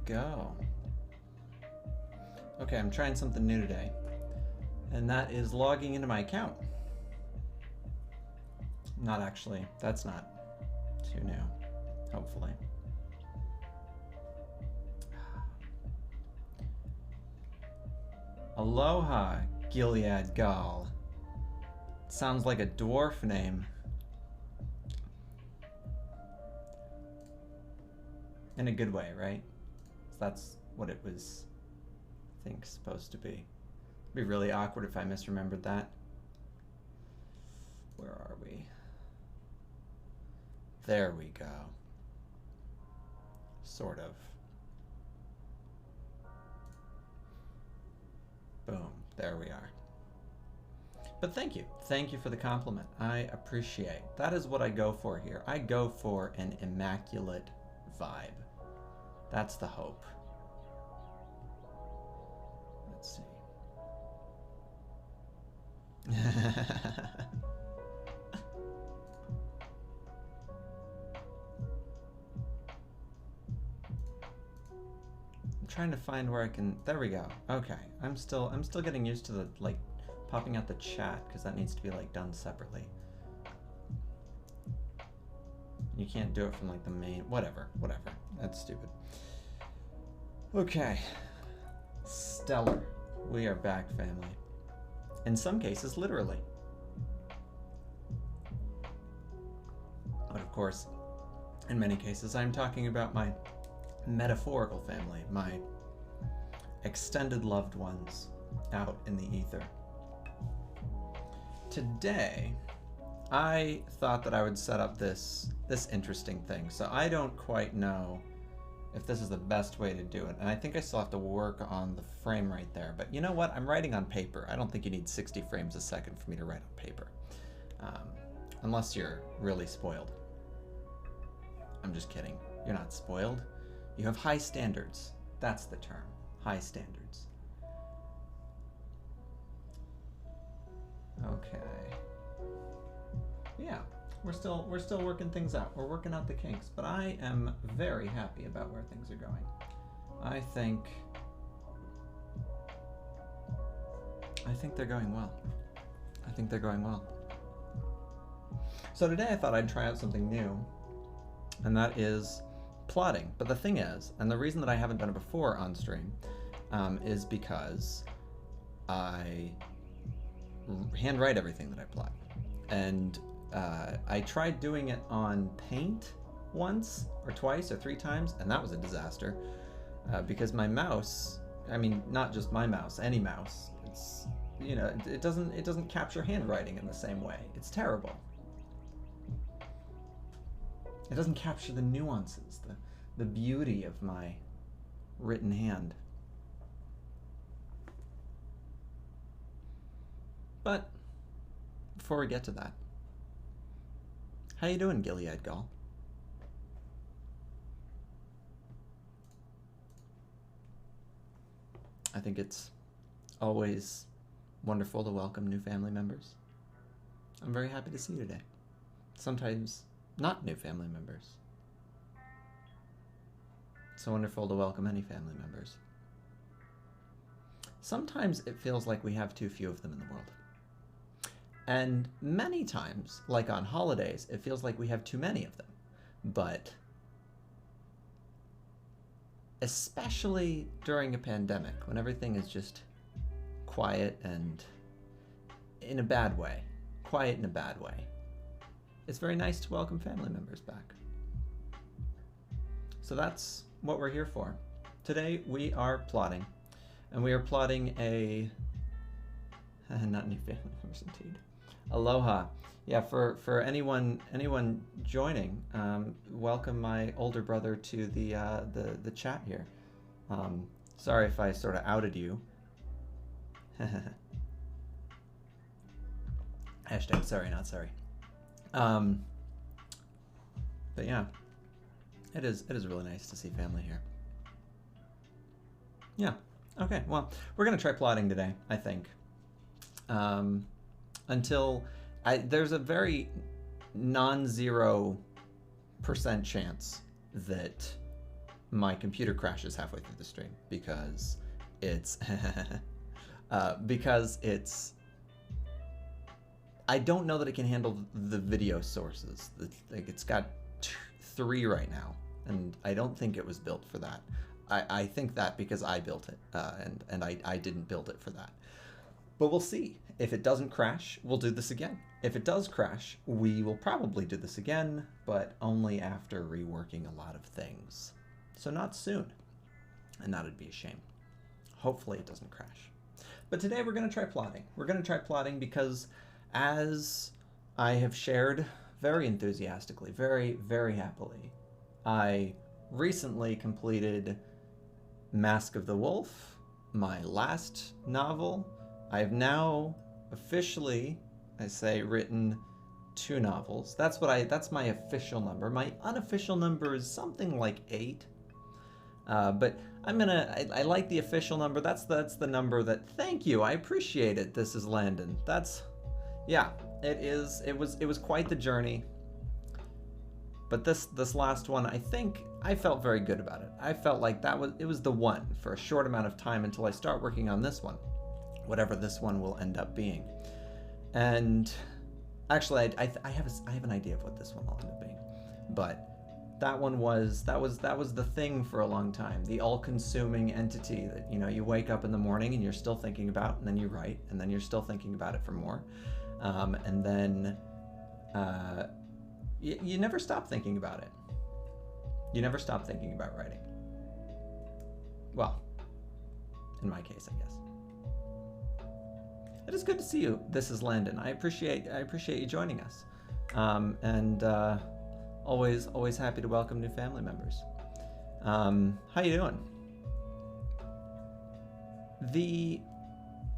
go. Okay, I'm trying something new today, and that is logging into my account. Not actually, that's not too new, hopefully. Aloha, Gilead Gal. Sounds like a dwarf name. In a good way, right? That's what it was, I think, supposed to be. It'd be really awkward if I misremembered that. Where are we? There we go. Sort of. Boom. There we are. But thank you. Thank you for the compliment. I appreciate. That is what I go for here. I go for an immaculate vibe. That's the hope. Let's see. I'm trying to find where I can. There we go. Okay. I'm still getting used to the like popping out the chat because that needs to be like done separately. You can't do it from like the main, whatever. That's stupid. Okay. Stellar. We are back, family. In some cases, literally. But of course, in many cases, I'm talking about my metaphorical family, my extended loved ones out in the ether. Today, I thought that I would set up this interesting thing. So I don't quite know if this is the best way to do it. And I think I still have to work on the frame rate there. But you know what? I'm writing on paper. I don't think you need 60 frames a second for me to write on paper. Unless you're really spoiled. I'm just kidding. You're not spoiled. You have high standards. That's the term. High standards. Okay. Yeah, we're still working things out. We're working out the kinks, but I am very happy about where things are going. I think they're going well. I think they're going well. So today I thought I'd try out something new, and that is plotting. But the thing is, and the reason that I haven't done it before on stream, is because I handwrite everything that I plot. And I tried doing it on Paint once or twice or 3 times, and that was a disaster because my mouse, I mean, not just my mouse, any mouse, it's, you know, it doesn't capture handwriting in the same way. It's terrible. It doesn't capture the nuances, the beauty of my written hand. But before we get to that, how you doing, Gilead Gull? I think it's always wonderful to welcome new family members. I'm very happy to see you today. Sometimes not new family members. It's so wonderful to welcome any family members. Sometimes it feels like we have too few of them in the world. And many times, like on holidays, it feels like we have too many of them. But especially during a pandemic, when everything is just quiet and in a bad way, quiet in a bad way, it's very nice to welcome family members back. So that's what we're here for. Today we are plotting, and we are plotting a not new family members indeed. Aloha. Yeah, for anyone joining, welcome my older brother to the chat here. Sorry if I sort of outed you. Hashtag sorry, not sorry. But yeah, it is really nice to see family here. Yeah. Okay. Well, we're gonna try plotting today, I think. Until there's a very non-0% chance that my computer crashes halfway through the stream because it's I don't know that it can handle the video sources. It's got 3 right now, and I don't think it was built for that. I think that because I built it, and I didn't build it for that. But we'll see. If it doesn't crash, we'll do this again. If it does crash, we will probably do this again, but only after reworking a lot of things. So not soon, and that'd be a shame. Hopefully it doesn't crash. But today we're going to try plotting. We're going to try plotting because, as I have shared very enthusiastically, very, very happily, I recently completed Mask of the Wolf, my last novel. I have now officially, I say, written 2 novels. That's my official number. My unofficial number is something like 8. But I like the official number. That's the number that, thank you, I appreciate it. This is Landon. Yeah, it was quite the journey. But this last one, I think I felt very good about it. I felt like it was the one for a short amount of time until I start working on this one, whatever this one will end up being. And actually, I have an idea of what this one will end up being, but that one was the thing for a long time, the all-consuming entity that, you know, you wake up in the morning and you're still thinking about, and then you write, and then you're still thinking about it for more, and then you never stop thinking about it. You never stop thinking about writing. Well, in my case, I guess. It is good to see you. This is Landon. I appreciate you joining us, and always happy to welcome new family members. How you doing?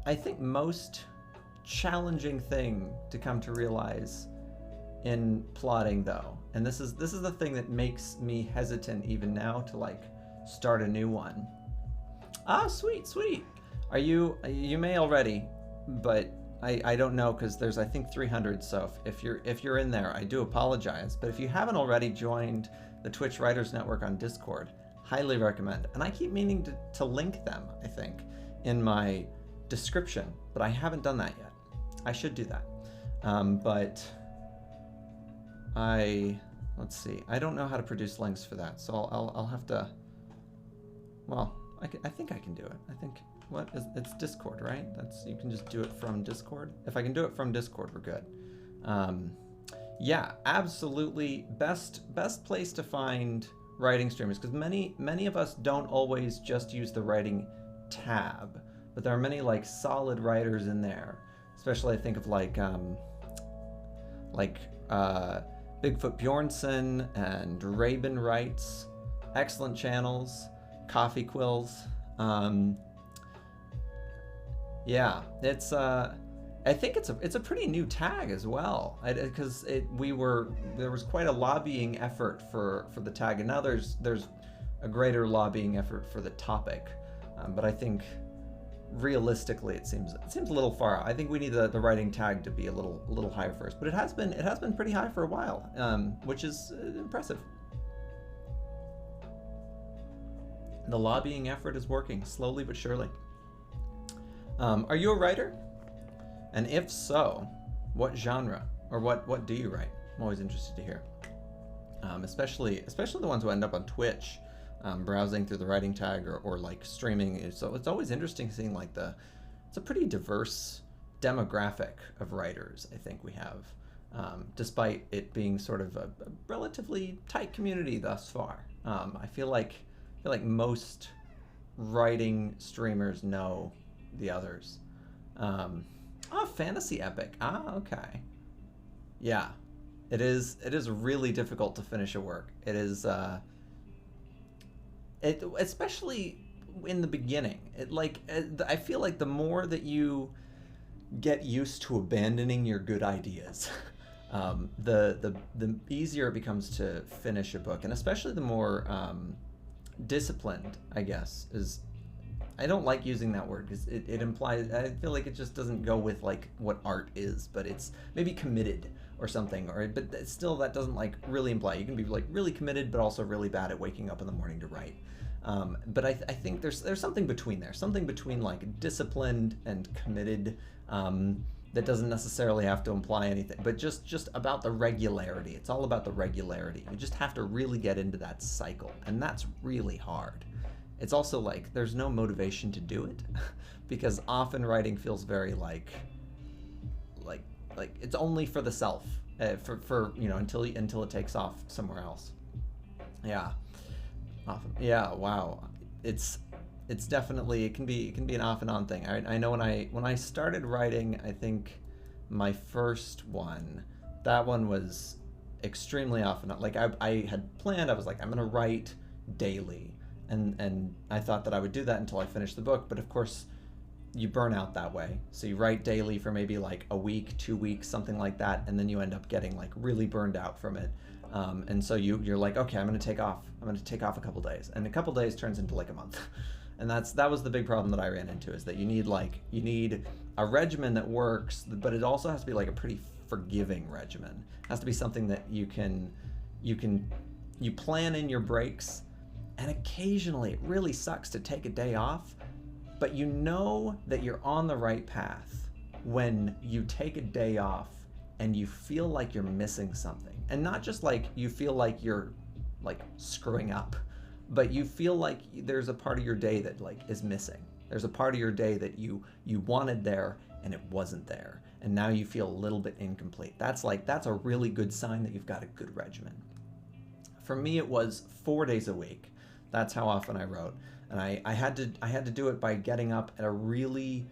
I think most challenging thing to come to realize in plotting, though, and this is the thing that makes me hesitant even now to like start a new one. Ah, sweet. Are you may already, but I don't know, because there's, I think, 300. So if you're in there, I do apologize. But if you haven't already joined the Twitch Writers Network on Discord, highly recommend. And I keep meaning to link them, I think, in my description, but I haven't done that yet. I should do that. But let's see. I don't know how to produce links for that, so I'll have to. Well, I think I can do it. I think. It's Discord, right? You can just do it from Discord. If I can do it from Discord, we're good. Yeah, absolutely. Best place to find writing streamers, because many of us don't always just use the writing tab, but there are many like solid writers in there. Especially I think of like Bigfoot Bjornson and Raven Writes, excellent channels. Coffee Quills. Yeah, it's I think it's a pretty new tag as well, because there was quite a lobbying effort for the tag, and now there's a greater lobbying effort for the topic, but I think realistically it seems a little far out. I think we need the writing tag to be a little higher first, but it has been pretty high for a while, which is impressive. The lobbying effort is working slowly but surely. Are you a writer? And if so, what genre or what do you write? I'm always interested to hear. Especially the ones who end up on Twitch, browsing through the writing tag or like streaming. So it's always interesting seeing like it's a pretty diverse demographic of writers I think we have, despite it being sort of a relatively tight community thus far. I feel like most writing streamers know the others. Oh, fantasy epic. Ah, okay. Yeah, it is really difficult to finish a work. It is, especially in the beginning. I feel like the more that you get used to abandoning your good ideas, the easier it becomes to finish a book, and especially the more disciplined, I guess, is I don't like using that word because it implies, I feel like it just doesn't go with like what art is, but it's maybe committed or something, but still that doesn't like really imply. You can be like really committed but also really bad at waking up in the morning to write. But I think there's something between there, something between like disciplined and committed, that doesn't necessarily have to imply anything, but just about the regularity. It's all about the regularity. You just have to really get into that cycle, and that's really hard. It's also like there's no motivation to do it because often writing feels very like it's only for the self, for until it takes off somewhere else. Yeah, often. Yeah, wow. It's definitely, it can be an off and on thing. I know when I started writing, I think my first one, that one was extremely off and on. Like I had planned, I was like, I'm gonna write daily, and I thought that I would do that until I finished the book. But of course, you burn out that way. So you write daily for maybe like a week, 2 weeks, something like that, and then you end up getting like really burned out from it. And so you're like, okay, I'm gonna take off a couple days, and a couple days turns into like a month. And that was the big problem that I ran into, is that you need a regimen that works, but it also has to be like a pretty forgiving regimen. It has to be something that you plan in your breaks, and occasionally it really sucks to take a day off, but you know that you're on the right path when you take a day off and you feel like you're missing something. And not just like you feel like you're like screwing up, but you feel like there's a part of your day that like is missing. There's a part of your day that you wanted there and it wasn't there, and now you feel a little bit incomplete. That's a really good sign that you've got a good regimen. For me, it was 4 days a week. That's how often I wrote, and I had to do it by getting up at a really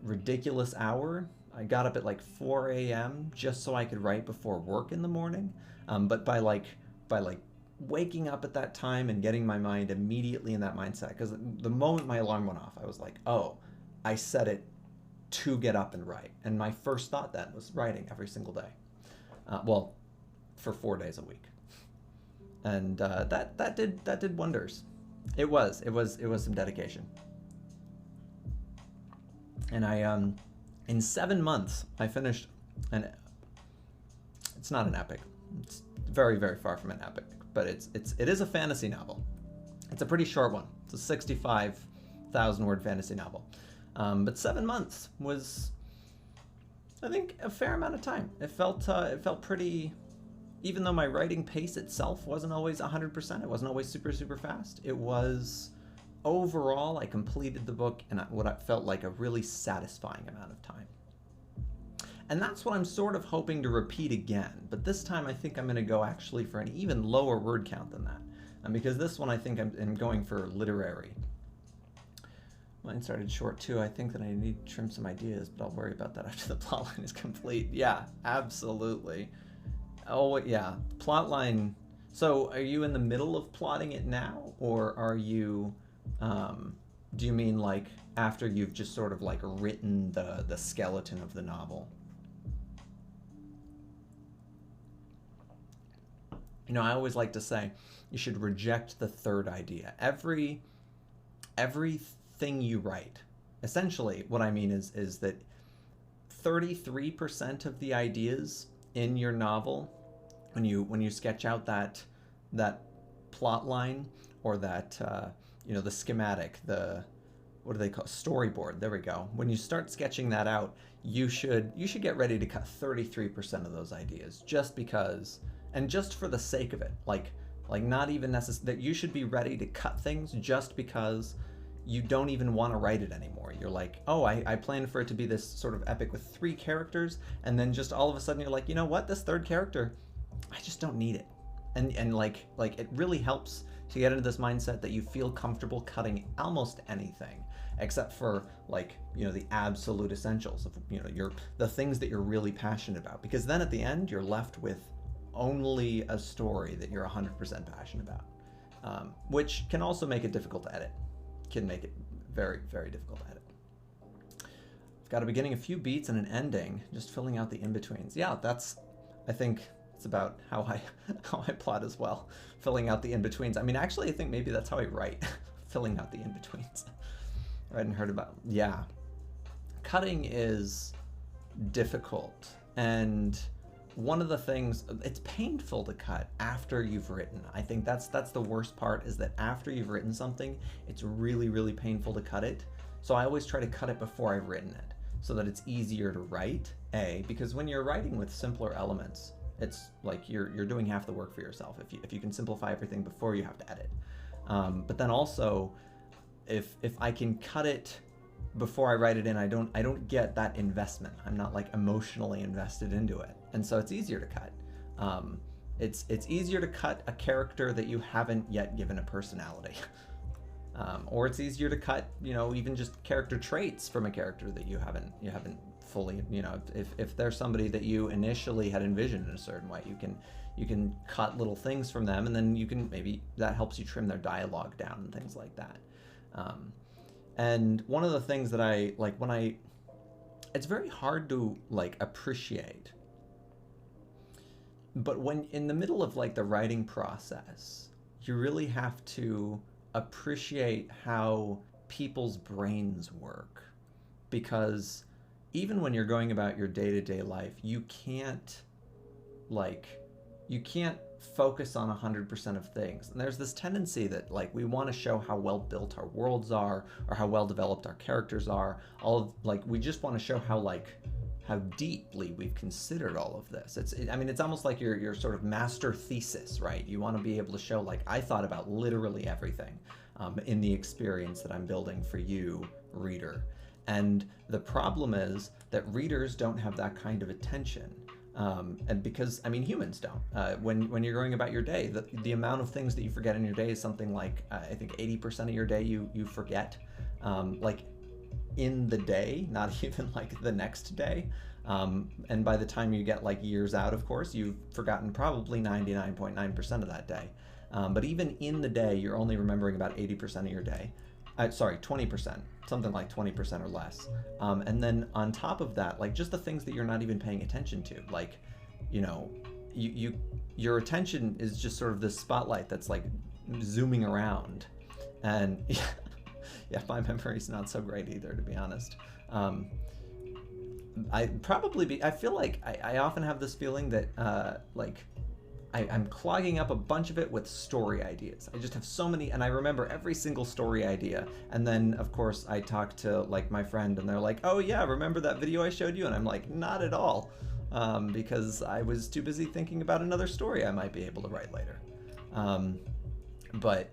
ridiculous hour. I got up at like 4 a.m. just so I could write before work in the morning. But by waking up at that time and getting my mind immediately in that mindset, because the moment my alarm went off, I was like, oh, I set it to get up and write. And my first thought then was writing every single day. Well, for 4 days a week. And that did wonders. It was some dedication. And I in 7 months I finished it's not an epic. It's very, very far from an epic, but it is a fantasy novel. It's a pretty short one. It's a 65,000 word fantasy novel. But 7 months was, I think, a fair amount of time. It felt pretty, even though my writing pace itself wasn't always 100%, it wasn't always super, super fast. It was, overall, I completed the book in what I felt like a really satisfying amount of time. And that's what I'm sort of hoping to repeat again. But this time I think I'm going to go actually for an even lower word count than that. Because this one I think I'm going for literary. Mine started short too. I think that I need to trim some ideas, but I'll worry about that after the plotline is complete. Yeah, absolutely. Oh, yeah. Plotline. So are you in the middle of plotting it now? Or are you... do you mean like after you've just sort of like written the skeleton of the novel? You know, I always like to say you should reject the third idea. Everything you write, essentially what I mean is that 33% of the ideas in your novel, when you sketch out that plot line, or that the schematic, what do they call it? Storyboard. There we go. When you start sketching that out, you should get ready to cut 33% of those ideas, just because, and just for the sake of it. Like not even necessarily that you should be ready to cut things just because you don't even want to write it anymore. You're like, oh, I planned for it to be this sort of epic with 3 characters, and then just all of a sudden you're like, you know what? This third character, I just don't need it. And like it really helps to get into this mindset that you feel comfortable cutting almost anything, except for the absolute essentials of the things that you're really passionate about, because then at the end you're left with only a story that you're 100% passionate about, which can also make it difficult to edit. Can make it very, very difficult to edit. I've got a beginning, a few beats, and an ending, just filling out the in-betweens. Yeah, I think it's about how I plot as well, filling out the in-betweens. I mean, actually, I think maybe that's how I write, filling out the in-betweens. Read and heard about. Yeah. Cutting is difficult. And one of the things, it's painful to cut after you've written. I think that's the worst part, is that after you've written something, it's really, really painful to cut it. So I always try to cut it before I've written it, so that it's easier to write, because when you're writing with simpler elements, it's like you're doing half the work for yourself if you can simplify everything before you have to edit. But then also, if I can cut it before I write it in, I don't get that investment. I'm not like emotionally invested into it, and so it's easier to cut. It's easier to cut a character that you haven't yet given a personality. Or it's easier to cut, even just character traits from a character that you haven't fully, if there's somebody that you initially had envisioned in a certain way, you can cut little things from them, and then maybe that helps you trim their dialogue down and things like that. And one of the things that I like it's very hard to appreciate, but when in the middle of the writing process, you really have to appreciate how people's brains work, because even when you're going about your day-to-day life, you can't focus on 100% of things. And there's this tendency that we want to show how well built our worlds are, or how well developed our characters are. We just want to show how deeply we've considered all of this. It's almost like your sort of master thesis, right? You want to be able to show I thought about literally everything in the experience that I'm building for you, reader. And the problem is that readers don't have that kind of attention. And because, humans don't. When you're going about your day, the amount of things that you forget in your day is something like, I think 80% of your day you forget, in the day, not even the next day. And by the time you get years out, of course, you've forgotten probably 99.9% of that day. But even in the day, you're only remembering about 80% of your day. 20%, something like 20% or less. And then on top of that, just the things that you're not even paying attention to, your attention is just sort of this spotlight that's zooming around. And yeah, my memory's not so great either, to be honest. I feel like I often have this feeling that I'm clogging up a bunch of it with story ideas. I just have so many, and I remember every single story idea. And then, of course, I talk to my friend, and they're like, "Oh yeah, remember that video I showed you?" And I'm like, "Not at all," because I was too busy thinking about another story I might be able to write later. But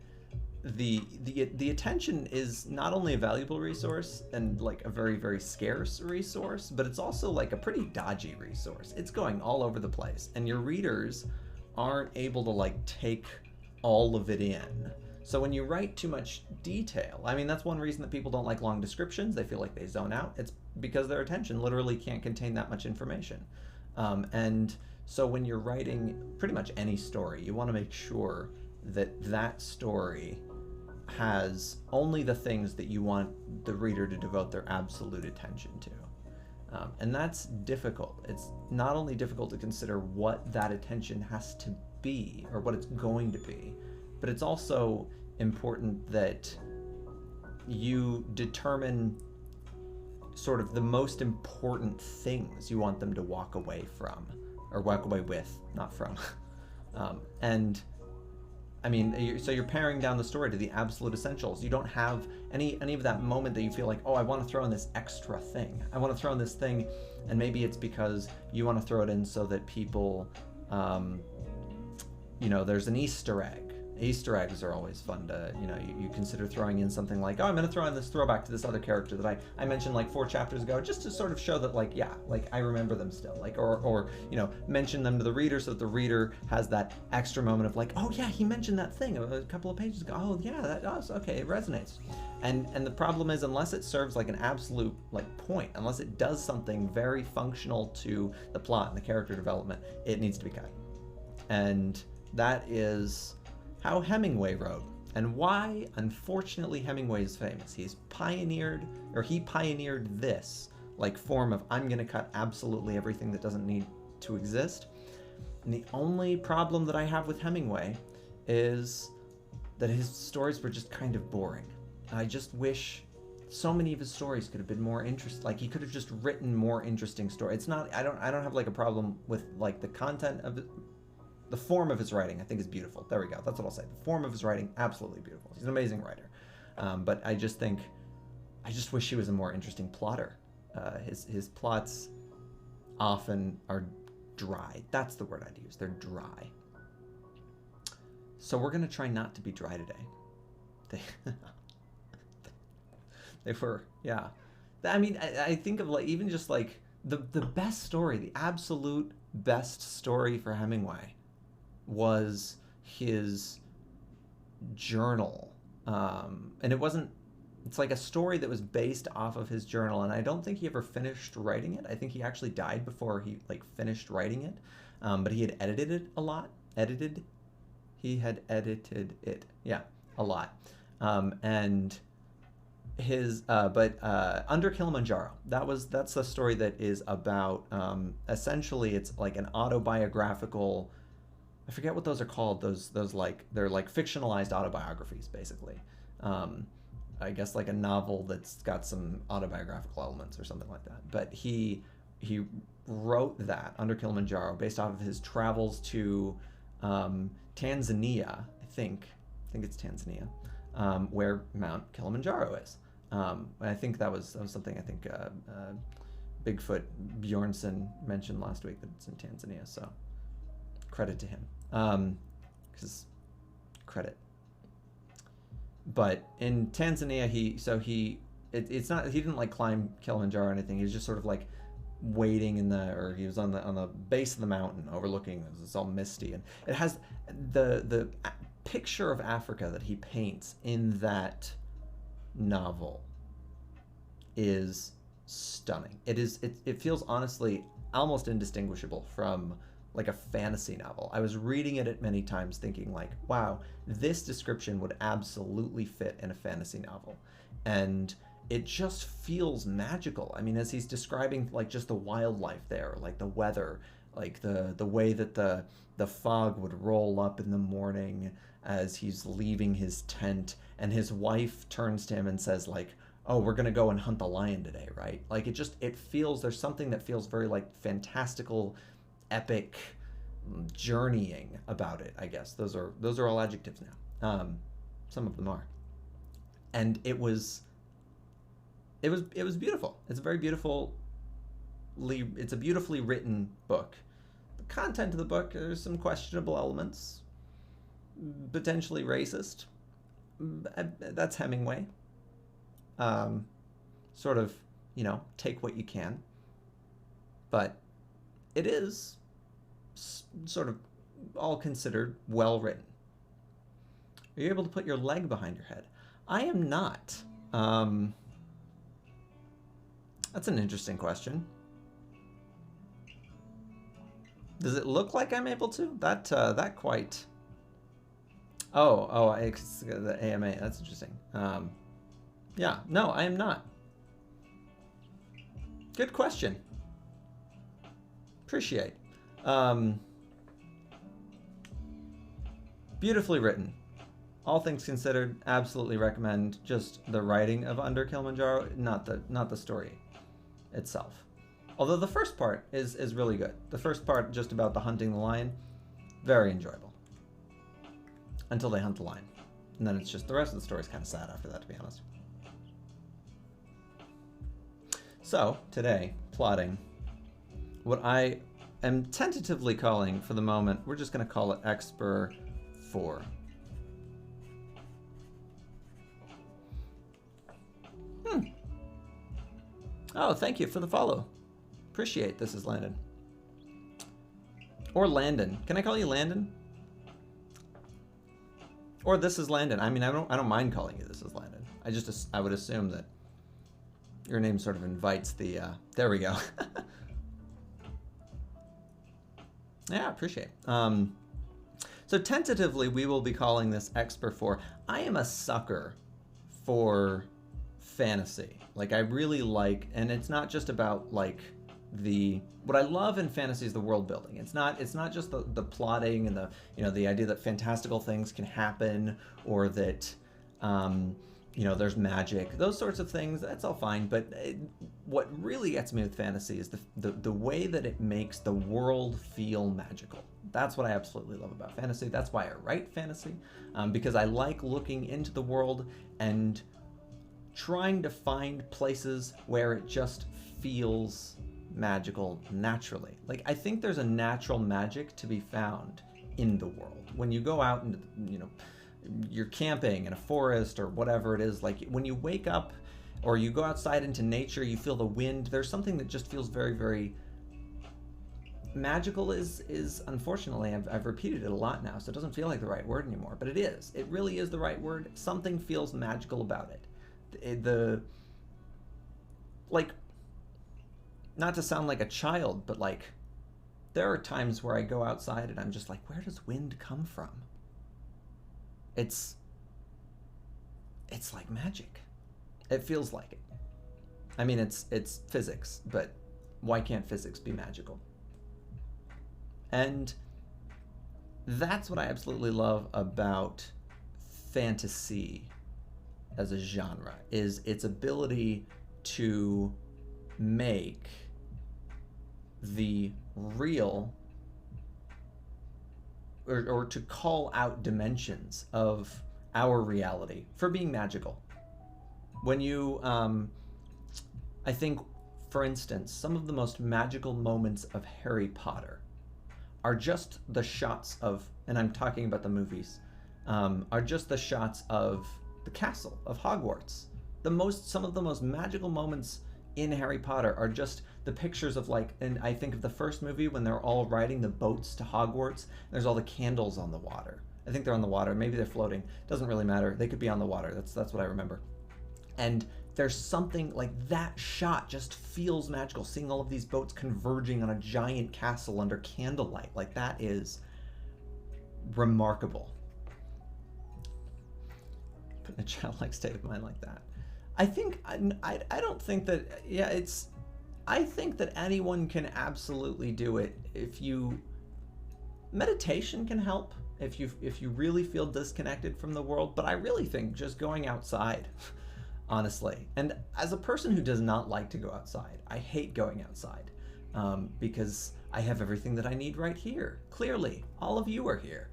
the attention is not only a valuable resource and a very, very scarce resource, but it's also a pretty dodgy resource. It's going all over the place, and your readers aren't able to take all of it in. So when you write too much detail, that's one reason that people don't like long descriptions. They feel like they zone out. It's because their attention literally can't contain that much information. And so when you're writing pretty much any story, you want to make sure that story has only the things that you want the reader to devote their absolute attention to. And that's difficult. It's not only difficult to consider what that attention has to be, or what it's going to be, but it's also important that you determine sort of the most important things you want them to walk away from, or walk away with, not from. So you're paring down the story to the absolute essentials. You don't have any of that moment that you feel like, oh, I want to throw in this extra thing. I want to throw in this thing, and maybe it's because you want to throw it in so that people, there's an Easter egg. Easter eggs are always fun to, you consider throwing in something like, oh, I'm going to throw in this throwback to this other character that I mentioned 4 chapters ago, just to sort of show that I remember them still, or mention them to the reader so that the reader has that extra moment of oh yeah, he mentioned that thing a couple of pages ago. Oh yeah, that does. Okay, it resonates. And the problem is, unless it serves an absolute point, unless it does something very functional to the plot and the character development, it needs to be cut. And that is how Hemingway wrote, and why, unfortunately, Hemingway is famous. He pioneered this form of, I'm going to cut absolutely everything that doesn't need to exist. And the only problem that I have with Hemingway is that his stories were just kind of boring. I just wish so many of his stories could have been more interesting. Like, he could have just written more interesting stories. It's not, I don't have like a problem with like the content of it. The form of his writing, I think, is beautiful. There we go. That's what I'll say. The form of his writing, absolutely beautiful. He's an amazing writer. But I just wish he was a more interesting plotter. His plots often are dry. That's the word I'd use. They're dry. So we're going to try not to be dry today. They were, yeah. I mean, I think of like, even just like the best story, the absolute best story for Hemingway was his journal. And it's like a story that was based off of his journal, and I don't think he ever finished writing it. I think he actually died before he like finished writing it. But he had edited it a lot. He had edited it, yeah, a lot. And his Under Kilimanjaro, that's the story that is about, essentially it's like an autobiographical, I forget what those are called, those like, they're like fictionalized autobiographies basically. I guess like a novel that's got some autobiographical elements or something like that. But he wrote that, Under Kilimanjaro, based off of his travels to Tanzania, I think it's Tanzania, where Mount Kilimanjaro is. And I think that was something I think Bigfoot Bjornson mentioned last week, that it's in Tanzania. So credit to him, because credit. But in Tanzania, he didn't like climb Kilimanjaro or anything. He was just sort of like waiting or he was on the base of the mountain overlooking. It's all misty, and it has the picture of Africa that he paints in that novel is stunning. It feels honestly almost indistinguishable from like a fantasy novel. I was reading it many times thinking like, wow, this description would absolutely fit in a fantasy novel. And it just feels magical. I mean, as he's describing like just the wildlife there, like the weather, like the way that the fog would roll up in the morning as he's leaving his tent, and his wife turns to him and says like, oh, we're gonna go and hunt the lion today, right? Like it feels, there's something that feels very like fantastical, epic, journeying about it, I guess. Those are all adjectives now. Some of them are. And it was beautiful. It's a beautifully written book. The content of the book, there's some questionable elements, potentially racist. That's Hemingway. Sort of, take what you can. But it is sort of all considered well written. Are you able to put your leg behind your head? I am not. That's an interesting question. Does it look like I'm able to? That quite. Oh, the AMA. That's interesting. Yeah, no, I am not. Good question. Appreciate. Beautifully written. All things considered, absolutely recommend just the writing of Under Kilimanjaro, not the story itself. Although the first part is really good. The first part, just about the hunting the lion, very enjoyable. Until they hunt the lion. And then it's just, the rest of the story is kind of sad after that, to be honest. So, today, plotting what I am tentatively calling, for the moment, we're just going to call it Expert 4. Oh, thank you for the follow. Appreciate this is Landon. Or Landon. Can I call you Landon? Or this is Landon. I mean, I don't mind calling you this is Landon. I would assume that your name sort of invites the there we go. Yeah, appreciate. So tentatively we will be calling this Expert 4. I am a sucker for fantasy. Like, I really like, and it's not just about like what I love in fantasy is the world building. It's not just the plotting and the idea that fantastical things can happen, or that there's magic, those sorts of things. That's all fine. But what really gets me with fantasy is the way that it makes the world feel magical. That's what I absolutely love about fantasy. That's why I write fantasy, because I like looking into the world and trying to find places where it just feels magical naturally. Like, I think there's a natural magic to be found in the world. When you go out and, you're camping in a forest or whatever it is, like when you wake up or you go outside into nature, you feel the wind. There's something that just feels very, very magical. Is unfortunately, I've repeated it a lot now, so it doesn't feel like the right word anymore, but it is. It really is the right word. Something feels magical about it. Like, not to sound like a child, but like, there are times where I go outside and I'm just like, where does wind come from? It's like magic. It feels like it. I mean, it's physics, but why can't physics be magical? And that's what I absolutely love about fantasy as a genre, is its ability to make the real, or to call out dimensions of our reality for being magical. When you, I think, for instance, some of the most magical moments of Harry Potter are just the shots of, and I'm talking about the movies, are just the shots of the castle of Hogwarts. Some of the most magical moments in Harry Potter are just the pictures of, like, and I think of the first movie when they're all riding the boats to Hogwarts. There's all the candles on the water. I think they're on the water. Maybe they're floating. Doesn't really matter. They could be on the water. That's what I remember. And there's something like that shot just feels magical. Seeing all of these boats converging on a giant castle under candlelight, like, that is remarkable. Put in a childlike state of mind like that. I think I don't think that, yeah, it's, I think that anyone can absolutely do it. If you, meditation can help if you really feel disconnected from the world, but I really think just going outside, honestly. And as a person who does not like to go outside, I hate going outside, because I have everything that I need right here. Clearly, all of you are here.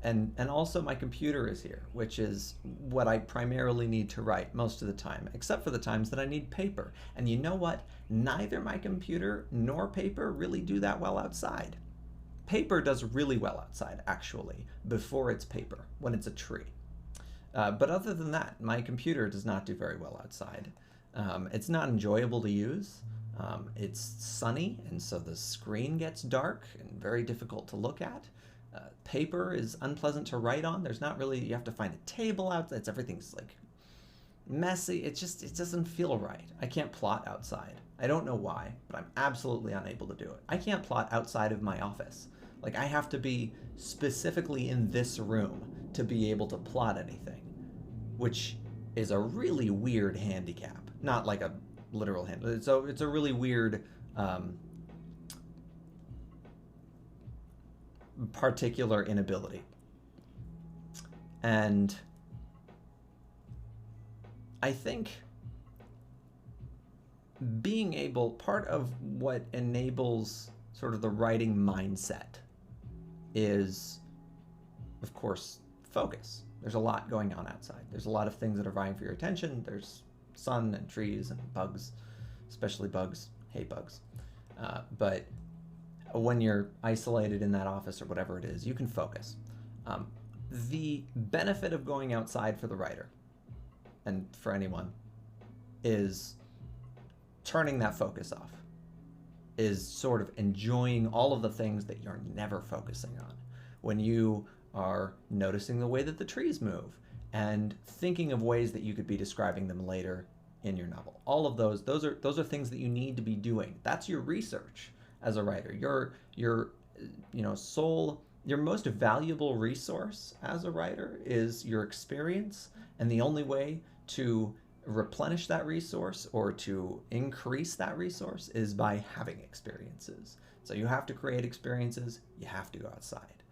And also my computer is here, which is what I primarily need to write most of the time, except for the times that I need paper. And you know what? Neither my computer nor paper really do that well outside. Paper does really well outside, actually, before it's paper, when it's a tree. But other than that, my computer does not do very well outside. It's not enjoyable to use. It's sunny, and so the screen gets dark and very difficult to look at. Paper is unpleasant to write on. There's not really, you have to find a table outside. Everything's like messy. It doesn't feel right. I can't plot outside. I don't know why, but I'm absolutely unable to do it. I can't plot outside of my office. Like, I have to be specifically in this room to be able to plot anything, which is a really weird handicap. Not like a literal handicap. So it's a really weird particular inability. And I think being able, part of what enables sort of the writing mindset is, of course, focus. There's a lot going on outside. There's a lot of things that are vying for your attention. There's sun and trees and bugs, especially bugs. Hate bugs. But when you're isolated in that office or whatever it is, you can focus. The benefit of going outside for the writer, and for anyone, is turning that focus off, is sort of enjoying all of the things that you're never focusing on. When you are noticing the way that the trees move and thinking of ways that you could be describing them later in your novel. All of those are things that you need to be doing. That's your research as a writer. Your most valuable resource as a writer is your experience, and the only way to replenish that resource or to increase that resource is by having experiences. So you have to create experiences, you have to go outside.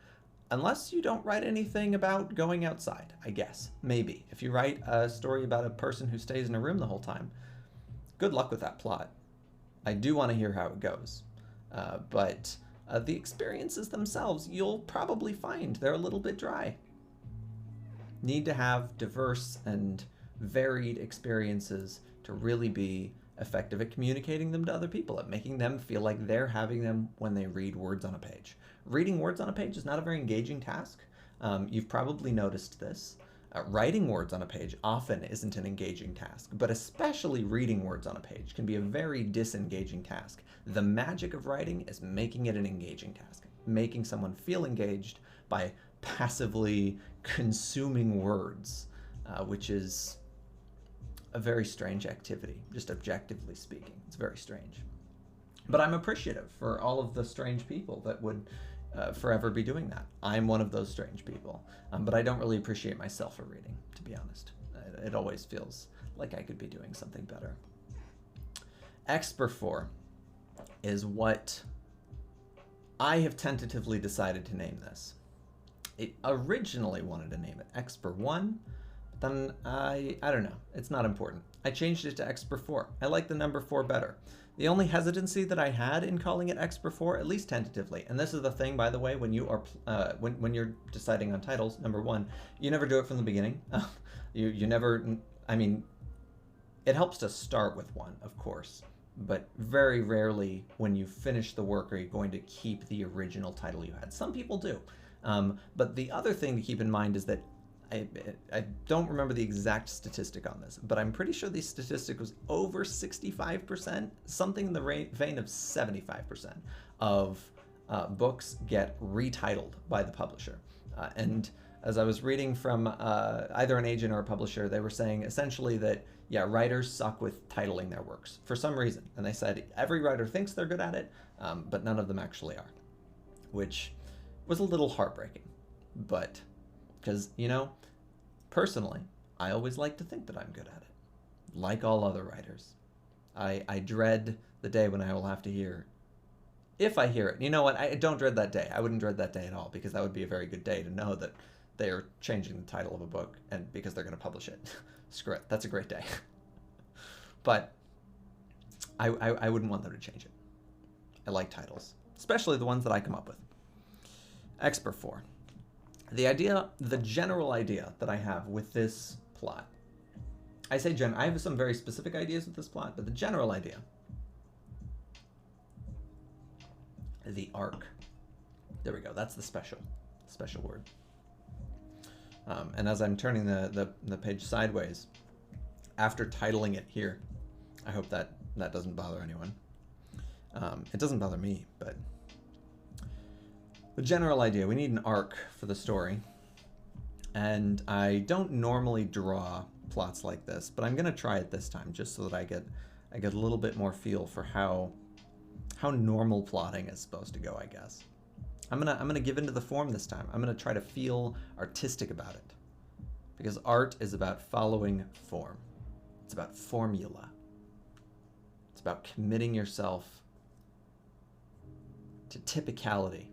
unless you don't write anything about going outside, I guess. Maybe. If you write a story about a person who stays in a room the whole time, good luck with that plot. I do want to hear how it goes. But the experiences themselves, you'll probably find they're a little bit dry. Need to have diverse and varied experiences to really be effective at communicating them to other people, at making them feel like they're having them when they read words on a page. Reading words on a page is not a very engaging task. You've probably noticed this. Writing words on a page often isn't an engaging task, but especially reading words on a page can be a very disengaging task. The magic of writing is making it an engaging task, making someone feel engaged by passively consuming words, which is a very strange activity, just objectively speaking. It's very strange. But I'm appreciative for all of the strange people that would forever be doing that. I'm one of those strange people, but I don't really appreciate myself for reading, to be honest. It always feels like I could be doing something better. Exper4 is what I have tentatively decided to name this. It originally wanted to name it Exper1, but then I don't know. It's not important. I changed it to Exper4. I like the number 4 better. The only hesitancy that I had in calling it Exper4, at least tentatively, and this is the thing, by the way, when you are when you're deciding on titles, number 1, you never do it from the beginning. You never. I mean, it helps to start with one, of course, but very rarely when you finish the work are you going to keep the original title you had. Some people do, but the other thing to keep in mind is that I don't remember the exact statistic on this, but I'm pretty sure the statistic was over 65%, something in the vein of 75% of books get retitled by the publisher. And as I was reading from either an agent or a publisher, they were saying essentially that, yeah, writers suck with titling their works for some reason. And they said every writer thinks they're good at it, but none of them actually are, which was a little heartbreaking. But because, you know, personally, I always like to think that I'm good at it, like all other writers. I dread the day when I will have to hear, if I hear it. You know what? I don't dread that day. I wouldn't dread that day at all, because that would be a very good day to know that they are changing the title of a book and because they're going to publish it. Screw it. That's a great day. But I wouldn't want them to change it. I like titles, especially the ones that I come up with. Exper4. The general idea that I have with this plot, I have some very specific ideas with this plot, but the general idea, the arc, there we go, that's the special word. And as I'm turning the page sideways, after titling it here, I hope that doesn't bother anyone. It doesn't bother me, but the general idea, we need an arc for the story. And I don't normally draw plots like this, but I'm going to try it this time just so that I get a little bit more feel for how normal plotting is supposed to go, I guess. I'm going to give into the form this time. I'm going to try to feel artistic about it. Because art is about following form. It's about formula. It's about committing yourself to typicality.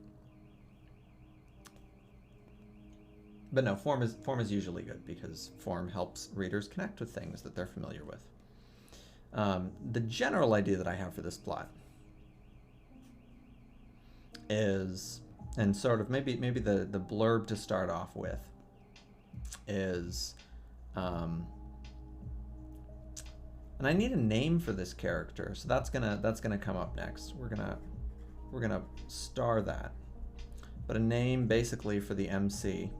But no, form is usually good because form helps readers connect with things that they're familiar with. The general idea that I have for this plot is, and sort of maybe the blurb to start off with is, and I need a name for this character, so that's gonna come up next. We're gonna star that, but a name basically for the MC.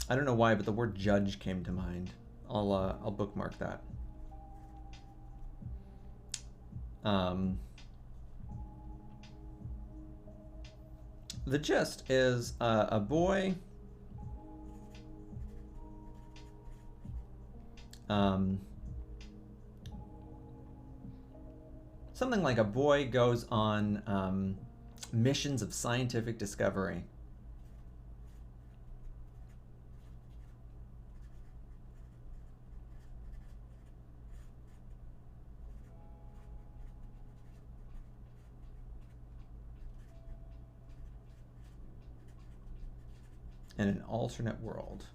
I don't know why, but the word judge came to mind. I'll bookmark that. The gist is a boy something like a boy goes on missions of scientific discovery. in an alternate world.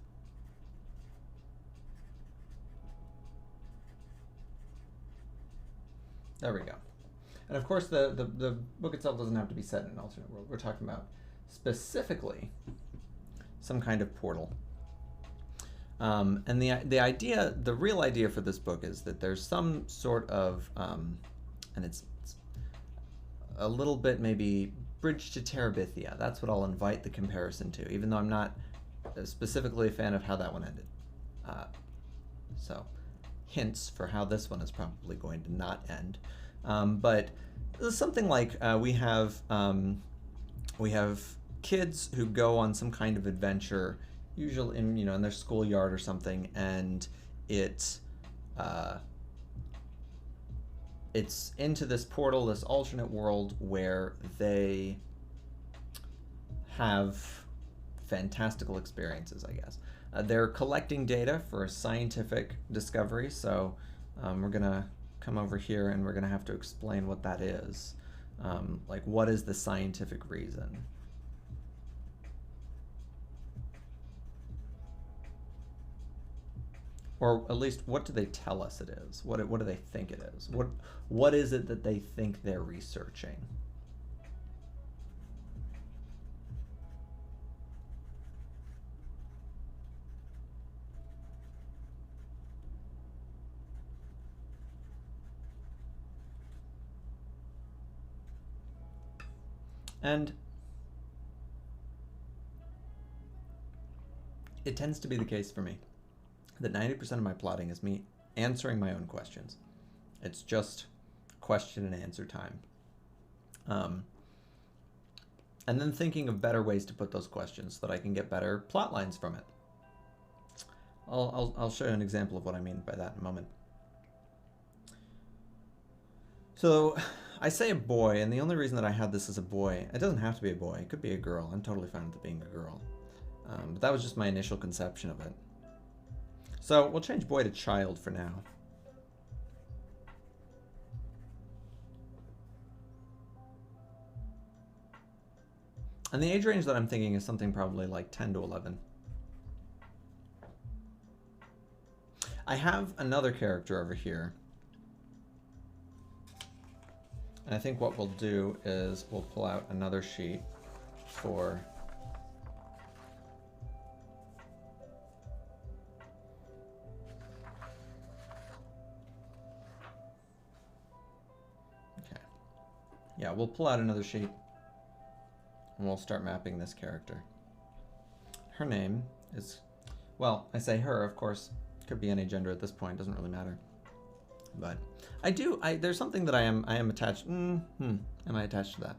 There we go. And of course, the book itself doesn't have to be set in an alternate world. We're talking about specifically some kind of portal. And the idea, the real idea for this book is that there's some sort of, and it's a little bit maybe Bridge to Terabithia. That's what I'll invite the comparison to, even though I'm not specifically a fan of how that one ended. So hints for how this one is probably going to not end. But something like we have kids who go on some kind of adventure, usually in their schoolyard or something, and it's into this portal, this alternate world where they have fantastical experiences, I guess. They're collecting data for a scientific discovery, so we're gonna come over here and we're gonna have to explain what that is. Like, what is the scientific reason? Or at least, what do they tell us it is? What do they think it is? What is it that they think they're researching? And it tends to be the case for me that 90% of my plotting is me answering my own questions. It's just question and answer time. And then thinking of better ways to put those questions so that I can get better plot lines from it. I'll show you an example of what I mean by that in a moment. So I say a boy, and the only reason that I had this as a boy, it doesn't have to be a boy, it could be a girl. I'm totally fine with it being a girl. But that was just my initial conception of it. So we'll change boy to child for now. And the age range that I'm thinking is something probably like 10 to 11. I have another character over here. And I think what we'll do is we'll pull out another sheet for yeah, we'll pull out another sheet and we'll start mapping this character. Her name is, well, I say her, of course, could be any gender at this point, doesn't really matter. But there's something that I am attached, am I attached to that?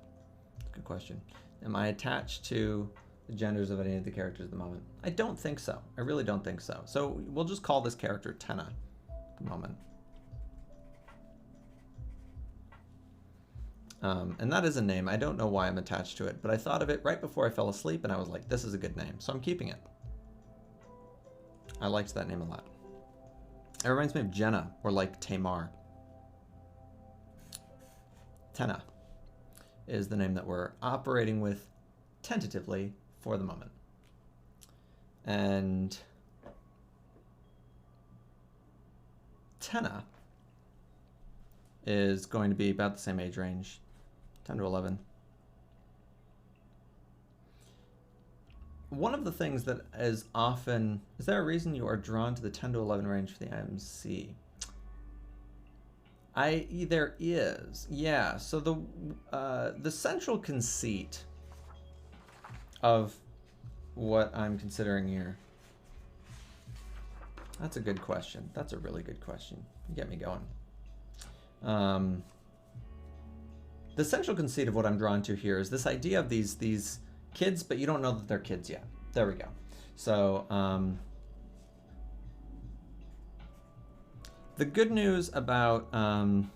Good question. Am I attached to the genders of any of the characters at the moment? I don't think so. I really don't think so. So we'll just call this character Tenna at the moment. And that is a name. I don't know why I'm attached to it, but I thought of it right before I fell asleep and I was like, this is a good name. So I'm keeping it. I liked that name a lot. It reminds me of Jenna, or like Tamar. Tenna is the name that we're operating with tentatively for the moment. And Tenna is going to be about the same age range, 10 to 11. One of the things that is often, is there a reason you are drawn to the 10 to 11 range for the MC? There is, yeah. So the central conceit of what I'm considering here, that's a good question. That's a really good question. You get me going. The central conceit of what I'm drawn to here is this idea of these kids, but you don't know that they're kids yet. There we go. So the good news about the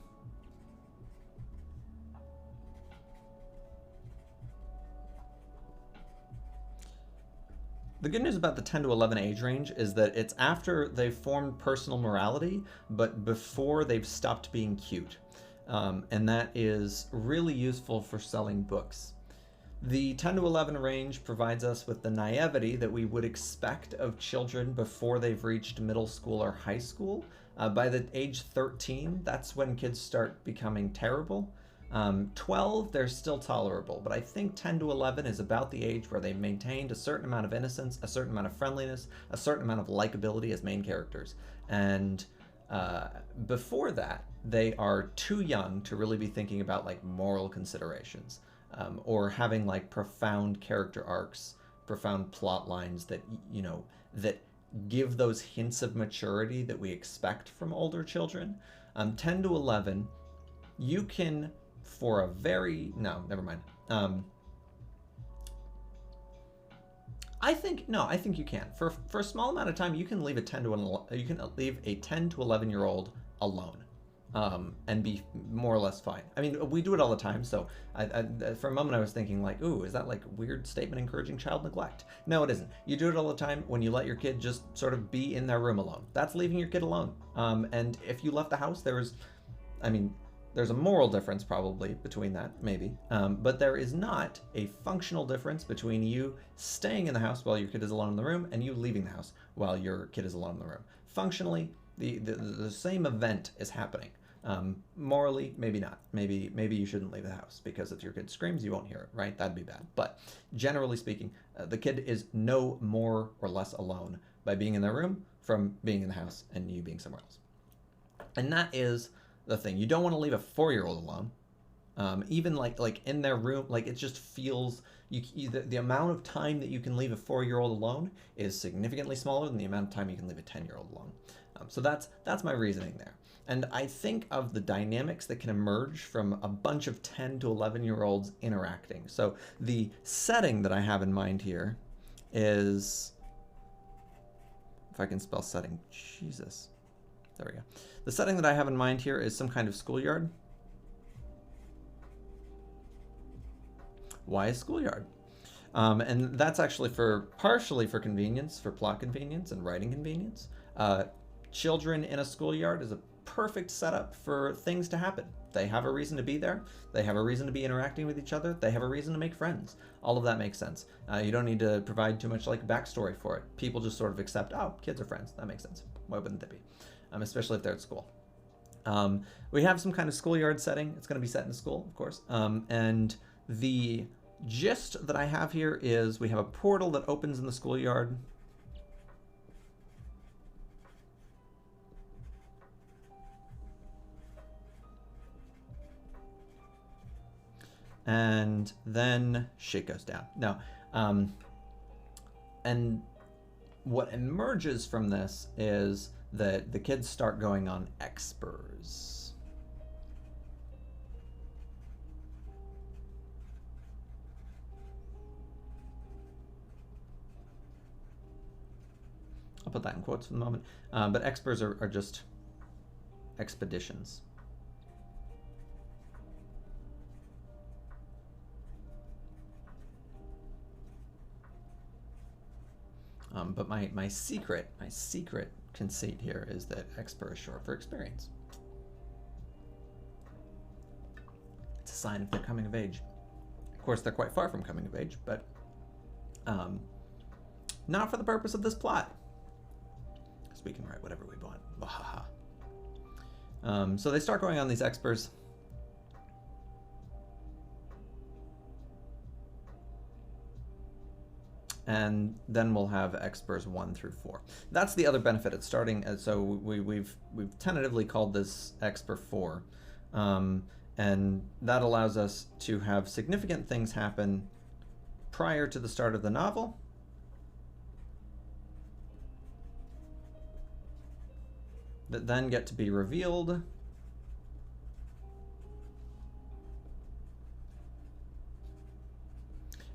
10 to 11 age range is that it's after they've formed personal morality, but before they've stopped being cute. And that is really useful for selling books. The 10 to 11 range provides us with the naivety that we would expect of children before they've reached middle school or high school. By the age 13, that's when kids start becoming terrible. 12, they're still tolerable, but I think 10 to 11 is about the age where they've maintained a certain amount of innocence, a certain amount of friendliness, a certain amount of likability as main characters. And before that, they are too young to really be thinking about like moral considerations, or having like profound character arcs, profound plot lines that, you know, that give those hints of maturity that we expect from older children. 10 to 11, you can, for a very, no, never mind. I think you can. For a small amount of time, you can leave a 10 to 11 year old alone, and be more or less fine. I mean, we do it all the time. So for a moment, I was thinking like, ooh, is that like a weird statement encouraging child neglect? No, it isn't. You do it all the time when you let your kid just sort of be in their room alone. That's leaving your kid alone. And if you left the house, there's a moral difference probably between that, maybe. But there is not a functional difference between you staying in the house while your kid is alone in the room and you leaving the house while your kid is alone in the room. Functionally, the same event is happening. Morally, maybe not. Maybe you shouldn't leave the house, because if your kid screams, you won't hear it, right? That'd be bad. But generally speaking, the kid is no more or less alone by being in their room from being in the house and you being somewhere else. And that is the thing. You don't want to leave a 4-year-old alone. Even like in their room, like it just feels, the amount of time that you can leave a 4-year-old alone is significantly smaller than the amount of time you can leave a 10-year-old alone. So that's my reasoning there. And I think of the dynamics that can emerge from a bunch of 10 to 11-year-olds interacting. So the setting that I have in mind here is, if I can spell setting, Jesus. There we go. The setting that I have in mind here is some kind of schoolyard. Why a schoolyard? And that's actually partially for convenience, for plot convenience and writing convenience. Children in a schoolyard is a perfect setup for things to happen. They have a reason to be there. They have a reason to be interacting with each other. They have a reason to make friends. All of that makes sense. You don't need to provide too much like backstory for it. People just sort of accept, oh, kids are friends. That makes sense. Why wouldn't they be? Especially if they're at school. We have some kind of schoolyard setting. It's going to be set in school, of course. And the gist that I have here is we have a portal that opens in the schoolyard. And then shit goes down. No. And what emerges from this is that the kids start going on expers. I'll put that in quotes for the moment. But expers are just expeditions. But my secret conceit here is that exper is short for experience. It's a sign of their coming of age. Of course, they're quite far from coming of age, but not for the purpose of this plot. Because we can write whatever we want. So they start going on these expers. And then we'll have expers 1 through 4. That's the other benefit. It's starting, so we've tentatively called this exper 4, and that allows us to have significant things happen prior to the start of the novel, that then get to be revealed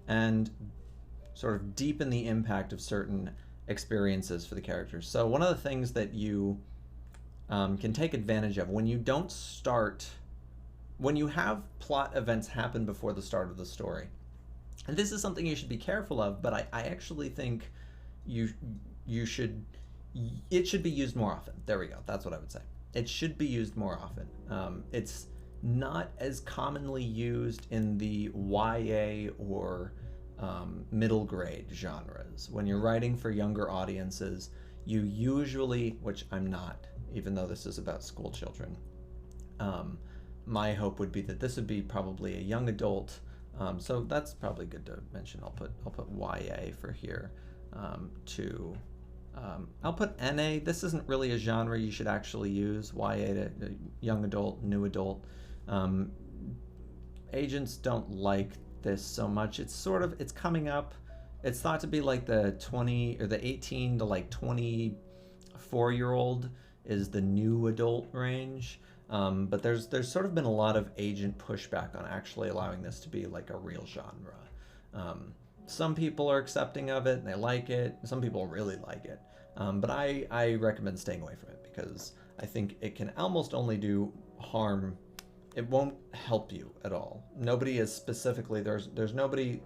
and sort of deepen the impact of certain experiences for the characters. So one of the things that you can take advantage of when you have plot events happen before the start of the story, and this is something you should be careful of, but I actually think it should be used more often. There we go. That's what I would say. It should be used more often. It's not as commonly used in the YA or middle grade genres. When you're writing for younger audiences, you usually, which I'm not, even though this is about school children, my hope would be that this would be probably a young adult. So that's probably good to mention. I'll put YA for here. I'll put NA. This isn't really a genre you should actually use. YA to young adult, new adult. Agents don't like this so much. It's coming up. It's thought to be like the 20 or the 18 to like 24-year-old is the new adult range. But there's sort of been a lot of agent pushback on actually allowing this to be like a real genre. Some people are accepting of it and they like it. Some people really like it. But I recommend staying away from it because I think it can almost only do harm. It won't help you at all. Nobody is specifically, there's nobody,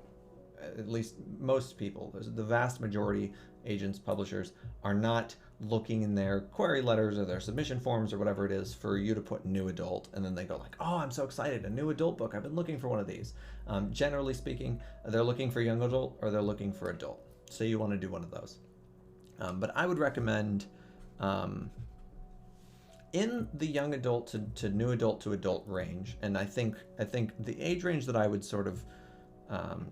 at least most people, the vast majority, agents, publishers, are not looking in their query letters or their submission forms or whatever it is for you to put new adult, and then they go like, oh, I'm so excited, a new adult book, I've been looking for one of these. Generally speaking, they're looking for young adult or they're looking for adult. So you want to do one of those. But I would recommend in the young adult to new adult to adult range, and I think the age range that I would sort of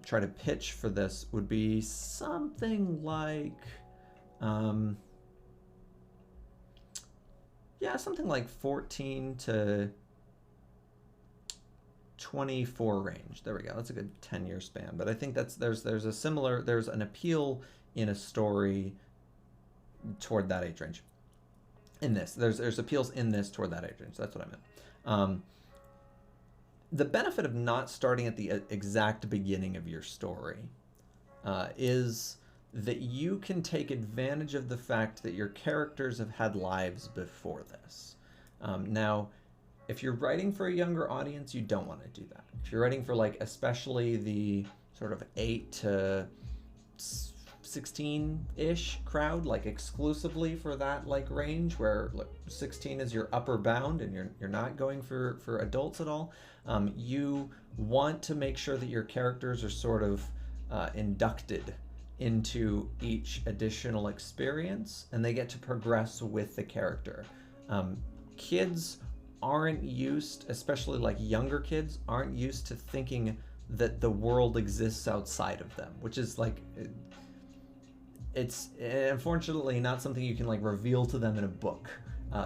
try to pitch for this would be something like something like 14 to 24 range. There we go. That's a good 10-year span. But I think there's an appeal in a story toward that age range. In this, there's appeals in this toward that age range. That's what I meant. The benefit of not starting at the exact beginning of your story is that you can take advantage of the fact that your characters have had lives before this. Now, if you're writing for a younger audience, you don't want to do that. If you're writing for like especially the sort of 8 to 16-ish crowd, like exclusively for that like range where 16 is your upper bound and you're not going for adults at all, you want to make sure that your characters are sort of inducted into each additional experience and they get to progress with the character. Kids aren't used, especially like younger kids, aren't used to thinking that the world exists outside of them, which is like, it's unfortunately not something you can like reveal to them in a book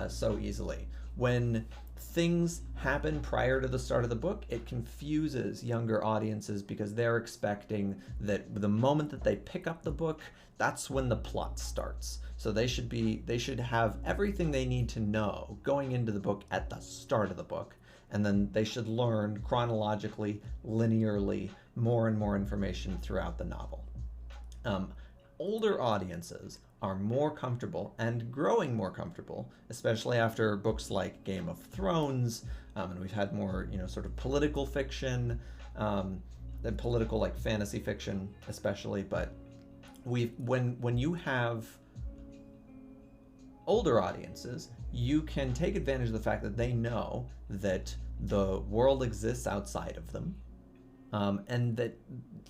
so easily. When things happen prior to the start of the book, it confuses younger audiences because they're expecting that the moment that they pick up the book, that's when the plot starts. So they should have everything they need to know going into the book at the start of the book, and then they should learn chronologically, linearly, more and more information throughout the novel. Older audiences are more comfortable and growing more comfortable, especially after books like Game of Thrones, and we've had more, sort of political fiction, and political like fantasy fiction especially. But when you have older audiences, you can take advantage of the fact that they know that the world exists outside of them, and that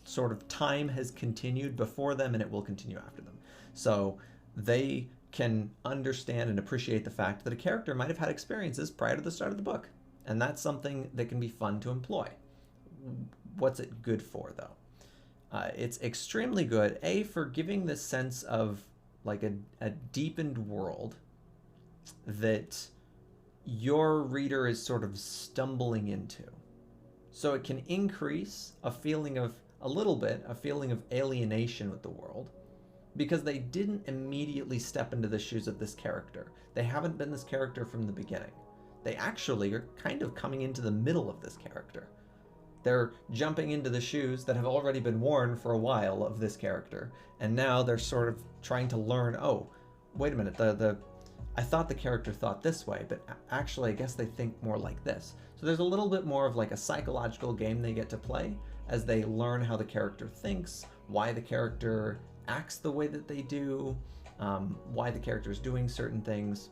sort of time has continued before them and it will continue after them. So they can understand and appreciate the fact that a character might have had experiences prior to the start of the book. And that's something that can be fun to employ. What's it good for, though? It's extremely good, for giving this sense of like a deepened world that your reader is sort of stumbling into. So it can increase a feeling of alienation with the world because they didn't immediately step into the shoes of this character. They haven't been this character from the beginning. They actually are kind of coming into the middle of this character. They're jumping into the shoes that have already been worn for a while of this character, and now they're sort of trying to learn, oh, wait a minute, I thought the character thought this way, but actually I guess they think more like this. So there's a little bit more of like a psychological game they get to play as they learn how the character thinks, why the character acts the way that they do, why the character is doing certain things.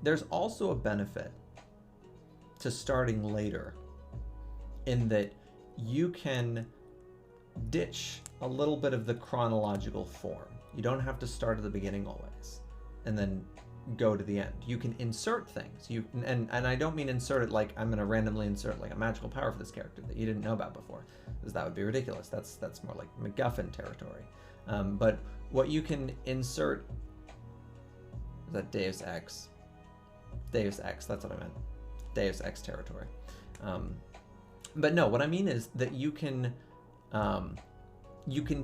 There's also a benefit to starting later, in that you can ditch a little bit of the chronological form. You don't have to start at the beginning always and then go to the end. You can insert things. And I don't mean insert it like I'm going to randomly insert like a magical power for this character that you didn't know about before, because that would be ridiculous. That's more like MacGuffin territory. But what you can insert, is that Deus Ex? Deus Ex, that's what I meant. Deus Ex territory. But no, what I mean is that you can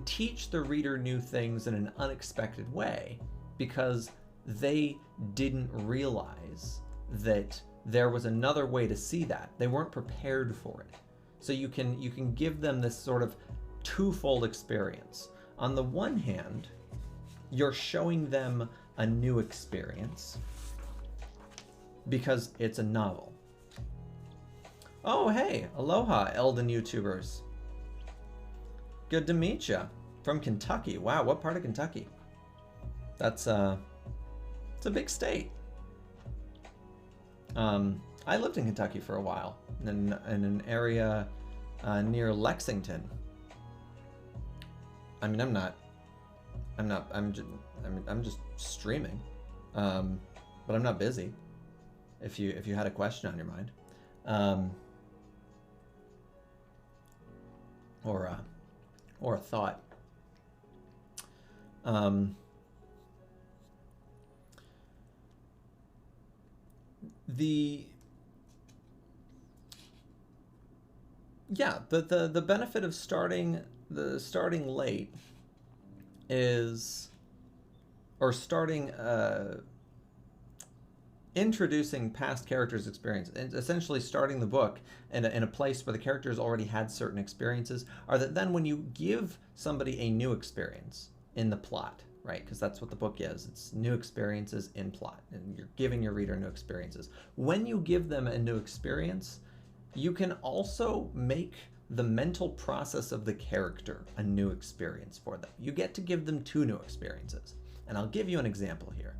teach the reader new things in an unexpected way because they didn't realize that there was another way to see that. They weren't prepared for it. So you can give them this sort of twofold experience. On the one hand, you're showing them a new experience because it's a novel. Oh, hey, aloha, Elden YouTubers. Good to meet ya. From Kentucky. Wow, what part of Kentucky? That's it's a big state. I lived in Kentucky for a while, in an area near Lexington. I mean, I'm just streaming, but I'm not busy. If you had a question on your mind, or a thought. The benefit of starting late is, or starting introducing past characters' experience, and essentially starting the book in a place where the characters already had certain experiences, are that then when you give somebody a new experience in the plot, right? Because that's what the book is. It's new experiences in plot, and you're giving your reader new experiences. When you give them a new experience, you can also make the mental process of the character a new experience for them. You get to give them two new experiences. And I'll give you an example here.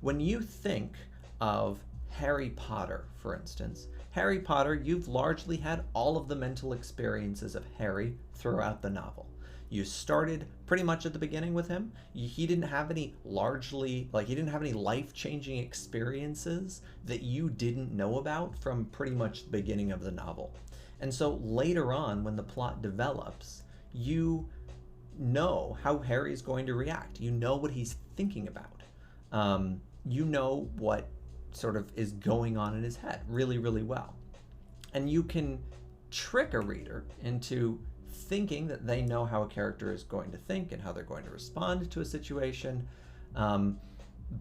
When you think of Harry Potter, for instance, Harry Potter, you've largely had all of the mental experiences of Harry throughout the novel. You started pretty much at the beginning with him. He didn't have any life-changing experiences that you didn't know about from pretty much the beginning of the novel. And so later on, when the plot develops, you know how Harry's going to react. You know what he's thinking about. You know what sort of is going on in his head really, really well. And you can trick a reader into thinking that they know how a character is going to think and how they're going to respond to a situation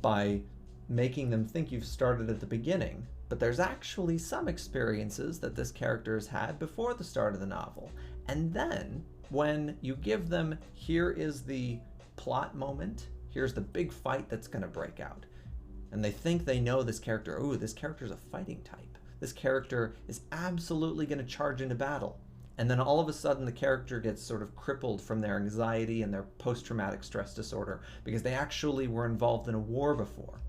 by making them think you've started at the beginning, but there's actually some experiences that this character has had before the start of the novel. And then when you give them, here is the plot moment, here's the big fight that's going to break out, and they think they know this character, ooh, this character's a fighting type. This character is absolutely going to charge into battle. And then all of a sudden the character gets sort of crippled from their anxiety and their post-traumatic stress disorder because they actually were involved in a war before.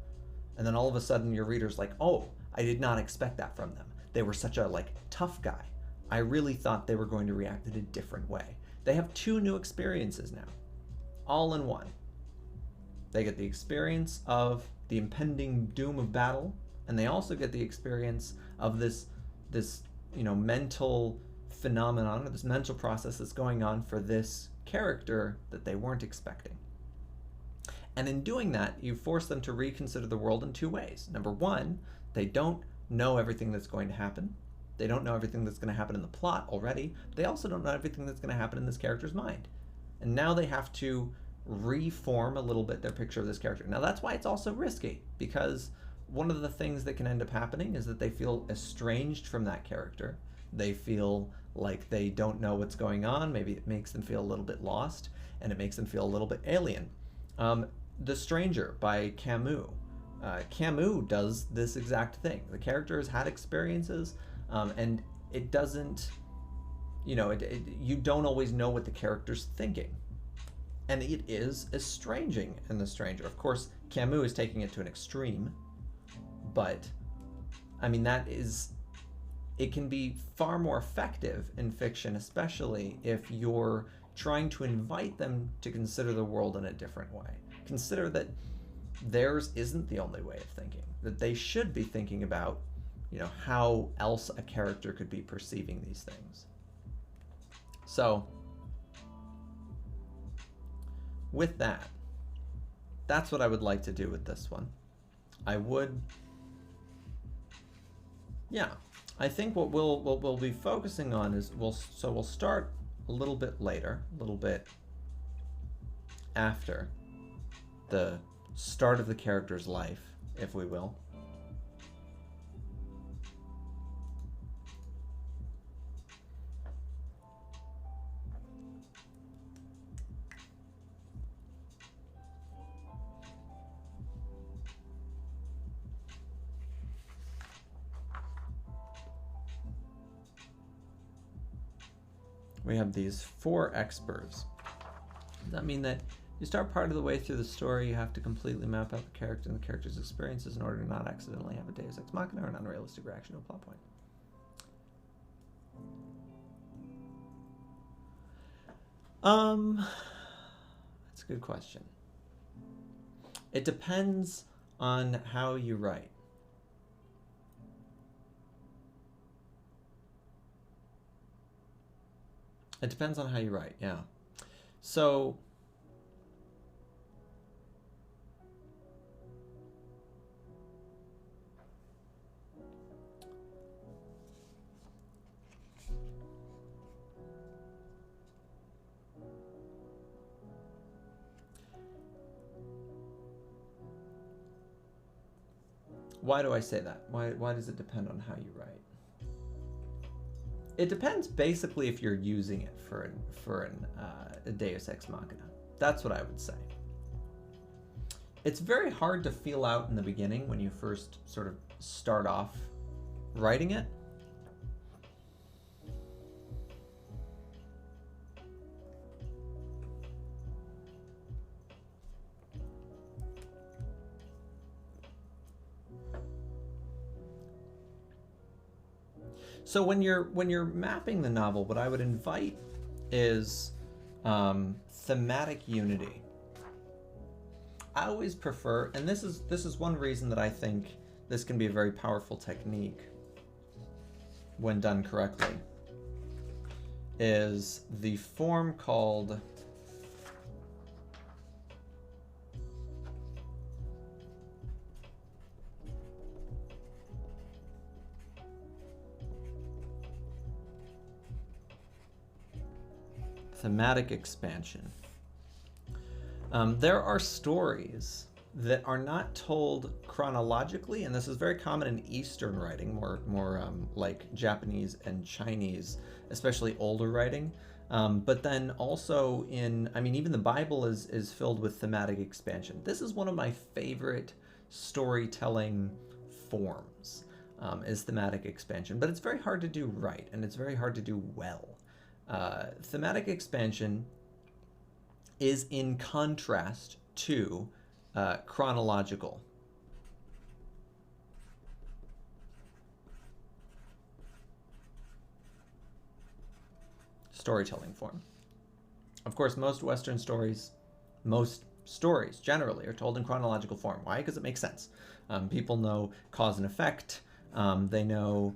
And then all of a sudden your reader's like, oh, I did not expect that from them. They were such a tough guy. I really thought they were going to react in a different way. They have two new experiences now, all in one. They get the experience of the impending doom of battle, and they also get the experience of this mental phenomenon, or this mental process that's going on for this character that they weren't expecting. And in doing that, you force them to reconsider the world in two ways. Number one, they don't know everything that's going to happen. They don't know everything that's going to happen in the plot already, but they also don't know everything that's going to happen in this character's mind. And now they have to reform a little bit their picture of this character. Now that's why it's also risky, because one of the things that can end up happening is that they feel estranged from that character. They feel like they don't know what's going on. Maybe it makes them feel a little bit lost, and it makes them feel a little bit alien. The Stranger by Camus. Camus does this exact thing. The character has had experiences, and it doesn't, you don't always know what the character's thinking. And it is estranging in The Stranger. Of course, Camus is taking it to an extreme, but I mean, that is it can be far more effective in fiction, especially if you're trying to invite them to consider the world in a different way. Consider that theirs isn't the only way of thinking, that they should be thinking about, how else a character could be perceiving these things. So, with that, that's what I would like to do with this one. I think what we'll be focusing on is we'll start a little bit later, a little bit after the start of the character's life, if we will. We have these 4 experts. Does that mean that you start part of the way through the story, you have to completely map out the character and the character's experiences in order to not accidentally have a deus ex machina or an unrealistic reaction to a plot point? That's a good question. It depends on how you write. It depends on how you write, yeah. So, why do I say that? Why does it depend on how you write? It depends basically if you're using it for a deus ex machina. That's what I would say. It's very hard to feel out in the beginning when you first sort of start off writing it. So when you're mapping the novel, what I would invite is thematic unity. I always prefer, and this is one reason that I think this can be a very powerful technique when done correctly, is the form called thematic expansion. There are stories that are not told chronologically, and this is very common in Eastern writing, more like Japanese and Chinese, especially older writing. But then also even the Bible is filled with thematic expansion. This is one of my favorite storytelling forms, is thematic expansion, but it's very hard to do right, and it's very hard to do well. Thematic expansion is in contrast to chronological. Storytelling form. Of course, most Western stories, most stories generally are told in chronological form. Why? Because it makes sense. People know cause and effect. They know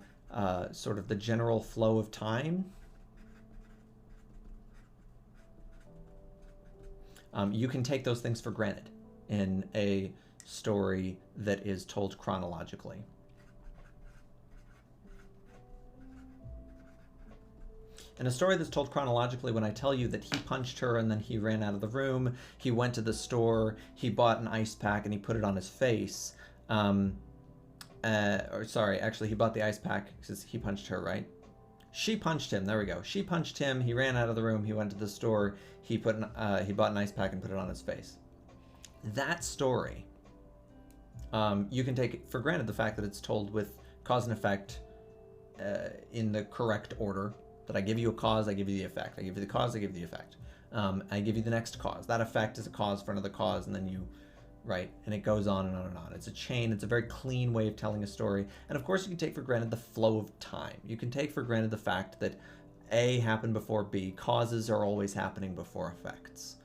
sort of the general flow of time. You can take those things for granted in a story that is told chronologically. In a story that's told chronologically, when I tell you that he punched her and then he ran out of the room, he went to the store, he bought an ice pack and he put it on his face. Actually, he bought the ice pack because he punched her, right? She punched him. There we go. She punched him. He ran out of the room. He went to the store. He bought an ice pack and put it on his face. That story, you can take for granted the fact that it's told with cause and effect in the correct order. That I give you a cause, I give you the effect. I give you the cause, I give you the effect. I give you the next cause. That effect is a cause for another cause, and then you right? And it goes on and on and on. It's a chain. It's a very clean way of telling a story. And of course, you can take for granted the flow of time. You can take for granted the fact that A happened before B. Causes are always happening before effects.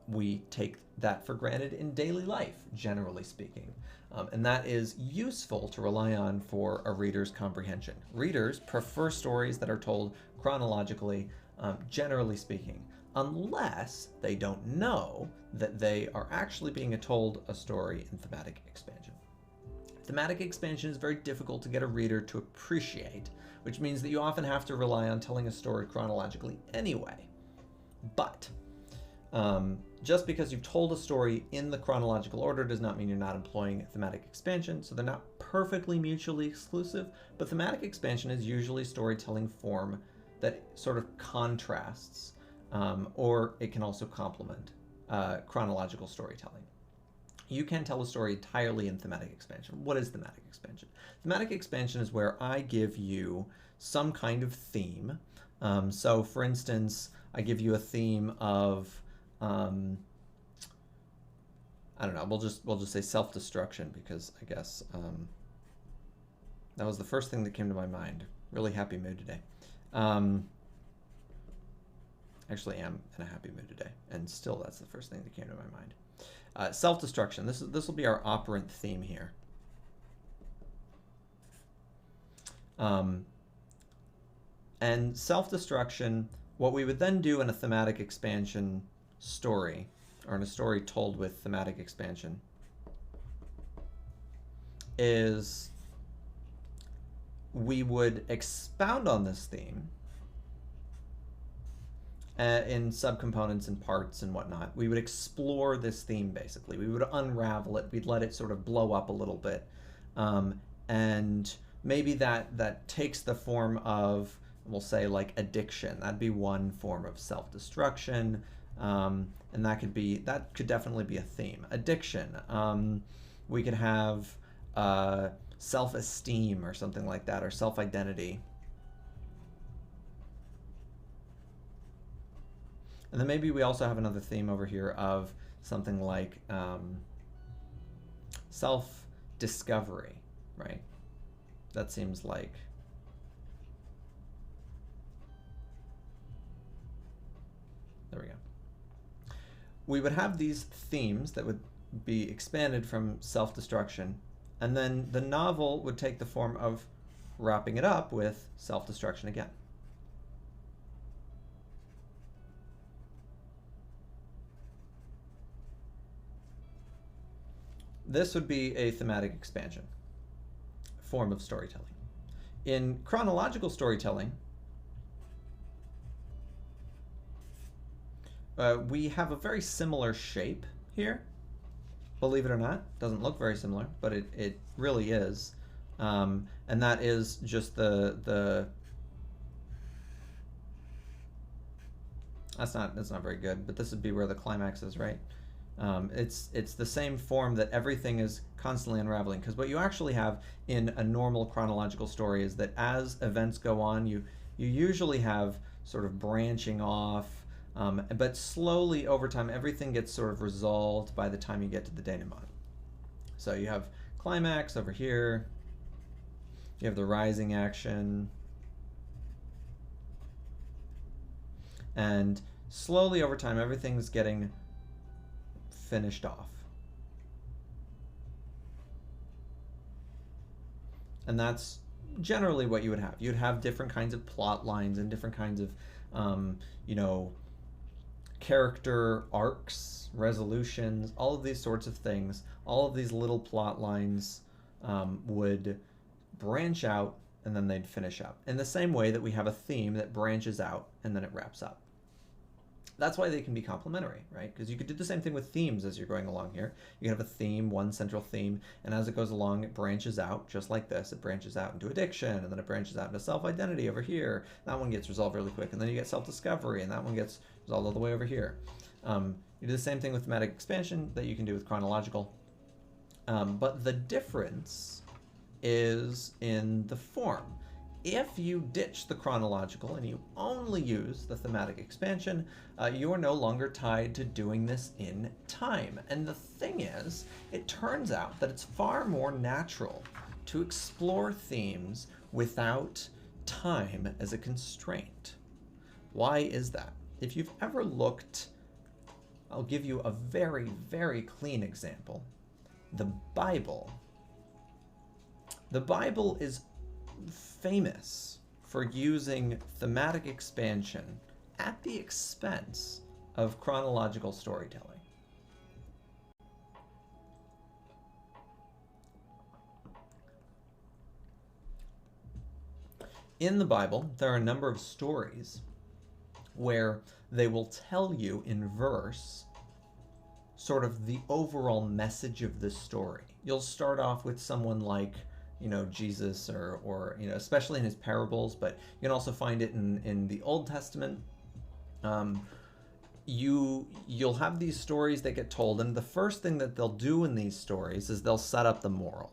We take that for granted in daily life, generally speaking. And that is useful to rely on for a reader's comprehension. Readers prefer stories that are told chronologically, generally speaking, unless they don't know that they are actually being told a story in thematic expansion. Thematic expansion is very difficult to get a reader to appreciate, which means that you often have to rely on telling a story chronologically anyway. But just because you've told a story in the chronological order does not mean you're not employing thematic expansion, so they're not perfectly mutually exclusive, but thematic expansion is usually storytelling form that sort of contrasts, or it can also complement chronological storytelling. You can tell a story entirely in thematic expansion. What is thematic expansion? Thematic expansion is where I give you some kind of theme. So for instance, I give you a theme of I don't know, we'll just say self-destruction, because I guess that was the first thing that came to my mind. Really happy mood today. Actually am in a happy mood today, and still that's the first thing that came to my mind. Self-destruction. This will be our operant theme here. And self-destruction, what we would then do in a thematic expansion story, or in a story told with thematic expansion, is we would expound on this theme in subcomponents and parts and whatnot. We would explore this theme, basically. We would unravel it. We'd let it sort of blow up a little bit. And maybe that takes the form of, we'll say, like addiction. That'd be one form of self-destruction. And that could definitely be a theme. Addiction. We could have self-esteem or something like that, or self-identity. And then maybe we also have another theme over here of something like self-discovery, right? That seems like there we go. We would have these themes that would be expanded from self-destruction, and then the novel would take the form of wrapping it up with self-destruction again. This would be a thematic expansion form of storytelling. In chronological storytelling, we have a very similar shape here. Believe it or not, doesn't look very similar, but it really is. And that is just the that's not very good, but this would be where the climax is, right? It's the same form that everything is constantly unraveling, because what you actually have in a normal chronological story is that as events go on, you usually have sort of branching off, but slowly over time everything gets sort of resolved by the time you get to the denouement. So you have climax over here, you have the rising action, and slowly over time everything's getting finished off. And that's generally what you would have. You'd have different kinds of plot lines and different kinds of, character arcs, resolutions, all of these sorts of things. All of these little plot lines would branch out, and then they'd finish up. In the same way that we have a theme that branches out and then it wraps up. That's why they can be complementary, right? Because you could do the same thing with themes as you're going along here. You can have a theme, one central theme, and as it goes along, it branches out, just like this. It branches out into addiction, and then it branches out into self-identity over here. That one gets resolved really quick, and then you get self-discovery, and that one gets resolved all the way over here. You do the same thing with thematic expansion that you can do with chronological. But the difference is in the form. if you ditch the chronological and you only use the thematic expansion, you are no longer tied to doing this in time. And the thing is, it turns out that it's far more natural to explore themes without time as a constraint. Why is that? If you've ever looked, I'll give you a very, very clean example. The Bible. The Bible is famous for using thematic expansion at the expense of chronological storytelling. In the Bible, there are a number of stories where they will tell you in verse sort of the overall message of the story. You'll start off with someone like, Jesus, or especially in his parables, but you can also find it in the Old Testament. You'll have these stories that get told, and the first thing that they'll do in these stories is they'll set up the moral.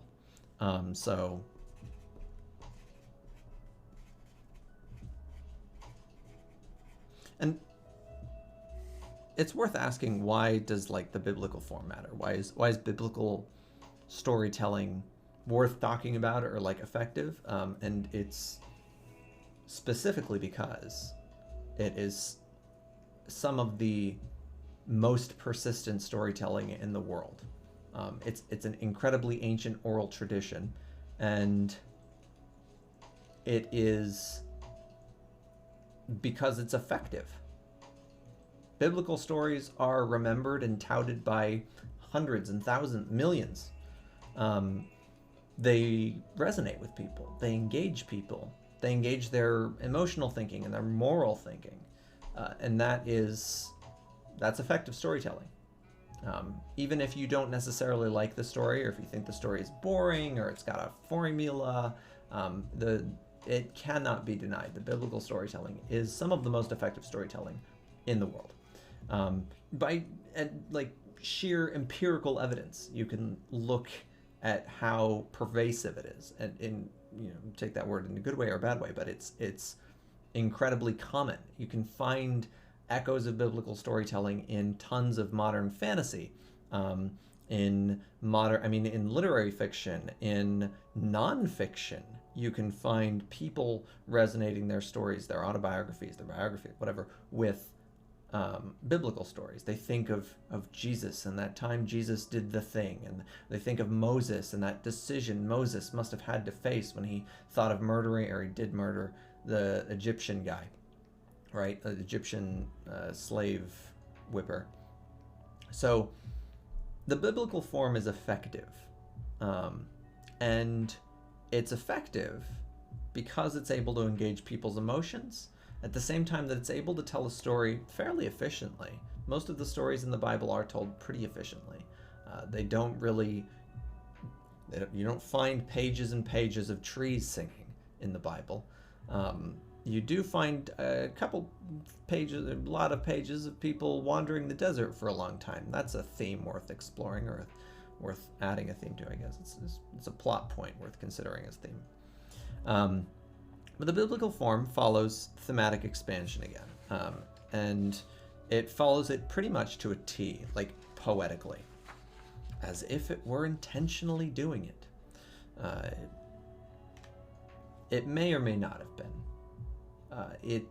And it's worth asking, why does the biblical form matter? Why is biblical storytelling worth talking about or effective? And it's specifically because it is some of the most persistent storytelling in the world. It's an incredibly ancient oral tradition, and it is because it's effective. Biblical stories are remembered and touted by hundreds and thousands, millions. They resonate with people. They engage people. They engage their emotional thinking and their moral thinking. And that's effective storytelling. Even if you don't necessarily like the story, or if you think the story is boring, or it's got a formula, it cannot be denied that biblical storytelling is some of the most effective storytelling in the world. By sheer empirical evidence, you can look at how pervasive it is, and take that word in a good way or a bad way, but it's incredibly common. You can find echoes of biblical storytelling in tons of modern fantasy, in literary fiction, in nonfiction. You can find people resonating their stories, their autobiographies, their biography, whatever, with biblical stories. They think of Jesus and that time Jesus did the thing, and they think of Moses and that decision Moses must have had to face when he thought of murdering, or he did murder, the Egyptian guy, right? The Egyptian slave whipper. So the biblical form is effective, and it's effective because it's able to engage people's emotions at the same time that it's able to tell a story fairly efficiently. Most of the stories in the Bible are told pretty efficiently. You don't find pages and pages of trees singing in the Bible. You do find a lot of pages of people wandering the desert for a long time. That's a theme worth exploring, or worth adding a theme to, I guess. It's a plot point worth considering as theme. But the biblical form follows thematic expansion again, and it follows it pretty much to a T, poetically, as if it were intentionally doing it. It may or may not have been. It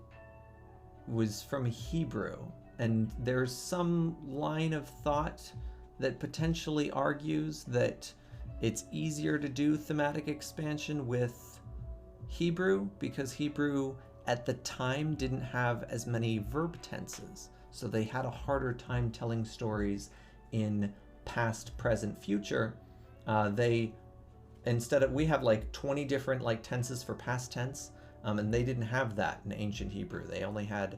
was from Hebrew, and there's some line of thought that potentially argues that it's easier to do thematic expansion with Hebrew, because Hebrew at the time didn't have as many verb tenses, so they had a harder time telling stories in past, present, future. We have 20 different tenses for past tense, and they didn't have that in ancient Hebrew. They only had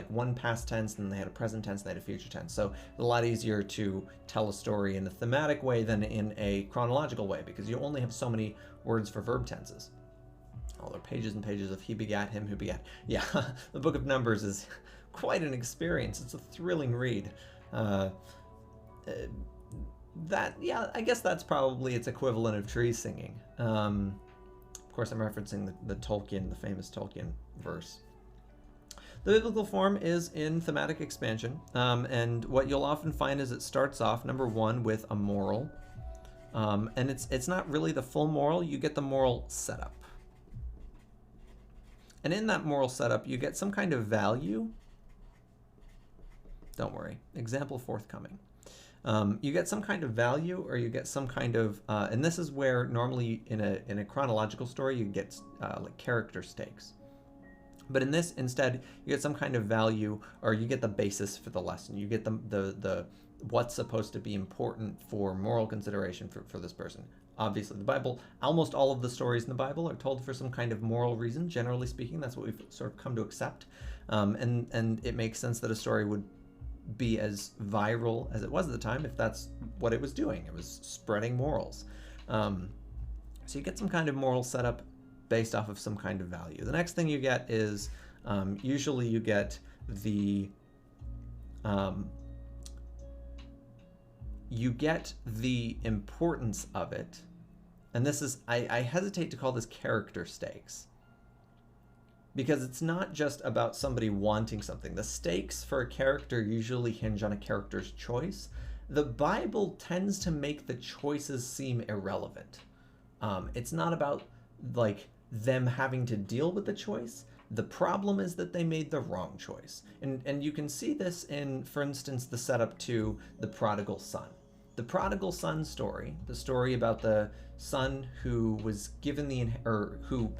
one past tense, and they had a present tense, and they had a future tense. So it's a lot easier to tell a story in a thematic way than in a chronological way, because you only have so many words for verb tenses. Oh, there are pages and pages of he begat him who begat. Yeah, the book of Numbers is quite an experience. It's a thrilling read. I guess that's probably its equivalent of tree singing. Of course, I'm referencing the Tolkien, the famous Tolkien verse. The biblical form is in thematic expansion, and what you'll often find is it starts off, number one, with a moral, and it's not really the full moral. You get the moral setup, and in that moral setup, you get some kind of value. Don't worry, example forthcoming. You get some kind of value, or you get some kind of, and this is where normally in a chronological story you get like character stakes. But in this, instead, you get some kind of value, or you get the basis for the lesson. You get the what's supposed to be important for moral consideration for this person. Obviously, the Bible, almost all of the stories in the Bible are told for some kind of moral reason. Generally speaking, that's what we've sort of come to accept. And it makes sense that a story would be as viral as it was at the time if that's what it was doing. It was spreading morals. So you get some kind of moral setup based off of some kind of value. The next thing you get is usually you get the importance of it, and this is I hesitate to call this character stakes, because it's not just about somebody wanting something. The stakes for a character usually hinge on a character's choice. The Bible tends to make the choices seem irrelevant. It's not about like them having to deal with the choice. The problem is that they made the wrong choice. And you can see this in, for instance, the setup to the prodigal son. The prodigal son story, the story about the son who was given who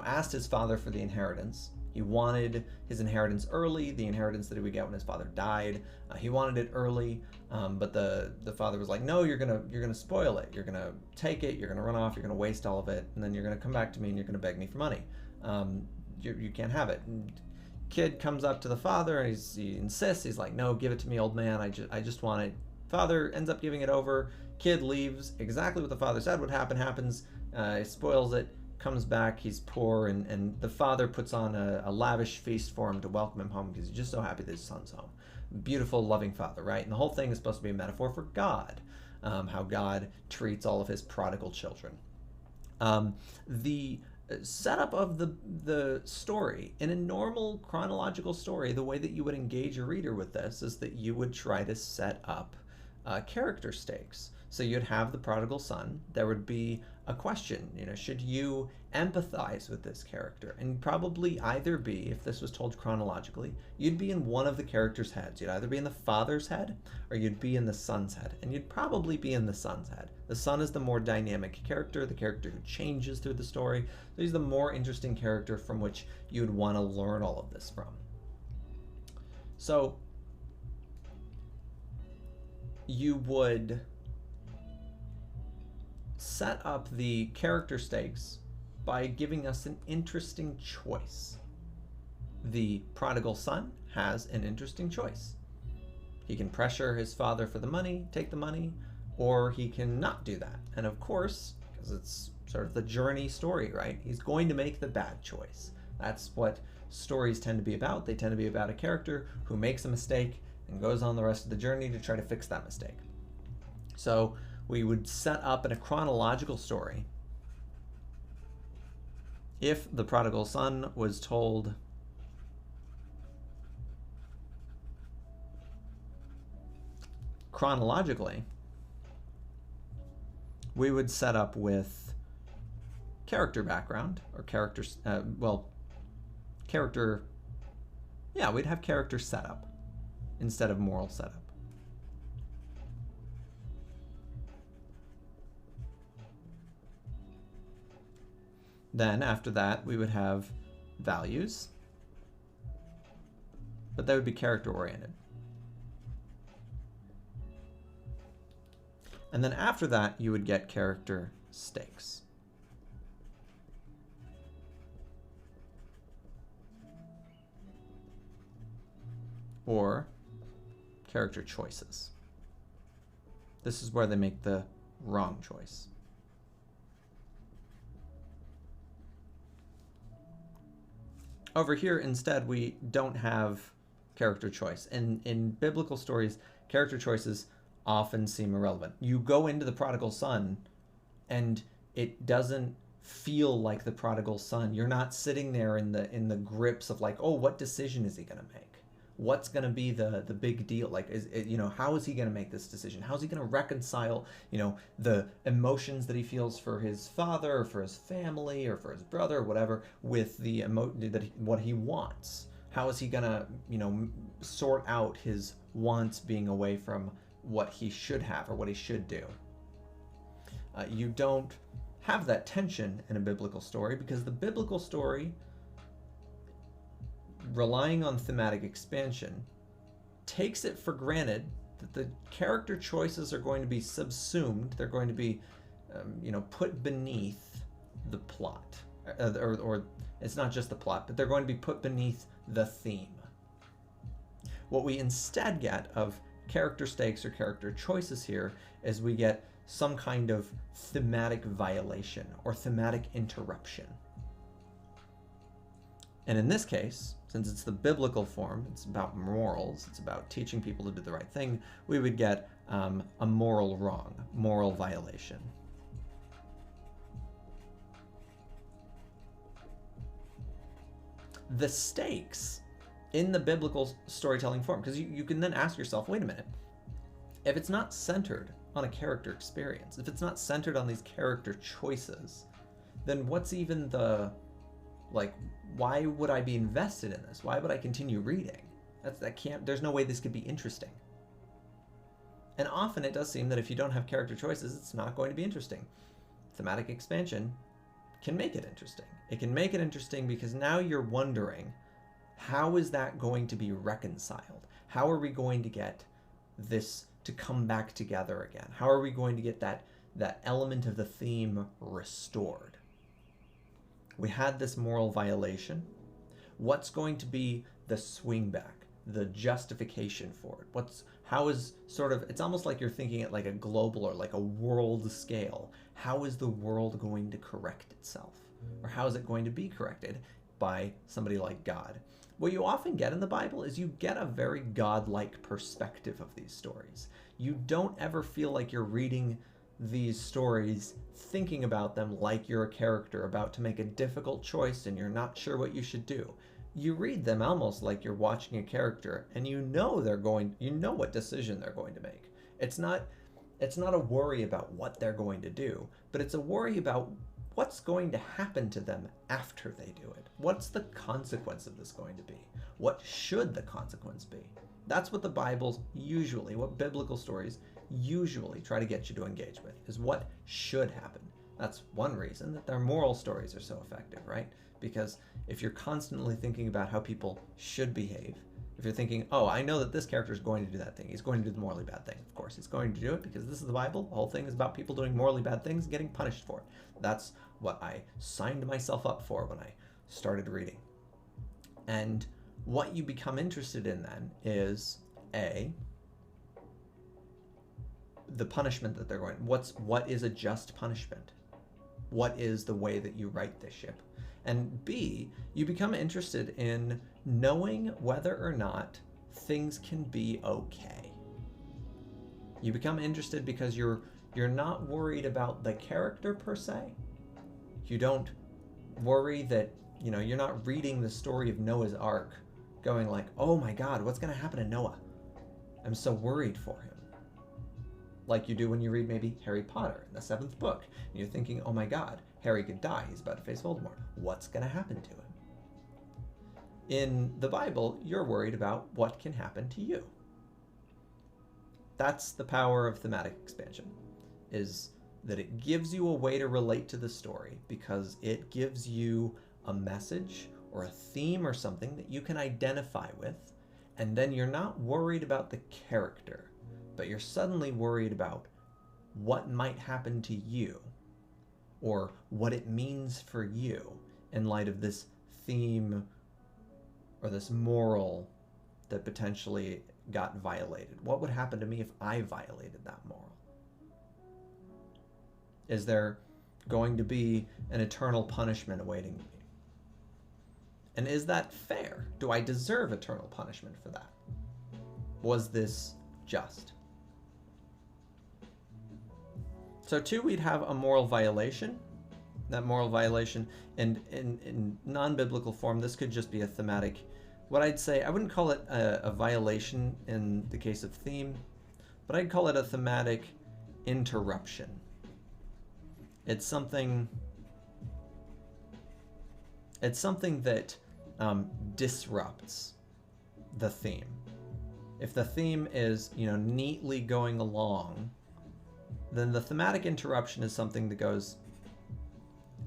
asked his father for the inheritance. He wanted his inheritance early, the inheritance that he would get when his father died. He wanted it early, but the father was like, no, you're gonna spoil it. You're gonna take it. You're gonna run off. You're gonna waste all of it, and then you're gonna come back to me and you're gonna beg me for money. You can't have it. And kid comes up to the father and he insists. He's like, no, give it to me, old man. I just want it. Father ends up giving it over. Kid leaves. Exactly what the father said would happen happens. He spoils it. Comes back, he's poor, and the father puts on a lavish feast for him to welcome him home because he's just so happy that his son's home. Beautiful, loving father, right? And the whole thing is supposed to be a metaphor for God, how God treats all of his prodigal children. The setup of the story, in a normal chronological story, the way that you would engage a reader with this is that you would try to set up character stakes. So you'd have the prodigal son. There would be a question, should you empathize with this character? And probably either be, if this was told chronologically, you'd be in one of the characters' heads. You'd either be in the father's head or you'd be in the son's head. And you'd probably be in the son's head. The son is the more dynamic character, the character who changes through the story. So he's the more interesting character from which you'd want to learn all of this from. So you would set up the character stakes by giving us an interesting choice. The prodigal son has an interesting choice. He can pressure his father for the money, take the money, or he can not do that. And of course, because it's sort of the journey story, right? He's going to make the bad choice. That's what stories tend to be about. They tend to be about a character who makes a mistake and goes on the rest of the journey to try to fix that mistake. So we would set up in a chronological story. If the prodigal son was told chronologically, we would set up with character background or we'd have character setup instead of moral setup. Then after that, we would have values, but they would be character oriented. And then after that, you would get character stakes. Or character choices. This is where they make the wrong choice. Over here, instead, we don't have character choice. In biblical stories, character choices often seem irrelevant. You go into the prodigal son, and it doesn't feel like the prodigal son. You're not sitting there in the grips of like, oh, what decision is he going to make? What's going to be the big deal? Like, how is he going to make this decision? How's he going to reconcile, the emotions that he feels for his father or for his family or for his brother or whatever with what he wants? How is he going to, sort out his wants being away from what he should have or what he should do? You don't have that tension in a biblical story because the biblical story, relying on thematic expansion, takes it for granted that the character choices are going to be subsumed. They're going to be, put beneath the plot, or it's not just the plot, but they're going to be put beneath the theme. What we instead get of character stakes or character choices here is we get some kind of thematic violation or thematic interruption. And in this case, since it's the biblical form, it's about morals, it's about teaching people to do the right thing, we would get a moral wrong, moral violation. The stakes in the biblical storytelling form, because you can then ask yourself, wait a minute, if it's not centered on a character experience, if it's not centered on these character choices, then what's even why would I be invested in this? Why would I continue reading? There's no way this could be interesting. And often it does seem that if you don't have character choices, it's not going to be interesting. Thematic expansion can make it interesting. It can make it interesting because now you're wondering, how is that going to be reconciled? How are we going to get this to come back together again? How are we going to get that element of the theme restored? We had this moral violation. What's going to be the swing back, the justification for it? It's almost like you're thinking at like a global or like a world scale. How is the world going to correct itself? Or how is it going to be corrected by somebody like God? What you often get in the Bible is you get a very godlike perspective of these stories. You don't ever feel like you're reading these stories thinking about them like you're a character about to make a difficult choice and you're not sure what you should do. You read them almost like you're watching a character and you know what decision they're going to make. It's not a worry about what they're going to do, but it's a worry about what's going to happen to them after they do it. What's the consequence of this going to be? What should the consequence be? That's what what biblical stories usually try to get you to engage with, is what should happen. That's one reason that their moral stories are so effective, right? Because if you're constantly thinking about how people should behave, if you're thinking, oh, I know that this character is going to do that thing, he's going to do the morally bad thing. Of course, he's going to do it because this is the Bible. The whole thing is about people doing morally bad things and getting punished for it. That's what I signed myself up for when I started reading. And what you become interested in then is the punishment that they're going. What is a just punishment? What is the way that you right this ship? And B, you become interested in knowing whether or not things can be okay. You become interested because you're not worried about the character per se. You don't worry that, you're not reading the story of Noah's Ark going like, oh my God, what's going to happen to Noah? I'm so worried for him. Like you do when you read maybe Harry Potter in the 7th book. And you're thinking, oh my God, Harry could die. He's about to face Voldemort. What's going to happen to him? In the Bible, you're worried about what can happen to you. That's the power of thematic expansion, is that it gives you a way to relate to the story because it gives you a message or a theme or something that you can identify with, and then you're not worried about the character, but you're suddenly worried about what might happen to you or what it means for you in light of this theme or this moral that potentially got violated. What would happen to me if I violated that moral? Is there going to be an eternal punishment awaiting me? And is that fair? Do I deserve eternal punishment for that? Was this just? So 2, we'd have a moral violation. that moral violation. And in non-biblical form, this could just be a thematic. What I'd say, I wouldn't call it a violation in the case of theme, but I'd call it a thematic interruption. It's something that disrupts the theme. If the theme is, neatly going along, then the thematic interruption is something that goes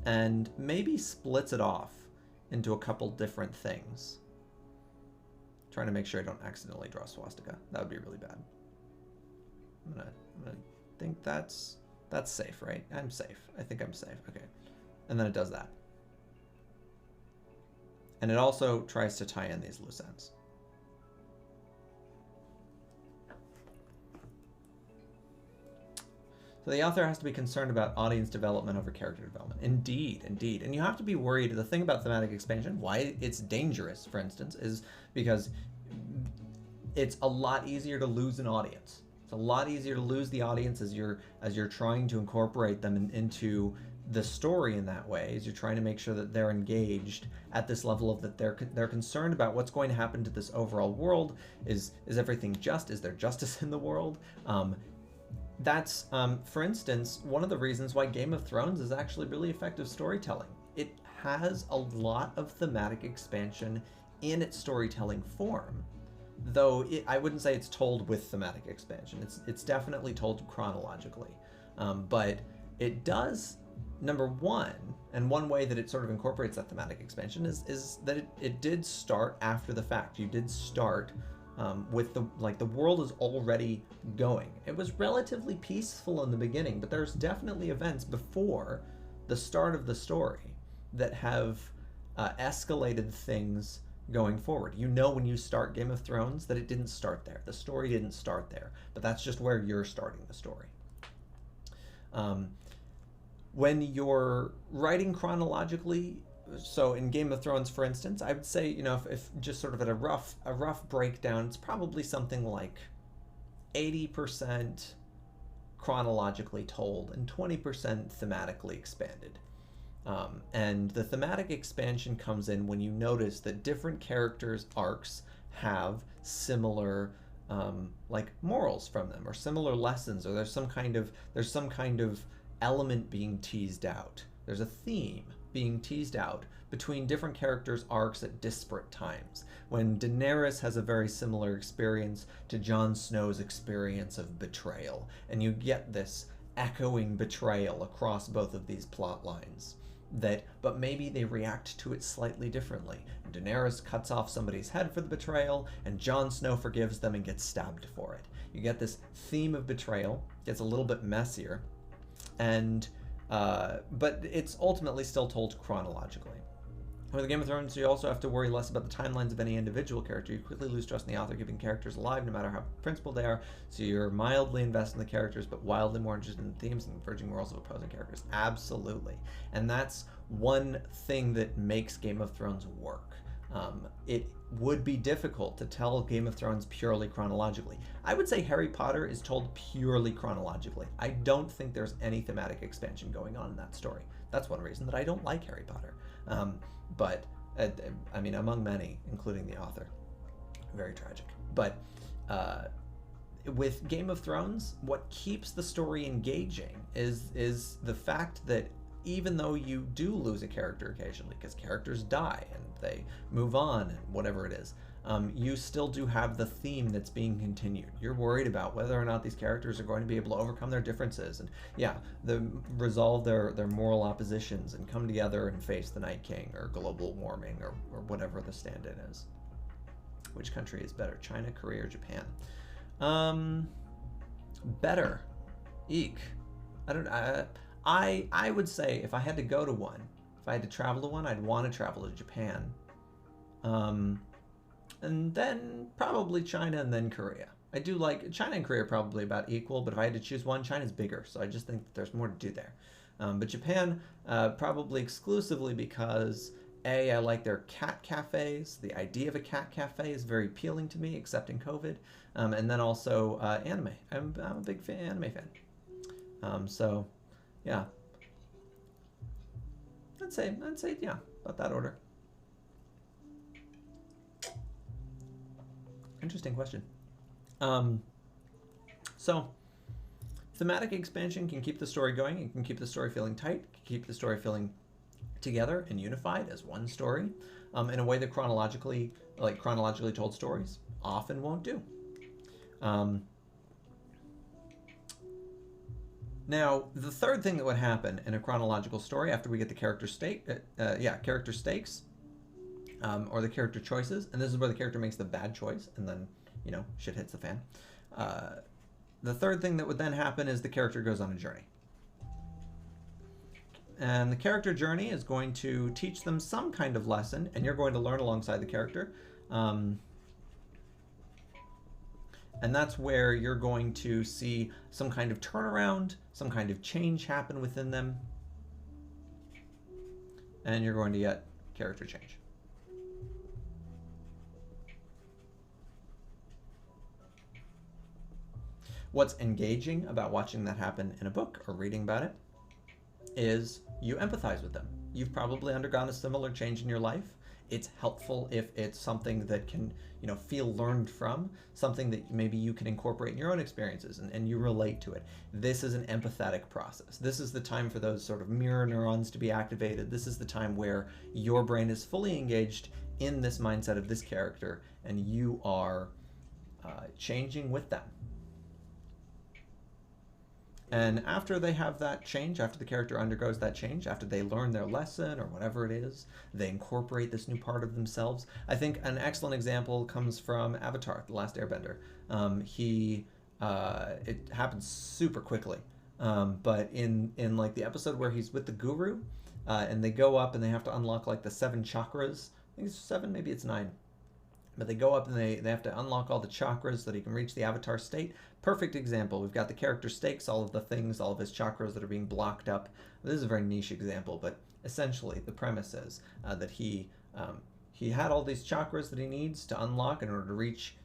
and maybe splits it off into a couple different things. Trying to make sure I don't accidentally draw swastika. That would be really bad. I'm gonna think that's safe, right? I'm safe. I think I'm safe. Okay. And then it does that. And it also tries to tie in these loose ends. So the author has to be concerned about audience development over character development. Indeed, indeed. And you have to be worried. The thing about thematic expansion, why it's dangerous, for instance, is because it's a lot easier to lose an audience. It's a lot easier to lose the audience as you're trying to incorporate them into the story in that way, as you're trying to make sure that they're engaged at this level of that they're concerned about what's going to happen to this overall world. Is everything just? Is there justice in the world? That's, for instance, one of the reasons why Game of Thrones is actually really effective storytelling. It has a lot of thematic expansion in its storytelling form, though I wouldn't say it's told with thematic expansion. It's definitely told chronologically, but it does. Number one, and one way that it sort of incorporates that thematic expansion is that it did start after the fact. You did start with the world is already going. It was relatively peaceful in the beginning, but there's definitely events before the start of the story that have escalated things going forward. When you start Game of Thrones that it didn't start there. The story didn't start there, but that's just where you're starting the story. When you're writing chronologically, so in Game of Thrones, for instance, I would say, if just sort of at a rough breakdown, it's probably something like 80% chronologically told and 20% thematically expanded. And the thematic expansion comes in when you notice that different characters' arcs have similar morals from them, or similar lessons, or there's some kind of element being teased out. There's a theme being teased out between different characters' arcs at disparate times. When Daenerys has a very similar experience to Jon Snow's experience of betrayal, and you get this echoing betrayal across both of these plot lines. But maybe they react to it slightly differently. Daenerys cuts off somebody's head for the betrayal, and Jon Snow forgives them and gets stabbed for it. You get this theme of betrayal, gets a little bit messier, and but it's ultimately still told chronologically. With Game of Thrones, you also have to worry less about the timelines of any individual character. You quickly lose trust in the author, keeping characters alive no matter how principled they are, so you're mildly invested in the characters, but wildly more interested in the themes and converging morals of opposing characters. Absolutely. And that's one thing that makes Game of Thrones work. It would be difficult to tell Game of Thrones purely chronologically. I would say Harry Potter is told purely chronologically. I don't think there's any thematic expansion going on in that story. That's one reason that I don't like Harry Potter. But among many, including the author. Very tragic. But with Game of Thrones, what keeps the story engaging is the fact that even though you do lose a character occasionally, because characters die and they move on and whatever it is, you still do have the theme that's being continued. You're worried about whether or not these characters are going to be able to overcome their differences and, resolve their moral oppositions and come together and face the Night King or global warming or whatever the stand-in is. Which country is better, China, Korea, or Japan? Better. Eek. I would say if I had to go to one, if I had to travel to one, I'd want to travel to Japan. And then probably China and then Korea. I do like China and Korea are probably about equal, but if I had to choose one, China's bigger, so I just think that there's more to do there. But Japan, probably exclusively because I like their cat cafes. The idea of a cat cafe is very appealing to me, except in COVID. And then also anime. I'm a big anime fan. So, yeah. I'd say, yeah, about that order. Interesting question. So, thematic expansion can keep the story going. It can keep the story feeling tight. Can keep the story feeling together and unified as one story, in a way that chronologically told stories often won't do. Now, the third thing that would happen in a chronological story after we get the character character stakes, or the character choices, and this is where the character makes the bad choice, and then, shit hits the fan. The third thing that would then happen is the character goes on a journey. And the character journey is going to teach them some kind of lesson, and you're going to learn alongside the character. And that's where you're going to see some kind of turnaround, some kind of change happen within them. And you're going to get character change. What's engaging about watching that happen in a book or reading about it is you empathize with them. You've probably undergone a similar change in your life. It's helpful if it's something that can, feel learned from, something that maybe you can incorporate in your own experiences and you relate to it. This is an empathetic process. This is the time for those sort of mirror neurons to be activated. This is the time where your brain is fully engaged in this mindset of this character, and you are changing with them. And after they have that change, after the character undergoes that change, after they learn their lesson or whatever it is, they incorporate this new part of themselves. I think an excellent example comes from Avatar, The Last Airbender. It happens super quickly. But in like the episode where he's with the guru, and they go up and they have to unlock like the 7 chakras. I think it's 7, maybe it's 9. But they go up and they have to unlock all the chakras so that he can reach the avatar state. Perfect example. We've got the character stakes, all of the things, all of his chakras that are being blocked up. This is a very niche example, but essentially the premise is that he had all these chakras that he needs to unlock in order to reach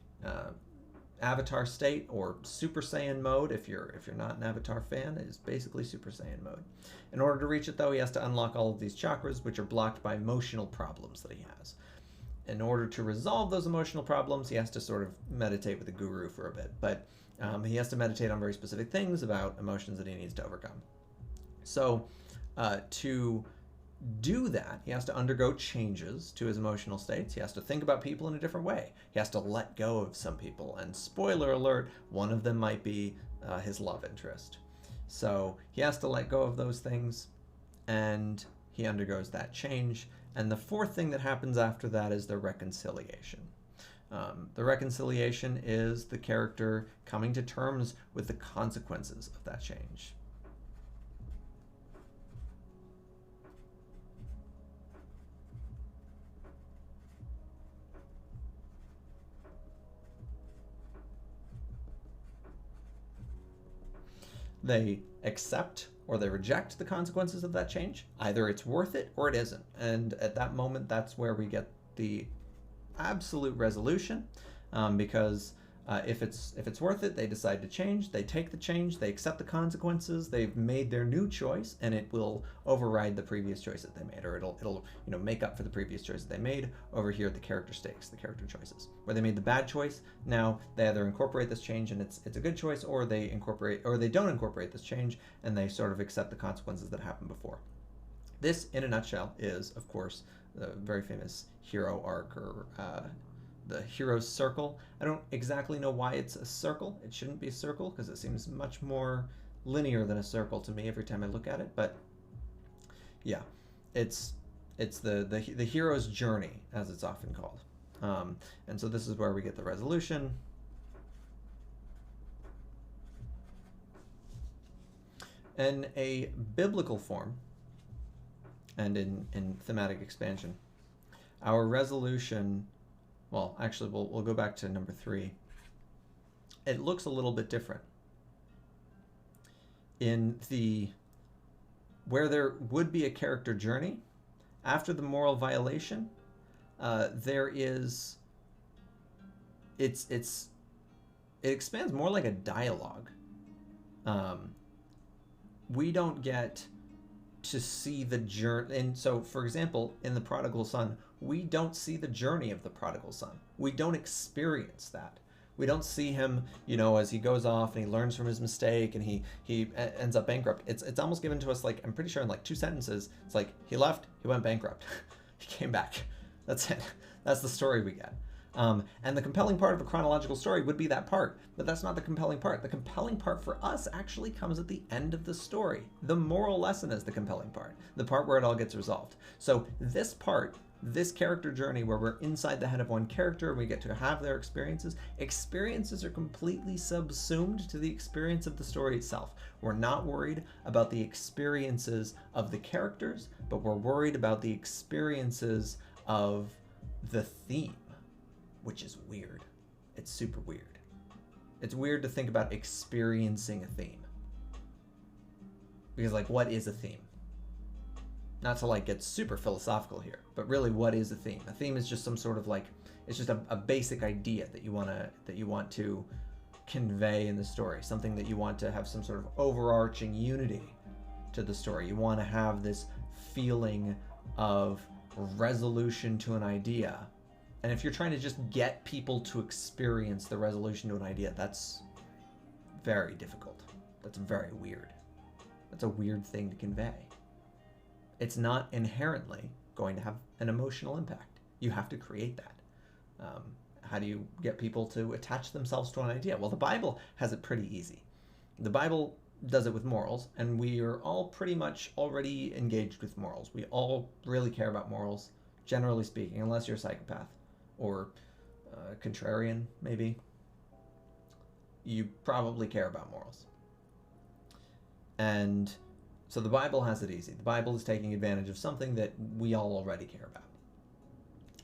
avatar state, or Super Saiyan mode. If you're not an Avatar fan, it is basically Super Saiyan mode. In order to reach it, though, he has to unlock all of these chakras, which are blocked by emotional problems that he has. In order to resolve those emotional problems, he has to sort of meditate with the guru for a bit. But he has to meditate on very specific things about emotions that he needs to overcome. So to do that, he has to undergo changes to his emotional states. He has to think about people in a different way. He has to let go of some people. And spoiler alert, one of them might be his love interest. So he has to let go of those things, and he undergoes that change. And the fourth thing that happens after that is the reconciliation. The reconciliation is the character coming to terms with the consequences of that change. They accept or they reject the consequences of that change. Either it's worth it or it isn't. And at that moment, that's where we get the absolute resolution, because if it's worth it, they decide to change. They take the change. They accept the consequences. They've made their new choice, and it will override the previous choice that they made, or it'll make up for the previous choice that they made. Over here, the character stakes, the character choices. Where they made the bad choice, now they either incorporate this change and it's a good choice, or they don't incorporate this change and they sort of accept the consequences that happened before. This, in a nutshell, is of course the very famous hero arc, or the hero's circle. I don't exactly know why it's a circle. It shouldn't be a circle because it seems much more linear than a circle to me every time I look at it. But yeah, it's the hero's journey, as it's often called. And so this is where we get the resolution. In a biblical form, and in thematic expansion, our resolution, well, actually, we'll go back to number 3. It looks a little bit different. Where there would be a character journey, after the moral violation, it expands more like a dialogue. We don't get to see the journey. And so, for example, in the prodigal son, we don't see the journey of the prodigal son. We don't experience that. We don't see him, as he goes off and he learns from his mistake and he ends up bankrupt. It's almost given to us, like, I'm pretty sure in like 2 sentences. It's like, he left, he went bankrupt. He came back. That's it. That's the story we get. And the compelling part of a chronological story would be that part, but that's not the compelling part. The compelling part for us actually comes at the end of the story. The moral lesson is the compelling part, the part where it all gets resolved. So this part, this character journey where we're inside the head of one character and we get to have their experiences are completely subsumed to the experience of the story itself. We're not worried about the experiences of the characters, but we're worried about the experiences of the theme, which is weird. It's super weird. It's weird to think about experiencing a theme. Because, like, what is a theme? Not to, like, get super philosophical here, but really, what is a theme? A theme is just some sort of, like, it's just a basic idea that you want to convey in the story, something that you want to have some sort of overarching unity to the story. You want to have this feeling of resolution to an idea. And if you're trying to just get people to experience the resolution to an idea, that's very difficult. That's very weird. That's a weird thing to convey. It's not inherently going to have an emotional impact. You have to create that. How do you get people to attach themselves to an idea? Well, the Bible has it pretty easy. The Bible does it with morals, and we are all pretty much already engaged with morals. We all really care about morals, generally speaking, unless you're a psychopath or contrarian, maybe. You probably care about morals. And so the Bible has it easy. The Bible is taking advantage of something that we all already care about.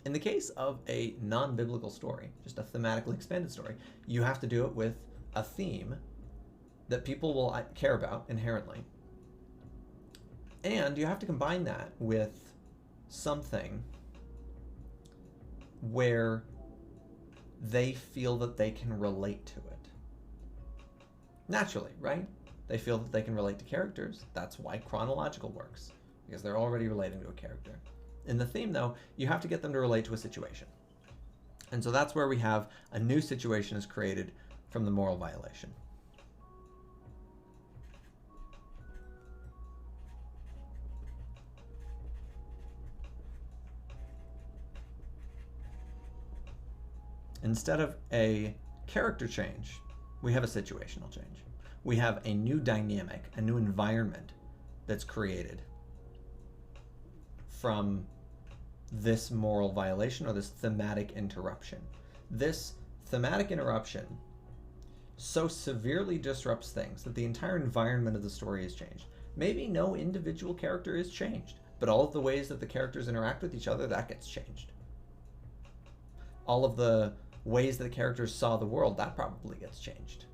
In the case of a non-biblical story, just a thematically expanded story, you have to do it with a theme that people will care about inherently. And you have to combine that with something where they feel that they can relate to it. Naturally, right? They feel that they can relate to characters. That's why chronological works, because they're already relating to a character. In the theme, though, you have to get them to relate to a situation. And so that's where we have a new situation is created from the moral violation. Instead of a character change, we have a situational change. We have a new dynamic, a new environment that's created from this moral violation or this thematic interruption. This thematic interruption so severely disrupts things that the entire environment of the story is changed. Maybe no individual character is changed, but all of the ways that the characters interact with each other, that gets changed. All of the ways that the characters saw the world, that probably gets changed.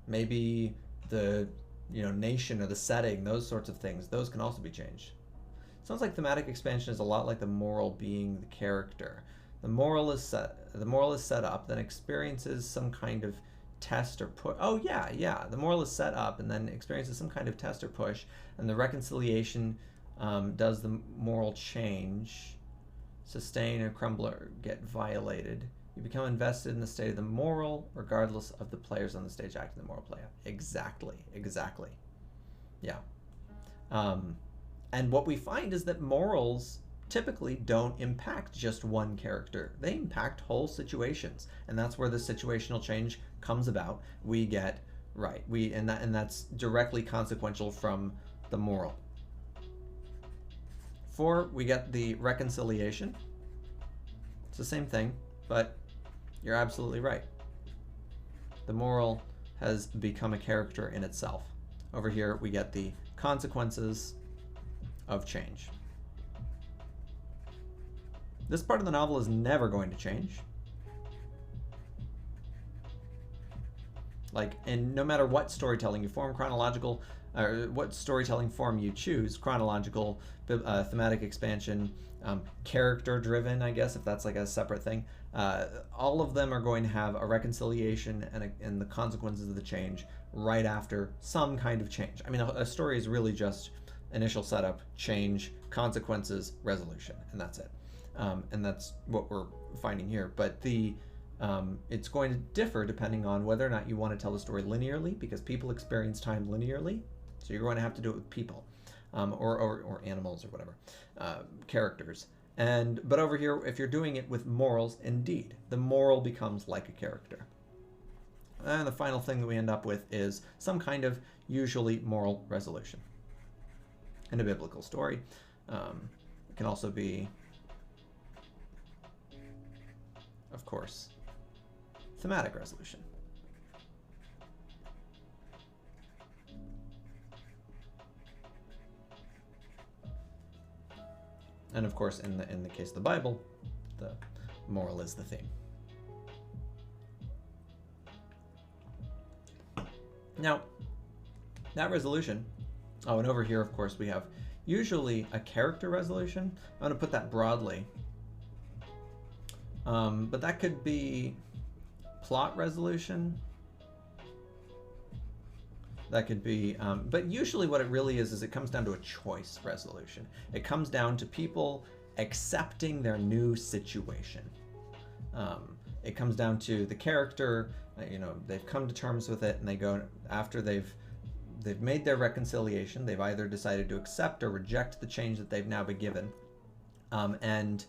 Maybe the nation or the setting, those sorts of things, those can also be changed. Sounds like thematic expansion is a lot like the moral being the character. The moral is set up, then experiences some kind of test or push. Oh yeah. The moral is set up and then experiences some kind of test or push, and the reconciliation does the moral change, sustain or crumble or get violated. You become invested in the state of the moral, regardless of the players on the stage acting the moral play out. Exactly. Yeah. And what we find is that morals typically don't impact just one character. They impact whole situations, and that's where the situational change comes about. We get and that's directly consequential from the moral. 4, we get the reconciliation. It's the same thing, but you're absolutely right. The moral has become a character in itself. Over here, we get the consequences of change. This part of the novel is never going to change. And no matter what storytelling you form, chronological, or what storytelling form you choose, chronological, thematic expansion, character-driven, I guess, if that's like a separate thing, all of them are going to have a reconciliation and the consequences of the change right after some kind of change. I mean, a story is really just initial setup, change, consequences, resolution, and that's it. And that's what we're finding here. But it's going to differ depending on whether or not you want to tell the story linearly, because people experience time linearly. So you're going to have to do it with people, or animals or whatever, characters. But over here, if you're doing it with morals, indeed, the moral becomes like a character. And the final thing that we end up with is some kind of usually moral resolution. In a biblical story, it can also be, of course, thematic resolution. And of course, in the case of the Bible, the moral is the theme. Now, that resolution, oh, and over here, of course, we have usually a character resolution. I'm going to put that broadly. But that could be plot resolution. That could be, but usually what it really is it comes down to a choice resolution. It comes down to people accepting their new situation. It comes down to the character, they've come to terms with it, and they go, after they've made their reconciliation, they've either decided to accept or reject the change that they've now been given. And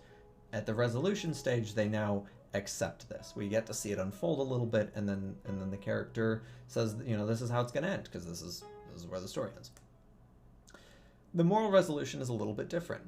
at the resolution stage, they now accept this. We get to see it unfold a little bit, and then the character says, this is how it's going to end, because this is where the story ends. The moral resolution is a little bit different.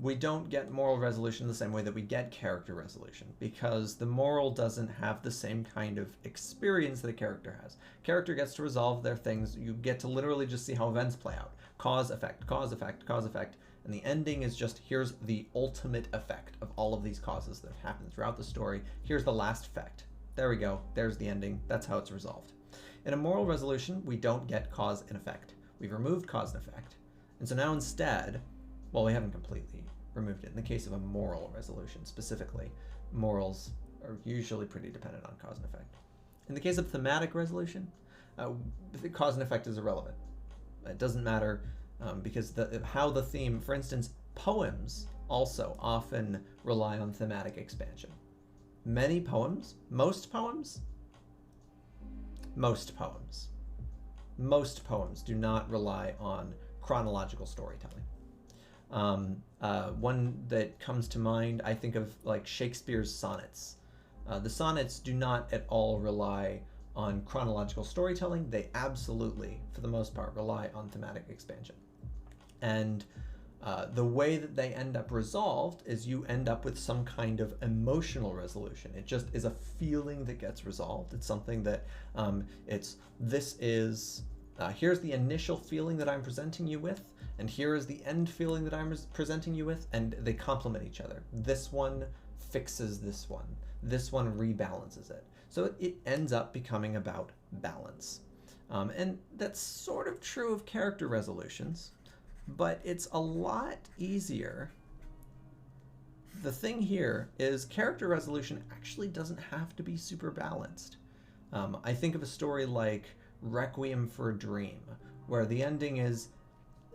We don't get moral resolution the same way that we get character resolution, because the moral doesn't have the same kind of experience that a character has. Character gets to resolve their things. You get to literally just see how events play out. Cause, effect, cause, effect, cause, effect. And the ending is just, here's the ultimate effect of all of these causes that have happened throughout the story. Here's the last effect. There we go. There's the ending. That's how it's resolved. In a moral resolution, we don't get cause and effect. We've removed cause and effect. And so now instead, well, we haven't completely removed it. In the case of a moral resolution specifically, morals are usually pretty dependent on cause and effect. In the case of thematic resolution, the cause and effect is irrelevant. It doesn't matter because how the theme, for instance, poems also often rely on thematic expansion. Many poems, most poems do not rely on chronological storytelling. One that comes to mind, I think of like Shakespeare's sonnets. The sonnets do not at all rely on chronological storytelling. They absolutely, for the most part, rely on thematic expansion. And the way that they end up resolved is you end up with some kind of emotional resolution. It just is a feeling that gets resolved. It's something that here's the initial feeling that I'm presenting you with, and here is the end feeling that I'm presenting you with, and they complement each other. This one fixes this one. This one rebalances it. So it ends up becoming about balance. And that's sort of true of character resolutions, but it's a lot easier. The thing here is character resolution actually doesn't have to be super balanced. I think of a story like Requiem for a Dream, where the ending is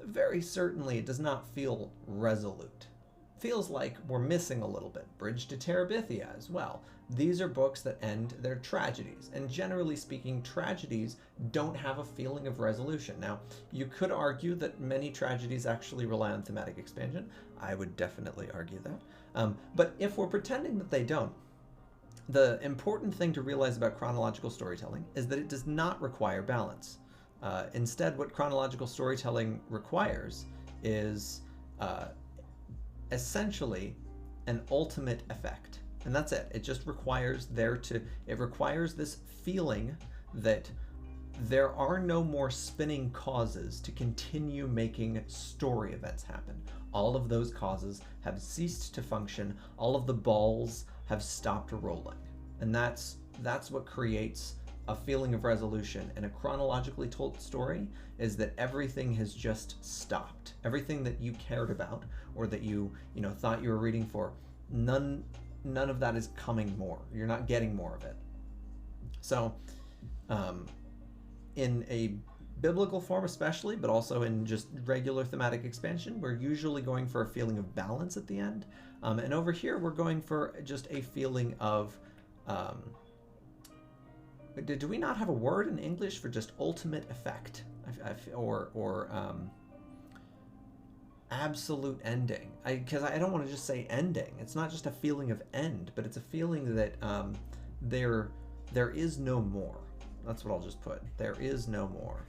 very certainly, it does not feel resolute. Feels like we're missing a little bit. Bridge to Terabithia as well. These are books that end their tragedies, and generally speaking, tragedies don't have a feeling of resolution. Now, you could argue that many tragedies actually rely on thematic expansion. I would definitely argue that. But if we're pretending that they don't, the important thing to realize about chronological storytelling is that it does not require balance. Instead, what chronological storytelling requires is essentially an ultimate effect. And that's it. It just requires it requires this feeling that there are no more spinning causes to continue making story events happen. All of those causes have ceased to function. All of the balls have stopped rolling. And that's what creates a feeling of resolution in a chronologically told story, is that everything has just stopped. Everything that you cared about or that you thought you were reading for, none of that is coming more. You're not getting more of it. So in a biblical form especially, but also in just regular thematic expansion, we're usually going for a feeling of balance at the end. And over here, we're going for just a feeling of... do we not have a word in English for just ultimate effect? Or absolute ending? Because I don't want to just say ending. It's not just a feeling of end, but it's a feeling that there is no more. That's what I'll just put. There is no more.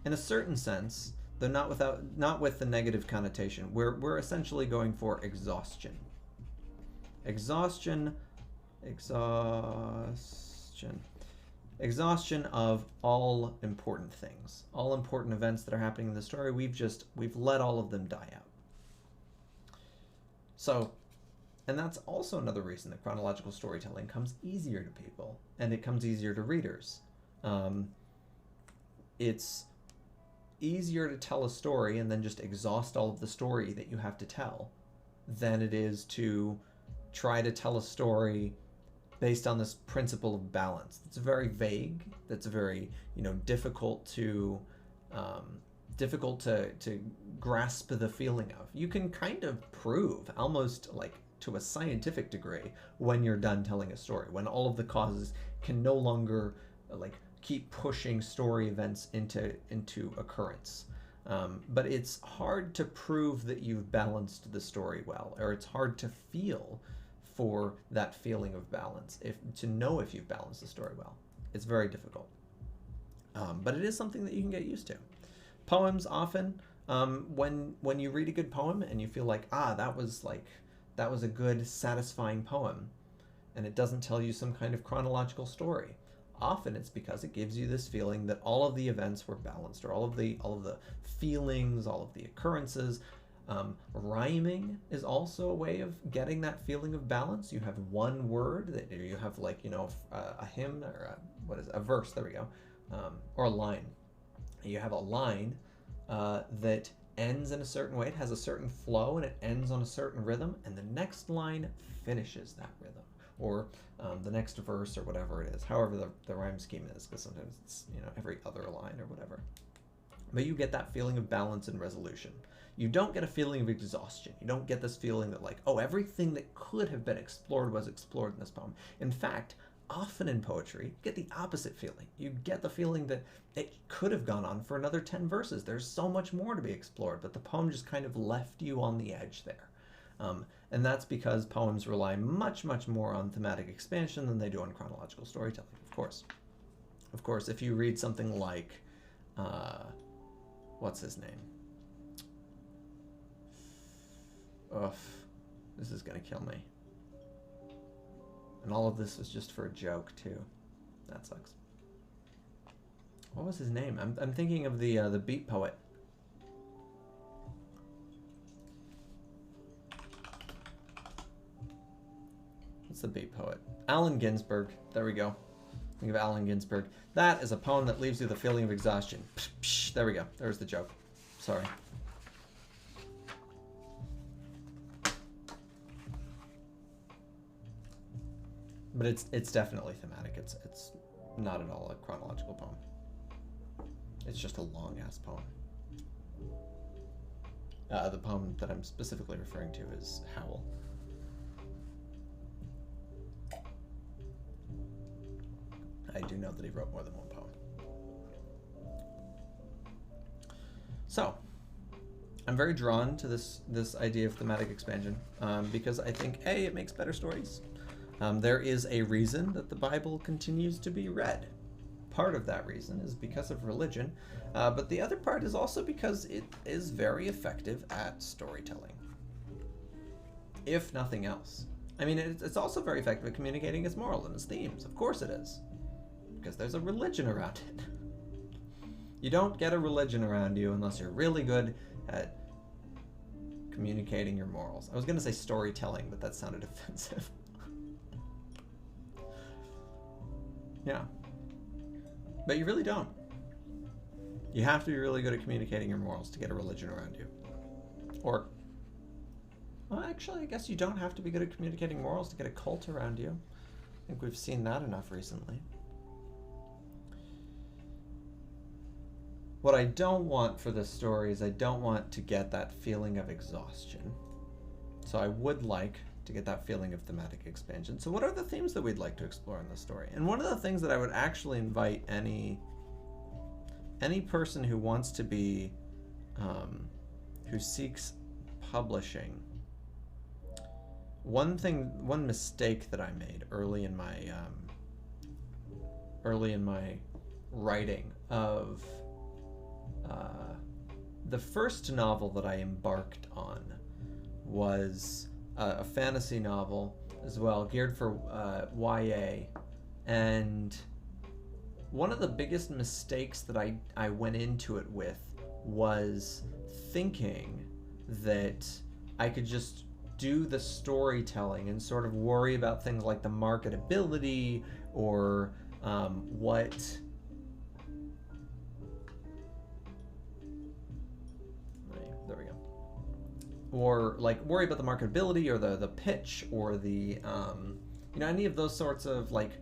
In a certain sense, though not with the negative connotation, we're essentially going for exhaustion. Exhaustion of all important things, all important events that are happening in the story. We've let all of them die out. So, and that's also another reason that chronological storytelling comes easier to people, and it comes easier to readers. It's easier to tell a story and then just exhaust all of the story that you have to tell than it is to try to tell a story based on this principle of balance. It's very vague. That's very, difficult to grasp the feeling of. You can kind of prove, almost like to a scientific degree, when you're done telling a story, when all of the causes can no longer keep pushing story events into occurrence. But it's hard to prove that you've balanced the story well, or it's hard to feel for that feeling of balance, to know if you've balanced the story well. It's very difficult. But it is something that you can get used to. Poems often, when you read a good poem and you feel like, that was a good, satisfying poem, and it doesn't tell you some kind of chronological story, often it's because it gives you this feeling that all of the events were balanced, or all of the feelings, all of the occurrences. Rhyming is also a way of getting that feeling of balance. You have one word that you have, a hymn, or a verse. There we go, or a line. You have a line that ends in a certain way. It has a certain flow, and it ends on a certain rhythm, and the next line finishes that rhythm, or the next verse, or whatever it is, however the rhyme scheme is, because sometimes it's every other line or whatever. But you get that feeling of balance and resolution. You don't get a feeling of exhaustion. You don't get this feeling that everything that could have been explored was explored in this poem. In fact, often in poetry, you get the opposite feeling. You get the feeling that it could have gone on for another 10 verses. There's so much more to be explored, but the poem just kind of left you on the edge there. And that's because poems rely much, much more on thematic expansion than they do on chronological storytelling, of course. Of course, if you read something like, what's his name? Ugh, this is gonna kill me. And all of this was just for a joke too. That sucks. What was his name? I'm thinking of the beat poet. What's the beat poet? Allen Ginsberg. There we go. Think of Allen Ginsberg. That is a poem that leaves you the feeling of exhaustion. Psh, psh, there we go. There's the joke. Sorry. But it's definitely thematic. It's not at all a chronological poem. It's just a long-ass poem. The poem that I'm specifically referring to is Howl. I do know that he wrote more than one poem. So, I'm very drawn to this idea of thematic expansion because I think, A, it makes better stories. There is a reason that the Bible continues to be read. Part of that reason is because of religion, but the other part is also because it is very effective at storytelling, if nothing else. I mean, it's also very effective at communicating its morals and its themes. Of course it is, because there's a religion around it. You don't get a religion around you unless you're really good at communicating your morals. I was going to say storytelling, but that sounded offensive. Yeah. But you really don't. You have to be really good at communicating your morals to get a religion around you. Or, well, actually, I guess you don't have to be good at communicating morals to get a cult around you. I think we've seen that enough recently. What I don't want for this story is I don't want to get that feeling of exhaustion. So I would like to get that feeling of thematic expansion. So what are the themes that we'd like to explore in this story? And one of the things that I would actually invite any person who wants to be, who seeks publishing. One mistake that I made early in my writing of the first novel that I embarked on was a fantasy novel as well, geared for YA, and one of the biggest mistakes that I went into it with was thinking that I could just do the storytelling and sort of worry about things like the marketability or what... There we go. Or like worry about the marketability or the pitch or the any of those sorts of like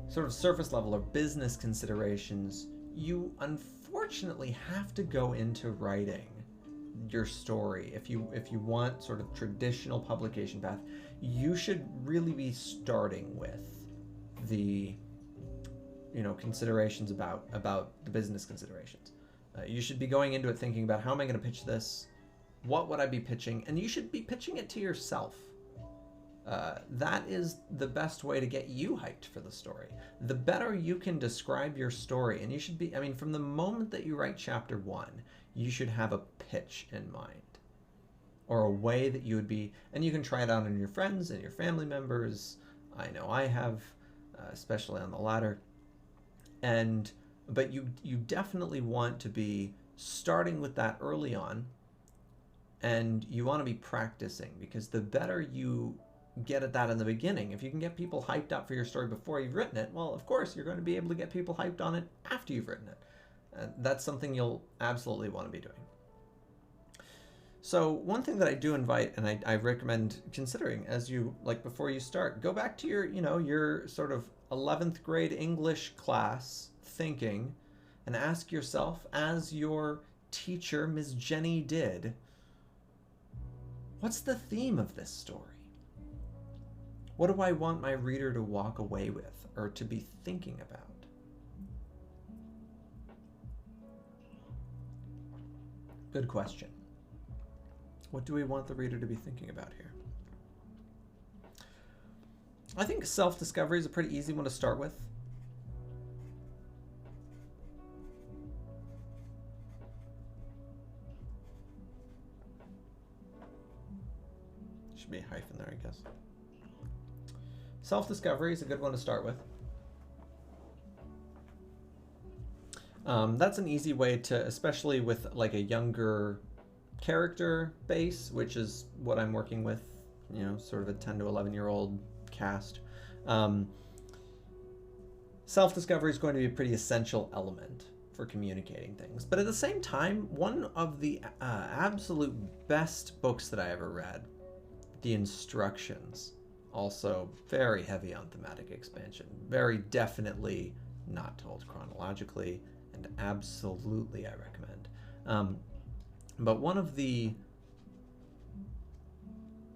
sort of surface level or business considerations. You unfortunately have to go into writing your story if you want sort of traditional publication path. You should really be starting with the considerations about the business considerations. You should be going into it thinking about, how am I going to pitch this? What would I be pitching? And you should be pitching it to yourself. That is the best way to get you hyped for the story. The better you can describe your story, and you should be, from the moment that you write chapter 1, you should have a pitch in mind. Or a way that you would be, and you can try it out on your friends and your family members. I know I have, especially on the latter. But you definitely want to be starting with that early on, and you want to be practicing, because the better you get at that in the beginning, if you can get people hyped up for your story before you've written it, well, of course, you're going to be able to get people hyped on it after you've written it. That's something you'll absolutely want to be doing. So one thing that I do invite, and I recommend considering as you, like before you start, go back to your sort of 11th grade English class thinking and ask yourself, as your teacher, Ms. Jenny, did, what's the theme of this story? What do I want my reader to walk away with or to be thinking about? Good question. What do we want the reader to be thinking about here? I think self-discovery is a pretty easy one to start with. Should be a hyphen there, I guess. Self-discovery is a good one to start with. That's an easy way to, especially with like a younger character base, which is what I'm working with, sort of a 10 to 11-year-old cast. Self-discovery is going to be a pretty essential element for communicating things. But at the same time, one of the absolute best books that I ever read, The Instructions, also very heavy on thematic expansion, very definitely not told chronologically, and absolutely I recommend. But one of the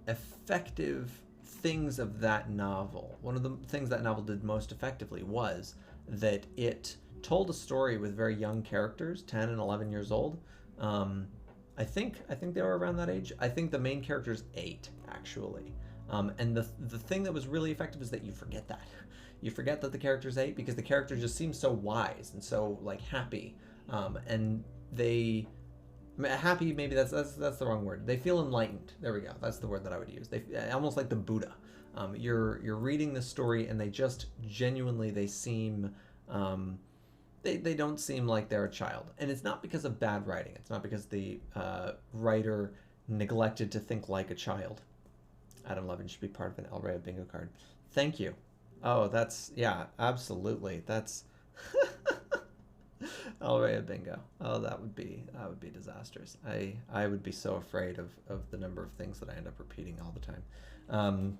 effective things of that novel, one of the things that novel did most effectively, was that it told a story with very young characters, 10 and 11 years old. I think they were around that age. I think the main character is 8, actually. And the thing that was really effective is that you forget that. You forget that the character's 8, because the character just seems so wise and so like happy. And they... happy, maybe that's the wrong word. They feel enlightened. There we go. That's the word that I would use. They almost like the Buddha. You're reading the story, and they just genuinely, they seem they don't seem like they're a child. And it's not because of bad writing. It's not because the writer neglected to think like a child. Adam Levin should be part of an El Rey bingo card. Thank you. Oh, that's, yeah, absolutely. That's El Rey bingo. Oh, that would be disastrous. I would be so afraid of the number of things that I end up repeating all the time.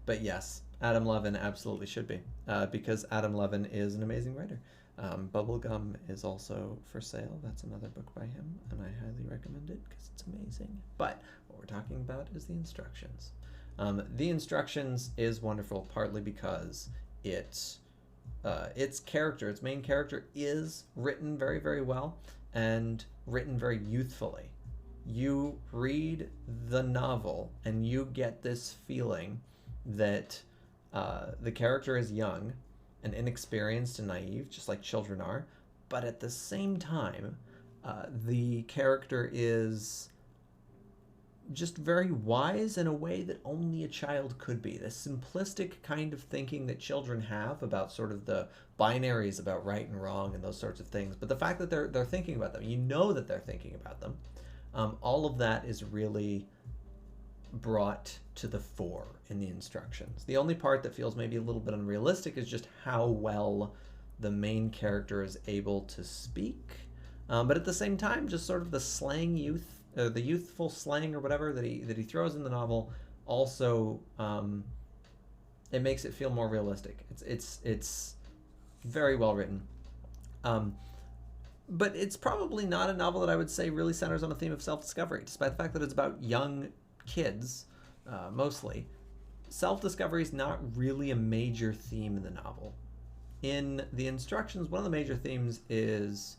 But yes, Adam Levin absolutely should be, because Adam Levin is an amazing writer. Bubblegum is also for sale. That's another book by him, and I highly recommend it because it's amazing. But what we're talking about is the instructions. The instructions is wonderful partly because its main character is written very, very well and written very youthfully. You read the novel and you get this feeling that the character is young and inexperienced and naive, just like children are, but at the same time, the character is just very wise in a way that only a child could be. The simplistic kind of thinking that children have about sort of the binaries about right and wrong and those sorts of things. But the fact that they're thinking about them, you know that they're thinking about them. All of that is really brought to the fore in the instructions. The only part that feels maybe a little bit unrealistic is just how well the main character is able to speak. But at the same time, just sort of the slang the youthful slang or whatever that he throws in the novel also it makes it feel more realistic. It's very well written. But it's probably not a novel that I would say really centers on a theme of self-discovery, despite the fact that it's about young kids, mostly. Self-discovery is not really a major theme in the novel. In the instructions, one of the major themes is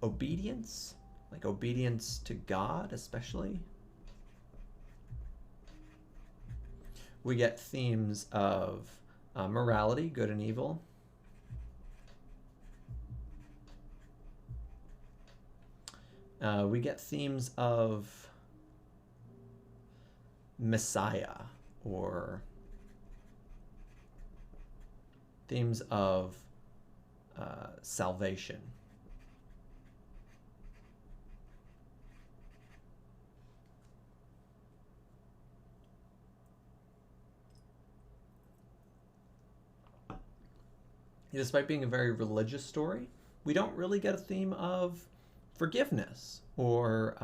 obedience, like obedience to God, especially. We get themes of morality, good and evil. We get themes of Messiah, or themes of salvation. Despite being a very religious story, we don't really get a theme of forgiveness, or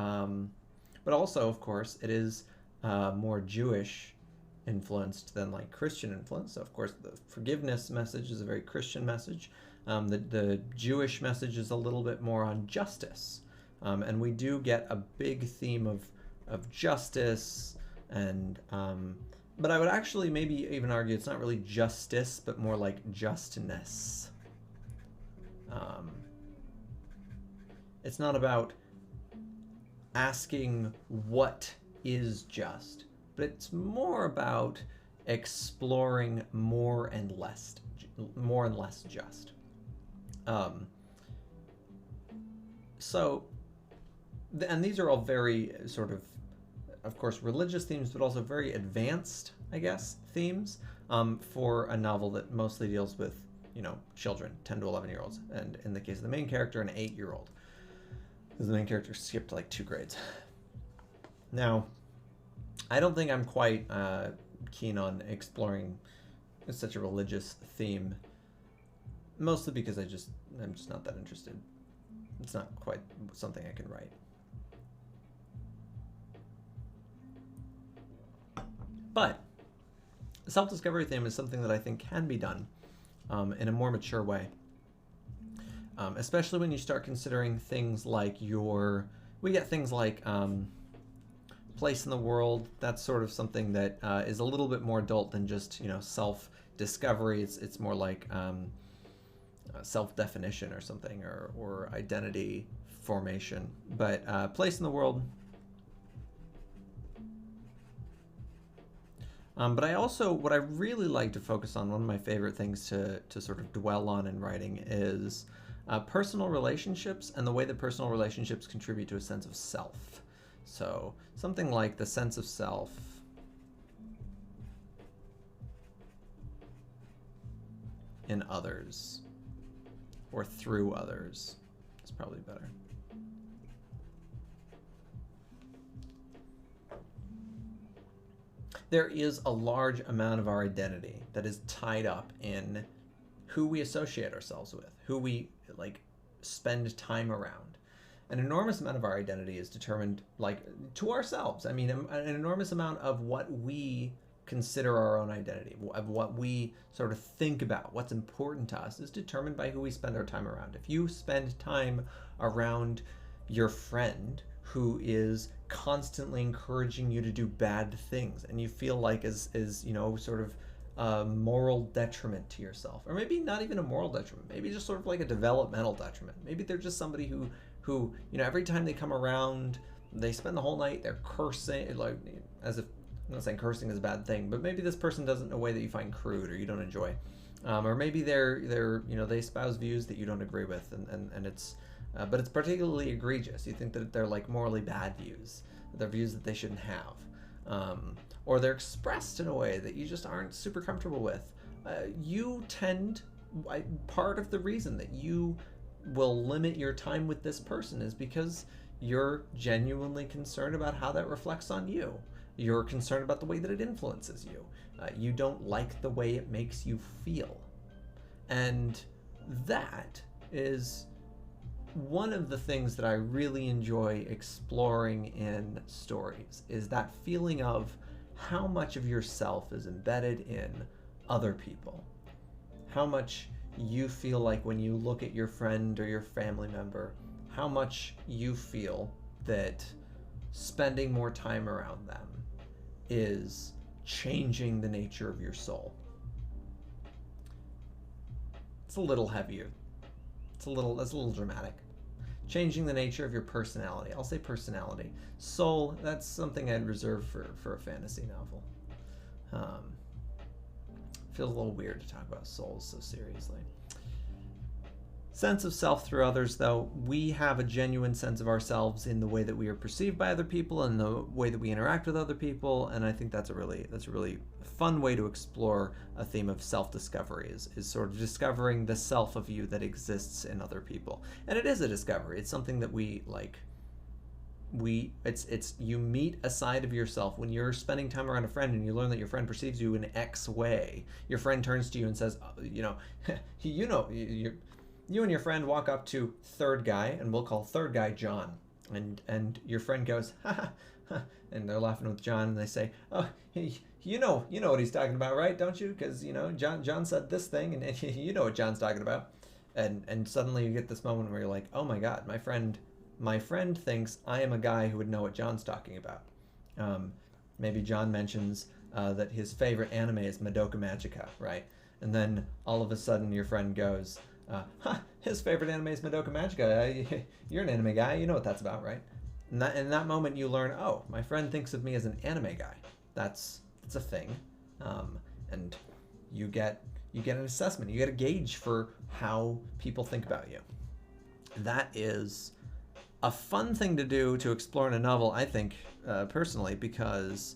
but also, of course, it is more Jewish influenced than like Christian influence. So of course the forgiveness message is a very Christian message. The Jewish message is a little bit more on justice, and we do get a big theme of justice, and but I would actually maybe even argue it's not really justice, but more like justness. It's not about asking what is just, but it's more about exploring more and less just. And these are all very sort of course, religious themes, but also very advanced, I guess, themes for a novel that mostly deals with, children, 10 to 11-year-olds, and in the case of the main character, an 8-year-old, because the main character skipped like 2 grades. Now, I don't think I'm quite keen on exploring such a religious theme, mostly because I'm just not that interested. It's not quite something I can write. But the self-discovery theme is something that I think can be done in a more mature way, especially when you start considering things like we get things like place in the world. That's sort of something that is a little bit more adult than just self-discovery. It's more like self-definition or something, or identity formation. But place in the world. But I also, what I really like to focus on, one of my favorite things to sort of dwell on in writing is personal relationships and the way that personal relationships contribute to a sense of self. So something like the sense of self in others, or through others, is probably better. There is a large amount of our identity that is tied up in who we associate ourselves with, who we spend time around. An enormous amount of our identity is determined to ourselves. I mean, an enormous amount of what we consider our own identity, of what we sort of think about, what's important to us, is determined by who we spend our time around. If you spend time around your friend who is constantly encouraging you to do bad things, and you feel like is sort of a moral detriment to yourself, or maybe not even a moral detriment, maybe just sort of like a developmental detriment. Maybe they're just somebody who every time they come around, they spend the whole night, they're cursing, like, as if, I'm not saying cursing is a bad thing, but maybe this person does it in a way that you find crude or you don't enjoy, or maybe they espouse views that you don't agree with, and it's but it's particularly egregious. You think that they're like morally bad views, they're views that they shouldn't have, or they're expressed in a way that you just aren't super comfortable with. Part of the reason that you will limit your time with this person is because you're genuinely concerned about how that reflects on you. You're concerned about the way that it influences you. You don't like the way it makes you feel. And that is one of the things that I really enjoy exploring in stories, is that feeling of how much of yourself is embedded in other people. How much you feel like when you look at your friend or your family member, how much you feel that spending more time around them is changing the nature of your soul. It's a little heavier. That's a little dramatic. Changing the nature of your personality. I'll say personality. Soul, that's something I'd reserve for a fantasy novel. Feels a little weird to talk about souls so seriously. Sense of self through others, though. We have a genuine sense of ourselves in the way that we are perceived by other people and the way that we interact with other people, and I think that's a really fun way to explore a theme of self-discovery, is sort of discovering the self of you that exists in other people. And it is a discovery. It's something that you meet a side of yourself when you're spending time around a friend and you learn that your friend perceives you in X way. Your friend turns to you and says, you and your friend walk up to third guy, and we'll call third guy John, and your friend goes, ha ha, and they're laughing with John, and they say, oh, you know what he's talking about, right? Don't you? Because John said this thing, and you know what John's talking about, and suddenly you get this moment where you're like, oh my God, my friend thinks I am a guy who would know what John's talking about. Maybe John mentions that his favorite anime is Madoka Magica, right? And then all of a sudden your friend goes, his favorite anime is Madoka Magica. You're an anime guy. You know what that's about, right? And in that moment, you learn, oh, my friend thinks of me as an anime guy. That's a thing, and you get an assessment. You get a gauge for how people think about you. That is a fun thing to do, to explore in a novel, I think, personally, because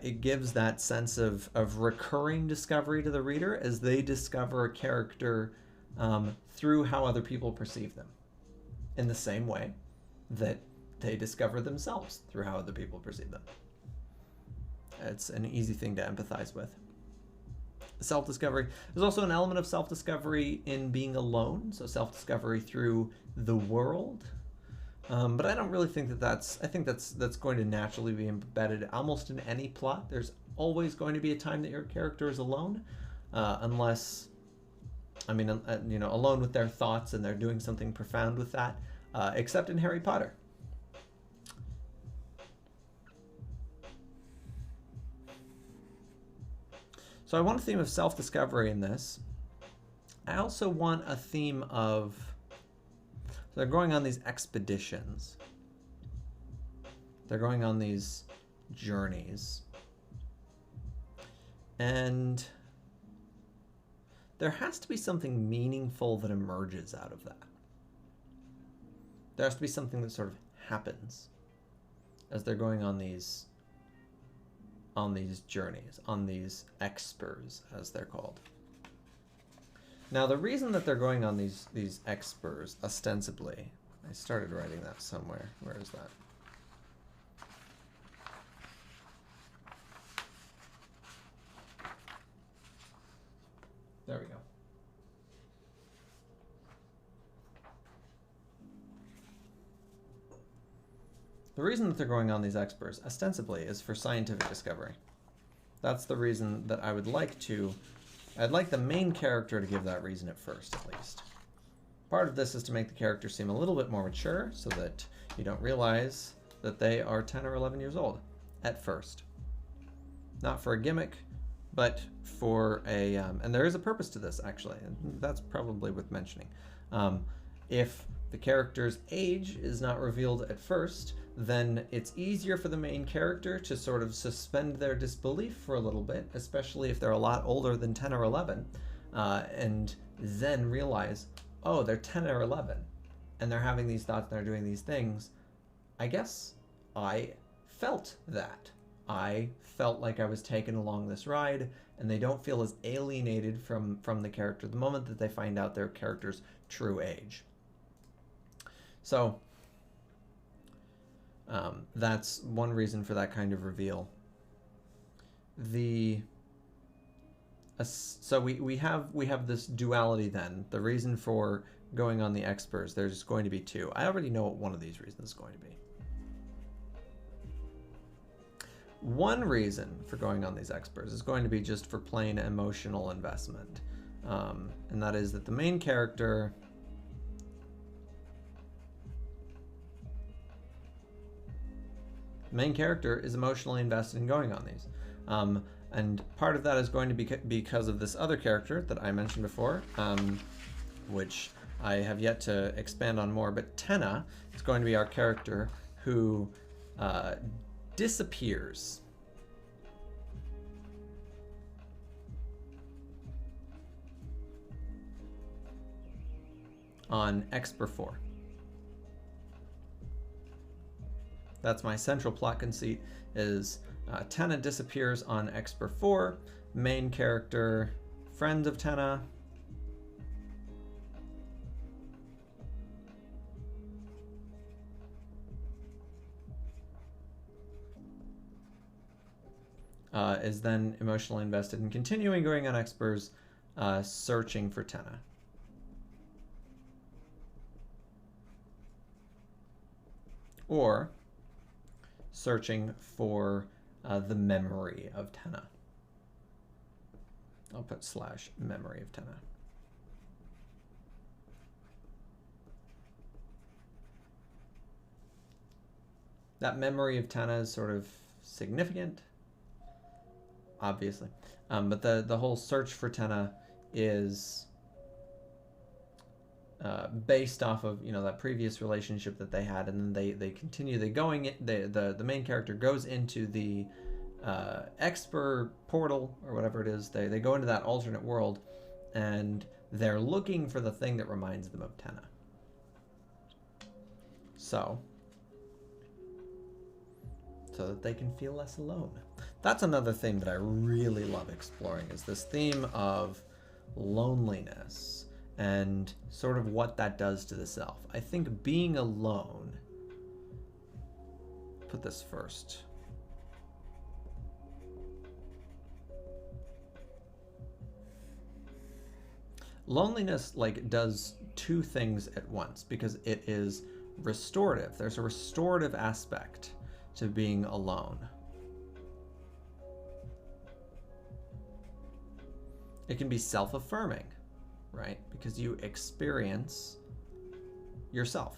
it gives that sense of recurring discovery to the reader as they discover a character through how other people perceive them, in the same way that they discover themselves through how other people perceive them. It's an easy thing to empathize with. Self-discovery. There's also an element of self-discovery in being alone, so self-discovery through the world. But I don't really think that's going to naturally be embedded almost in any plot. There's always going to be a time that your character is alone, unless, alone with their thoughts, and they're doing something profound with that, except in Harry Potter. So I want a theme of self-discovery in this. I also want a theme of, they're going on these expeditions. They're going on these journeys. And there has to be something meaningful that emerges out of that. There has to be something that sort of happens as they're going on these journeys, on these expers, as they're called. Now, the reason that they're going on these expers, ostensibly, I started writing that somewhere. Where is that? There we go. The reason that they're going on these expers, ostensibly, is for scientific discovery. That's the reason that I would like to... I'd like the main character to give that reason at first, at least. Part of this is to make the character seem a little bit more mature so that you don't realize that they are 10 or 11 years old at first. Not for a gimmick, but for a... and there is a purpose to this, actually, and that's probably worth mentioning. If the character's age is not revealed at first, then it's easier for the main character to sort of suspend their disbelief for a little bit, especially if they're a lot older than 10 or 11, and then realize, oh, they're 10 or 11, and they're having these thoughts and they're doing these things. I guess I felt that. I felt like I was taken along this ride, and they don't feel as alienated from the character the moment that they find out their character's true age. So that's one reason for that kind of reveal. So we have this duality then. The reason for going on the Expers, there's going to be two. I already know what one of these reasons is going to be. One reason for going on these Expers is going to be just for plain emotional investment. And that is that the main character... The main character is emotionally invested in going on these. And part of that is going to be because of this other character that I mentioned before, which I have yet to expand on more, but Tenna is going to be our character who disappears. On Exper 4. That's my central plot conceit, is Tenna disappears on Exper 4, main character, friend of Tenna, is then emotionally invested in continuing going on Expers, searching for Tenna. Or searching for the memory of Tenna. I'll put / memory of Tenna. That memory of Tenna is sort of significant, obviously. But the whole search for Tenna is based off of, you know, that previous relationship that they had, and then they continue. The main character goes into the Exper portal or whatever it is. They go into that alternate world, and they're looking for the thing that reminds them of Tenna. So that they can feel less alone. That's another thing that I really love exploring, is this theme of loneliness and sort of what that does to the self. I think being alone, put this first. Loneliness does two things at once, because it is restorative. There's a restorative aspect to being alone. It can be self-affirming, right? Because you experience yourself.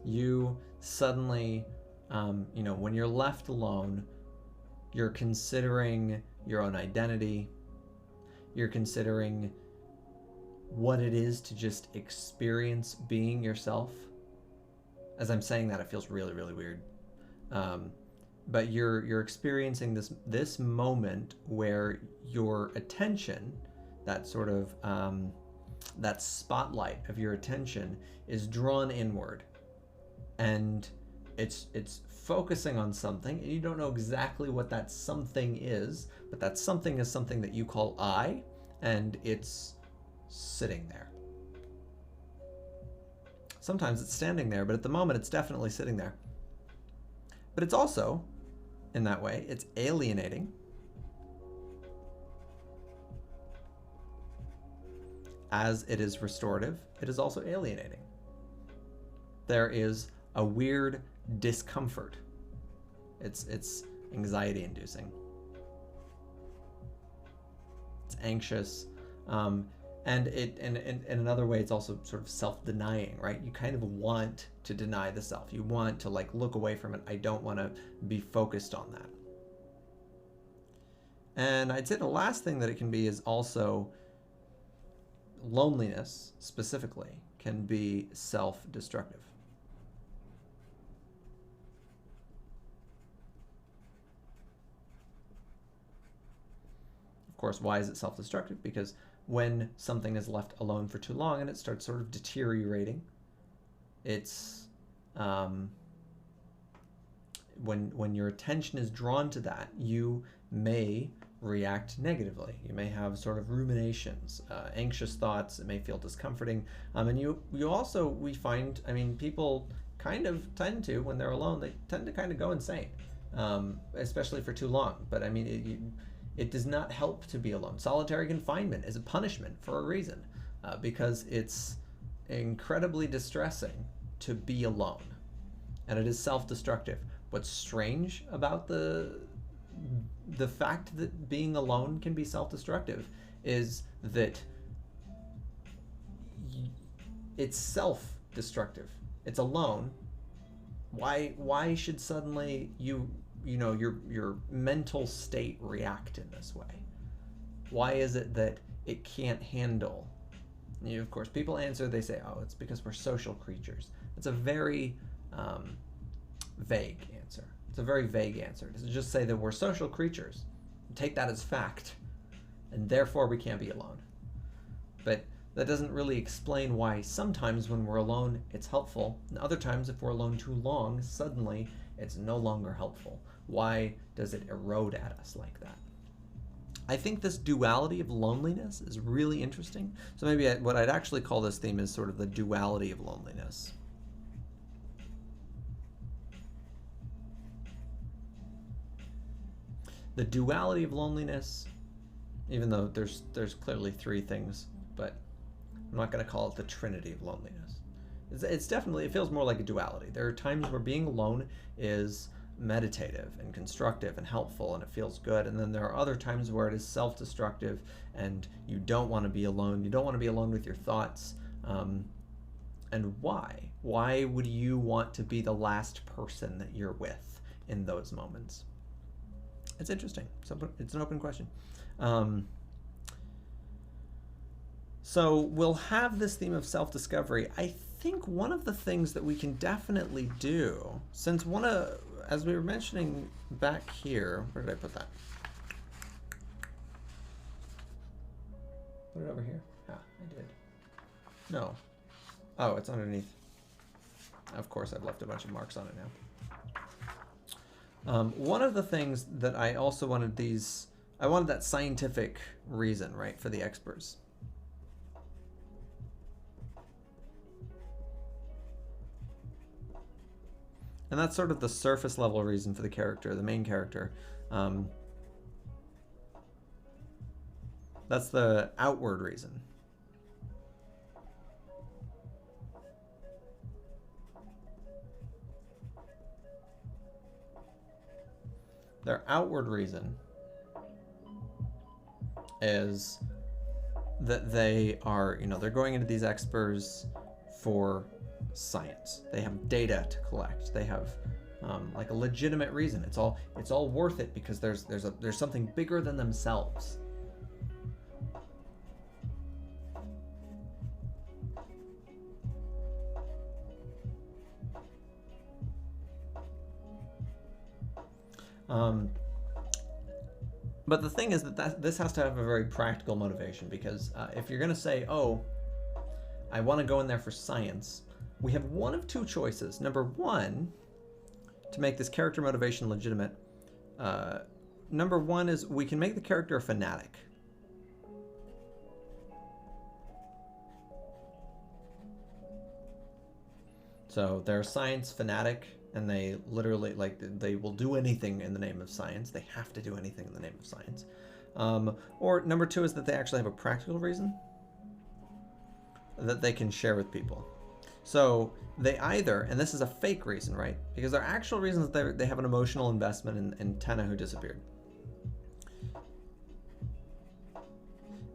You suddenly, when you're left alone, you're considering your own identity. You're considering what it is to just experience being yourself. As I'm saying that, it feels really, really weird. But you're experiencing this moment where your attention, that sort of that spotlight of your attention, is drawn inward, and it's focusing on something, and you don't know exactly what that something is, but that something is something that you call I, and it's sitting there. Sometimes it's standing there, but at the moment it's definitely sitting there. But it's also, in that way, it's alienating. As it is restorative, it is also alienating. There is a weird discomfort It's anxiety inducing. It's anxious. And in another way, it's also sort of self-denying, right? You kind of want to deny the self. You want to like look away from it. I don't want to be focused on that. And I'd say the last thing that it can be is also loneliness, specifically, can be self-destructive. Of course, why is it self-destructive? Because when something is left alone for too long and it starts sort of deteriorating, it's when your attention is drawn to that, you may react negatively. You may have sort of ruminations, anxious thoughts. It may feel discomforting. And we find, I mean, people kind of tend to, when they're alone, they tend to kind of go insane, especially for too long. But I mean, it does not help to be alone. Solitary confinement is a punishment for a reason, because it's incredibly distressing to be alone, and it is self-destructive. What's strange about the fact that being alone can be self-destructive is that it's self-destructive. It's alone. Why should suddenly your mental state react in this way? Why is it that it can't handle? Of course, people answer, they say, oh, it's because we're social creatures. It's a very vague answer. It's a very vague answer. To just say that we're social creatures, take that as fact, and therefore we can't be alone. But that doesn't really explain why sometimes when we're alone it's helpful, and other times if we're alone too long, suddenly it's no longer helpful. Why does it erode at us like that? I think this duality of loneliness is really interesting. So maybe what I'd actually call this theme is sort of the duality of loneliness. The duality of loneliness, even though there's clearly three things, but I'm not going to call it the trinity of loneliness. It's definitely, it feels more like a duality. There are times where being alone is meditative and constructive and helpful and it feels good, and then there are other times where it is self-destructive and you don't want to be alone. You don't want to be alone with your thoughts. And why? Why would you want to be the last person that you're with in those moments? It's interesting. So it's an open question. So we'll have this theme of self-discovery. I think one of the things that we can definitely do, since as we were mentioning back here, where did I put that? Put it over here. Ah, I did. No. Oh, it's underneath. Of course, I've left a bunch of marks on it now. One of the things that I also wanted I wanted that scientific reason, right, for the experts. And that's sort of the surface level reason for the character, the main character. That's the outward reason. Their outward reason is that they are, they're going into these experts for science. They have data to collect. They have like a legitimate reason. It's all worth it because there's something bigger than themselves. But the thing is that this has to have a very practical motivation, because if you're going to say, oh, I want to go in there for science, we have one of two choices. Number one, to make this character motivation legitimate, number one is we can make the character a fanatic. So they're a science fanatic, and they literally, they will do anything in the name of science. They have to do anything in the name of science. Or number two is that they actually have a practical reason that they can share with people. So they either, and this is a fake reason, right? Because their actual reason is they have an emotional investment in Tenna who disappeared.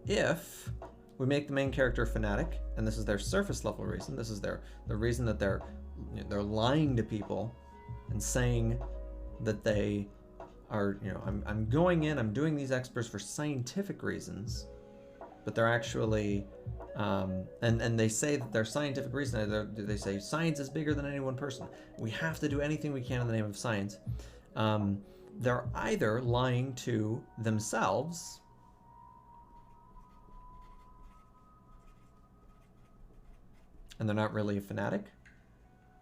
If we make the main character a fanatic, and this is their surface level reason, this is the reason that they're lying to people and saying that they are, I'm going in, I'm doing these experts for scientific reasons, but they're actually, and they say that their scientific reason, they say science is bigger than any one person. We have to do anything we can in the name of science. They're either lying to themselves, and they're not really a fanatic,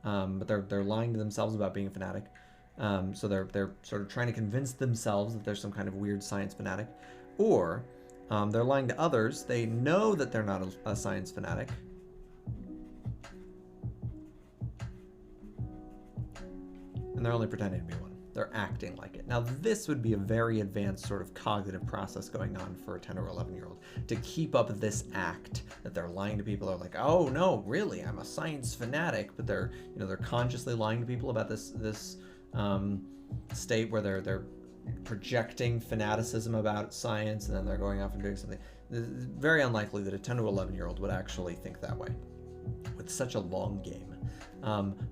but they're lying to themselves about being a fanatic. So they're sort of trying to convince themselves that they're some kind of weird science fanatic, or they're lying to others. They know that they're not a science fanatic, and they're only pretending to be one. They're acting like it. Now, this would be a very advanced sort of cognitive process going on for a 10 or 11-year-old to keep up this act that they're lying to people. They're like, oh no, really, I'm a science fanatic, but they're consciously lying to people about this state where they're projecting fanaticism about science, and then they're going off and doing something. It's very unlikely that a 10 to 11-year-old would actually think that way with such a long game.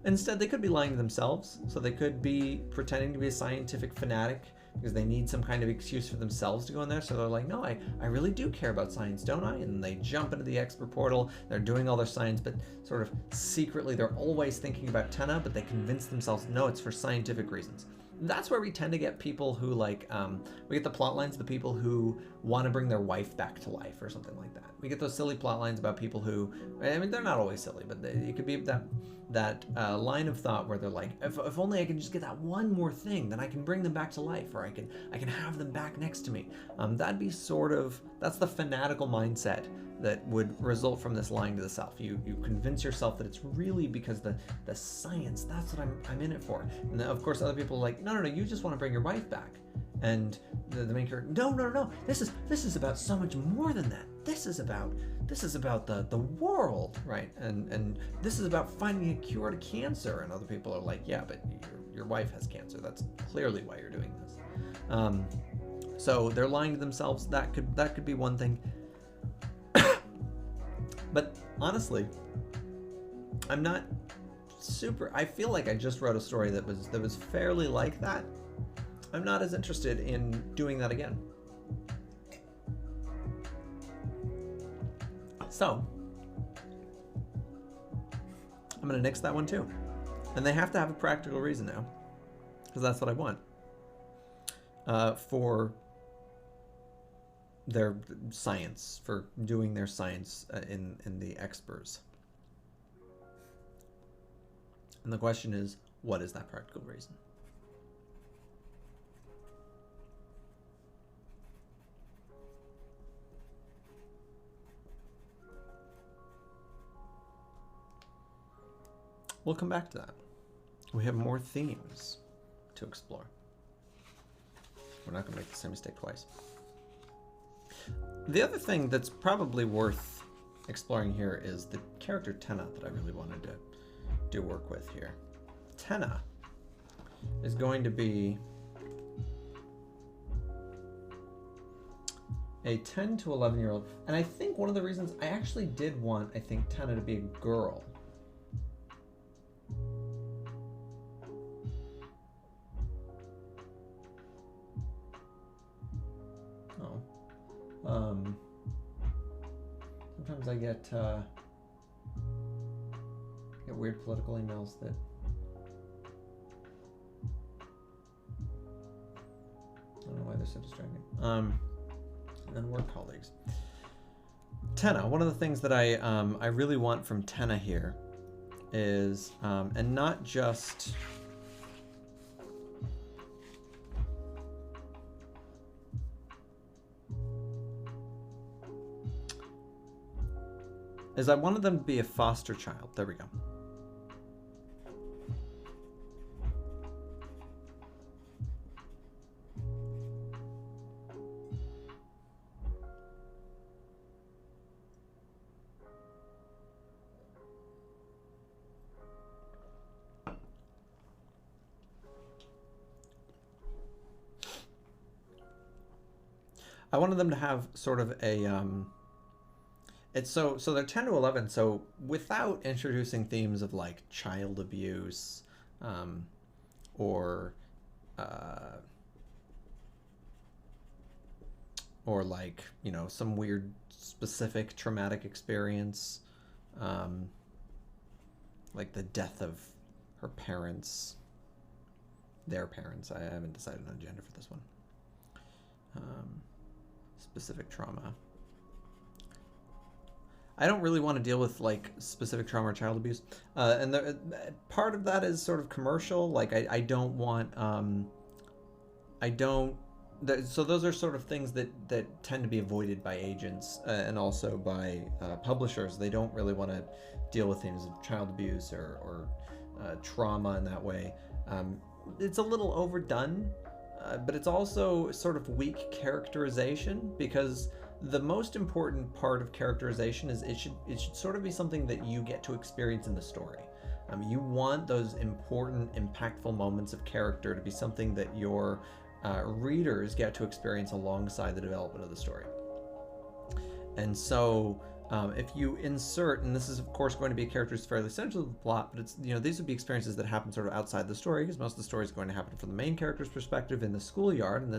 Instead, they could be lying to themselves. So they could be pretending to be a scientific fanatic because they need some kind of excuse for themselves to go in there. So they're like, no, I really do care about science, don't I? And they jump into the expert portal. They're doing all their science, but sort of secretly, they're always thinking about Tenna, but they convince themselves, no, it's for scientific reasons. That's where we tend to get people who we get the plot lines of the people who want to bring their wife back to life or something like that. We get those silly plot lines about people who, I mean, they're not always silly, but it could be that line of thought where they're like, if only I can just get that one more thing, then I can bring them back to life, or I can have them back next to me. That'd be that's the fanatical mindset that would result from this lying to the self. You convince yourself that it's really because the science, that's what I'm in it for. And then, of course, other people are like, no, you just want to bring your wife back. And the main character, no, this is about so much more than that. This is about the world, right? And this is about finding a cure to cancer. And other people are like, yeah, but your wife has cancer. That's clearly why you're doing this. So they're lying to themselves. That could be one thing. But honestly, I'm not I feel like I just wrote a story that was fairly like that. I'm not as interested in doing that again. So I'm gonna nix that one too. And they have to have a practical reason now, because that's what I want. For their science, for doing their science in the experts. And the question is, what is that practical reason? We'll come back to that. We have more themes to explore. We're not going to make the same mistake twice. The other thing that's probably worth exploring here is the character Tenna that I really wanted to do work with here. Tenna is going to be a 10 to 11-year-old. And I think one of the reasons I actually did want, Tenna to be a girl. Sometimes I get weird political emails that I don't know why they're so distracting. And then work colleagues. Tenna, one of the things that I really want from Tenna here is, and not just is I wanted them to be a foster child. There we go. I wanted them to have sort of a it's so they're 10 to 11, so without introducing themes of like child abuse, or uh, or like, you know, some weird specific traumatic experience, um, like the death of her parents, their parents. I haven't decided on gender for this one. Specific trauma. I don't really want to deal with like specific trauma or child abuse, and part of that is sort of commercial. Like I don't want I don't. So those are sort of things that tend to be avoided by agents, and also by publishers. They don't really want to deal with themes of child abuse or trauma in that way. It's a little overdone, but it's also sort of weak characterization, because the most important part of characterization is it should sort of be something that you get to experience in the story. You want those important, impactful moments of character to be something that your readers get to experience alongside the development of the story. And so if you insert, and this is of course going to be a character who's fairly central to the plot, but it's, you know, these would be experiences that happen sort of outside the story, because most of the story is going to happen from the main character's perspective in the schoolyard, and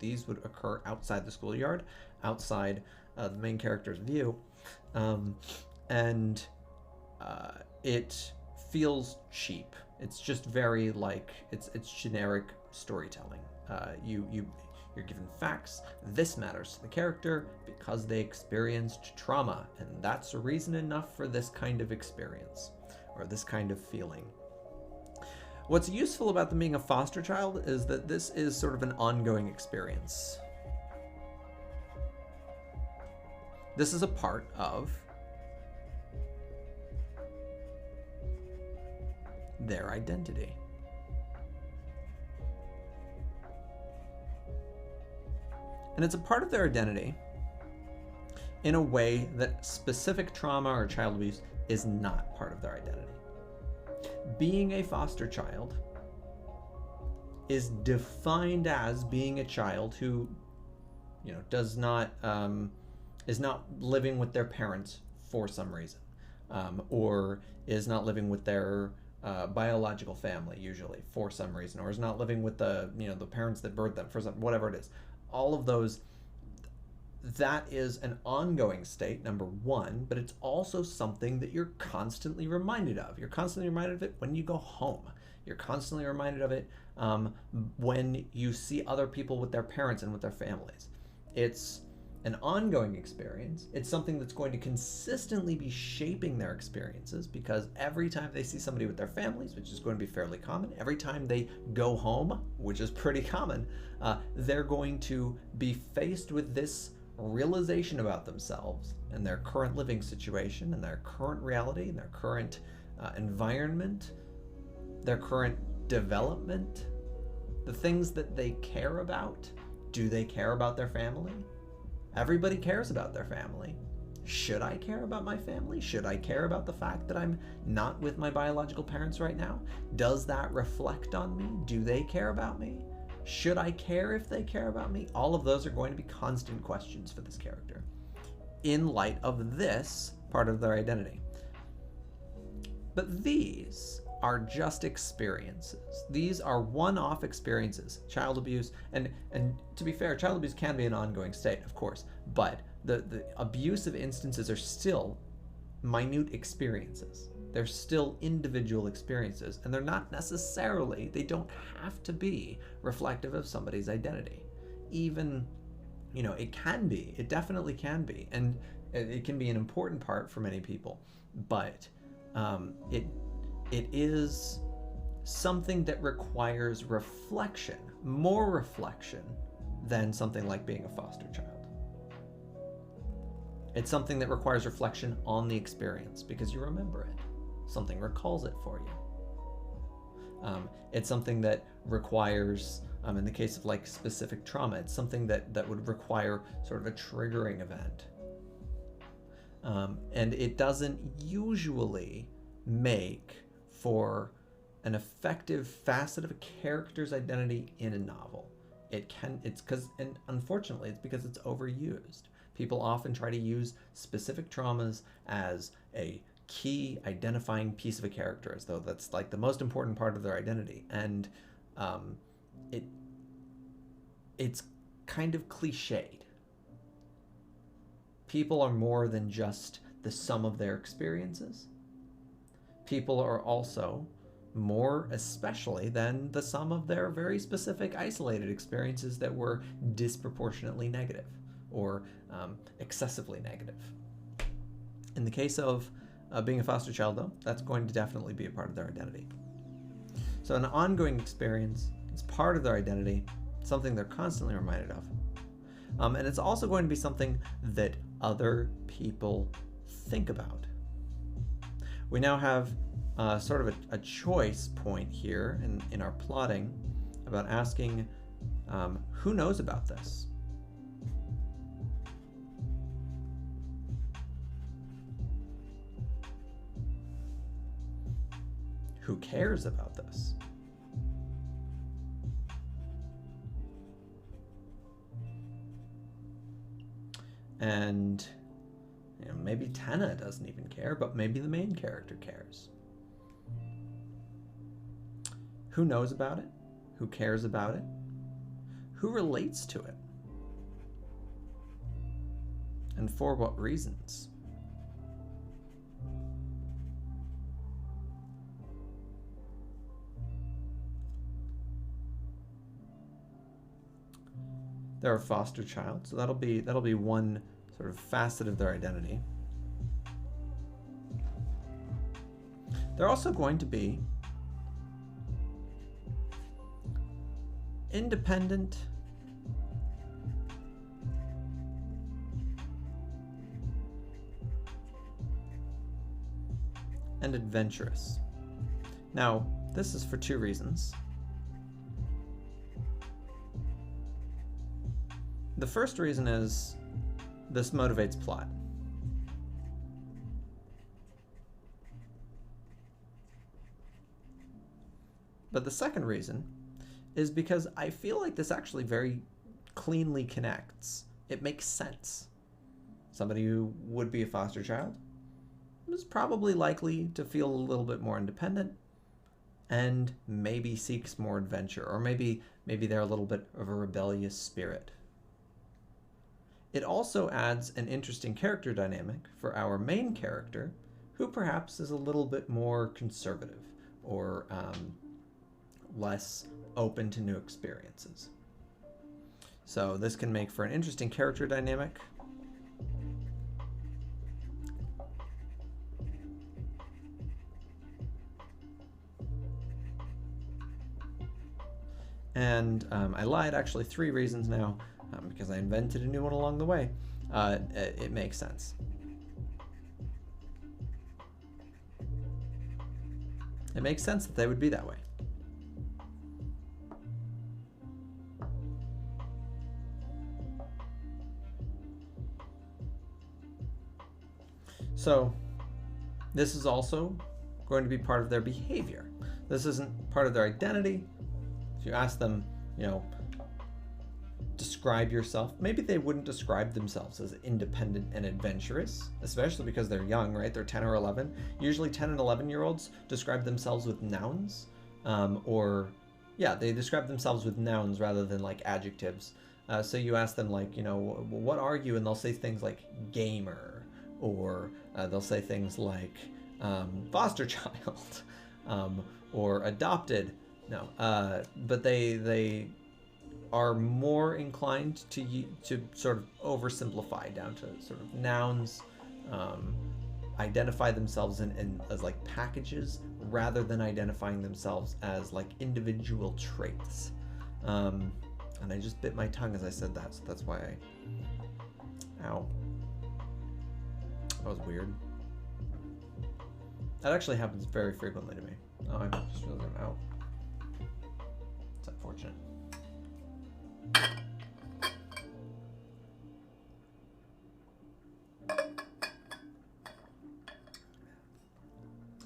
these would occur outside the schoolyard, outside the main character's view, and it feels cheap. It's just very like it's generic storytelling. You're given facts. This matters to the character because they experienced trauma, and that's reason enough for this kind of experience or this kind of feeling. What's useful about them being a foster child is that this is sort of an ongoing experience. This is a part of their identity. And it's a part of their identity in a way that specific trauma or child abuse is not part of their identity. Being a foster child is defined as being a child who, you know, does not is not living with their parents for some reason, or is not living with their biological family usually for some reason, or is not living with the, you know, the parents that birthed them for some, whatever it is. All of those, that is an ongoing state, number one, but it's also something that you're constantly reminded of. You're constantly reminded of it when you go home. You're constantly reminded of it when you see other people with their parents and with their families. It's an ongoing experience. It's something that's going to consistently be shaping their experiences, because every time they see somebody with their families, which is going to be fairly common, every time they go home, which is pretty common, they're going to be faced with this realization about themselves and their current living situation and their current reality and their current environment, their current development, the things that they care about. Do they care about their family? Everybody cares about their family. Should I care about my family? Should I care about the fact that I'm not with my biological parents right now? Does that reflect on me? Do they care about me? Should I care if they care about me? All of those are going to be constant questions for this character in light of this part of their identity. But these are just experiences. These are one-off experiences. Child abuse, and to be fair, child abuse can be an ongoing state, of course, but the abusive instances are still minute experiences. They're still individual experiences, and they're not necessarily, they don't have to be reflective of somebody's identity. Even, you know, it can be, it definitely can be, and it can be an important part for many people, but it is something that requires reflection, more reflection than something like being a foster child. It's something that requires reflection on the experience because you remember it. Something recalls it for you. It's something that requires, in the case of like specific trauma, it's something that would require sort of a triggering event. And it doesn't usually make for an effective facet of a character's identity in a novel. and unfortunately, it's because it's overused. People often try to use specific traumas as a key identifying piece of a character, as though that's like the most important part of their identity. And it it's kind of cliched. People are more than just the sum of their experiences. People are also more especially than the sum of their very specific isolated experiences that were disproportionately negative or excessively negative. In the case of being a foster child, though, that's going to definitely be a part of their identity. So an ongoing experience is part of their identity, something they're constantly reminded of. And it's also going to be something that other people think about. We now have sort of a choice point here in our plotting about asking who knows about this? Who cares about this? And maybe Tenna doesn't even care, but maybe the main character cares. Who knows about it? Who cares about it? Who relates to it? And for what reasons? They're a foster child, so that'll be one sort of facet of their identity. They're also going to be independent and adventurous. Now, this is for two reasons. The first reason is this motivates plot. But the second reason is because I feel like this actually very cleanly connects. It makes sense. Somebody who would be a foster child is probably likely to feel a little bit more independent and maybe seeks more adventure, or maybe they're a little bit of a rebellious spirit. It also adds an interesting character dynamic for our main character, who perhaps is a little bit more conservative or less open to new experiences. So this can make for an interesting character dynamic. And I lied, actually 3 reasons now, because I invented a new one along the way. It makes sense. It makes sense that they would be that way. So this is also going to be part of their behavior. This isn't part of their identity. If you ask them, describe yourself, maybe they wouldn't describe themselves as independent and adventurous, especially because they're young, right? They're 10 or 11. Usually 10 and 11-year-olds describe themselves with nouns, they describe themselves with nouns rather than like adjectives. So you ask them like, what are you? And they'll say things like gamer, or they'll say things like foster child, or adopted. No, but they are more inclined to sort of oversimplify down to sort of nouns, identify themselves as like packages rather than identifying themselves as like individual traits. And I just bit my tongue as I said that, so that's why ow. That was weird. That actually happens very frequently to me. Oh, I just realized I'm out. It's unfortunate.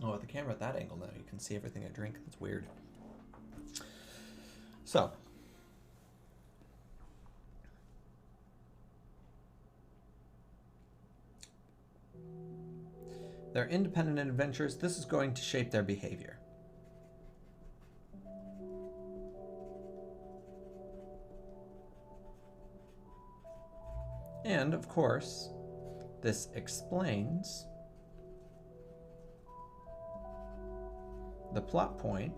Oh, with the camera at that angle now, you can see everything I drink. That's weird. So, They're independent adventurers. This is going to shape their behavior. And, of course, this explains the plot point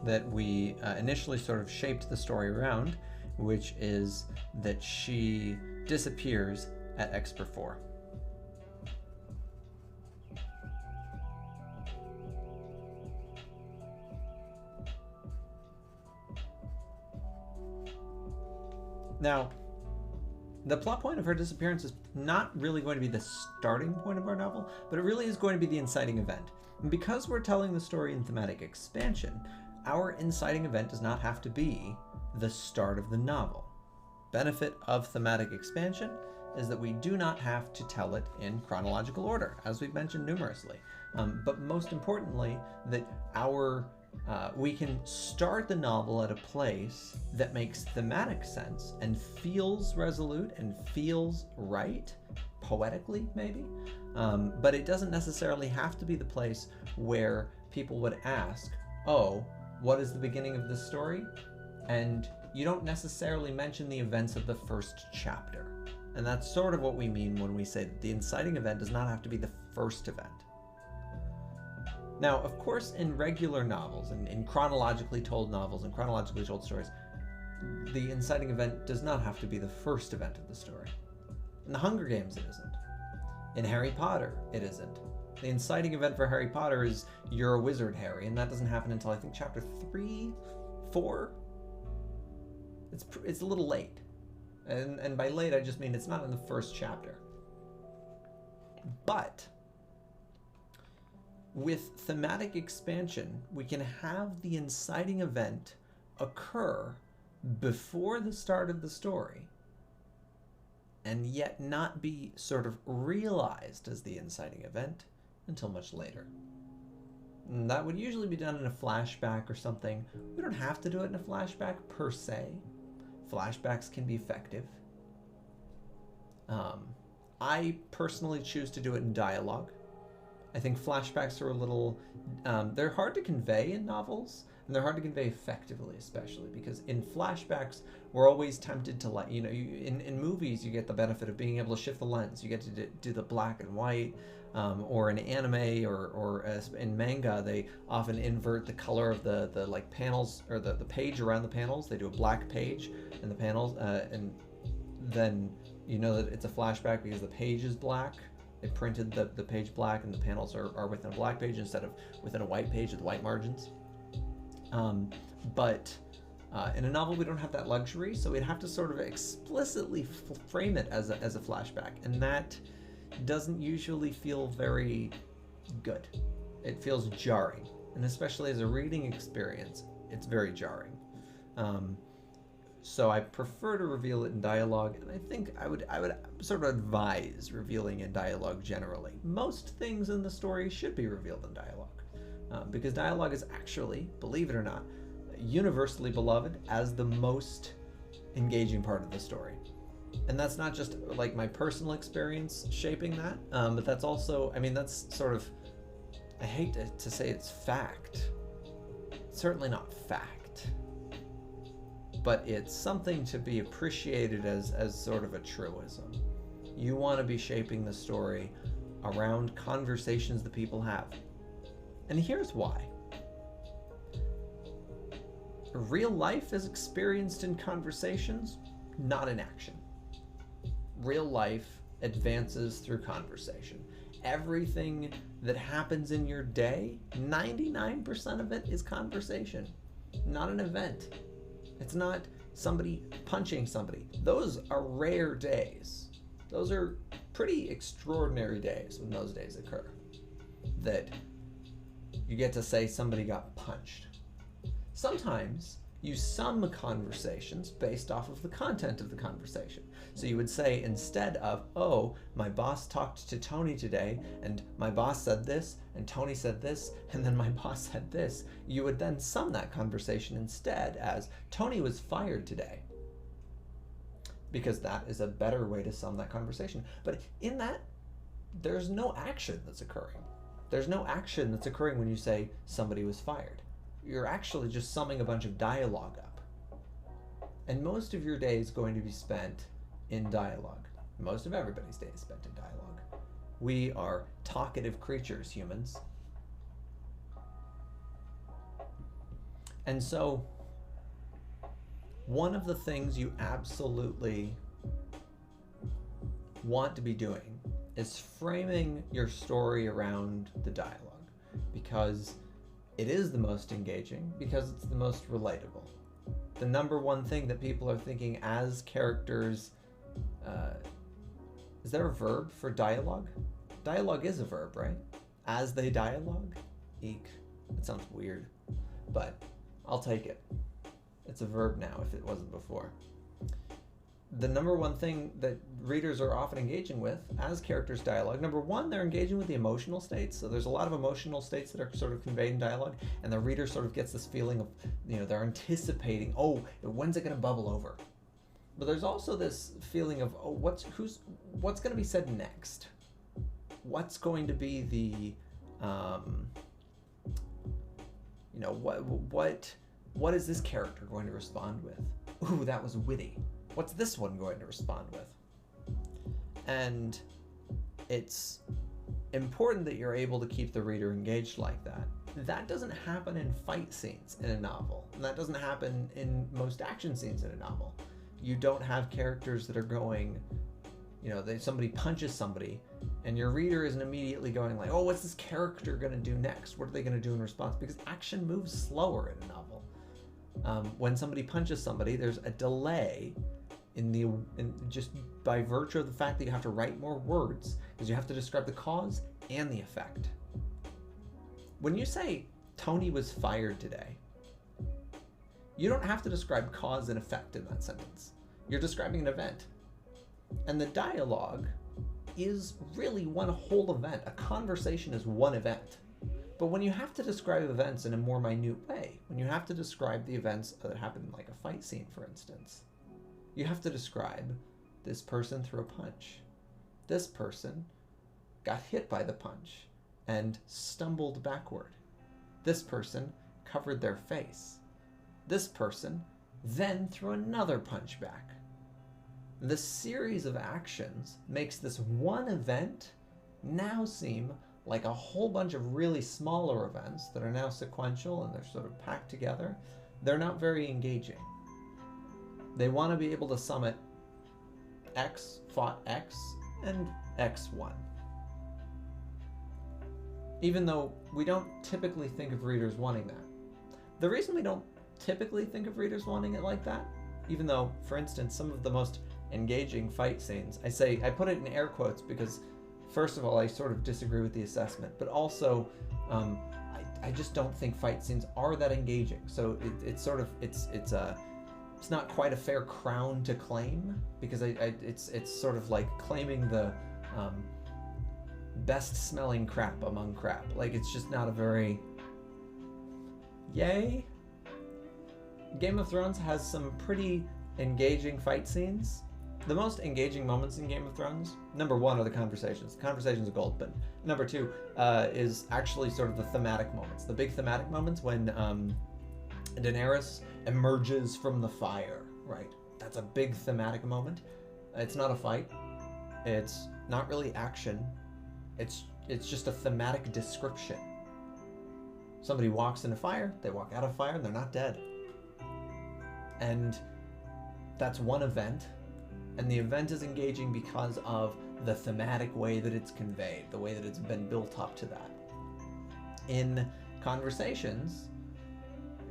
that we initially sort of shaped the story around, which is that she disappears at Expert 4. Now, the plot point of her disappearance is not really going to be the starting point of our novel, but it really is going to be the inciting event. And because we're telling the story in thematic expansion, our inciting event does not have to be the start of the novel. Benefit of thematic expansion is that we do not have to tell it in chronological order, as we've mentioned numerously. But most importantly, that we can start the novel at a place that makes thematic sense and feels resolute and feels right, poetically maybe, but it doesn't necessarily have to be the place where people would ask, oh, what is the beginning of this story? And you don't necessarily mention the events of the first chapter. And that's sort of what we mean when we say that the inciting event does not have to be the first event. Now, of course, in regular novels, and in chronologically told novels and chronologically told stories, the inciting event does not have to be the first event of the story. In The Hunger Games, it isn't. In Harry Potter, it isn't. The inciting event for Harry Potter is you're a wizard, Harry, and that doesn't happen until I think chapter 3, 4. It's a little late. And by late, I just mean it's not in the first chapter. But with thematic expansion, we can have the inciting event occur before the start of the story and yet not be sort of realized as the inciting event until much later. And that would usually be done in a flashback or something. We don't have to do it in a flashback per se. Flashbacks can be effective. I personally choose to do it in dialogue. I think flashbacks are a little, they're hard to convey in novels, and they're hard to convey effectively, especially because in flashbacks, we're always tempted to in movies, you get the benefit of being able to shift the lens. You get to do the black and white, or in anime or in manga, they often invert the color of the like panels or the page around the panels. They do a black page in the panels, and then you know that it's a flashback because the page is black. They printed the page black and the panels are within a black page instead of within a white page with white margins. But in a novel, we don't have that luxury, so we'd have to sort of explicitly frame it as a flashback, and that doesn't usually feel very good. It feels jarring, and especially as a reading experience, it's very jarring. So I prefer to reveal it in dialogue, and I think I would sort of advise revealing in dialogue generally. Most things in the story should be revealed in dialogue, because dialogue is actually, believe it or not, universally beloved as the most engaging part of the story. And that's not just like my personal experience shaping that, but that's also, I mean, that's sort of, I hate to say it's fact. It's certainly not fact. But it's something to be appreciated as sort of a truism. You want to be shaping the story around conversations that people have. And here's why. Real life is experienced in conversations, not in action. Real life advances through conversation. Everything that happens in your day, 99% of it is conversation, not an event. It's not somebody punching somebody. Those are rare days. Those are pretty extraordinary days when those days occur. That you get to say somebody got punched. Sometimes you sum conversations based off of the content of the conversation. So you would say, instead of, oh, my boss talked to Tony today, and my boss said this, and Tony said this, and then my boss said this, you would then sum that conversation instead as, Tony was fired today. because that is a better way to sum that conversation. But in that, there's no action that's occurring. There's no action that's occurring when you say somebody was fired. You're actually just summing a bunch of dialogue up. And most of your day is going to be spent in dialogue. Most of everybody's day is spent in dialogue. We are talkative creatures, humans. And so, one of the things you absolutely want to be doing is framing your story around the dialogue, because it is the most engaging, because it's the most relatable. The number one thing that people are thinking as characters, is there a verb for dialogue? Dialogue is a verb, right? As they dialogue? Eek. That sounds weird, but I'll take it. It's a verb now if it wasn't before. The number one thing that readers are often engaging with as characters dialogue, number one, they're engaging with the emotional states. So there's a lot of emotional states that are sort of conveyed in dialogue, and the reader sort of gets this feeling of, they're anticipating, oh, when's it going to bubble over? But there's also this feeling of, oh, what's going to be said next? What's going to be the, what is this character going to respond with? Ooh, that was witty. What's this one going to respond with? And it's important that you're able to keep the reader engaged like that. That doesn't happen in fight scenes in a novel, and that doesn't happen in most action scenes in a novel. You don't have characters that are going, somebody punches somebody, and your reader isn't immediately going like, oh, what's this character going to do next? What are they going to do in response? Because action moves slower in a novel. When somebody punches somebody, there's a delay in just by virtue of the fact that you have to write more words, because you have to describe the cause and the effect. When you say Tony was fired today, you don't have to describe cause and effect in that sentence. You're describing an event. And the dialogue is really one whole event. A conversation is one event. But when you have to describe events in a more minute way, when you have to describe the events that happen in like a fight scene, for instance, you have to describe this person threw a punch. This person got hit by the punch and stumbled backward. This person covered their face. This person then threw another punch back. The series of actions makes this one event now seem like a whole bunch of really smaller events that are now sequential and they're sort of packed together. They're not very engaging. They want to be able to sum it X fought X and X won. Even though we don't typically think of readers wanting that. The reason we don't typically think of readers wanting it like that, even though, for instance, some of the most engaging fight scenes, I put it in air quotes because, first of all, I sort of disagree with the assessment, but also I just don't think fight scenes are that engaging. So it's not quite a fair crown to claim, because it's sort of like claiming the best smelling crap among crap. Like, it's just not a very yay. Game of Thrones has some pretty engaging fight scenes. The most engaging moments in Game of Thrones, number one, are the conversations. The conversations are gold, but number two is actually sort of the thematic moments. The big thematic moments when Daenerys emerges from the fire, right? That's a big thematic moment. It's not a fight. It's not really action. It's just a thematic description. Somebody walks into fire, they walk out of fire, and they're not dead. And that's one event. And the event is engaging because of the thematic way that it's conveyed, the way that it's been built up to that. In conversations,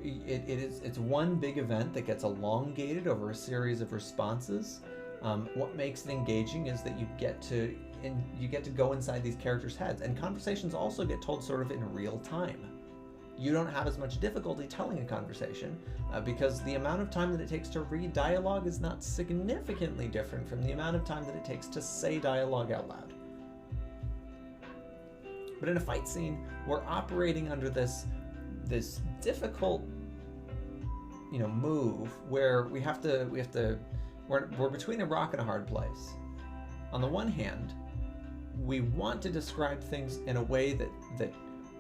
it's one big event that gets elongated over a series of responses. What makes it engaging is that you get to go inside these characters' heads, and conversations also get told sort of in real time. You don't have as much difficulty telling a conversation because the amount of time that it takes to read dialogue is not significantly different from the amount of time that it takes to say dialogue out loud. But in a fight scene, we're operating under this difficult, move where we have to we're between a rock and a hard place. On the one hand, we want to describe things in a way that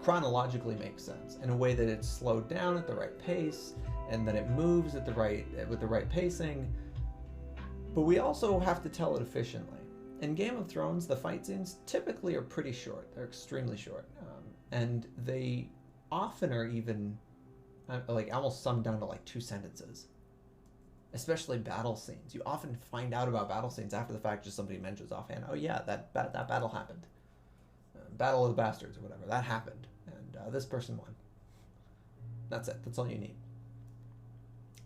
chronologically makes sense, in a way that it's slowed down at the right pace, and that it moves with the right pacing. But we also have to tell it efficiently. In Game of Thrones, the fight scenes typically are pretty short. They're extremely short, and they often are even like almost summed down to like 2 sentences. Especially battle scenes. You often find out about battle scenes after the fact. Just somebody mentions offhand, "Oh yeah, that battle happened. Battle of the Bastards or whatever. That happened, and this person won." That's it. That's all you need.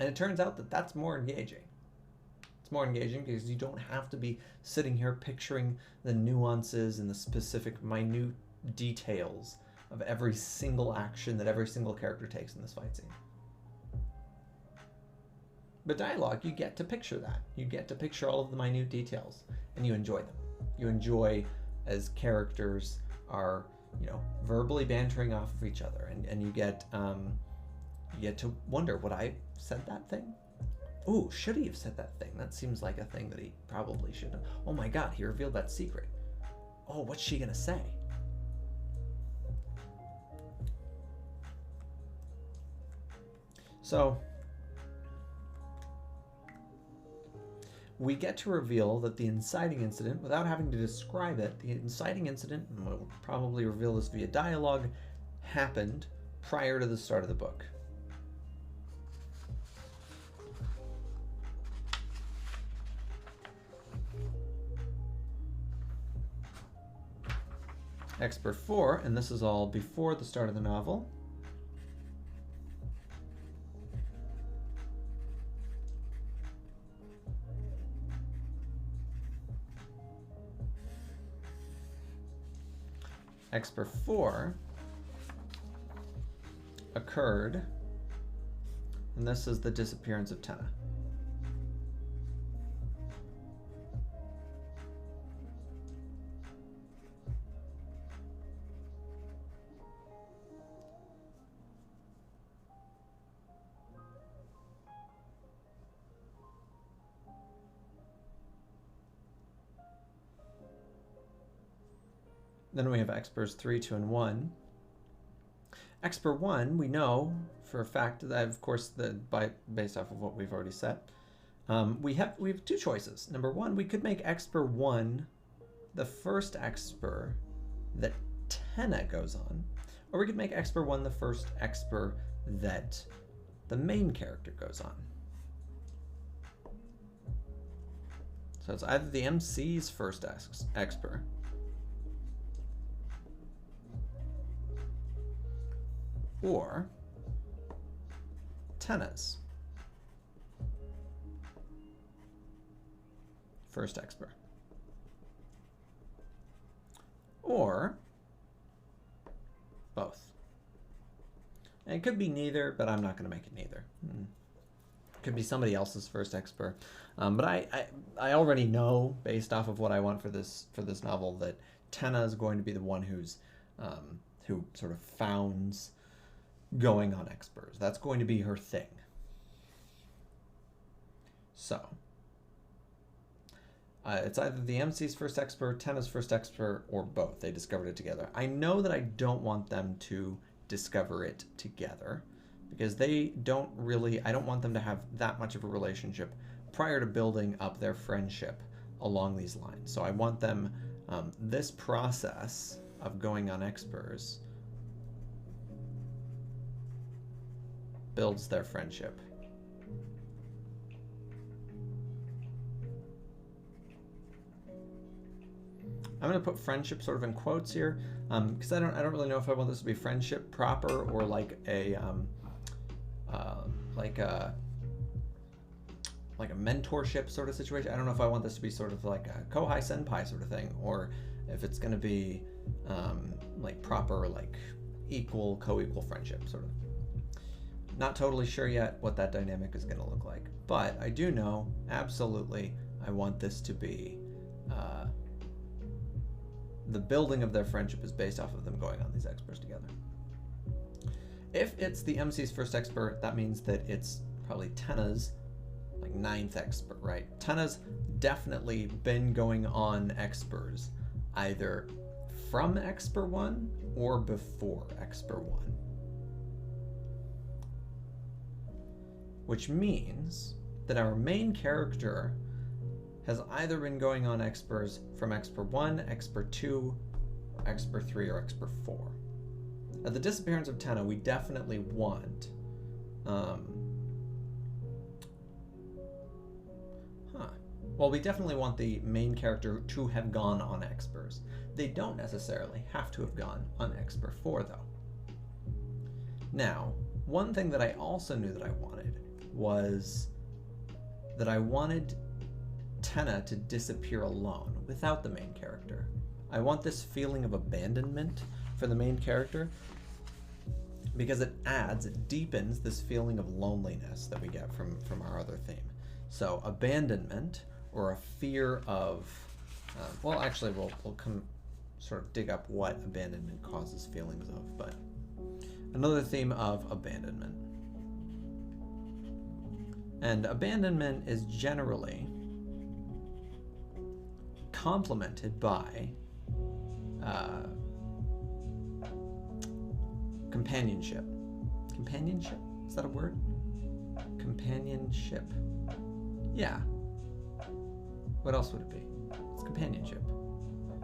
And it turns out that that's more engaging. It's more engaging because you don't have to be sitting here picturing the nuances and the specific minute details of every single action that every single character takes in this fight scene. But dialogue, you get to picture that. You get to picture all of the minute details, and you enjoy them. You enjoy as characters are, verbally bantering off of each other, and you get to wonder, would I have said that thing? Ooh, should he have said that thing? That seems like a thing that he probably should have. Oh my God, he revealed that secret. Oh, what's she gonna say? So we get to reveal that the inciting incident, without having to describe it, the inciting incident, and we'll probably reveal this via dialogue, happened prior to the start of the book. Expert 4, and this is all before the start of the novel. Expert 4 occurred, and this is the disappearance of Tenna. Then we have Expers 3, 2, and 1. Expert 1, we know for a fact that, of course, based off of what we've already set, we have 2 choices. Number 1, we could make Expert 1 the first Exper that Tenna goes on, or we could make Expert 1 the first Exper that the main character goes on. So it's either the MC's first Exper, or Tenna's first Exper, or both. And it could be neither, but I'm not going to make it neither. It could be somebody else's first Exper, but I already know, based off of what I want for this novel, that Tenna is going to be the one who sort of founds going on Expers. That's going to be her thing. So it's either the MC's first Exper, Tenna's first Exper, or both. They discovered it together. I know that I don't want them to discover it together because I don't want them to have that much of a relationship prior to building up their friendship along these lines. So I want them, this process of going on Expers builds their friendship. I'm going to put friendship sort of in quotes here, because I don't really know if I want this to be friendship proper or like a mentorship sort of situation. I don't know if I want this to be sort of like a kohai senpai sort of thing, or if it's going to be like proper, like equal, co-equal friendship sort of. Not totally sure yet what that dynamic is going to look like, but I do know absolutely I want this to be the building of their friendship is based off of them going on these Expers together. If it's the MC's first Exper, that means that it's probably Tenna's like like 9th expert, right? Tena's definitely been going on expers, either from Expert 1 or before Expert 1. Which means that our main character has either been going on expers from Expert 1, Expert 2, Expert 3, or Expert 4. At the disappearance of Tena, we definitely want well, we definitely want the main character to have gone on expers. They don't necessarily have to have gone on Expert 4, though. Now, one thing that I also knew that I wanted was that I wanted Tena to disappear alone, without the main character. I want this feeling of abandonment for the main character, because it deepens this feeling of loneliness that we get from our other theme. So abandonment, or a fear of, well, actually, we'll come sort of dig up what abandonment causes feelings of, but another theme of abandonment. And abandonment is generally complemented by companionship. Companionship? Is that a word? Companionship. Yeah. What else would it be? It's companionship.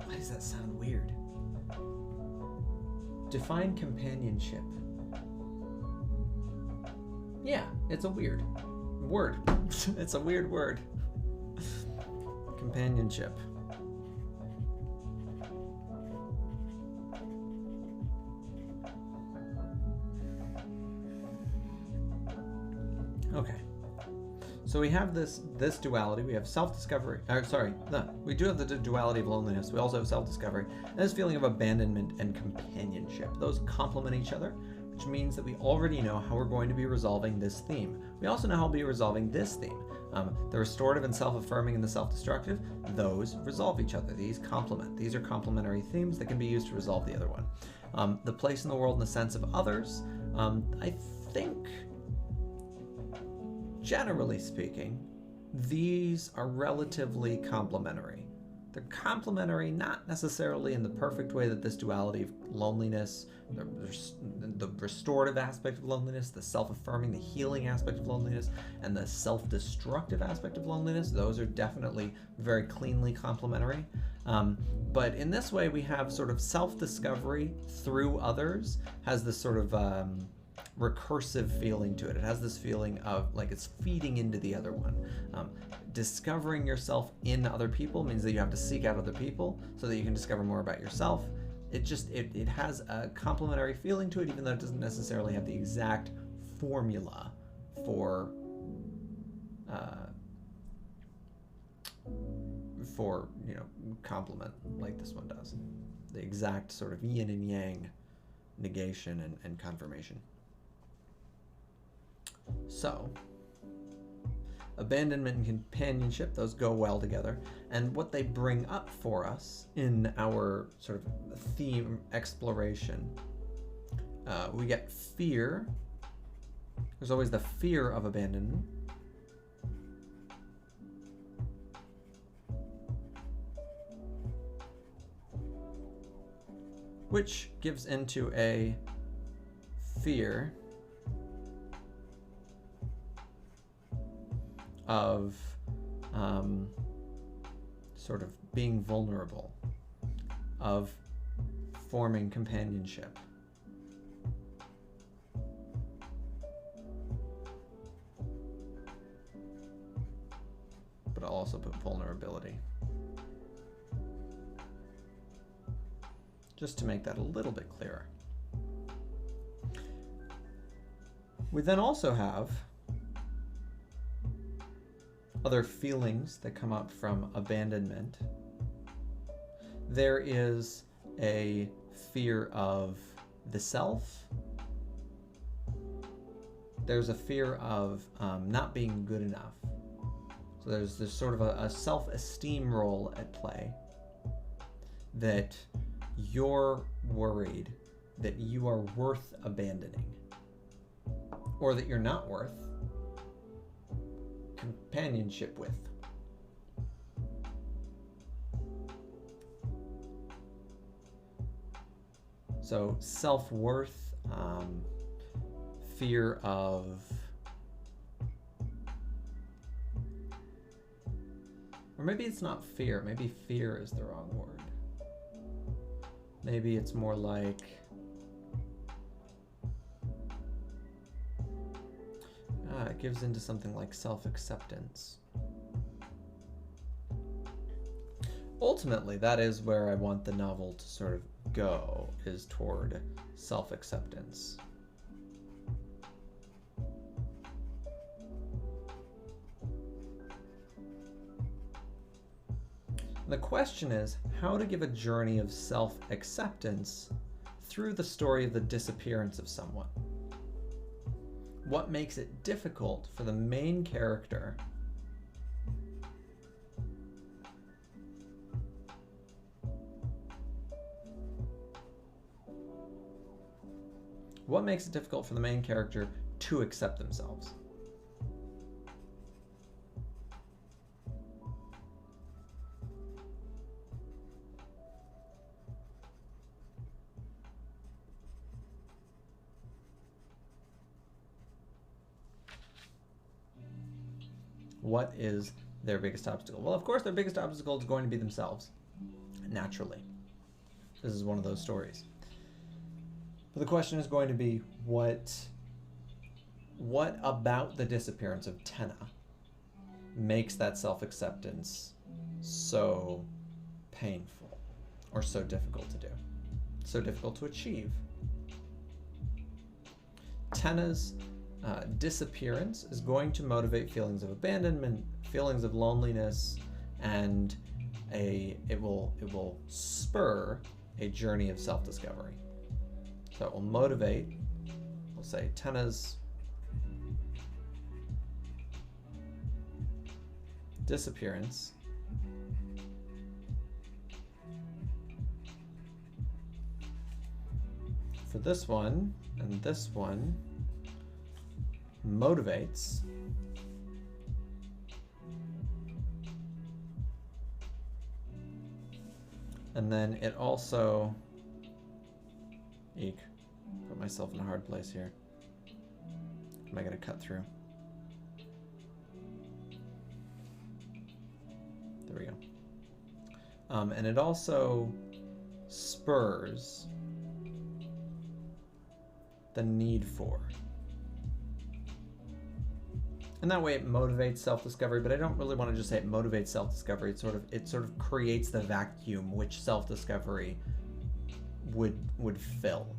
Why does that sound weird? Define companionship. Yeah, it's a weird word. It's a weird word. Companionship. Okay. So we have this duality. We have self-discovery. We do have the duality of loneliness. We also have self-discovery and this feeling of abandonment and companionship. Those complement each other, which means that we already know how we're going to be resolving this theme. We also know how we'll be resolving this theme. The restorative and self-affirming and the self-destructive, those resolve each other. These complement. These are complementary themes that can be used to resolve the other one. The place in the world and the sense of others, I think, generally speaking, these are relatively complementary. They're complementary, not necessarily in the perfect way that this duality of loneliness, the restorative aspect of loneliness, the self-affirming, the healing aspect of loneliness, and the self-destructive aspect of loneliness, those are definitely very cleanly complementary. But in this way, we have sort of self-discovery through others, has this sort of recursive feeling to it. It has this feeling of like it's feeding into the other one. Discovering yourself in other people means that you have to seek out other people so that you can discover more about yourself. It has a complementary feeling to it, even though it doesn't necessarily have the exact formula for complement like this one does. The exact sort of yin and yang negation and confirmation. So, abandonment and companionship, those go well together. And what they bring up for us in our sort of theme exploration, we get fear. There's always the fear of abandonment. Which gives into a fear of sort of being vulnerable, of forming companionship. But I'll also put vulnerability, just to make that a little bit clearer. We then also have other feelings that come up from abandonment. There is a fear of the self. There's a fear of not being good enough. So there's sort of a self-esteem role at play, that you're worried that you are worth abandoning, or that you're not worth companionship with. So self-worth, fear of, or maybe it's not fear, maybe fear is the wrong word. Maybe it's more like, it gives into something like self-acceptance. Ultimately, that is where I want the novel to sort of go, is toward self-acceptance. The question is how to give a journey of self-acceptance through the story of the disappearance of someone. What makes it difficult for the main character to accept themselves? What is their biggest obstacle? Well, of course, their biggest obstacle is going to be themselves, naturally. This is one of those stories. But the question is going to be, what about the disappearance of Tenna makes that self-acceptance so painful or so difficult to do, so difficult to achieve? Tenna's disappearance is going to motivate feelings of abandonment, feelings of loneliness, and it will spur a journey of self-discovery. So it will motivate, we'll say, Tenna's disappearance for this one, and this one motivates and then it also put myself in a hard place here. Am I going to cut through? There we go. And it also spurs the need for. And that way it motivates self-discovery, but I don't really want to just say it motivates self-discovery. It sort of creates the vacuum which self-discovery would fill.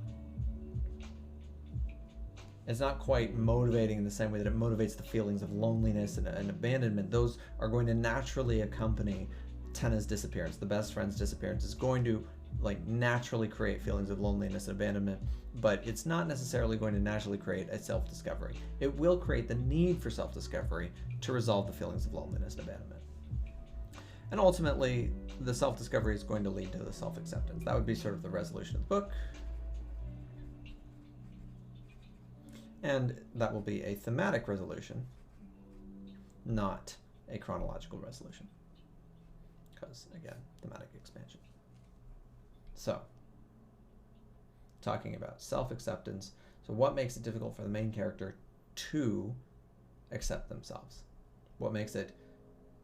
It's not quite motivating in the same way that it motivates the feelings of loneliness and abandonment. Those are going to naturally accompany Tenna's disappearance. The best friend's disappearance is going to naturally create feelings of loneliness and abandonment, but it's not necessarily going to naturally create a self-discovery. It will create the need for self-discovery to resolve the feelings of loneliness and abandonment. And ultimately, the self-discovery is going to lead to the self-acceptance. That would be sort of the resolution of the book. And that will be a thematic resolution, not a chronological resolution. Because, again, thematic expansion. So, talking about self-acceptance. So what makes it difficult for the main character to accept themselves? What makes it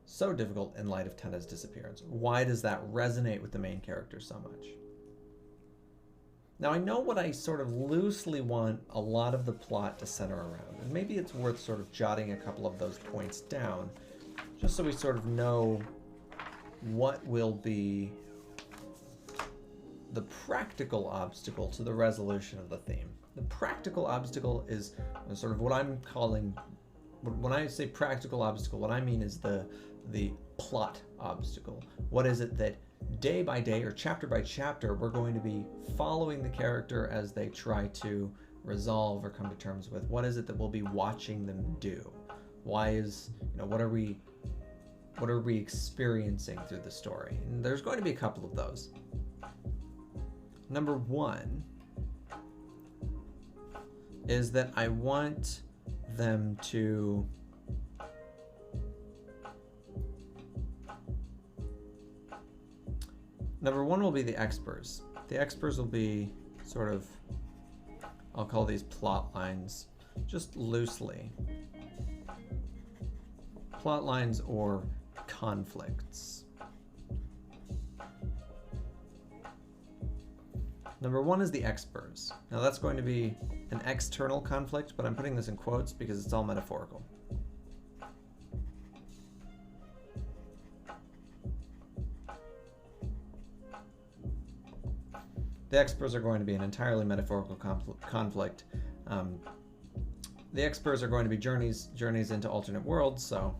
so difficult in light of Tenna's disappearance? Why does that resonate with the main character so much? Now, I know what I sort of loosely want a lot of the plot to center around, and maybe it's worth sort of jotting a couple of those points down, just so we sort of know what will be the practical obstacle to the resolution of the theme. The practical obstacle is sort of what I'm calling, when I say practical obstacle, what I mean is the plot obstacle. What is it that day by day or chapter by chapter we're going to be following the character as they try to resolve or come to terms with? What is it that we'll be watching them do? Why is, what are we experiencing through the story? And there's going to be a couple of those. Number one is that I want them to Number one will be the expers. The expers will be sort of, I'll call these plot lines, just loosely. Plot lines or conflicts. Number one is the expers. Now that's going to be an external conflict, but I'm putting this in quotes because it's all metaphorical. The expers are going to be an entirely metaphorical conflict. The expers are going to be journeys into alternate worlds, so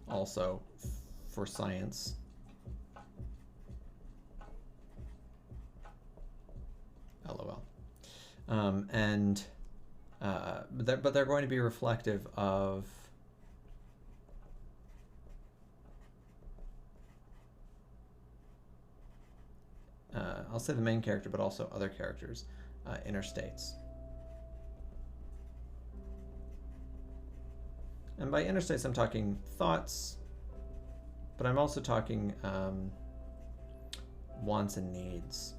also for science. LOL. But they're going to be reflective of I'll say the main character, but also other characters' inner states. And by inner states, I'm talking thoughts, but I'm also talking wants and needs,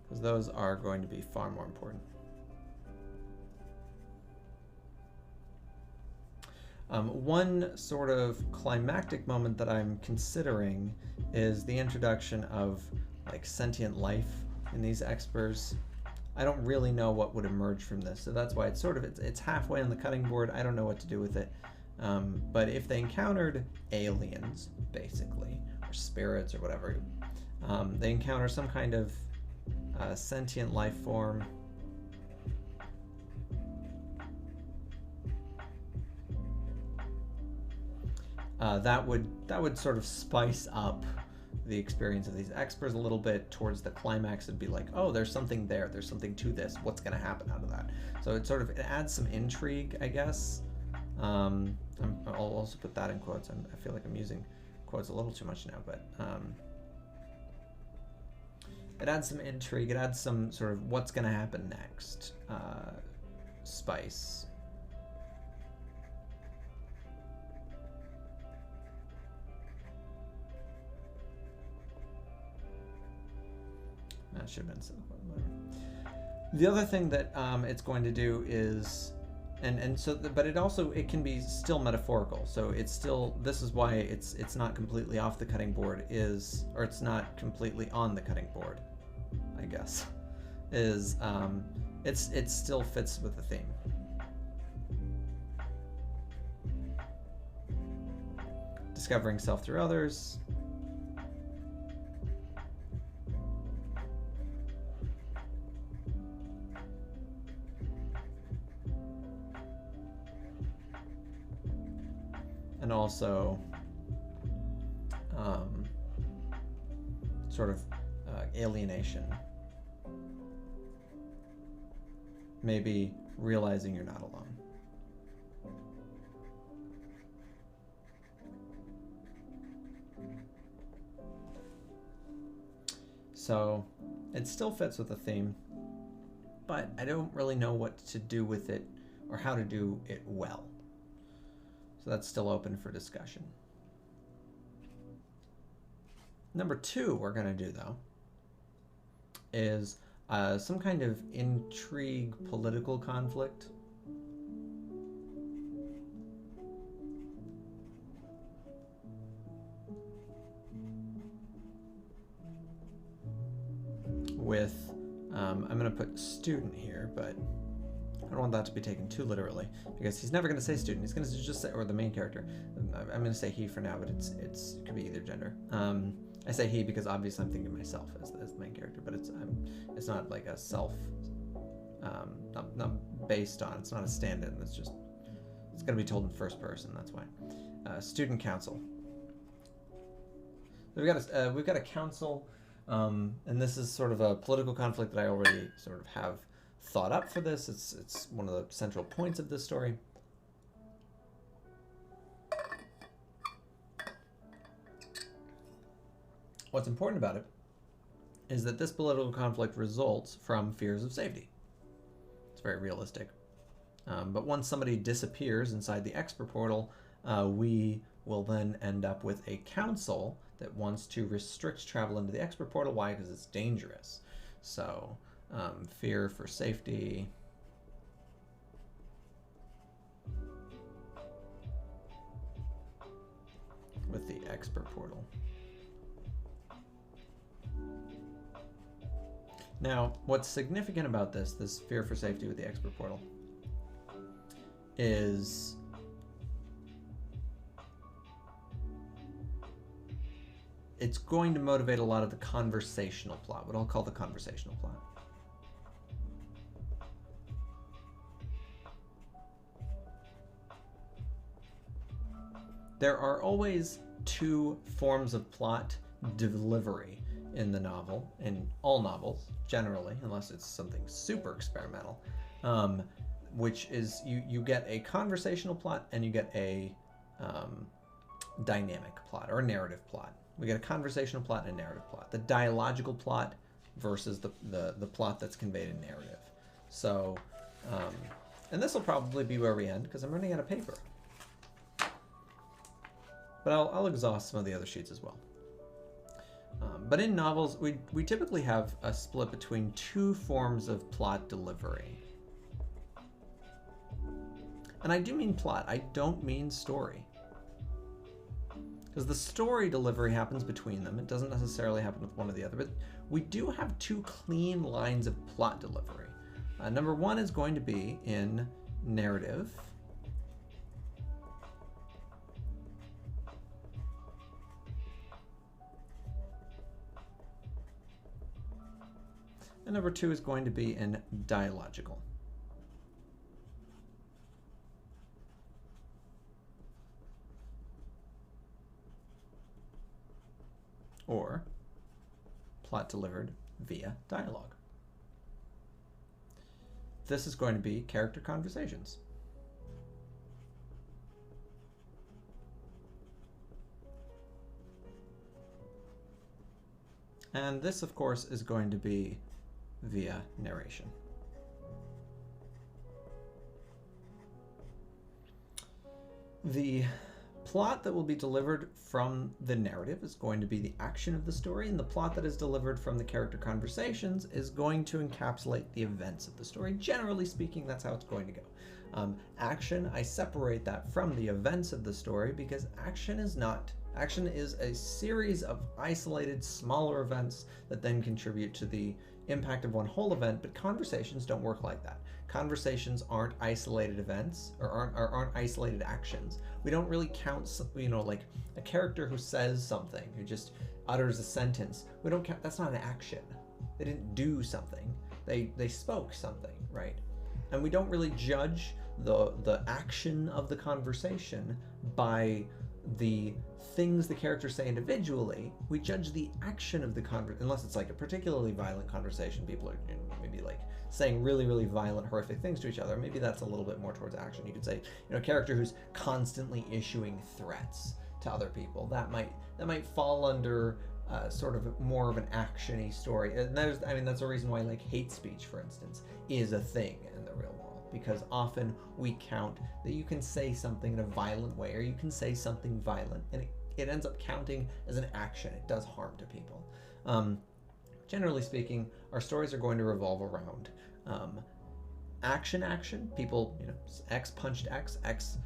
because those are going to be far more important. One sort of climactic moment that I'm considering is the introduction of like sentient life in these expers. I don't really know what would emerge from this, so that's why it's sort of it's halfway on the cutting board. I don't know what to do with it. But if they encountered aliens, basically, or spirits or whatever, they encounter some kind of sentient life form. That would sort of spice up the experience of these expers a little bit. Towards the climax, it'd be like, oh, there's something there. There's something to this. What's going to happen out of that? So it adds some intrigue, I guess. I'll also put that in quotes. I feel like I'm using quotes a little too much now, but it adds some intrigue. It adds some sort of what's going to happen next spice. That should have been so. The other thing that it's going to do is, but it can be still metaphorical. So it's still, this is why it's not completely off the cutting board, or it's not completely on the cutting board, I guess, it still fits with the theme. Discovering self through others. And also sort of alienation. Maybe realizing you're not alone. So it still fits with the theme, but I don't really know what to do with it or how to do it well. So that's still open for discussion. Number two we're going to do, though, is some kind of intrigue political conflict. With, I'm going to put student here, but I don't want that to be taken too literally, because he's never going to say student. He's going to just say, or the main character. I'm going to say he for now, but it could be either gender. I say he because obviously I'm thinking of myself as the main character, but it's not like a self, not based on. It's not a stand-in. It's going to be told in first person. That's why. Student council. So we've got a council, and this is sort of a political conflict that I already sort of have thought up for this. It's one of the central points of this story. What's important about it is that this political conflict results from fears of safety. It's very realistic. But once somebody disappears inside the expert portal, we will then end up with a council that wants to restrict travel into the expert portal. Why? Because it's dangerous. So fear for safety. With the expert portal. Now, what's significant about this fear for safety with the expert portal, is it's going to motivate a lot of the conversational plot, what I'll call the conversational plot. There are always two forms of plot delivery in the novel, in all novels, generally, unless it's something super experimental, which is you get a conversational plot and you get a dynamic plot or a narrative plot. We get a conversational plot and a narrative plot. The dialogical plot versus the plot that's conveyed in narrative. So, and this will probably be where we end because I'm running out of paper. But I'll exhaust some of the other sheets as well. But in novels, we typically have a split between two forms of plot delivery. And I do mean plot, I don't mean story. Because the story delivery happens between them. It doesn't necessarily happen with one or the other. But we do have two clean lines of plot delivery. Number one is going to be in narrative. And number two is going to be in dialogical. Or plot delivered via dialogue. This is going to be character conversations. And this, of course, is going to be via narration. The plot that will be delivered from the narrative is going to be the action of the story, and the plot that is delivered from the character conversations is going to encapsulate the events of the story. Generally speaking, that's how it's going to go. Action, I separate that from the events of the story because action is a series of isolated, smaller events that then contribute to the impact of one whole event, but conversations don't work like that. Conversations aren't isolated events or aren't isolated actions. We don't really count, like a character who says something, who just utters a sentence. We don't count, that's not an action. They didn't do something. They spoke something, right? And we don't really judge the action of the conversation by the things the characters say individually. We judge the action of the conversation, unless it's like a particularly violent conversation. People are maybe like saying really, really violent, horrific things to each other. Maybe that's a little bit more towards action. You could say, a character who's constantly issuing threats to other people. That might fall under sort of more of an action-y story. And that's a reason why like hate speech, for instance, is a thing in the real world, because often we count that you can say something in a violent way, or you can say something violent, and it ends up counting as an action. It does harm to people. Generally speaking, our stories are going to revolve around action, people, X punched X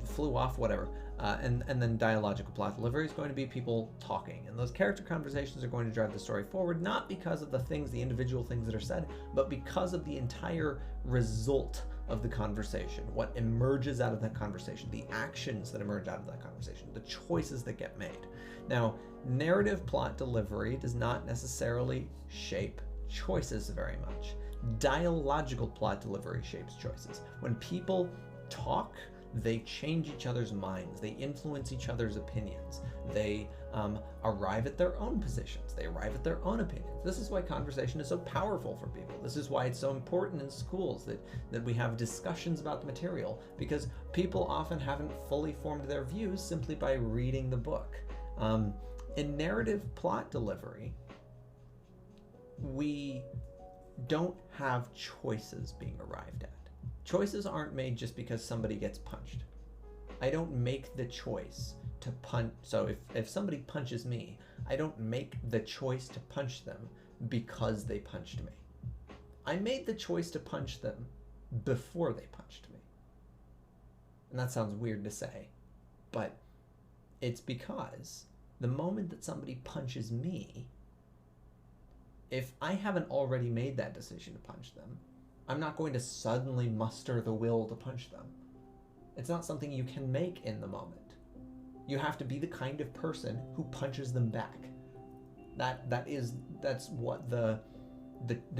flew off, whatever. And then dialogical plot delivery is going to be people talking. And those character conversations are going to drive the story forward, not because of the individual things that are said, but because of the entire result of the conversation, what emerges out of that conversation, the actions that emerge out of that conversation, the choices that get made. Now, narrative plot delivery does not necessarily shape choices very much. Dialogical plot delivery shapes choices. When people talk, they change each other's minds, they influence each other's opinions, they arrive at their own positions, they arrive at their own opinions. This is why conversation is so powerful for people. This is why it's so important in schools that we have discussions about the material, because people often haven't fully formed their views simply by reading the book. In narrative plot delivery, we don't have choices being arrived at. Choices aren't made just because somebody gets punched. I don't make the choice to punch. So if somebody punches me, I don't make the choice to punch them because they punched me. I made the choice to punch them before they punched me. And that sounds weird to say, but it's because the moment that somebody punches me, if I haven't already made that decision to punch them, I'm not going to suddenly muster the will to punch them. It's not something you can make in the moment. You have to be the kind of person who punches them back. That's what the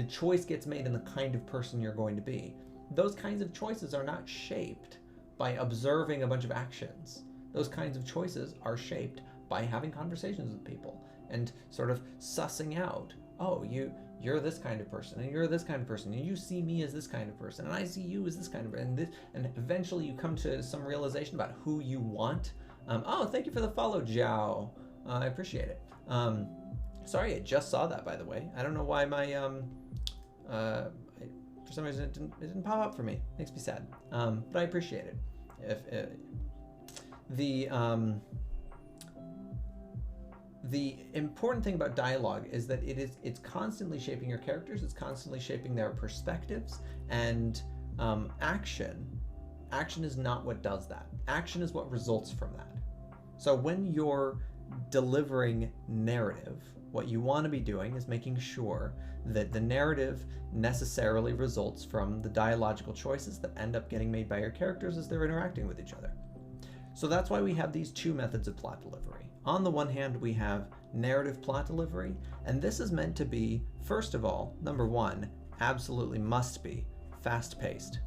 choice gets made in the kind of person you're going to be. Those kinds of choices are not shaped by observing a bunch of actions. Those kinds of choices are shaped by having conversations with people and sort of sussing out, oh, you're this kind of person, and you're this kind of person, and you see me as this kind of person, and I see you as this kind of person, and eventually you come to some realization about who you want. Oh, thank you for the follow, Jiao. I appreciate it. Sorry, I just saw that, by the way. I don't know why my for some reason it didn't pop up for me. Makes me sad. But I appreciate it. The important thing about dialogue is that it's constantly shaping your characters, it's constantly shaping their perspectives, and action is not what does that. Action is what results from that. So when you're delivering narrative, what you want to be doing is making sure that the narrative necessarily results from the dialogical choices that end up getting made by your characters as they're interacting with each other. So that's why we have these two methods of plot delivery. On the one hand, we have narrative plot delivery, and this is meant to be, first of all, number one, absolutely must be fast-paced.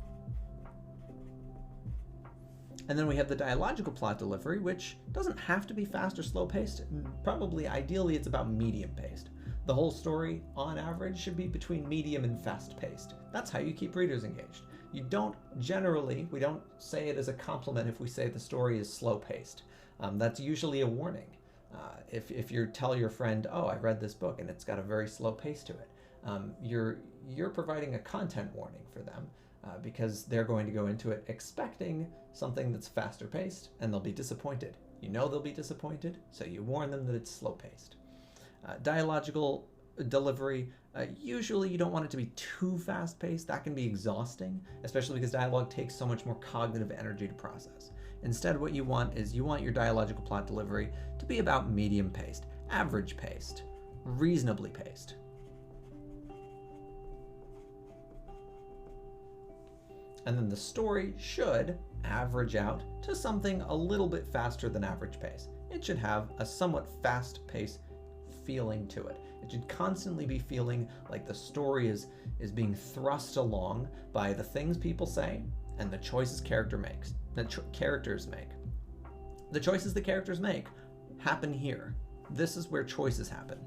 And then we have the dialogical plot delivery, which doesn't have to be fast or slow-paced. Probably, ideally, it's about medium-paced. The whole story, on average, should be between medium and fast-paced. That's how you keep readers engaged. You don't generally, we don't say it as a compliment if we say the story is slow-paced. That's usually a warning. If you tell your friend, oh, I read this book and it's got a very slow pace to it, you're providing a content warning for them because they're going to go into it expecting something that's faster paced, and they'll be disappointed. You know they'll be disappointed, so you warn them that it's slow paced. Dialogical delivery, usually you don't want it to be too fast paced. That can be exhausting, especially because dialogue takes so much more cognitive energy to process. Instead, what you want is you want your dialogical plot delivery to be about medium paced, average paced, reasonably paced. And then the story should average out to something a little bit faster than average pace. It should have a somewhat fast paced feeling to it. It should constantly be feeling like the story is being thrust along by the things people say and the choices characters make. The choices the characters make happen here. This is where choices happen.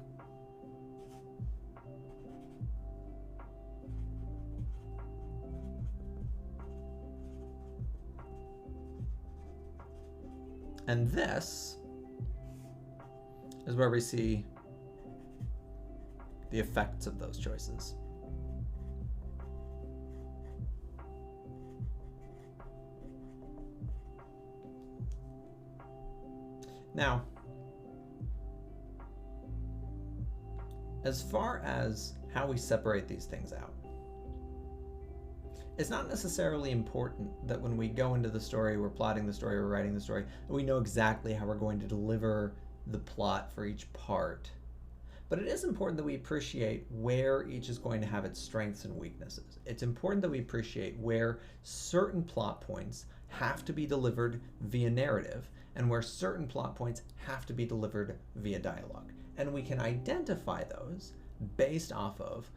And this is where we see the effects of those choices. Now, as far as how we separate these things out, it's not necessarily important that when we go into the story, we're plotting the story, we're writing the story, that we know exactly how we're going to deliver the plot for each part. But it is important that we appreciate where each is going to have its strengths and weaknesses. It's important that we appreciate where certain plot points have to be delivered via narrative and where certain plot points have to be delivered via dialogue. And we can identify those based off of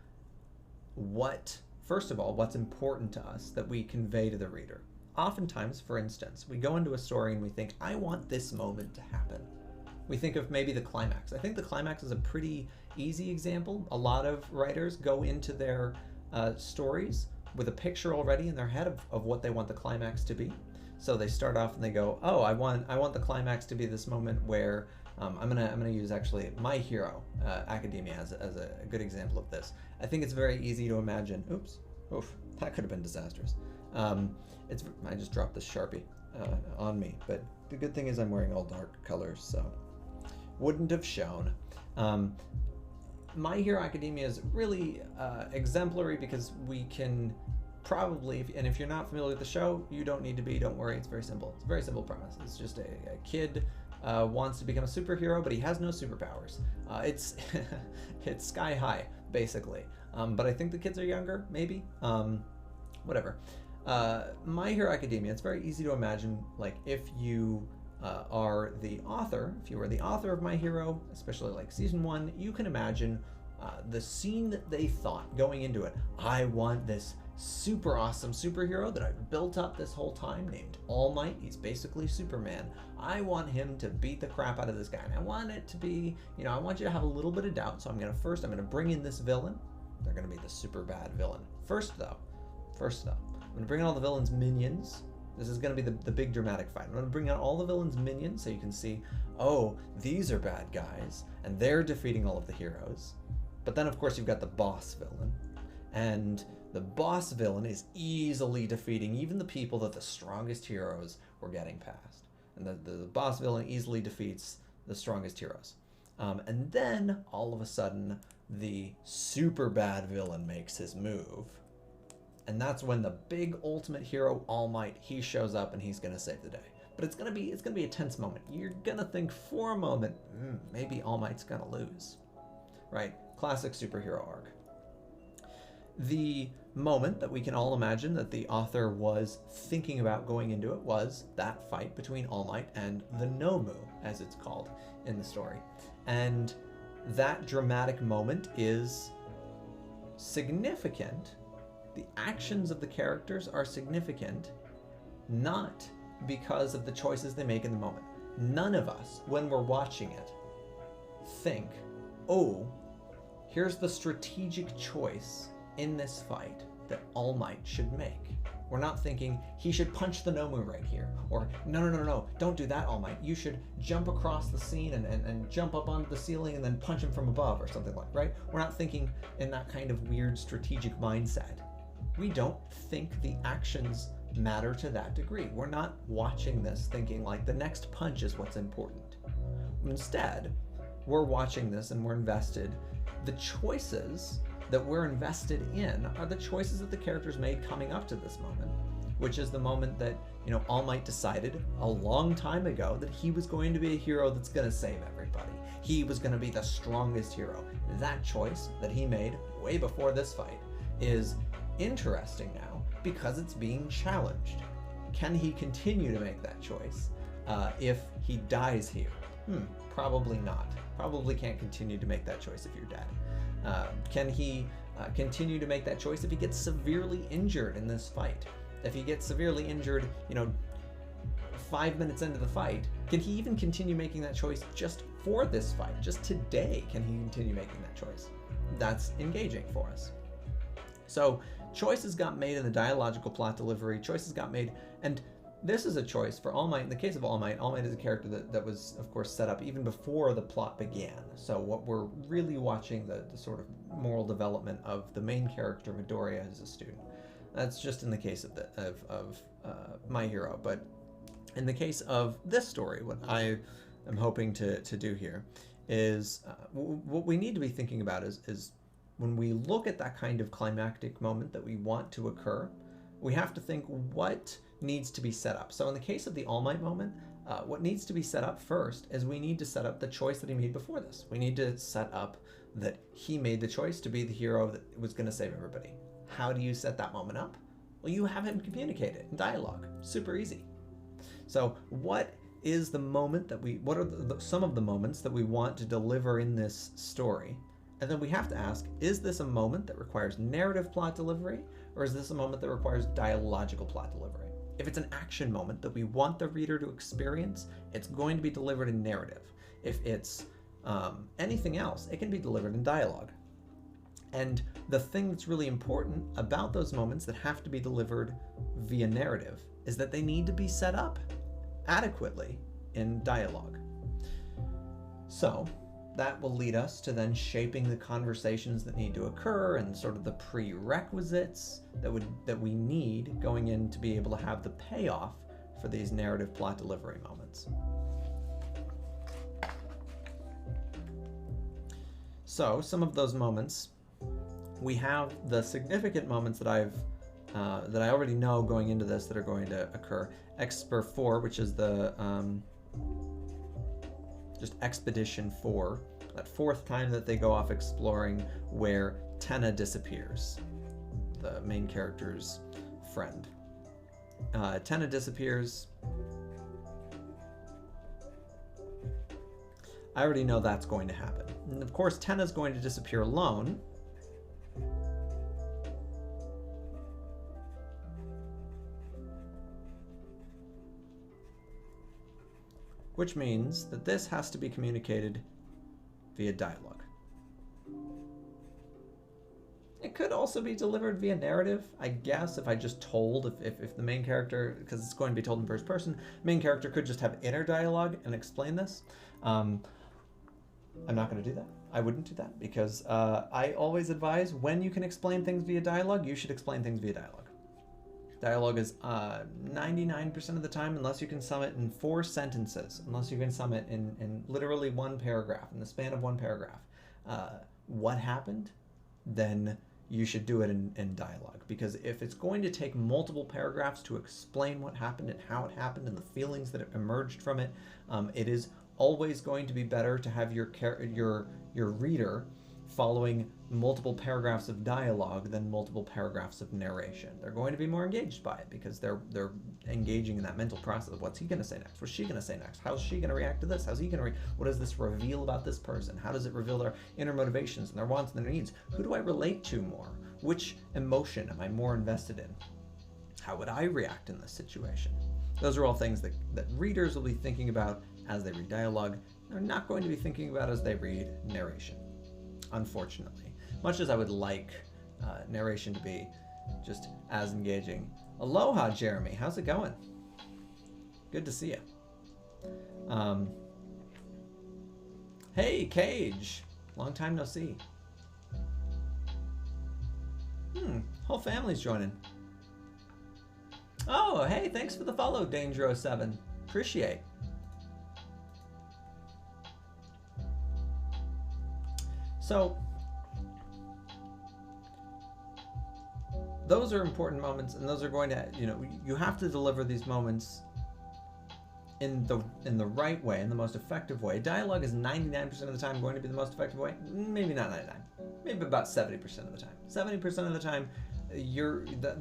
first of all, what's important to us that we convey to the reader. Oftentimes, for instance, we go into a story and we think, I want this moment to happen. We think of maybe the climax. I think the climax is a pretty easy example. A lot of writers go into their stories with a picture already in their head of what they want the climax to be. So they start off and they go, oh, I want the climax to be this moment where I'm gonna use actually My Hero Academia as a good example of this. I think it's very easy to imagine. Oof, that could have been disastrous. I just dropped the Sharpie on me, but the good thing is I'm wearing all dark colors, so wouldn't have shown. My Hero Academia is really exemplary because we can probably, and if you're not familiar with the show, you don't need to be, don't worry, it's very simple. It's a very simple premise. It's just a kid wants to become a superhero, but he has no superpowers. It's it's sky high, basically. But I think the kids are younger, maybe. Whatever. My Hero Academia, it's very easy to imagine, like, if you are the author, if you were the author of My Hero, especially like season 1, you can imagine the scene that they thought going into it. I want this super awesome superhero that I've built up this whole time named All Might. He's basically Superman. I want him to beat the crap out of this guy. And I want it to be, I want you to have a little bit of doubt. So I'm going to bring in this villain. They're going to be the super bad villain. First though, I'm going to bring in all the villain's minions. This is going to be the big dramatic fight. I'm going to bring out all the villain's minions so you can see, oh, these are bad guys, and they're defeating all of the heroes. But then, of course, you've got the boss villain. And the boss villain is easily defeating even the people that the strongest heroes were getting past. And the boss villain easily defeats the strongest heroes. And then, all of a sudden, the super bad villain makes his move. And that's when the big ultimate hero, All Might, he shows up and he's gonna save the day. But it's gonna be a tense moment. You're gonna think for a moment, maybe All Might's gonna lose, right? Classic superhero arc. The moment that we can all imagine that the author was thinking about going into it was that fight between All Might and the Nomu, as it's called in the story. And that dramatic moment is significant. The actions of the characters are significant, not because of the choices they make in the moment. None of us, when we're watching it, think, oh, here's the strategic choice in this fight that All Might should make. We're not thinking he should punch the Nomu right here, or no, don't do that, All Might. You should jump across the scene and jump up onto the ceiling and then punch him from above or something like, right? We're not thinking in that kind of weird strategic mindset. We don't think the actions matter to that degree. We're not watching this thinking like the next punch is what's important. Instead, we're watching this and we're invested. The choices that we're invested in are the choices that the characters made coming up to this moment, which is the moment that, All Might decided a long time ago that he was going to be a hero that's going to save everybody. He was going to be the strongest hero. That choice that he made way before this fight is interesting now because it's being challenged. Can he continue to make that choice if he dies here? Probably not. Probably can't continue to make that choice if you're dead. Can he continue to make that choice if he gets severely injured in this fight? If he gets severely injured, 5 minutes into the fight, can he even continue making that choice just for this fight? Just today, can he continue making that choice? That's engaging for us. So choices got made in the dialogical plot delivery, choices got made, and this is a choice for All Might. In the case of All Might is a character that was, of course, set up even before the plot began. So what we're really watching, the sort of moral development of the main character, Midoriya, as a student. That's just in the case of My Hero. But in the case of this story, what I am hoping to do here is what we need to be thinking about is when we look at that kind of climactic moment that we want to occur, we have to think what needs to be set up. So in the case of the All Might moment, what needs to be set up first is we need to set up the choice that he made before this. We need to set up that he made the choice to be the hero that was going to save everybody. How do you set that moment up? Well, you have him communicate it in dialogue. Super easy. So what is the moment that what are some of the moments that we want to deliver in this story? And then we have to ask, is this a moment that requires narrative plot delivery, or is this a moment that requires dialogical plot delivery? If it's an action moment that we want the reader to experience, it's going to be delivered in narrative. If it's anything else, it can be delivered in dialogue. And the thing that's really important about those moments that have to be delivered via narrative is that they need to be set up adequately in dialogue. So that will lead us to then shaping the conversations that need to occur and sort of the prerequisites that we need going in to be able to have the payoff for these narrative plot delivery moments. So some of those moments, we have the significant moments that I already know going into this that are going to occur. Expert 4, which is the just Expedition 4, that fourth time that they go off exploring where Tenna disappears, the main character's friend. Tenna disappears. I already know that's going to happen. And of course, Tenna's going to disappear alone. Which means that this has to be communicated via dialogue. It could also be delivered via narrative, I guess, if I just told, if the main character, because it's going to be told in first person, main character could just have inner dialogue and explain this. I'm not going to do that. I wouldn't do that because I always advise when you can explain things via dialogue, you should explain things via dialogue. Dialogue is 99% of the time, unless you can sum it in 4 sentences, unless you can sum it in literally one paragraph, in the span of one paragraph, what happened, then you should do it in dialogue. Because if it's going to take multiple paragraphs to explain what happened and how it happened and the feelings that emerged from it, it is always going to be better to have your reader following multiple paragraphs of dialogue than multiple paragraphs of narration. They're going to be more engaged by it because they're engaging in that mental process of what's he going to say next? What's she going to say next? How's she going to react to this? How's he going to what does this reveal about this person? How does it reveal their inner motivations and their wants and their needs? Who do I relate to more? Which emotion am I more invested in? How would I react in this situation? Those are all things that readers will be thinking about as they read dialogue. They're not going to be thinking about as they read narration, unfortunately. Much as I would like narration to be just as engaging. Aloha, Jeremy. How's it going? Good to see you. Hey, Cage. Long time no see. Whole family's joining. Oh, hey, thanks for the follow, Danger07. Appreciate. So, those are important moments, and those are going to, you have to deliver these moments in the right way, in the most effective way. Dialogue is 99% of the time going to be the most effective way. Maybe not 99. Maybe about 70% of the time. 70% of the time,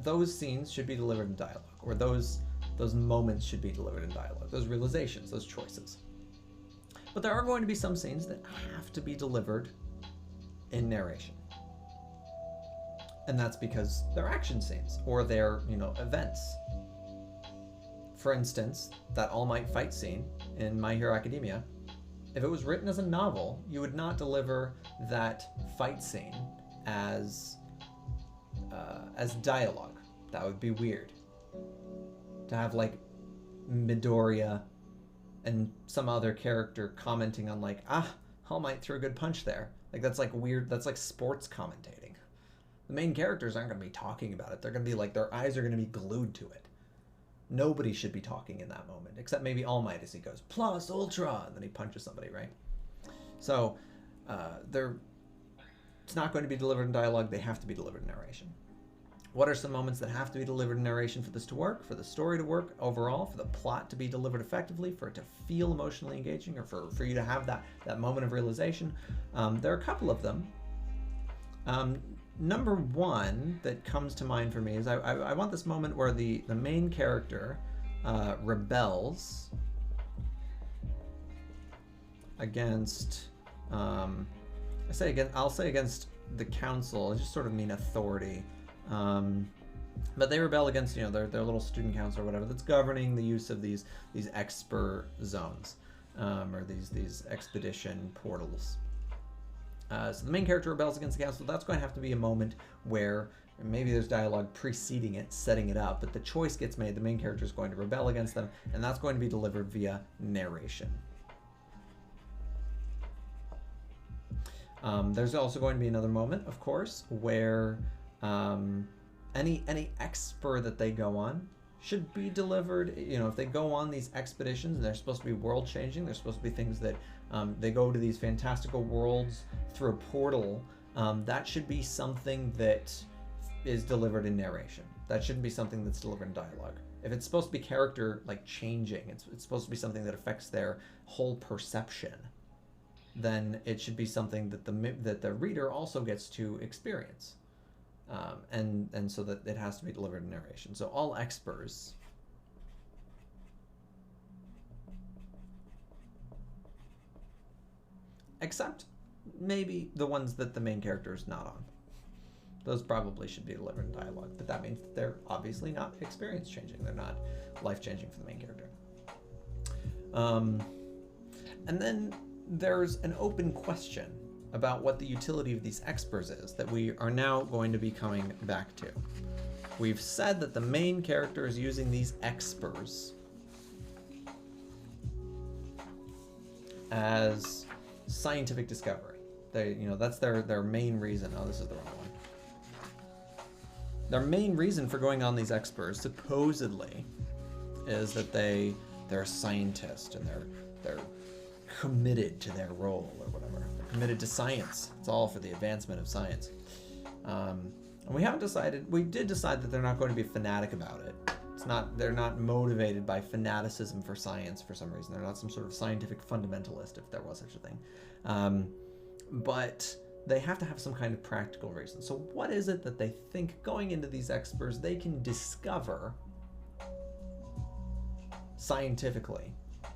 those scenes should be delivered in dialogue, or those moments should be delivered in dialogue. Those realizations, those choices. But there are going to be some scenes that have to be delivered in narration. And that's because they're action scenes, or they're, events. For instance, that All Might fight scene in My Hero Academia, if it was written as a novel, you would not deliver that fight scene as dialogue. That would be weird. To have, like, Midoriya and some other character commenting on, like, All Might threw a good punch there. Like, that's, like, weird. That's, like, sports commentating. The main characters aren't going to be talking about it. They're going to be, like, their eyes are going to be glued to it. Nobody should be talking in that moment, except maybe All Might as he goes, plus ultra, and then he punches somebody, right? So, it's not going to be delivered in dialogue. They have to be delivered in narration. What are some moments that have to be delivered in narration for this to work, for the story to work overall, for the plot to be delivered effectively, for it to feel emotionally engaging, or for you to have that moment of realization? There are a couple of them. Number one that comes to mind for me is I want this moment where the main character rebels against, I'll say against the council. I just sort of mean authority. But they rebel against, their little student council or whatever that's governing the use of these expert zones, or these expedition portals. So the main character rebels against the council. That's going to have to be a moment where maybe there's dialogue preceding it, setting it up, but the choice gets made. The main character is going to rebel against them, and that's going to be delivered via narration. There's also going to be another moment, of course, where any expert that they go on should be delivered. You know, if they go on these expeditions, they're supposed to be world changing. They're supposed to be things that they go to these fantastical worlds through a portal. That should be something that is delivered in narration. That shouldn't be something that's delivered in dialogue. If it's supposed to be character like changing, it's supposed to be something that affects their whole perception, then it should be something that the reader also gets to experience. And so that it has to be delivered in narration. So all expers except maybe the ones that the main character is not on. Those probably should be delivered in dialogue, but that means that they're obviously not experience changing. They're not life changing for the main character. And then there's an open question about what the utility of these expers is that we are now going to be coming back to. We've said that the main character is using these expers as scientific discovery. They, you know, that's their main reason. Oh, this is the wrong one. Their main reason for going on these expers, supposedly, is that they're a scientist and they're committed to their role or whatever. They're committed to science. It's all for the advancement of science. And we haven't decided. We did decide that they're not going to be fanatic about it. They're not motivated by fanaticism for science for some reason. They're not some sort of scientific fundamentalist, if there was such a thing. But they have to have some kind of practical reason. So what is it that they think going into these expers they can discover scientifically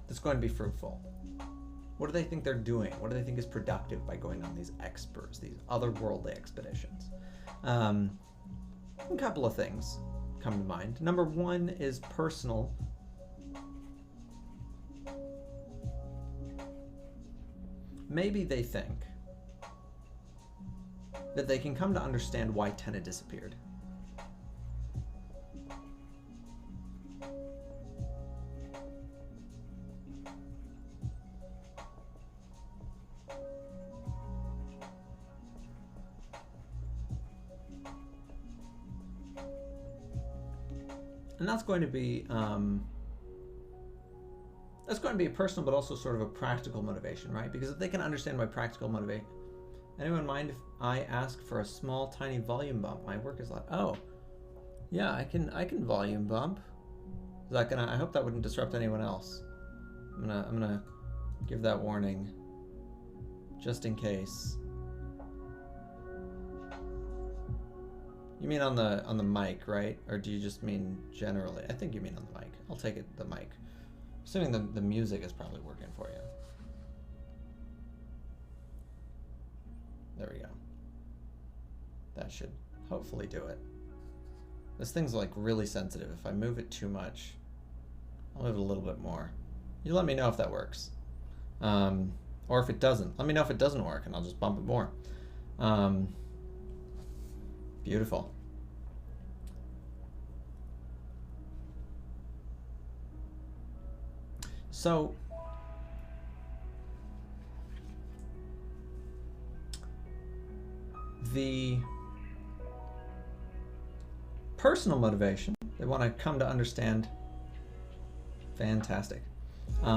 that's going to be fruitful? What do they think they're doing? What do they think is productive by going on these expers, these otherworldly expeditions? A couple of things come to mind. Number one is personal. Maybe they think that they can come to understand why Tenna disappeared. And that's going to be a personal but also sort of a practical motivation, right? Because if they can understand my practical motivation, anyone mind if I ask for a small tiny volume bump? My work is loud. Oh, yeah, I can volume bump. Is that gonna? I hope that wouldn't disrupt anyone else. I'm gonna give that warning, just in case. You mean on the mic, right? Or do you just mean generally? I think you mean on the mic. I'll take it, the mic. Assuming the music is probably working for you. There we go. That should hopefully do it. This thing's like really sensitive. If I move it too much, I'll move it a little bit more. You let me know if that works. Or if it doesn't. Let me know if it doesn't work and I'll just bump it more. Beautiful. So, the personal motivation, they want to come to understand. Fantastic. They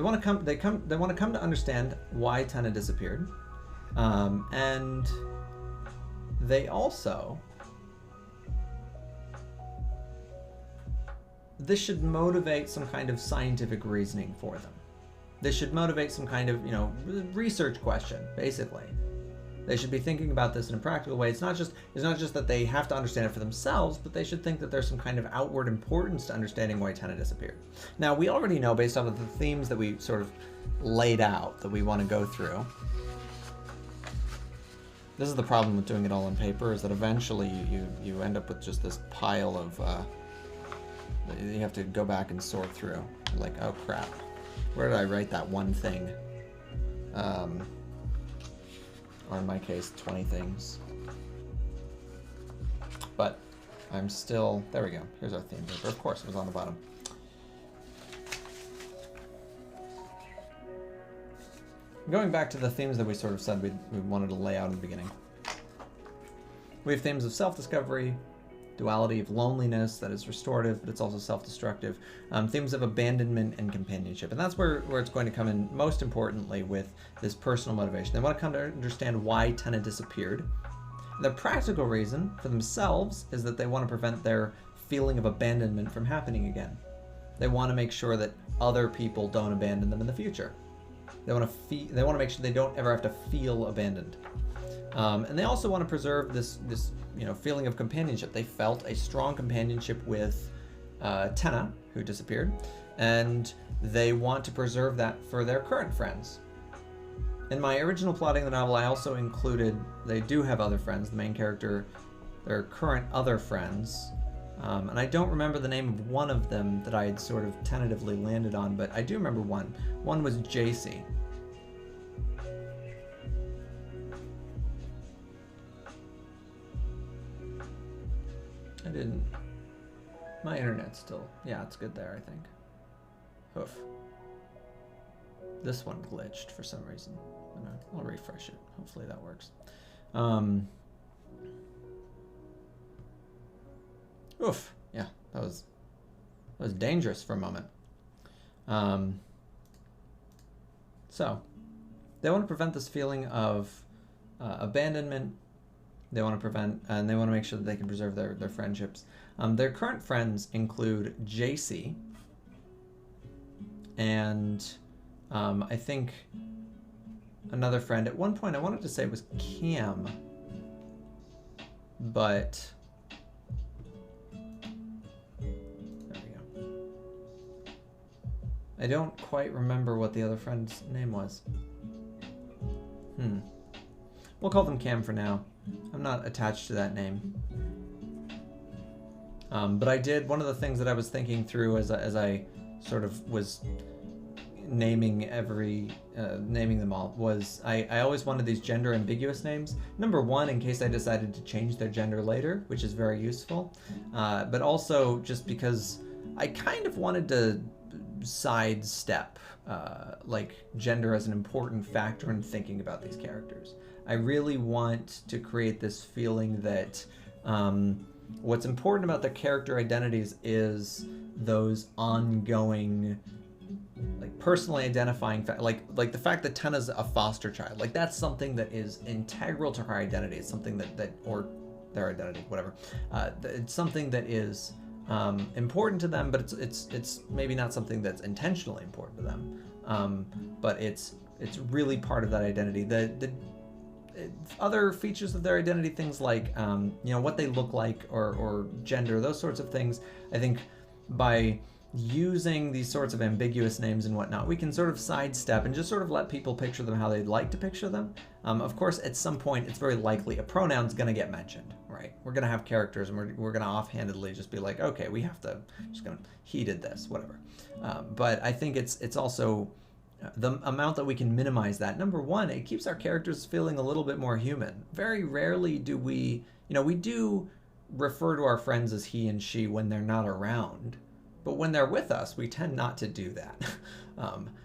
want to come to understand why Tenna disappeared, and they also, this should motivate some kind of scientific reasoning for them. This should motivate some kind of, research question, basically. They should be thinking about this in a practical way. It's not just that they have to understand it for themselves, but they should think that there's some kind of outward importance to understanding why Tenna disappeared. Now, we already know, based off of the themes that we sort of laid out, that we want to go through. This is the problem with doing it all on paper, is that eventually you end up with just this pile of, you have to go back and sort through. Like, oh crap, where did I write that one thing? Or in my case, 20 things. But I'm still, there we go. Here's our theme paper. Of course, it was on the bottom. going back to the themes that we sort of said we wanted to lay out in the beginning. We have themes of self-discovery, duality of loneliness that is restorative, but it's also self-destructive. Themes of abandonment and companionship. And that's where it's going to come in most importantly with this personal motivation. They want to come to understand why Tenna disappeared. The practical reason for themselves is that they want to prevent their feeling of abandonment from happening again. They want to make sure that other people don't abandon them in the future. They want to make sure they don't ever have to feel abandoned. And they also want to preserve this feeling of companionship. They felt a strong companionship with Tenna, who disappeared, and they want to preserve that for their current friends. In my original plotting of the novel, I also included, they do have other friends, the main character, their current other friends, and I don't remember the name of one of them that I had sort of tentatively landed on, but I do remember one. One was JC. I didn't. My internet's still. Yeah, it's good there, I think. Hoof. This one glitched for some reason. I'll refresh it. Hopefully that works. Oof. Yeah, that was dangerous for a moment. So, they want to prevent this feeling of abandonment. They want to prevent, and they want to make sure that they can preserve their friendships. Their current friends include JC, and I think another friend. At one point, I wanted to say it was Cam, but there we go. I don't quite remember what the other friend's name was. We'll call them Cam for now. I'm not attached to that name. But I did, one of the things that I was thinking through as I sort of was naming them all was I always wanted these gender ambiguous names. Number one, in case I decided to change their gender later, which is very useful. But also just because I kind of wanted to sidestep like gender as an important factor in thinking about these characters. I really want to create this feeling that what's important about their character identities is those ongoing, like personally identifying like the fact that Tenna's a foster child. Like that's something that is integral to her identity. It's something that or their identity, whatever. It's something that is important to them, but it's maybe not something that's intentionally important to them. But it's really part of that identity. The other features of their identity, things like what they look like or gender, those sorts of things, I think by using these sorts of ambiguous names and whatnot, we can sort of sidestep and just sort of let people picture them how they'd like to picture them. Of course, at some point, it's very likely a pronoun's going to get mentioned, right? We're going to have characters, and we're going to offhandedly just be like, okay, we have to, just going to, he did this, whatever. But I think it's also the amount that we can minimize that. Number one, it keeps our characters feeling a little bit more human. Very rarely do we, we do refer to our friends as he and she when they're not around. But when they're with us, we tend not to do that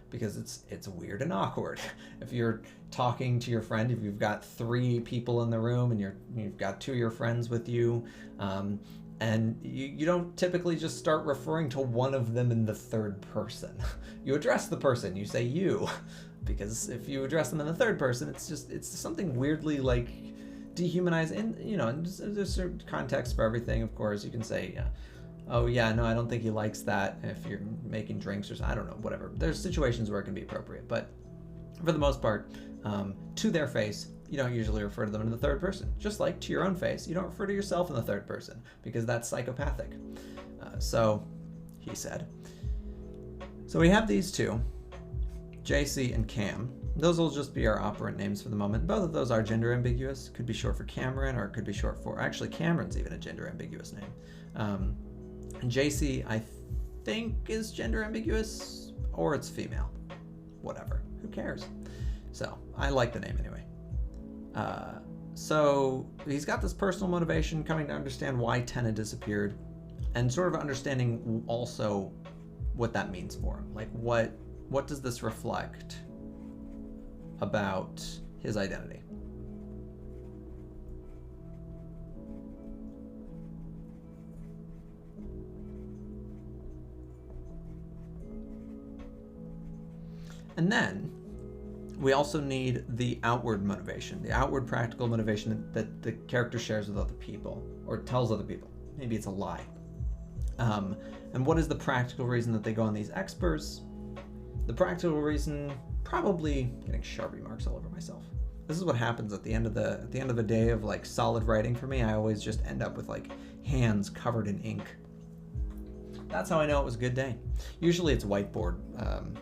because it's weird and awkward. If you're talking to your friend, if you've got 3 people in the room and you've got 2 of your friends with you, and you don't typically just start referring to one of them in the third person. You address the person, you say you, because if you address them in the third person, it's something weirdly like dehumanized. And there's certain context for everything. Of course, you can say, oh yeah, no, I don't think he likes that if you're making drinks or something. I don't know, whatever. There's situations where it can be appropriate, but for the most part, to their face, you don't usually refer to them in the third person. Just like to your own face, you don't refer to yourself in the third person because that's psychopathic. So, he said. So we have these two, JC and Cam. Those will just be our operant names for the moment. Both of those are gender ambiguous. Could be short for Cameron, or it could be short for, actually Cameron's even a gender ambiguous name. And JC, I think, is gender ambiguous, or it's female. Whatever. Who cares? So, I like the name anyway. So, he's got this personal motivation, coming to understand why Tenna disappeared, and sort of understanding also what that means for him. Like, what does this reflect? about his identity. And then we also need the outward motivation, the outward practical motivation that the character shares with other people or tells other people. Maybe it's a lie. And what is the practical reason that they go on these expers? The practical reason, probably getting Sharpie marks all over myself. This is what happens at the end of the day of like solid writing for me. I always just end up with like hands covered in ink. That's how I know it was a good day. Usually it's whiteboard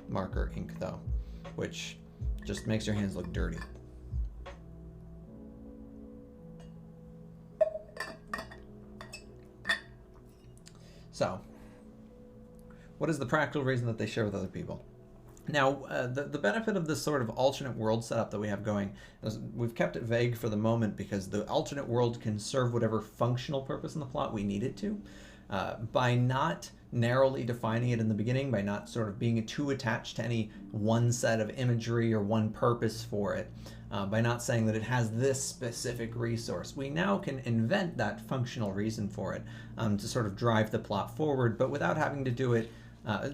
marker ink though, which just makes your hands look dirty. So, what is the practical reason that they share with other people? Now, the benefit of this sort of alternate world setup that we have going is we've kept it vague for the moment because the alternate world can serve whatever functional purpose in the plot we need it to. By not narrowly defining it in the beginning, by not sort of being too attached to any one set of imagery or one purpose for it, by not saying that it has this specific resource, we now can invent that functional reason for it to sort of drive the plot forward, but without having to do it.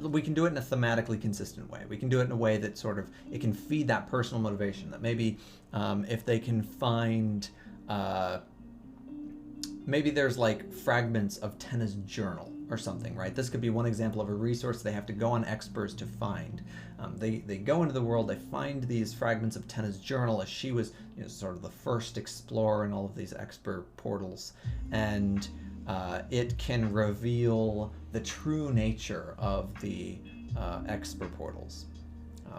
We can do it in a thematically consistent way. We can do it in a way that sort of, it can feed that personal motivation, that maybe if they can find, maybe there's like fragments of Tenna's journal or something, right? This could be one example of a resource they have to go on experts to find. They go into the world, they find these fragments of Tenna's journal as she was, you know, sort of the first explorer in all of these expert portals, and it can reveal the true nature of the expert portals.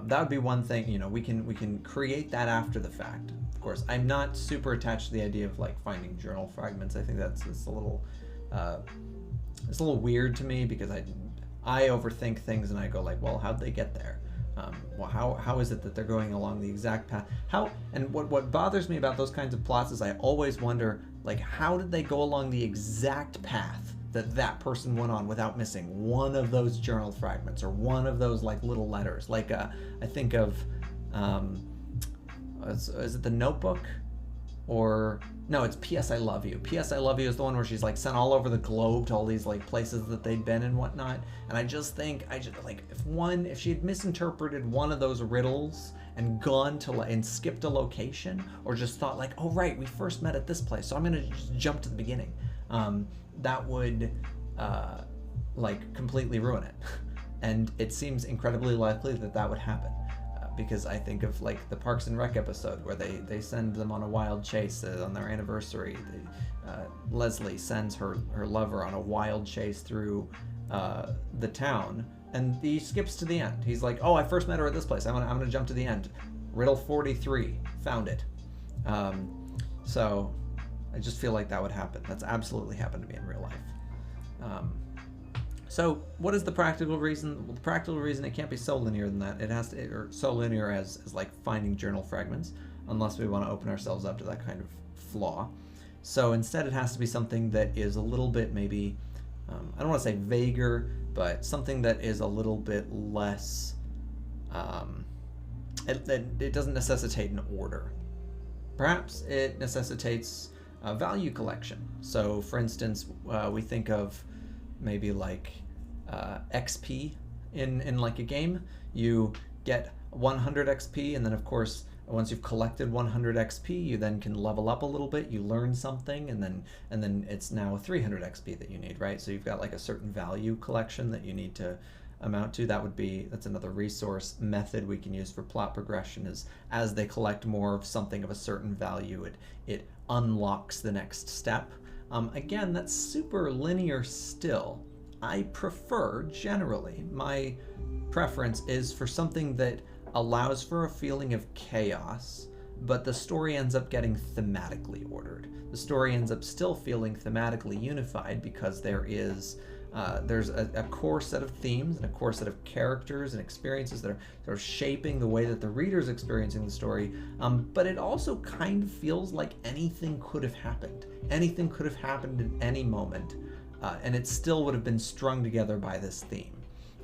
That would be one thing, you know, we can create that after the fact. Of course, I'm not super attached to the idea of like finding journal fragments. I think it's a little weird to me because I overthink things and I go like, well, how'd they get there? Well, how is it that they're going along the exact path? What bothers me about those kinds of plots is I always wonder, like, how did they go along the exact path that person went on without missing one of those journal fragments or one of those like little letters? Like I think of, is it The Notebook? Or no, it's P.S. I Love You. P.S. I Love You is the one where she's like sent all over the globe to all these like places that they'd been and whatnot. And I just think like if she had misinterpreted one of those riddles and gone to and skipped a location, or just thought like, oh right, we first met at this place, so I'm gonna just jump to the beginning. That would like completely ruin it. And it seems incredibly likely that would happen. Because I think of like the Parks and Rec episode where they send them on a wild chase on their anniversary. Leslie sends her lover on a wild chase through the town, and he skips to the end. He's like, oh, I first met her at this place. I'm gonna jump to the end. Riddle 43, found it. So I just feel like that would happen. That's absolutely happened to me in real life. So what is the practical reason? Well, the practical reason, it can't be so linear than that. It has to, or so linear as like finding journal fragments, unless we want to open ourselves up to that kind of flaw. So instead it has to be something that is a little bit maybe, I don't want to say vaguer, but something that is a little bit less, it doesn't necessitate an order. Perhaps it necessitates a value collection. So for instance, we think of maybe like XP in like a game. You get 100 XP, and then of course once you've collected 100 XP, you then can level up a little bit, you learn something, and then it's now 300 XP that you need, right? So you've got like a certain value collection that you need to amount to. That's another resource method we can use for plot progression, is as they collect more of something of a certain value, it unlocks the next step. Again, that's super linear still. I prefer, generally, my preference is for something that allows for a feeling of chaos, but the story ends up getting thematically ordered. The story ends up still feeling thematically unified because there's a core set of themes and a core set of characters and experiences that are sort of shaping the way that the reader's experiencing the story, but it also kind of feels like anything could have happened. Anything could have happened at any moment, and it still would have been strung together by this theme.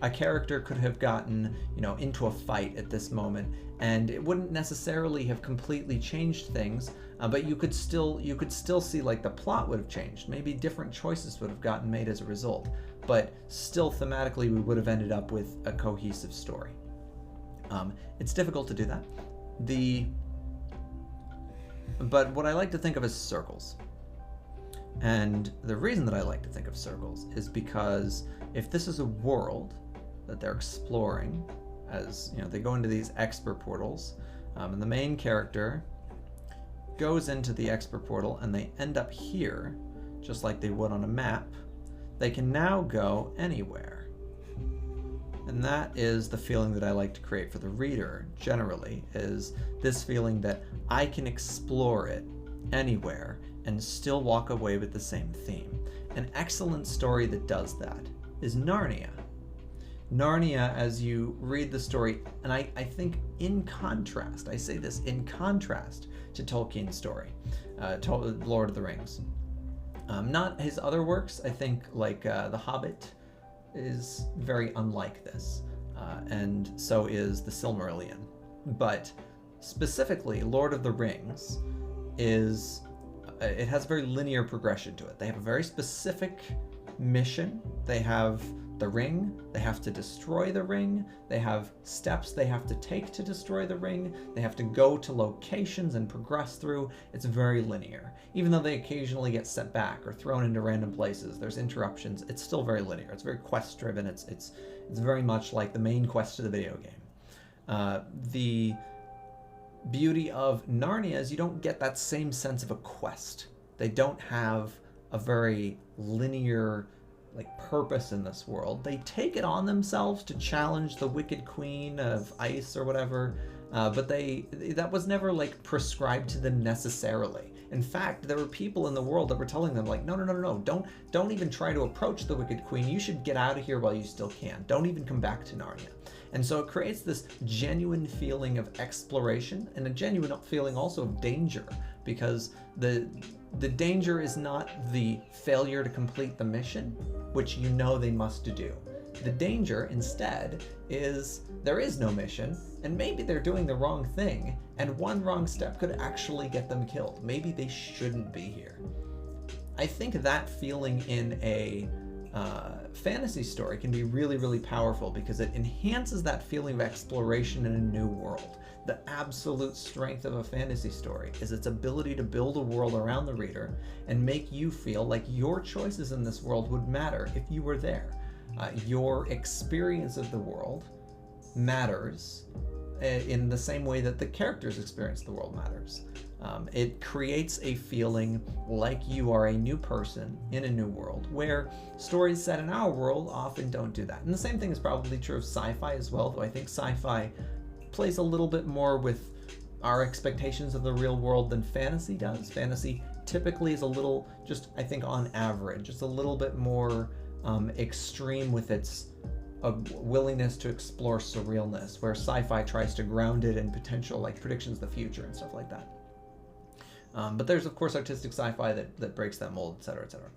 a character could have gotten, into a fight at this moment, and it wouldn't necessarily have completely changed things, but you could still see like the plot would have changed. Maybe different choices would have gotten made as a result, but still thematically we would have ended up with a cohesive story. It's difficult to do that. But what I like to think of as circles. And the reason that I like to think of circles is because if this is a world that they're exploring, as they go into these expert portals, and the main character goes into the expert portal and they end up here, just like they would on a map, they can now go anywhere. And that is the feeling that I like to create for the reader generally, is this feeling that I can explore it anywhere and still walk away with the same theme. An excellent story that does that is Narnia. Narnia, as you read the story, and I think in contrast, I say this in contrast to Tolkien's story, Lord of the Rings. Not his other works, I think, like The Hobbit is very unlike this, and so is the Silmarillion. But specifically, Lord of the Rings is, it has a very linear progression to it. They have a very specific mission. They have the ring, they have to destroy the ring, they have steps they have to take to destroy the ring, they have to go to locations and progress through. It's very linear. Even though they occasionally get set back or thrown into random places, there's interruptions, it's still very linear. It's very quest driven. It's very much like the main quest of the video game. The beauty of Narnia is you don't get that same sense of a quest. They don't have a very linear purpose in this world. They take it on themselves to challenge the Wicked Queen of Ice or whatever, but that was never prescribed to them necessarily. In fact, there were people in the world that were telling them no, don't even try to approach the Wicked Queen. You should get out of here while you still can. Don't even come back to Narnia. And so it creates this genuine feeling of exploration and a genuine feeling also of danger, because the danger is not the failure to complete the mission, which they must do. The danger instead is there is no mission, and maybe they're doing the wrong thing, and one wrong step could actually get them killed. Maybe they shouldn't be here. I think that feeling in a fantasy story can be really, really powerful because it enhances that feeling of exploration in a new world. The absolute strength of a fantasy story is its ability to build a world around the reader and make you feel like your choices in this world would matter if you were there. Your experience of the world matters in the same way that the character's experience of the world matters. It creates a feeling like you are a new person in a new world, where stories set in our world often don't do that. And the same thing is probably true of sci-fi as well, though I think sci-fi plays a little bit more with our expectations of the real world than fantasy does. Fantasy typically is a little, just I think on average, it's a little bit more extreme with its willingness to explore surrealness, where sci-fi tries to ground it in potential predictions of the future and stuff like that. But there's of course artistic sci-fi that breaks that mold, etc., etc.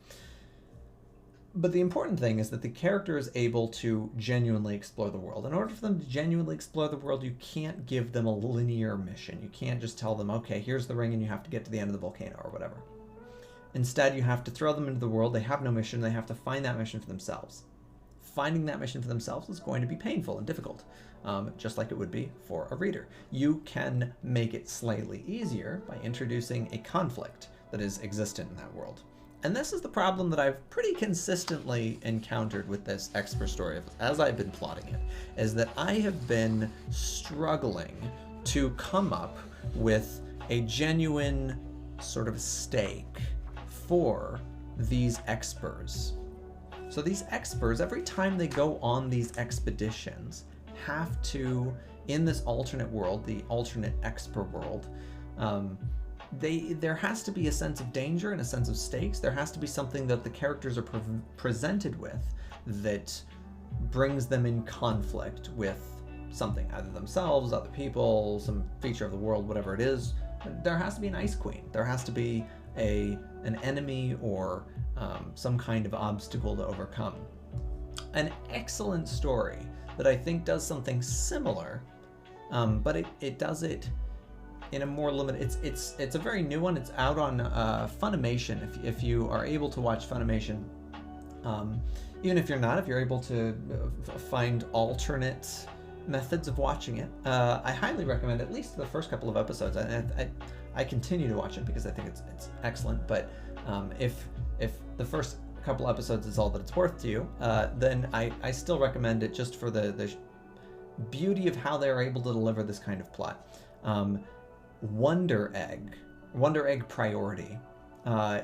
But the important thing is that the character is able to genuinely explore the world. In order for them to genuinely explore the world, you can't give them a linear mission. You can't just tell them, okay, here's the ring and you have to get to the end of the volcano or whatever. Instead, you have to throw them into the world. They have no mission. They have to find that mission for themselves. Finding that mission for themselves is going to be painful and difficult, just like it would be for a reader. You can make it slightly easier by introducing a conflict that is existent in that world. And this is the problem that I've pretty consistently encountered with this expert story as I've been plotting it, is that I have been struggling to come up with a genuine sort of stake for these experts. So these experts, every time they go on these expeditions, have to, in this alternate world, the alternate expert world, there has to be a sense of danger and a sense of stakes. There has to be something that the characters are presented with that brings them in conflict with something, either themselves, other people, some feature of the world, whatever it is. There has to be an Ice Queen. There has to be an enemy or some kind of obstacle to overcome. an excellent story that I think does something similar, but it does it in a more limited. It's a very new one. It's out on Funimation. If you are able to watch Funimation, even if you're not, if you're able to find alternate methods of watching it, I highly recommend at least the first couple of episodes. I continue to watch it because I think it's excellent. But if the first couple episodes is all that it's worth to you, then I still recommend it just for the beauty of how they're able to deliver this kind of plot. Wonder Egg Priority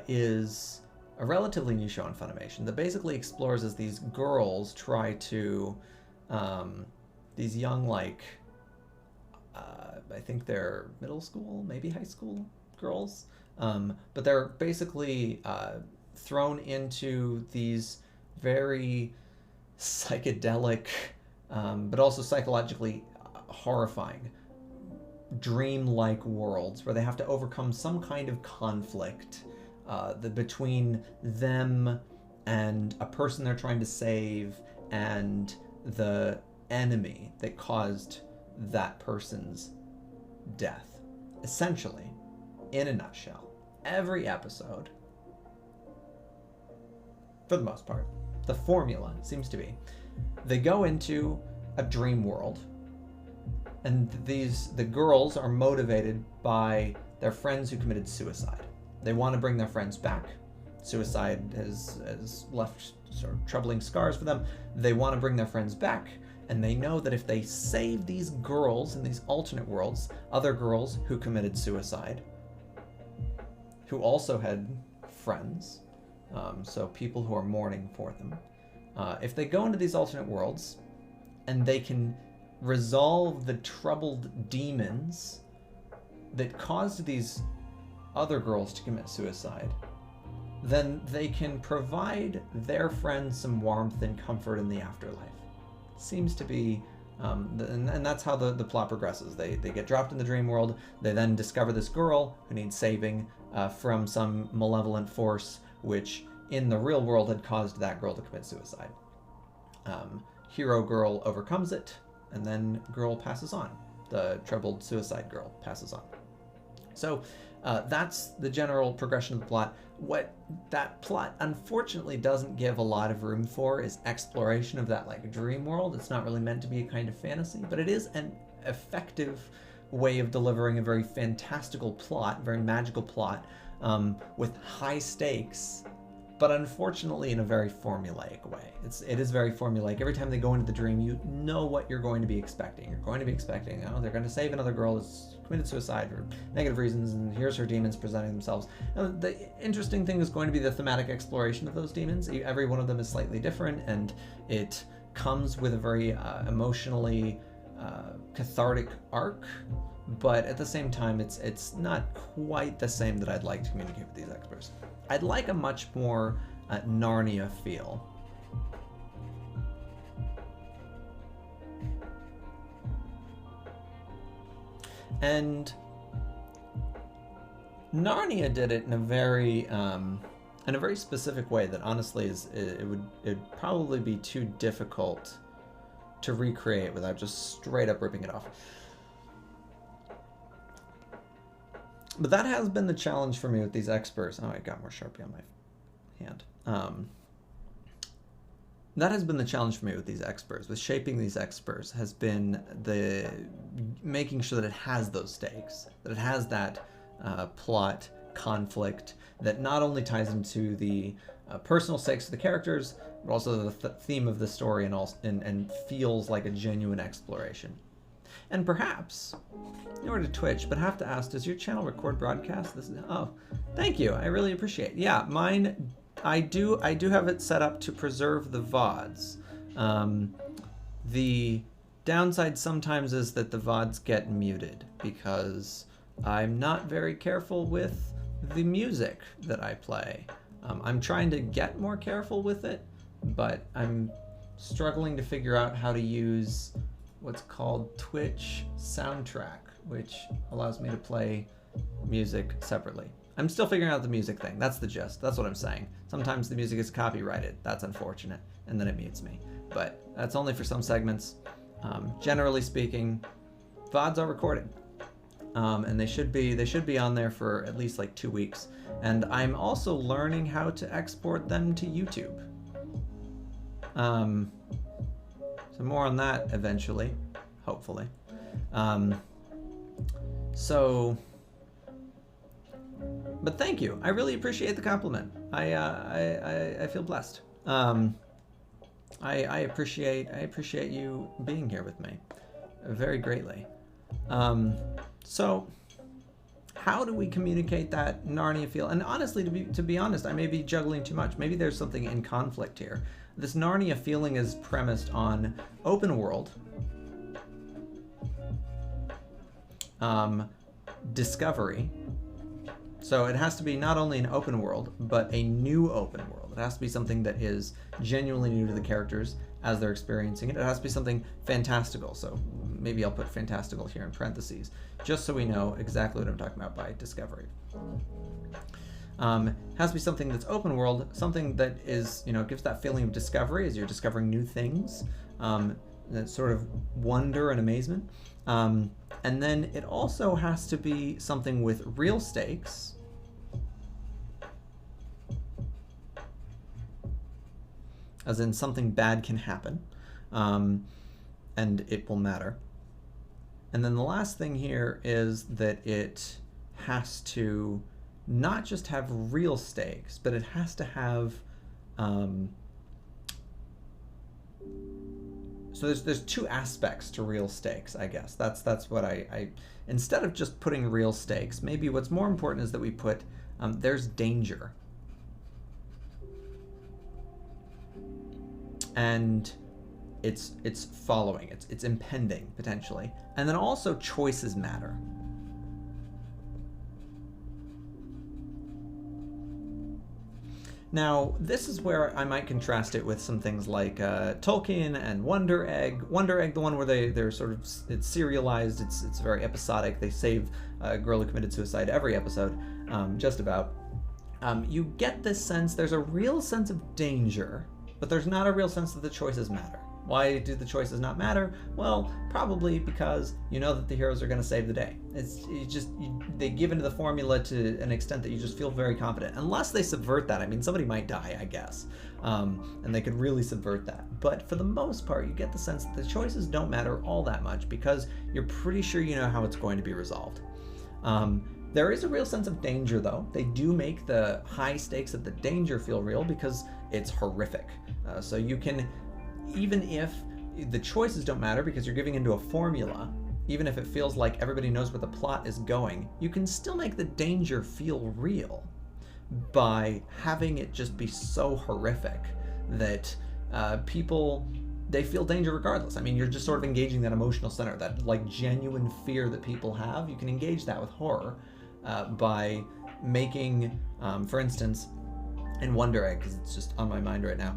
is a relatively new show on Funimation that basically explores as these girls try to, these young, like, I think they're middle school, maybe high school girls, but they're basically thrown into these very psychedelic, but also psychologically horrifying dream-like worlds where they have to overcome some kind of conflict between them and a person they're trying to save and the enemy that caused that person's death. Essentially, in a nutshell, every episode, for the most part, the formula seems to be they go into a dream world, and the girls are motivated by their friends who committed suicide. They want to bring their friends back. Suicide has left sort of troubling scars for them. They want to bring their friends back, and they know that if they save these girls in these alternate worlds, other girls who committed suicide, who also had friends, so people who are mourning for them, if they go into these alternate worlds and they can resolve the troubled demons that caused these other girls to commit suicide, then they can provide their friends some warmth and comfort in the afterlife. Seems to be, and that's how the plot progresses. They get dropped in the dream world. They then discover this girl who needs saving from some malevolent force, which in the real world had caused that girl to commit suicide. Hero girl overcomes it, and then girl passes on. The troubled suicide girl passes on. So that's the general progression of the plot. What that plot unfortunately doesn't give a lot of room for is exploration of that like dream world. It's not really meant to be a kind of fantasy, but it is an effective way of delivering a very fantastical plot, very magical plot, with high stakes, but unfortunately in a very formulaic way. It is very formulaic. Every time they go into the dream, you know what you're going to be expecting. You're going to be expecting, oh, they're going to save another girl who's committed suicide for negative reasons, and here's her demons presenting themselves. Now, the interesting thing is going to be the thematic exploration of those demons. Every one of them is slightly different, and it comes with a very emotionally cathartic arc, but at the same time, it's not quite the same that I'd like to communicate with these experts. I'd like a much more Narnia feel. And Narnia did it in a very specific way that honestly it'd probably be too difficult to recreate without just straight up ripping it off. But that has been the challenge for me with these experts. Oh, I got more Sharpie on my hand. That has been the challenge for me with these experts, with shaping these experts, has been the making sure that it has those stakes, that it has that plot conflict that not only ties into the personal stakes of the characters, but also the theme of the story and feels like a genuine exploration. And perhaps, in order to Twitch, but I have to ask, does your channel record broadcast? Oh, thank you. I really appreciate it. Yeah, mine, I do have it set up to preserve the VODs. The downside sometimes is that the VODs get muted because I'm not very careful with the music that I play. I'm trying to get more careful with it, but I'm struggling to figure out how to use what's called Twitch Soundtrack, which allows me to play music separately. I'm still figuring out the music thing. That's the gist. That's what I'm saying. Sometimes the music is copyrighted. That's unfortunate. And then it mutes me. but that's only for some segments. Generally speaking, VODs are recorded, and they should be on there for at least like 2 weeks. And I'm also learning how to export them to YouTube. So more on that eventually, hopefully. But thank you. I really appreciate the compliment. I feel blessed. I appreciate you being here with me very greatly. So how do we communicate that Narnia feel? And honestly, to be honest, I may be juggling too much. Maybe there's something in conflict here. This Narnia feeling is premised on open world, discovery. So it has to be not only an open world, but a new open world. It has to be something that is genuinely new to the characters as they're experiencing it. It has to be something fantastical. So maybe I'll put fantastical here in parentheses, just so we know exactly what I'm talking about by discovery. Has to be something that's open world, something that is, gives that feeling of discovery as you're discovering new things, that sort of wonder and amazement. And then it also has to be something with real stakes, as in something bad can happen, and it will matter. And then the last thing here is that it has to not just have real stakes, but it has to have, so there's two aspects to real stakes, I guess. That's what I instead of just putting real stakes, maybe what's more important is that we put, there's danger. And it's following, it's impending, potentially. And then also choices matter. Now, this is where I might contrast it with some things like Tolkien and Wonder Egg. Wonder Egg, the one where they're sort of, it's serialized, it's very episodic. They save a girl who committed suicide every episode, just about. You get this sense, there's a real sense of danger, but there's not a real sense that the choices matter. Why do the choices not matter? Well, probably because you know that the heroes are going to save the day. They give into the formula to an extent that you just feel very confident. Unless they subvert that. I mean, somebody might die, I guess. And they could really subvert that. But for the most part, you get the sense that the choices don't matter all that much because you're pretty sure you know how it's going to be resolved. There is a real sense of danger, though. They do make the high stakes of the danger feel real because it's horrific. So you can, even if the choices don't matter because you're giving into a formula, even if it feels like everybody knows where the plot is going, you can still make the danger feel real by having it just be so horrific that people, they feel danger regardless. I mean, you're just sort of engaging that emotional center, that like genuine fear that people have. You can engage that with horror by making, for instance, in Wonder Egg, because it's just on my mind right now,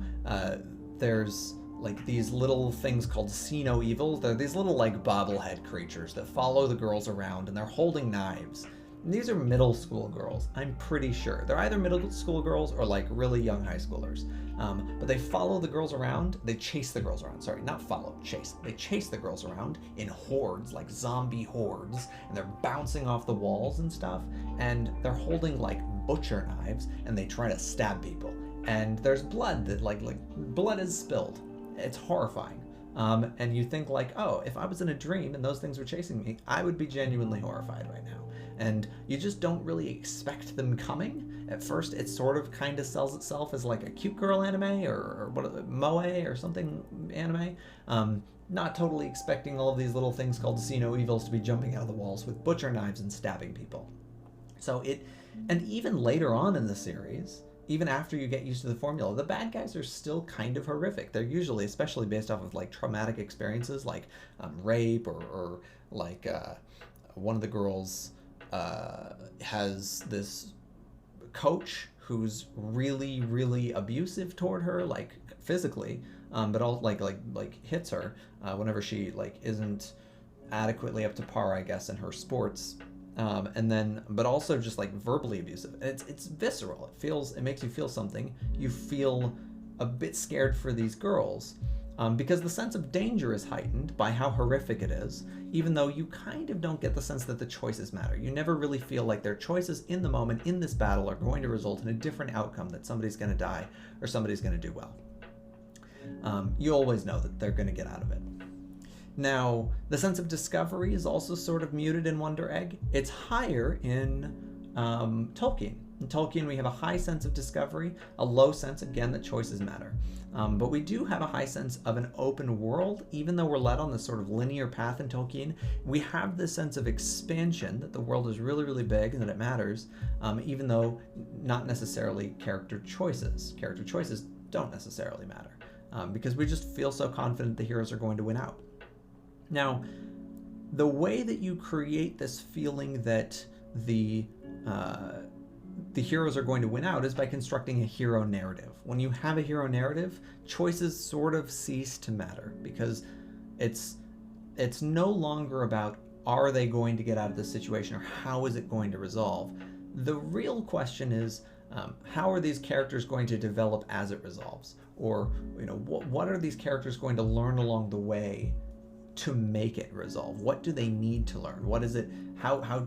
there's like these little things called see-no-evils. They're these little like bobblehead creatures that follow the girls around, and they're holding knives. And these are middle school girls, I'm pretty sure. They're either middle school girls or like really young high schoolers. But they follow the girls around. They chase the girls around. Sorry, not follow, chase. They chase the girls around in hordes, like zombie hordes, and they're bouncing off the walls and stuff. And they're holding like butcher knives, and they try to stab people. And there's blood that like blood is spilled. It's horrifying. And you think like, oh, if I was in a dream and those things were chasing me, I would be genuinely horrified right now. And you just don't really expect them coming. At first, it sort of kind of sells itself as like a cute girl anime or what, moe or something anime. Not totally expecting all of these little things called see-no-evils to be jumping out of the walls with butcher knives and stabbing people. So and even later on in the series, even after you get used to the formula, the bad guys are still kind of horrific. They're usually, especially based off of like traumatic experiences like rape or like one of the girls has this coach who's really, really abusive toward her, like physically, but all like hits her whenever she like isn't adequately up to par, I guess, in her sports. And then, but also just like verbally abusive. It's visceral. It makes you feel something. You feel a bit scared for these girls, because the sense of danger is heightened by how horrific it is, even though you kind of don't get the sense that the choices matter. You never really feel like their choices in the moment in this battle are going to result in a different outcome, that somebody's going to die or somebody's going to do well. You always know that they're going to get out of it. Now, the sense of discovery is also sort of muted in Wonder Egg. It's higher in Tolkien. In Tolkien, we have a high sense of discovery, a low sense, again, that choices matter. But we do have a high sense of an open world. Even though we're led on this sort of linear path in Tolkien, we have this sense of expansion, that the world is really, really big and that it matters, even though not necessarily character choices. Character choices don't necessarily matter, because we just feel so confident the heroes are going to win out. Now, the way that you create this feeling that the heroes are going to win out is by constructing a hero narrative. When you have a hero narrative, choices sort of cease to matter, because it's no longer about, are they going to get out of this situation, or how is it going to resolve? The real question is, how are these characters going to develop as it resolves? Or, what are these characters going to learn along the way to make it resolve? What do they need to learn? What is it? How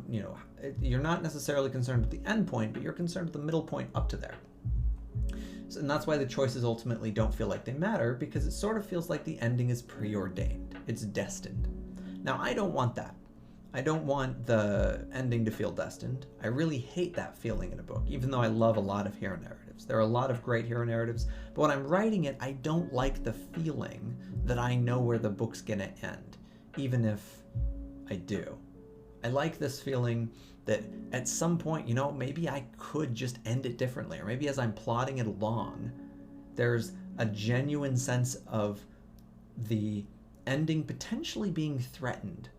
you're not necessarily concerned with the end point, but you're concerned with the middle point up to there. So, and that's why the choices ultimately don't feel like they matter, because it sort of feels like the ending is preordained. It's destined. Now, I don't want that. I don't want the ending to feel destined. I really hate that feeling in a book, even though I love a lot of hero narratives. There are a lot of great hero narratives, but when I'm writing it, I don't like the feeling that I know where the book's gonna end, even if I do. I like this feeling that at some point, maybe I could just end it differently, or maybe as I'm plotting it along, there's a genuine sense of the ending potentially being threatened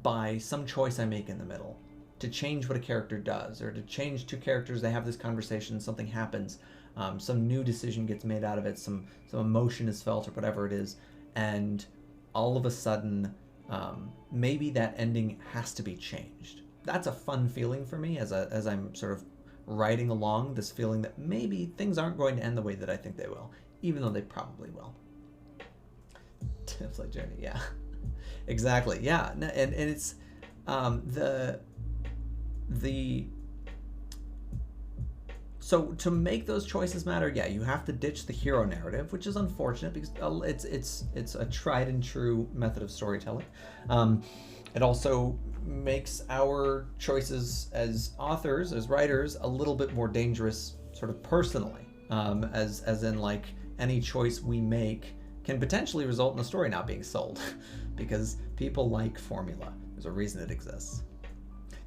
by some choice I make in the middle, to change what a character does, or to change two characters, they have this conversation, something happens, some new decision gets made out of it, some emotion is felt, or whatever it is, and all of a sudden, maybe that ending has to be changed. That's a fun feeling for me as I'm sort of writing along, this feeling that maybe things aren't going to end the way that I think they will, even though they probably will. Tips like Journey, yeah. Exactly, yeah, and it's so to make those choices matter, yeah, you have to ditch the hero narrative, which is unfortunate because it's a tried and true method of storytelling. It also makes our choices as authors, as writers, a little bit more dangerous, sort of personally, as in like any choice we make can potentially result in the story not being sold because people like formula. There's a reason it exists.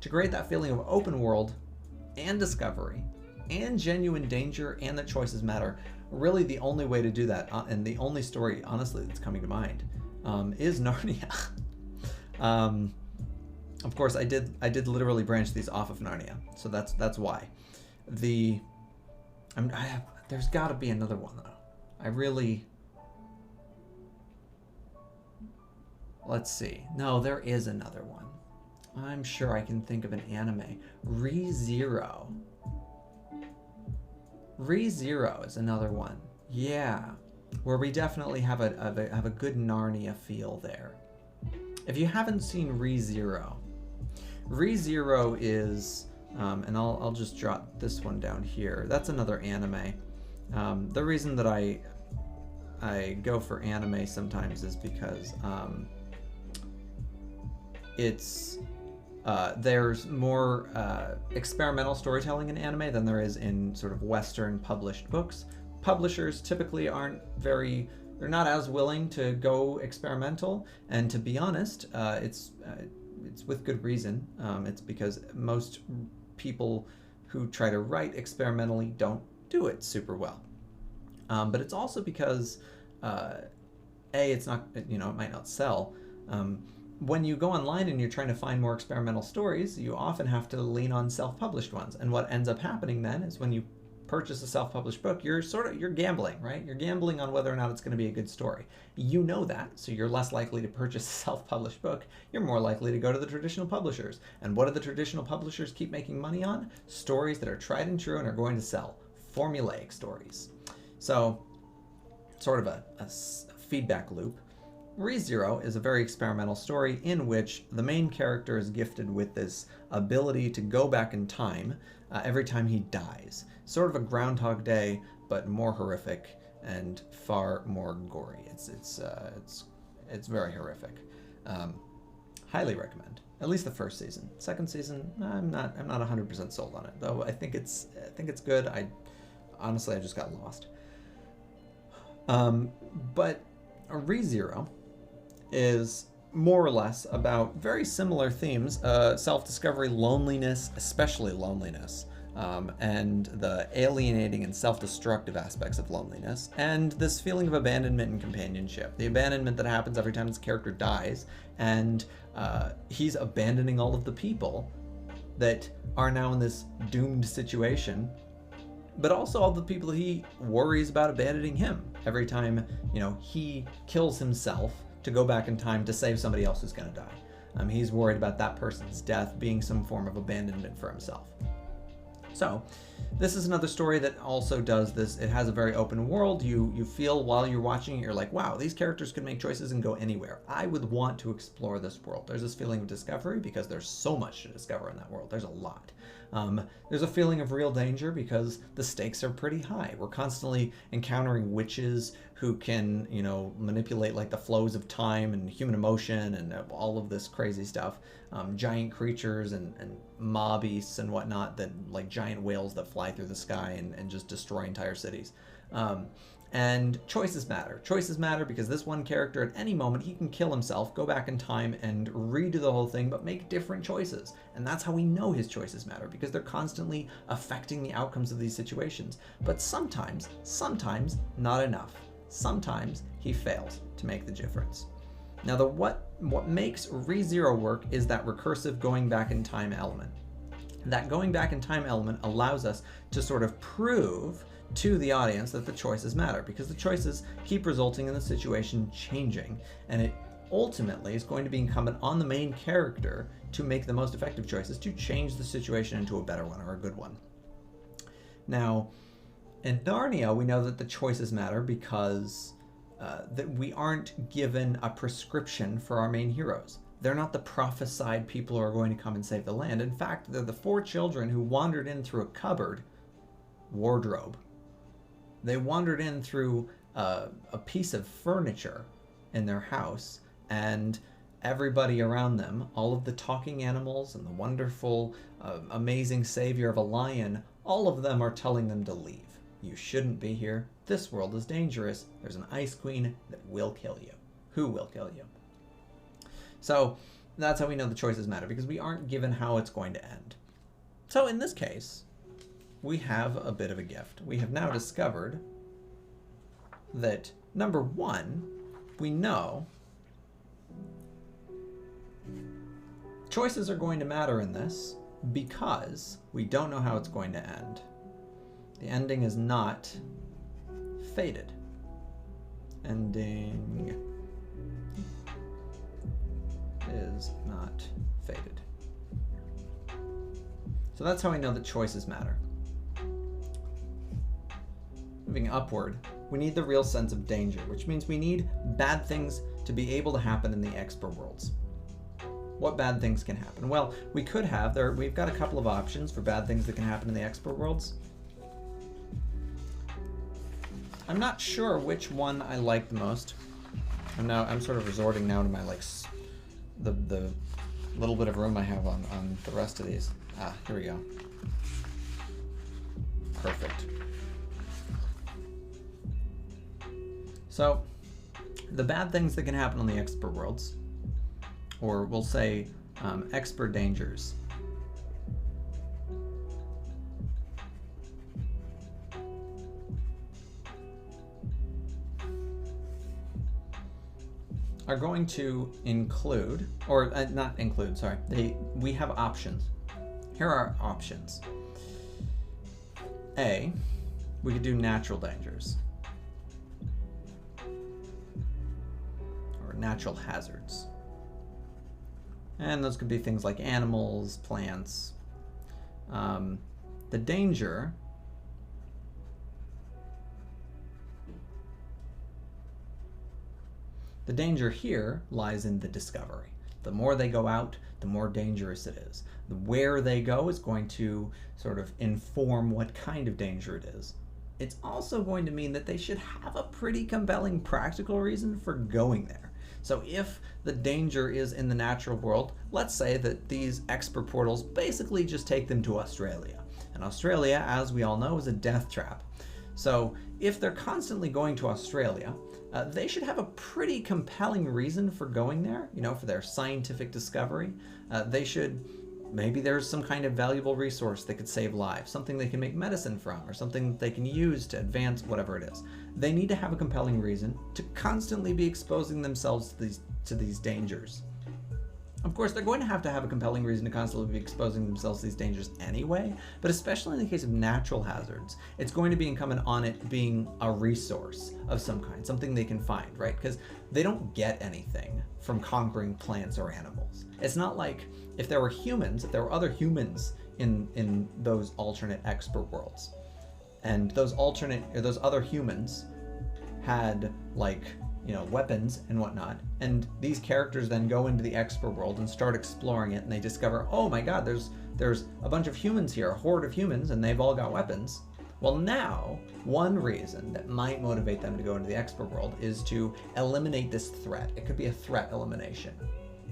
To create that feeling of open world and discovery and genuine danger and that choices matter, really the only way to do that, and the only story, honestly, that's coming to mind, is Narnia. Of course, I did literally branch these off of Narnia, so that's why. There's got to be another one though. Let's see. No, there is another one. I'm sure I can think of an anime. ReZero. ReZero is another one. Yeah, where we definitely have a good Narnia feel there. If you haven't seen ReZero, ReZero is, and I'll just jot this one down here. That's another anime. The reason that I go for anime sometimes is because there's more experimental storytelling in anime than there is in sort of Western published books. Publishers typically they're not as willing to go experimental, and to be honest, it's with good reason. It's because most people who try to write experimentally don't do it super well. But it's also because it's not, it might not sell. When you go online and you're trying to find more experimental stories, you often have to lean on self-published ones. And what ends up happening then is when you purchase a self-published book, you're gambling, right? You're gambling on whether or not it's going to be a good story. You know that, so you're less likely to purchase a self-published book. You're more likely to go to the traditional publishers. And what do the traditional publishers keep making money on? Stories that are tried and true and are going to sell. Formulaic stories. So, sort of a feedback loop. ReZero is a very experimental story in which the main character is gifted with this ability to go back in time every time he dies. Sort of a Groundhog Day, but more horrific and far more gory. It's very horrific. Highly recommend. At least the first season. Second season, I'm not 100% sold on it, though. I think it's good. Honestly, I just got lost. But ReZero is more or less about very similar themes: self-discovery, loneliness, especially loneliness, and the alienating and self-destructive aspects of loneliness, and this feeling of abandonment and companionship. The abandonment that happens every time this character dies, and he's abandoning all of the people that are now in this doomed situation, but also all the people he worries about abandoning him every time, he kills himself to go back in time to save somebody else who's going to die. He's worried about that person's death being some form of abandonment for himself. So this is another story that also does this. It has a very open world. You feel while you're watching it, you're like, wow, these characters could make choices and go anywhere. I would want to explore this world. There's this feeling of discovery because there's so much to discover in that world. There's a lot. There's a feeling of real danger because the stakes are pretty high. We're constantly encountering witches who can, manipulate like the flows of time and human emotion and all of this crazy stuff. Giant creatures and mob beasts and whatnot, that like giant whales that fly through the sky and just destroy entire cities. And choices matter. Choices matter because this one character, at any moment, he can kill himself, go back in time, and redo the whole thing, but make different choices. And that's how we know his choices matter, because they're constantly affecting the outcomes of these situations. But sometimes not enough. Sometimes he fails to make the difference. Now, what makes ReZero work is that recursive going back in time element. That going back in time element allows us to sort of prove to the audience that the choices matter, because the choices keep resulting in the situation changing, and it ultimately is going to be incumbent on the main character to make the most effective choices to change the situation into a better one or a good one. Now, in Narnia, we know that the choices matter because that we aren't given a prescription for our main heroes. They're not the prophesied people who are going to come and save the land. In fact, they're the 4 children who wandered in through a cupboard wardrobe. They wandered in through a piece of furniture in their house, and everybody around them, all of the talking animals and the wonderful, amazing savior of a lion, all of them are telling them to leave. You shouldn't be here. This world is dangerous. There's an ice queen that will kill you. Who will kill you? So that's how we know the choices matter, because we aren't given how it's going to end. So in this case, we have a bit of a gift. We have now discovered that, number one, we know choices are going to matter in this because we don't know how it's going to end. The ending is not fated. Ending is not fated. So that's how we know that choices matter. Moving upward, we need the real sense of danger, which means we need bad things to be able to happen in the Exper worlds. What bad things can happen? Well, we've got a couple of options for bad things that can happen in the Exper worlds. I'm not sure which one I like the most. I'm sort of resorting now to my the little bit of room I have on the rest of these. Here we go. Perfect. So, the bad things that can happen on the Exper worlds, or we'll say Exper dangers, are going to include, or not include, sorry, we have options. Here are our options. A, we could do natural dangers, or natural hazards. And those could be things like animals, plants. The danger . The danger here lies in the discovery. The more they go out, the more dangerous it is. Where they go is going to sort of inform what kind of danger it is. It's also going to mean that they should have a pretty compelling practical reason for going there. So if the danger is in the natural world, let's say that these expert portals basically just take them to Australia. And Australia, as we all know, is a death trap. So if they're constantly going to Australia, they should have a pretty compelling reason for going there, for their scientific discovery. Maybe there's some kind of valuable resource that could save lives, something they can make medicine from, or something that they can use to advance whatever it is. They need to have a compelling reason to constantly be exposing themselves to these dangers. Of course, they're going to have a compelling reason to constantly be exposing themselves to these dangers anyway, but especially in the case of natural hazards, it's going to be incumbent on it being a resource of some kind, something they can find, right? Because they don't get anything from conquering plants or animals. It's not like if there were other humans in those alternate expert worlds, and those other humans had weapons and whatnot, and these characters then go into the expert world and start exploring it, and they discover, oh my god, there's a bunch of humans here, a horde of humans, and they've all got weapons. Well, now, one reason that might motivate them to go into the expert world is to eliminate this threat. It could be a threat elimination.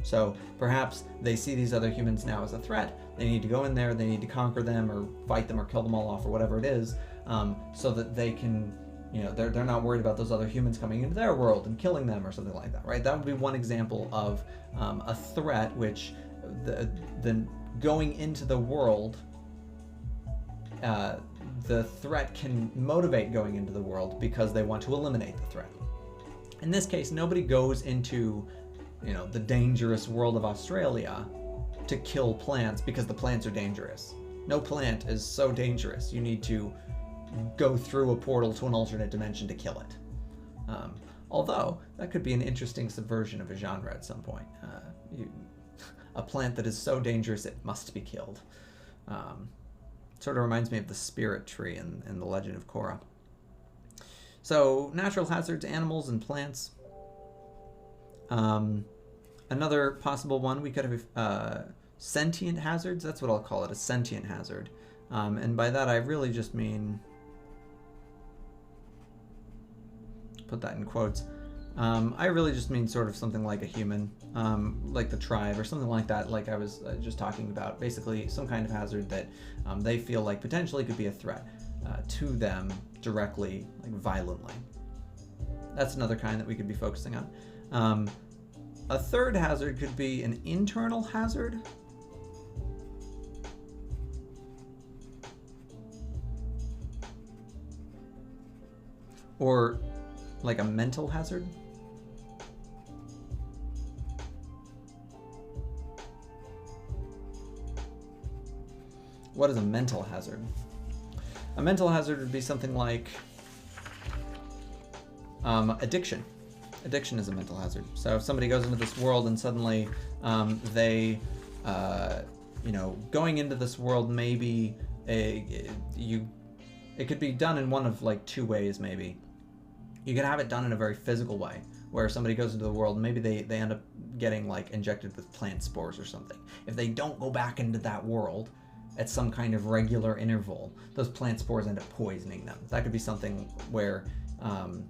So perhaps they see these other humans now as a threat. They need to go in there, they need to conquer them or fight them or kill them all off or whatever it is, so that they can, they're not worried about those other humans coming into their world and killing them or something like that, right? That would be one example of a threat which the going into the world, the threat can motivate going into the world because they want to eliminate the threat. In this case, nobody goes into the dangerous world of Australia to kill plants because the plants are dangerous. No plant is so dangerous. You need to go through a portal to an alternate dimension to kill it. Although, that could be an interesting subversion of a genre at some point. A plant that is so dangerous it must be killed. Sort of reminds me of the spirit tree in the Legend of Korra. So, natural hazards, animals, and plants. Another possible one, we could have sentient hazards. That's what I'll call it, a sentient hazard. And by that I really just mean, put that in quotes, I really just mean sort of something like a human, like the tribe or something like that, like I was just talking about. Basically some kind of hazard that they feel like potentially could be a threat to them directly, like violently. That's another kind that we could be focusing on. A third hazard could be an internal hazard. Or like a mental hazard. What is a mental hazard? A mental hazard would be something like addiction. Addiction is a mental hazard. So if somebody goes into this world and suddenly they, going into this world, maybe it could be done in one of like two ways. Maybe you could have it done in a very physical way, where somebody goes into the world and maybe they end up getting like injected with plant spores or something. If they don't go back into that world at some kind of regular interval, those plant spores end up poisoning them. That could be something where I'm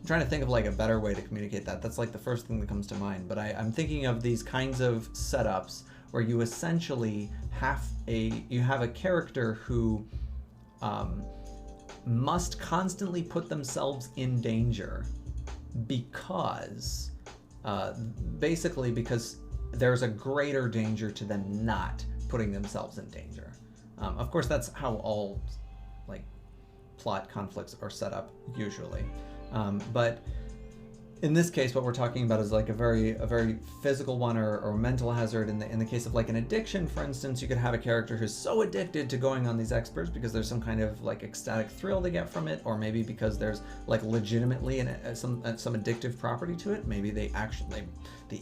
trying to think of like a better way to communicate that. That's like the first thing that comes to mind. But I'm thinking of these kinds of setups where you essentially have a character who must constantly put themselves in danger because basically because there's a greater danger to them not putting themselves in danger. Of course, that's how all like plot conflicts are set up usually. But in this case, what we're talking about is like a very physical one or mental hazard. In the case of like an addiction, for instance, you could have a character who's so addicted to going on these experts because there's some kind of like ecstatic thrill they get from it, or maybe because there's like legitimately some addictive property to it. Maybe the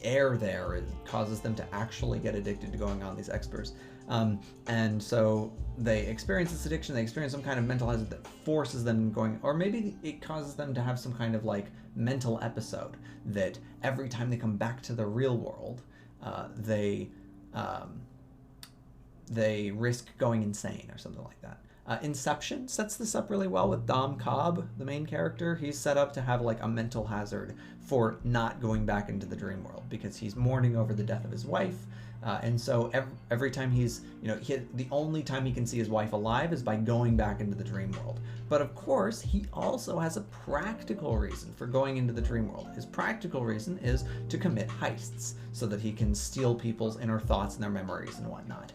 air there causes them to actually get addicted to going on these experts. And so they experience this addiction, they experience some kind of mental hazard that forces them going, or maybe it causes them to have some kind of like mental episode that every time they come back to the real world, they risk going insane or something like that. Inception sets this up really well with Dom Cobb, the main character. He's set up to have like a mental hazard for not going back into the dream world because he's mourning over the death of his wife. And so every time he's, the only time he can see his wife alive is by going back into the dream world. But of course, he also has a practical reason for going into the dream world. His practical reason is to commit heists so that he can steal people's inner thoughts and their memories and whatnot.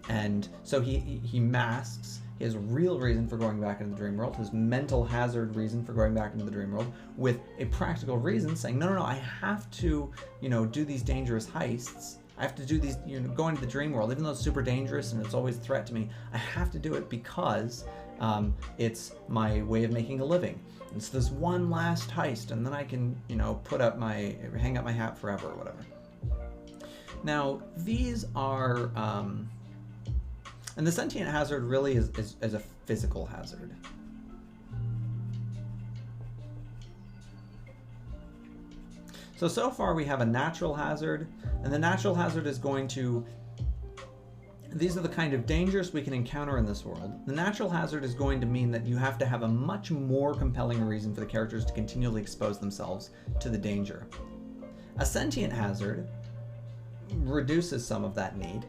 And so he masks his real reason for going back into the dream world, his mental hazard reason for going back into the dream world, with a practical reason saying, no, I have to, do these dangerous heists. I have to do these, go into the dream world, even though it's super dangerous and it's always a threat to me. I have to do it because it's my way of making a living. It's this one last heist, and then I can, hang up my hat forever or whatever. Now, these are, and the sentient hazard really is a physical hazard. So far we have a natural hazard, and the natural hazard is going to, these are the kind of dangers we can encounter in this world. The natural hazard is going to mean that you have to have a much more compelling reason for the characters to continually expose themselves to the danger. A sentient hazard reduces some of that need,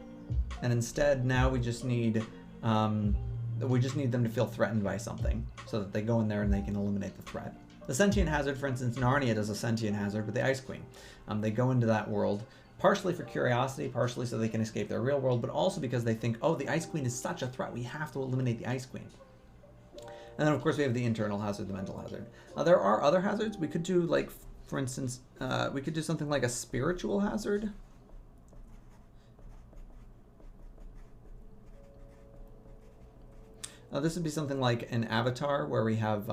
and instead now we just need them to feel threatened by something so that they go in there and they can eliminate the threat. The sentient hazard, for instance, Narnia does a sentient hazard with the Ice Queen. They go into that world partially for curiosity, partially so they can escape their real world, but also because they think, oh, the Ice Queen is such a threat, we have to eliminate the Ice Queen. And then, of course, we have the internal hazard, the mental hazard. There are other hazards. We could do, like, for instance, we could do something like a spiritual hazard. This would be something like an avatar where we have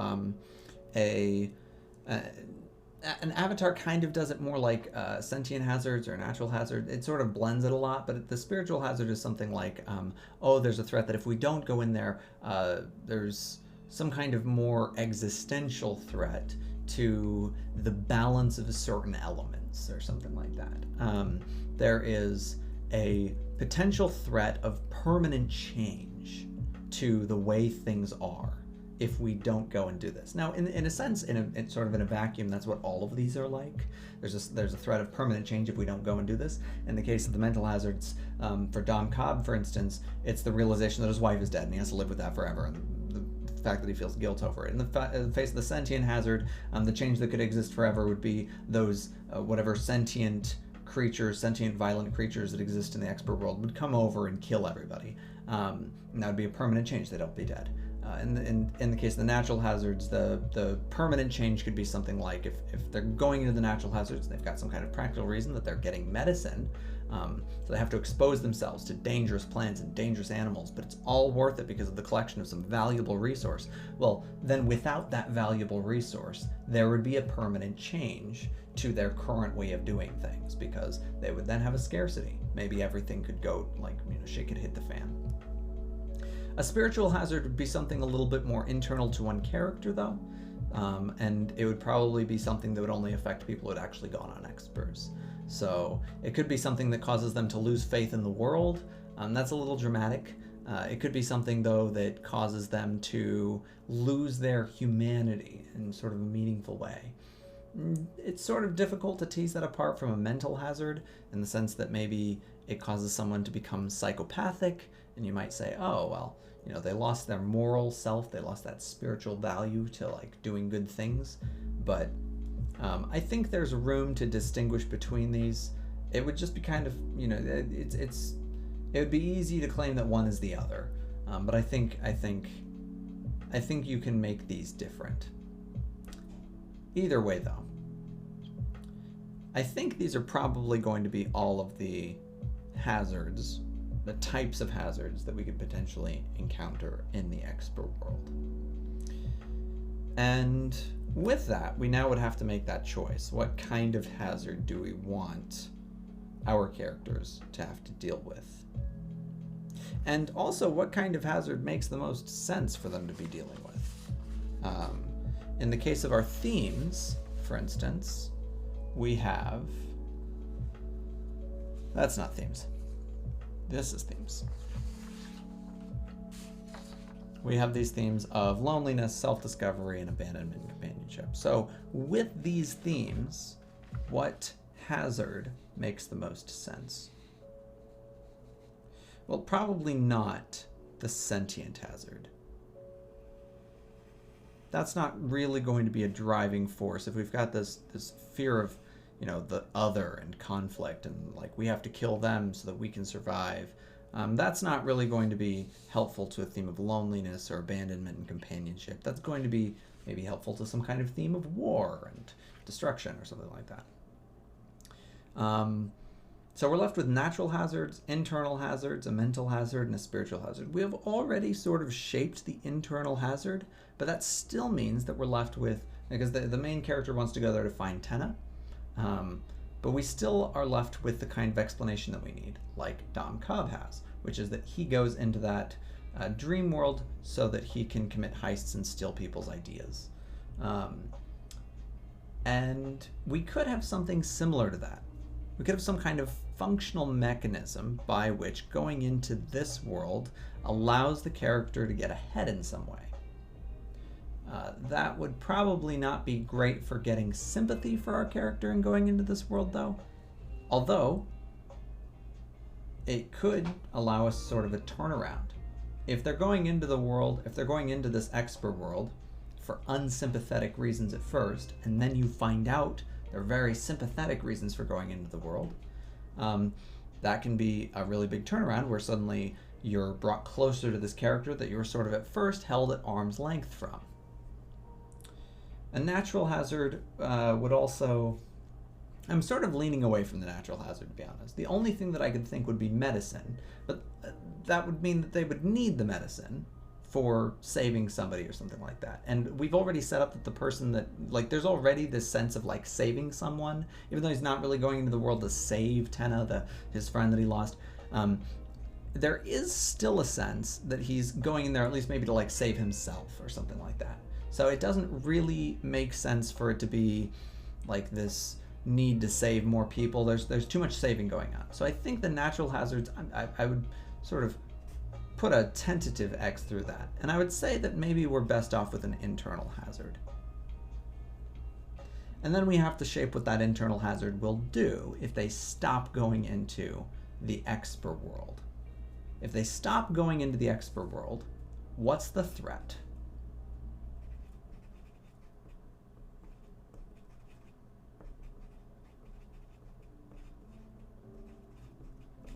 an avatar kind of does it more like sentient hazards or natural hazard. It sort of blends it a lot, but the spiritual hazard is something like, there's a threat that if we don't go in there, there's some kind of more existential threat to the balance of certain elements or something like that. There is a potential threat of permanent change to the way things are if we don't go and do this. Now, in a sense, in sort of in a vacuum, that's what all of these are like. There's a threat of permanent change if we don't go and do this. In the case of the mental hazards, for Dom Cobb, for instance, it's the realization that his wife is dead and he has to live with that forever, and the fact that he feels guilt over it. In the face of the sentient hazard, the change that could exist forever would be those whatever sentient violent creatures that exist in the expert world would come over and kill everybody. And that would be a permanent change. They don't be dead. In the case of the natural hazards, the permanent change could be something like if they're going into the natural hazards, they've got some kind of practical reason that they're getting medicine, so they have to expose themselves to dangerous plants and dangerous animals, but it's all worth it because of the collection of some valuable resource. Well, then without that valuable resource, there would be a permanent change to their current way of doing things because they would then have a scarcity. Maybe everything could go like, shit could hit the fan. A spiritual hazard would be something a little bit more internal to one character, though, and it would probably be something that would only affect people who had actually gone on experts. So it could be something that causes them to lose faith in the world. That's a little dramatic. It could be something, though, that causes them to lose their humanity in sort of a meaningful way. It's sort of difficult to tease that apart from a mental hazard in the sense that maybe it causes someone to become psychopathic, and you might say, oh, well, they lost their moral self, they lost that spiritual value to like doing good things. But I think there's room to distinguish between these. It would just be kind of, it would be easy to claim that one is the other. But I think you can make these different. Either way, though, I think these are probably going to be all of the hazards, the types of hazards that we could potentially encounter in the expert world. And with that, we now would have to make that choice. What kind of hazard do we want our characters to have to deal with? And also, what kind of hazard makes the most sense for them to be dealing with? in the case of our themes, for instance, we have, that's not themes. This is themes. We have these themes of loneliness, self-discovery, and abandonment and companionship. So with these themes, what hazard makes the most sense? Well, probably not the sentient hazard. That's not really going to be a driving force. If we've got this fear of, you know, the other and conflict and like we have to kill them so that we can survive, that's not really going to be helpful to a theme of loneliness or abandonment and companionship. That's going to be maybe helpful to some kind of theme of war and destruction or something like that. So we're left with natural hazards, internal hazards, a mental hazard, and a spiritual hazard. We have already sort of shaped the internal hazard, but that still means that we're left with, because the main character wants to go there to find Tenna, but we still are left with the kind of explanation that we need, like Dom Cobb has, which is that he goes into that dream world so that he can commit heists and steal people's ideas. And we could have something similar to that. We could have some kind of functional mechanism by which going into this world allows the character to get ahead in some way. That would probably not be great for getting sympathy for our character and going into this world, though. Although, it could allow us sort of a turnaround. If they're going into the world, if they're going into this expert world for unsympathetic reasons at first, and then you find out there are very sympathetic reasons for going into the world, that can be a really big turnaround where suddenly you're brought closer to this character that you were sort of at first held at arm's length from. A natural hazard would also, I'm sort of leaning away from the natural hazard, to be honest. The only thing that I could think would be medicine, but that would mean that they would need the medicine for saving somebody or something like that. And we've already set up that the person that, like, there's already this sense of like saving someone, even though he's not really going into the world to save Tenna, his friend that he lost. There is still a sense that he's going in there at least maybe to like save himself or something like that. So it doesn't really make sense for it to be like this need to save more people. There's too much saving going on. So I think the natural hazards, I would sort of put a tentative X through that. And I would say that maybe we're best off with an internal hazard. And then we have to shape what that internal hazard will do if they stop going into the expert world. If they stop going into the expert world, what's the threat?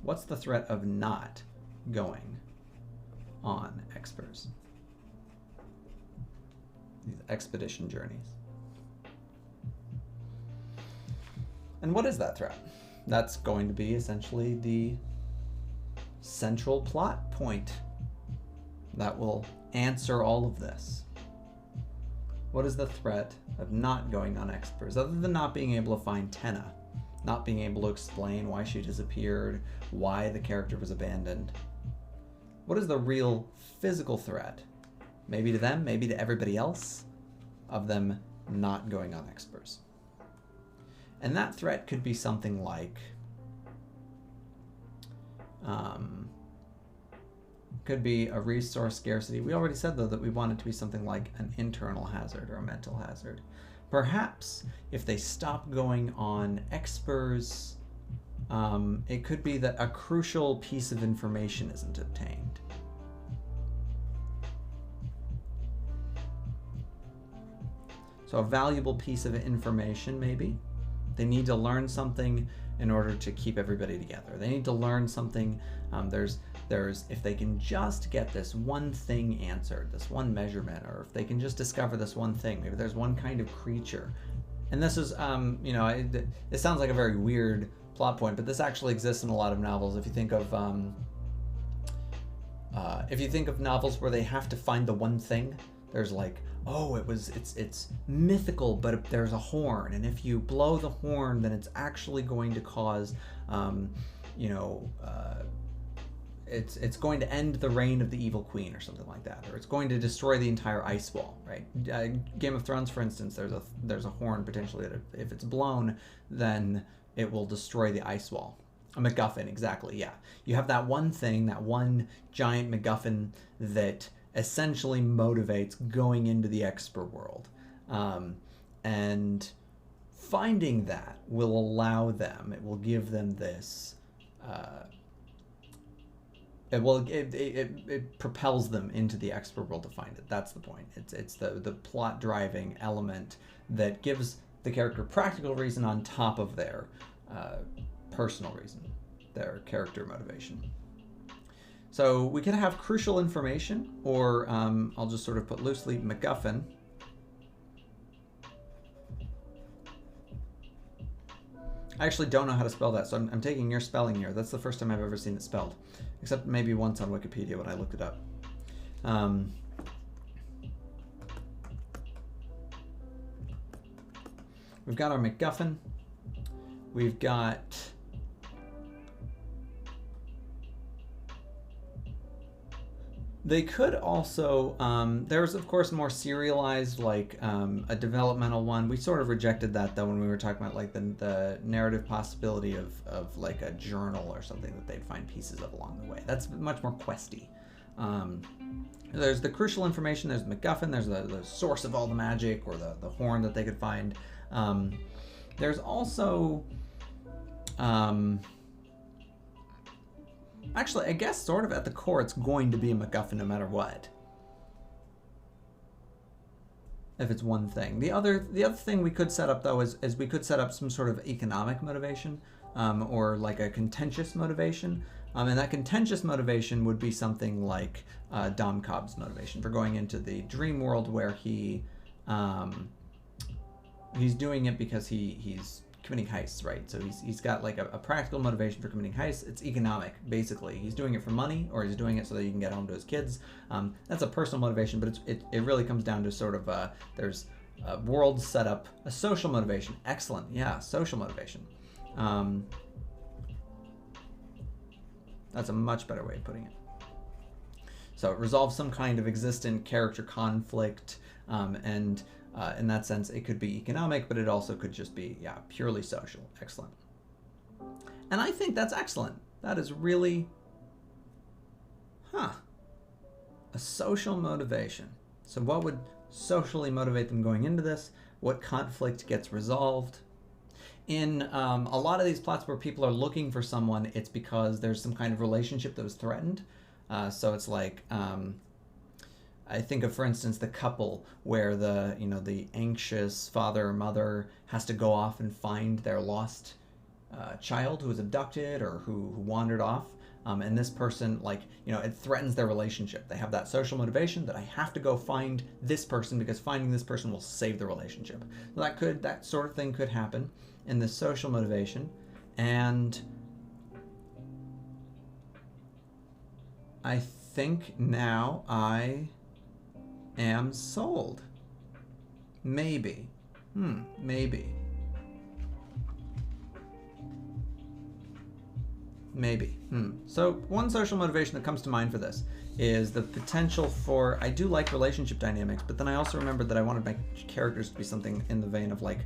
What's the threat of not going on expers? These expedition journeys. And what is that threat? That's going to be essentially the central plot point that will answer all of this. What is the threat of not going on expers, other than not being able to find Tenna? Not being able to explain why she disappeared, why the character was abandoned. What is the real physical threat, maybe to them, maybe to everybody else, of them not going on expers? And that threat could be something like, could be a resource scarcity. We already said, though, that we want it to be something like an internal hazard or a mental hazard. Perhaps if they stop going on expers, it could be that a crucial piece of information isn't obtained. So a valuable piece of information, maybe. They need to learn something in order to keep everybody together. They need to learn something. There's if they can just get this one thing answered, this one measurement, or if they can just discover this one thing, maybe there's one kind of creature. And this is, it sounds like a very weird plot point, but this actually exists in a lot of novels. If you think of novels where they have to find the one thing, there's like, oh, it's mythical, but there's a horn, and if you blow the horn, then it's actually going to cause, it's going to end the reign of the evil queen or something like that, or it's going to destroy the entire ice wall, right? Game of Thrones, for instance, there's a horn potentially that if it's blown, then it will destroy the ice wall. A MacGuffin, exactly, yeah. You have that one thing, that one giant MacGuffin that essentially motivates going into the Esper world, and finding that will allow them. It will give them this. It propels them into the Esper world to find it. That's the point. It's the plot driving element that gives the character practical reason on top of their personal reason, their character motivation. So we could have crucial information, or I'll just sort of put loosely MacGuffin. I actually don't know how to spell that, so I'm taking your spelling here. That's the first time I've ever seen it spelled, except maybe once on Wikipedia when I looked it up. We've got our MacGuffin. We've got they could also, there's of course more serialized, like a developmental one. We sort of rejected that though when we were talking about like the narrative possibility of like a journal or something that they'd find pieces of along the way. That's much more questy. There's the crucial information, there's the MacGuffin, there's the source of all the magic, or the horn that they could find. There's also, actually, I guess sort of at the core, it's going to be a MacGuffin no matter what. If it's one thing. The other thing we could set up though is we could set up some sort of economic motivation, or like a contentious motivation. And that contentious motivation would be something like Dom Cobb's motivation for going into the dream world, where he's doing it because he's committing heists, right? So he's got like a practical motivation for committing heists. It's economic, basically. He's doing it for money, or he's doing it so that he can get home to his kids. That's a personal motivation, but it really comes down to sort of there's a world setup, a social motivation. Excellent, yeah, social motivation. That's a much better way of putting it. So it resolves some kind of existent character conflict, and in that sense, it could be economic, but it also could just be, yeah, purely social. Excellent. And I think that's excellent. That is really, a social motivation. So what would socially motivate them going into this? What conflict gets resolved? In a lot of these plots where people are looking for someone, it's because there's some kind of relationship that was threatened. So it's like, I think of, for instance, the couple where the anxious father or mother has to go off and find their lost child who was abducted or who wandered off. And this person, it threatens their relationship. They have that social motivation that I have to go find this person because finding this person will save the relationship. So that sort of thing could happen in this social motivation. And I think now I am sold. Maybe. Maybe. So one social motivation that comes to mind for this is the potential for, I do like relationship dynamics, but then I also remembered that I wanted my characters to be something in the vein of like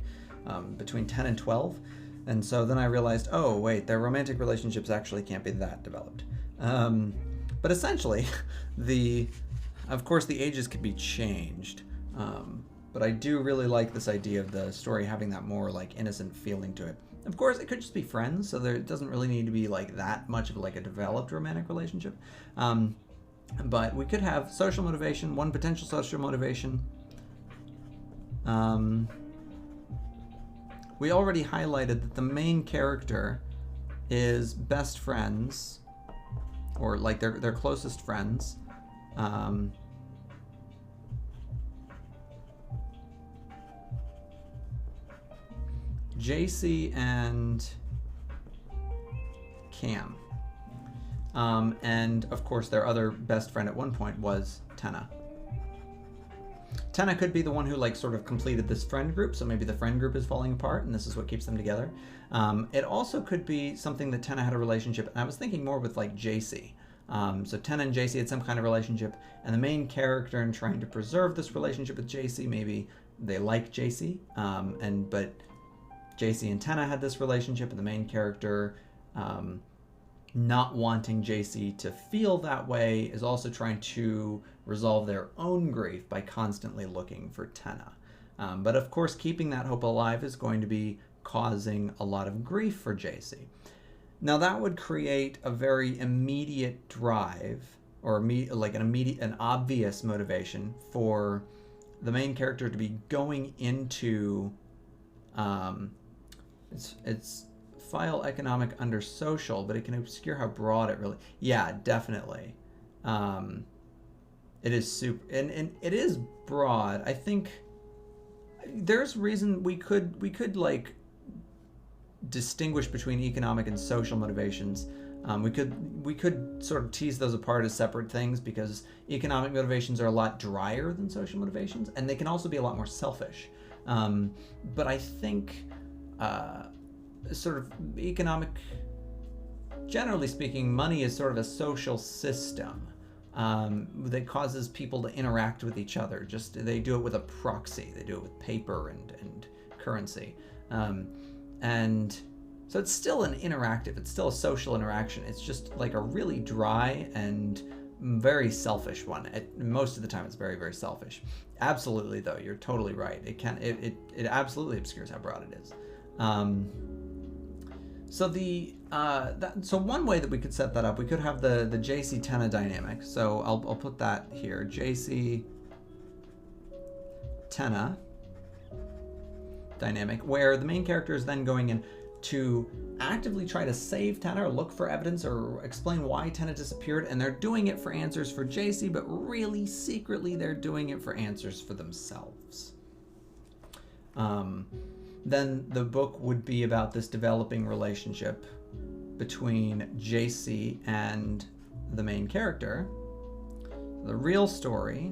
between 10 and 12. And so then I realized, oh wait, their romantic relationships actually can't be that developed. But essentially, of course the ages could be changed. But I do really like this idea of the story having that more like innocent feeling to it. Of course, it could just be friends, so it doesn't really need to be like that much of like a developed romantic relationship. But we could have social motivation, one potential social motivation. We already highlighted that the main character is best friends, or like their closest friends. JC and Cam. And of course their other best friend at one point was Tenna. Tenna could be the one who like sort of completed this friend group, so maybe the friend group is falling apart and this is what keeps them together. It also could be something that Tenna had a relationship, and I was thinking more with like JC. So Tenna and JC had some kind of relationship, and the main character, in trying to preserve this relationship with JC, maybe they like JC, but JC and Tenna had this relationship, and the main character, not wanting JC to feel that way, is also trying to resolve their own grief by constantly looking for Tenna. But of course, keeping that hope alive is going to be causing a lot of grief for JC. Now that would create a very immediate drive, or like an obvious motivation for the main character to be going into, it's file economic under social, but it can obscure how broad it really, yeah, definitely. It is super, and it is broad. I think there's reason we could like distinguish between economic and social motivations. We could sort of tease those apart as separate things, because economic motivations are a lot drier than social motivations, and they can also be a lot more selfish. But I think sort of economic, generally speaking, money is sort of a social system that causes people to interact with each other. Just they do it with a proxy. They do it with paper and currency. And so it's still an interactive, it's still a social interaction. It's just like a really dry and very selfish one. Most of the time it's very, very selfish. Absolutely, though, you're totally right. It absolutely obscures how broad it is. So one way that we could set that up, we could have the JC Tenna dynamic. So I'll put that here. JC Tenna dynamic, where the main character is then going in to actively try to save Tenna or look for evidence or explain why Tenna disappeared, and they're doing it for answers for JC, but really secretly they're doing it for answers for themselves. Then the book would be about this developing relationship between JC and the main character. The real story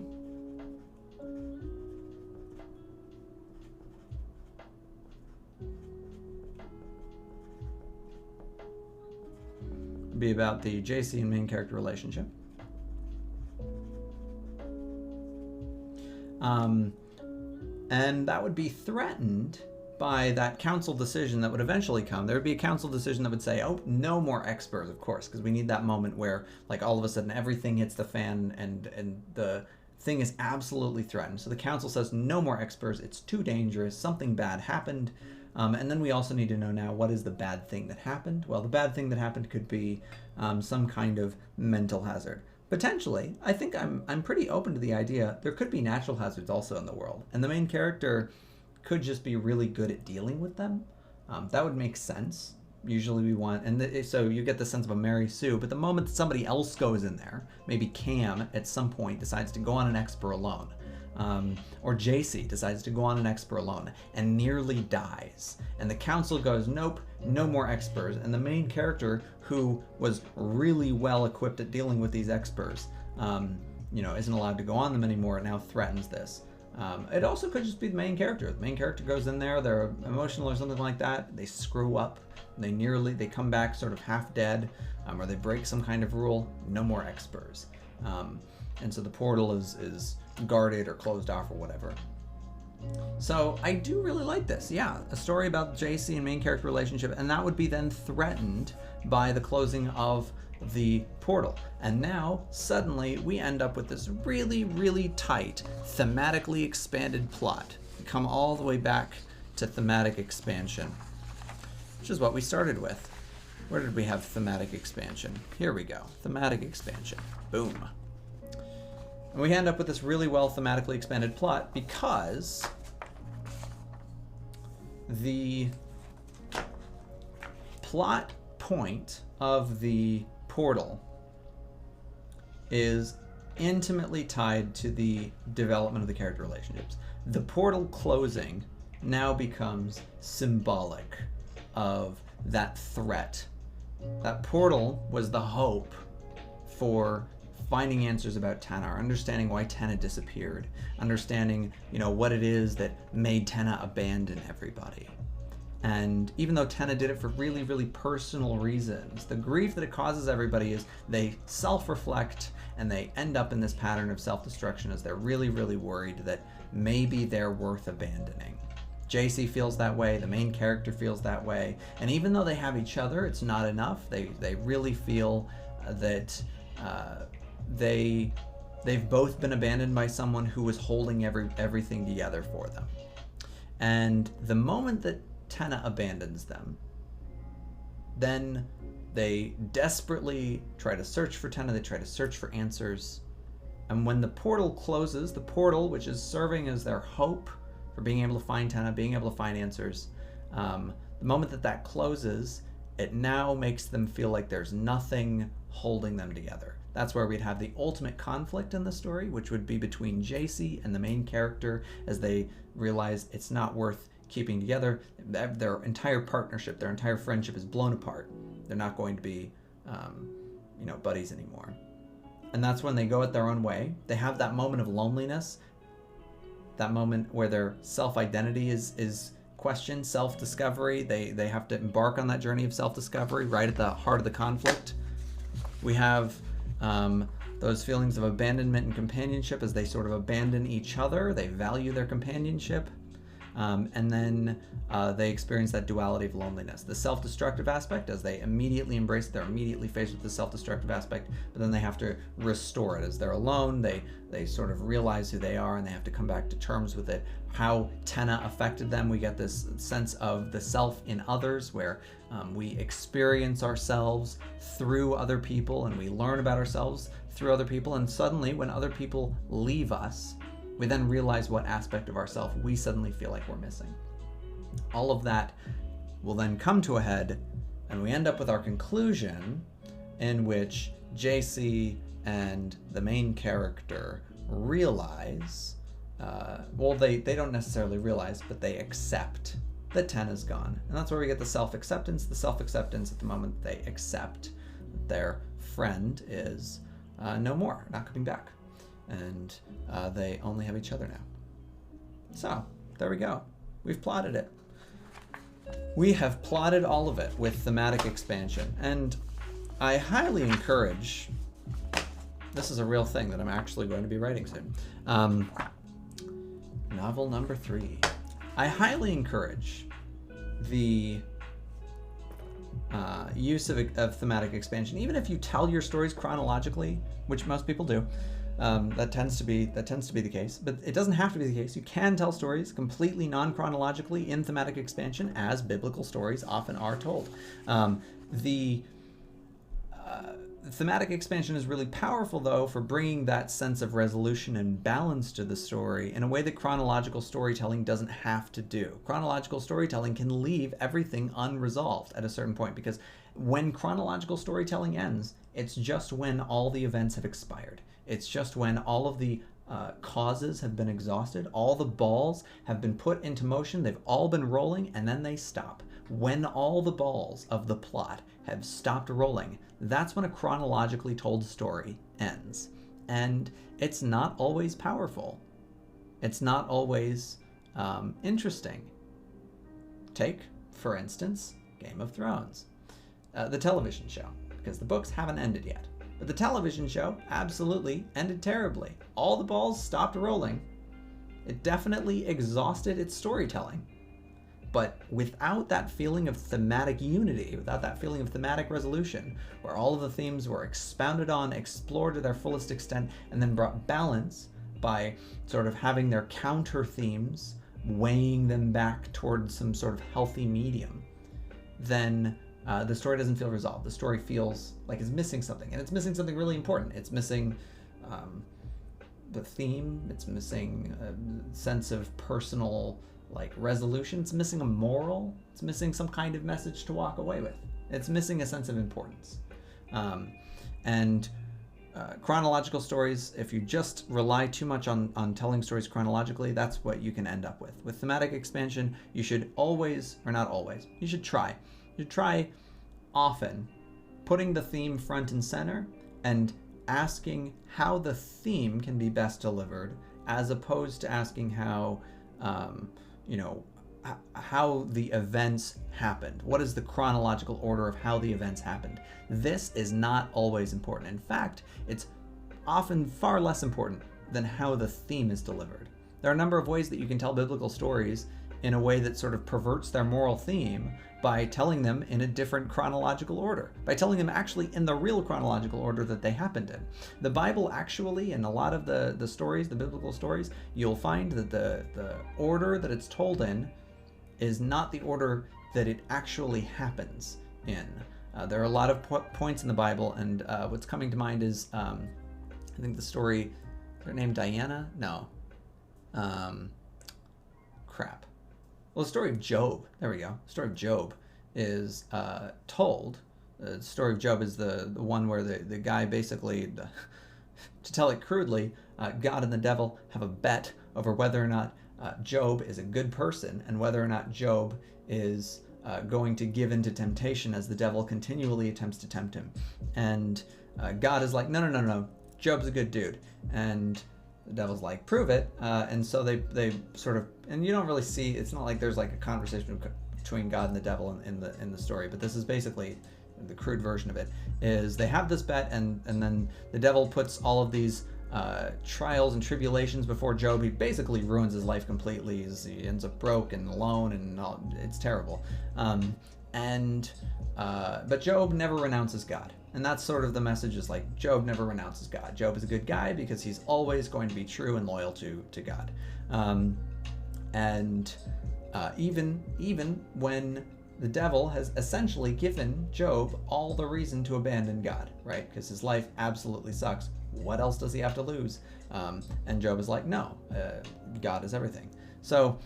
would be about the JC and main character relationship. And that would be threatened by that council decision that would eventually come. There would be a council decision that would say, oh, no more experts, of course, because we need that moment where, like, all of a sudden everything hits the fan and the thing is absolutely threatened. So the council says, no more experts, it's too dangerous, something bad happened. And then we also need to know now, what is the bad thing that happened? Well, the bad thing that happened could be some kind of mental hazard. Potentially, I think I'm pretty open to the idea there could be natural hazards also in the world, and the main character could just be really good at dealing with them. That would make sense. Usually we want, and so you get the sense of a Mary Sue, but the moment that somebody else goes in there, maybe Cam at some point decides to go on an expo alone, or JC decides to go on an expo alone and nearly dies, and the council goes, nope, no more experts, and the main character, who was really well equipped at dealing with these experts, isn't allowed to go on them anymore, it now threatens this. It also could just be the main character. The main character goes in there, they're emotional or something like that, they screw up, they come back sort of half dead, or they break some kind of rule, no more experts. And so the portal is guarded or closed off or whatever. So I do really like this. Yeah, a story about JC and main character relationship, and that would be then threatened by the closing of the portal. And now suddenly we end up with this really, really tight, thematically expanded plot. We come all the way back to thematic expansion, which is what we started with. Where did we have thematic expansion? Here we go, thematic expansion. Boom. And we end up with this really well thematically expanded plot because the plot point of the portal is intimately tied to the development of the character relationships. The portal closing now becomes symbolic of that threat. That portal was the hope for finding answers about Tenna, understanding why Tenna disappeared, understanding, what it is that made Tenna abandon everybody. And even though Tenna did it for really, really personal reasons, the grief that it causes everybody is they self-reflect and they end up in this pattern of self-destruction as they're really, really worried that maybe they're worth abandoning. JC feels that way, the main character feels that way, and even though they have each other, it's not enough. They really feel that they've both been abandoned by someone who was holding everything together for them. And the moment that Tenna abandons them, then they desperately try to search for Tenna, they try to search for answers. And when the portal closes, the portal, which is serving as their hope for being able to find Tenna, being able to find answers, the moment that that closes, it now makes them feel like there's nothing holding them together. That's where we'd have the ultimate conflict in the story, which would be between JC and the main character as they realize it's not worth keeping together. Their entire partnership, their entire friendship is blown apart. They're not going to be, buddies anymore. And that's when they go it their own way. They have that moment of loneliness, that moment where their self-identity is questioned, self-discovery. They have to embark on that journey of self-discovery right at the heart of the conflict. We have those feelings of abandonment and companionship as they sort of abandon each other. They value their companionship. And then they experience that duality of loneliness. The self-destructive aspect, as they immediately embrace it, they're immediately faced with the self-destructive aspect, but then they have to restore it. As they're alone, they sort of realize who they are and they have to come back to terms with it. How Tenna affected them. We get this sense of the self in others, where we experience ourselves through other people and we learn about ourselves through other people. And suddenly, when other people leave us, we then realize what aspect of ourselves we suddenly feel like we're missing. All of that will then come to a head, and we end up with our conclusion in which JC and the main character realize, they don't necessarily realize, but they accept that Tenna's gone. And that's where we get the self-acceptance at the moment they accept that their friend is no more, not coming back. And they only have each other now. So, there we go. We've plotted it. We have plotted all of it with thematic expansion. And I highly encourage, this is a real thing that I'm actually going to be writing soon. Novel number 3. I highly encourage the use of thematic expansion. Even if you tell your stories chronologically, which most people do, that tends to be the case, but it doesn't have to be the case. You can tell stories completely non-chronologically in thematic expansion, as biblical stories often are told. The thematic expansion is really powerful, though, for bringing that sense of resolution and balance to the story in a way that chronological storytelling doesn't have to do. Chronological storytelling can leave everything unresolved at a certain point, because when chronological storytelling ends, it's just when all the events have expired. It's just when all of the causes have been exhausted, all the balls have been put into motion, they've all been rolling, and then they stop. When all the balls of the plot have stopped rolling, that's when a chronologically told story ends. And it's not always powerful. It's not always interesting. Take, for instance, Game of Thrones, the television show, because the books haven't ended yet. But the television show absolutely ended terribly. All the balls stopped rolling. It definitely exhausted its storytelling. But without that feeling of thematic unity, without that feeling of thematic resolution, where all of the themes were expounded on, explored to their fullest extent, and then brought balance by sort of having their counter themes, weighing them back towards some sort of healthy medium, then the story doesn't feel resolved. The story feels like it's missing something, and it's missing something really important. It's missing the theme. It's missing a sense of personal resolution. It's missing a moral. It's missing some kind of message to walk away with. It's missing a sense of importance. And chronological stories, if you just rely too much on telling stories chronologically, that's what you can end up with. With thematic expansion, you should always, or not always, you should try often putting the theme front and center and asking how the theme can be best delivered, as opposed to asking how how the events happened. What is the chronological order of how the events happened? This is not always important. In fact, it's often far less important than how the theme is delivered. There are a number of ways that you can tell biblical stories in a way that sort of perverts their moral theme by telling them in a different chronological order, by telling them actually in the real chronological order that they happened in. The Bible actually, in a lot of the stories, the biblical stories, you'll find that the order that it's told in is not the order that it actually happens in. There are a lot of points in the Bible, and what's coming to mind is, I think the story, is her name Diana? No. Crap. Well, the story of Job, there we go. The story of Job is told. The story of Job is the one where the guy basically, to tell it crudely, God and the devil have a bet over whether or not Job is a good person and whether or not Job is going to give in to temptation as the devil continually attempts to tempt him. And God is like, no, Job's a good dude. And the devil's like, prove it. And so they sort of, and you don't really see, it's not like there's like a conversation between God and the devil in the story, but this is basically the crude version of it, is they have this bet, and then the devil puts all of these trials and tribulations before Job. He basically ruins his life completely. He ends up broke and alone, and it's terrible. But Job never renounces God. And that's sort of the message, is like, Job never renounces God. Job is a good guy because he's always going to be true and loyal to God. Even when the devil has essentially given Job all the reason to abandon God, right? Because his life absolutely sucks. What else does he have to lose? And Job is like, no, God is everything. So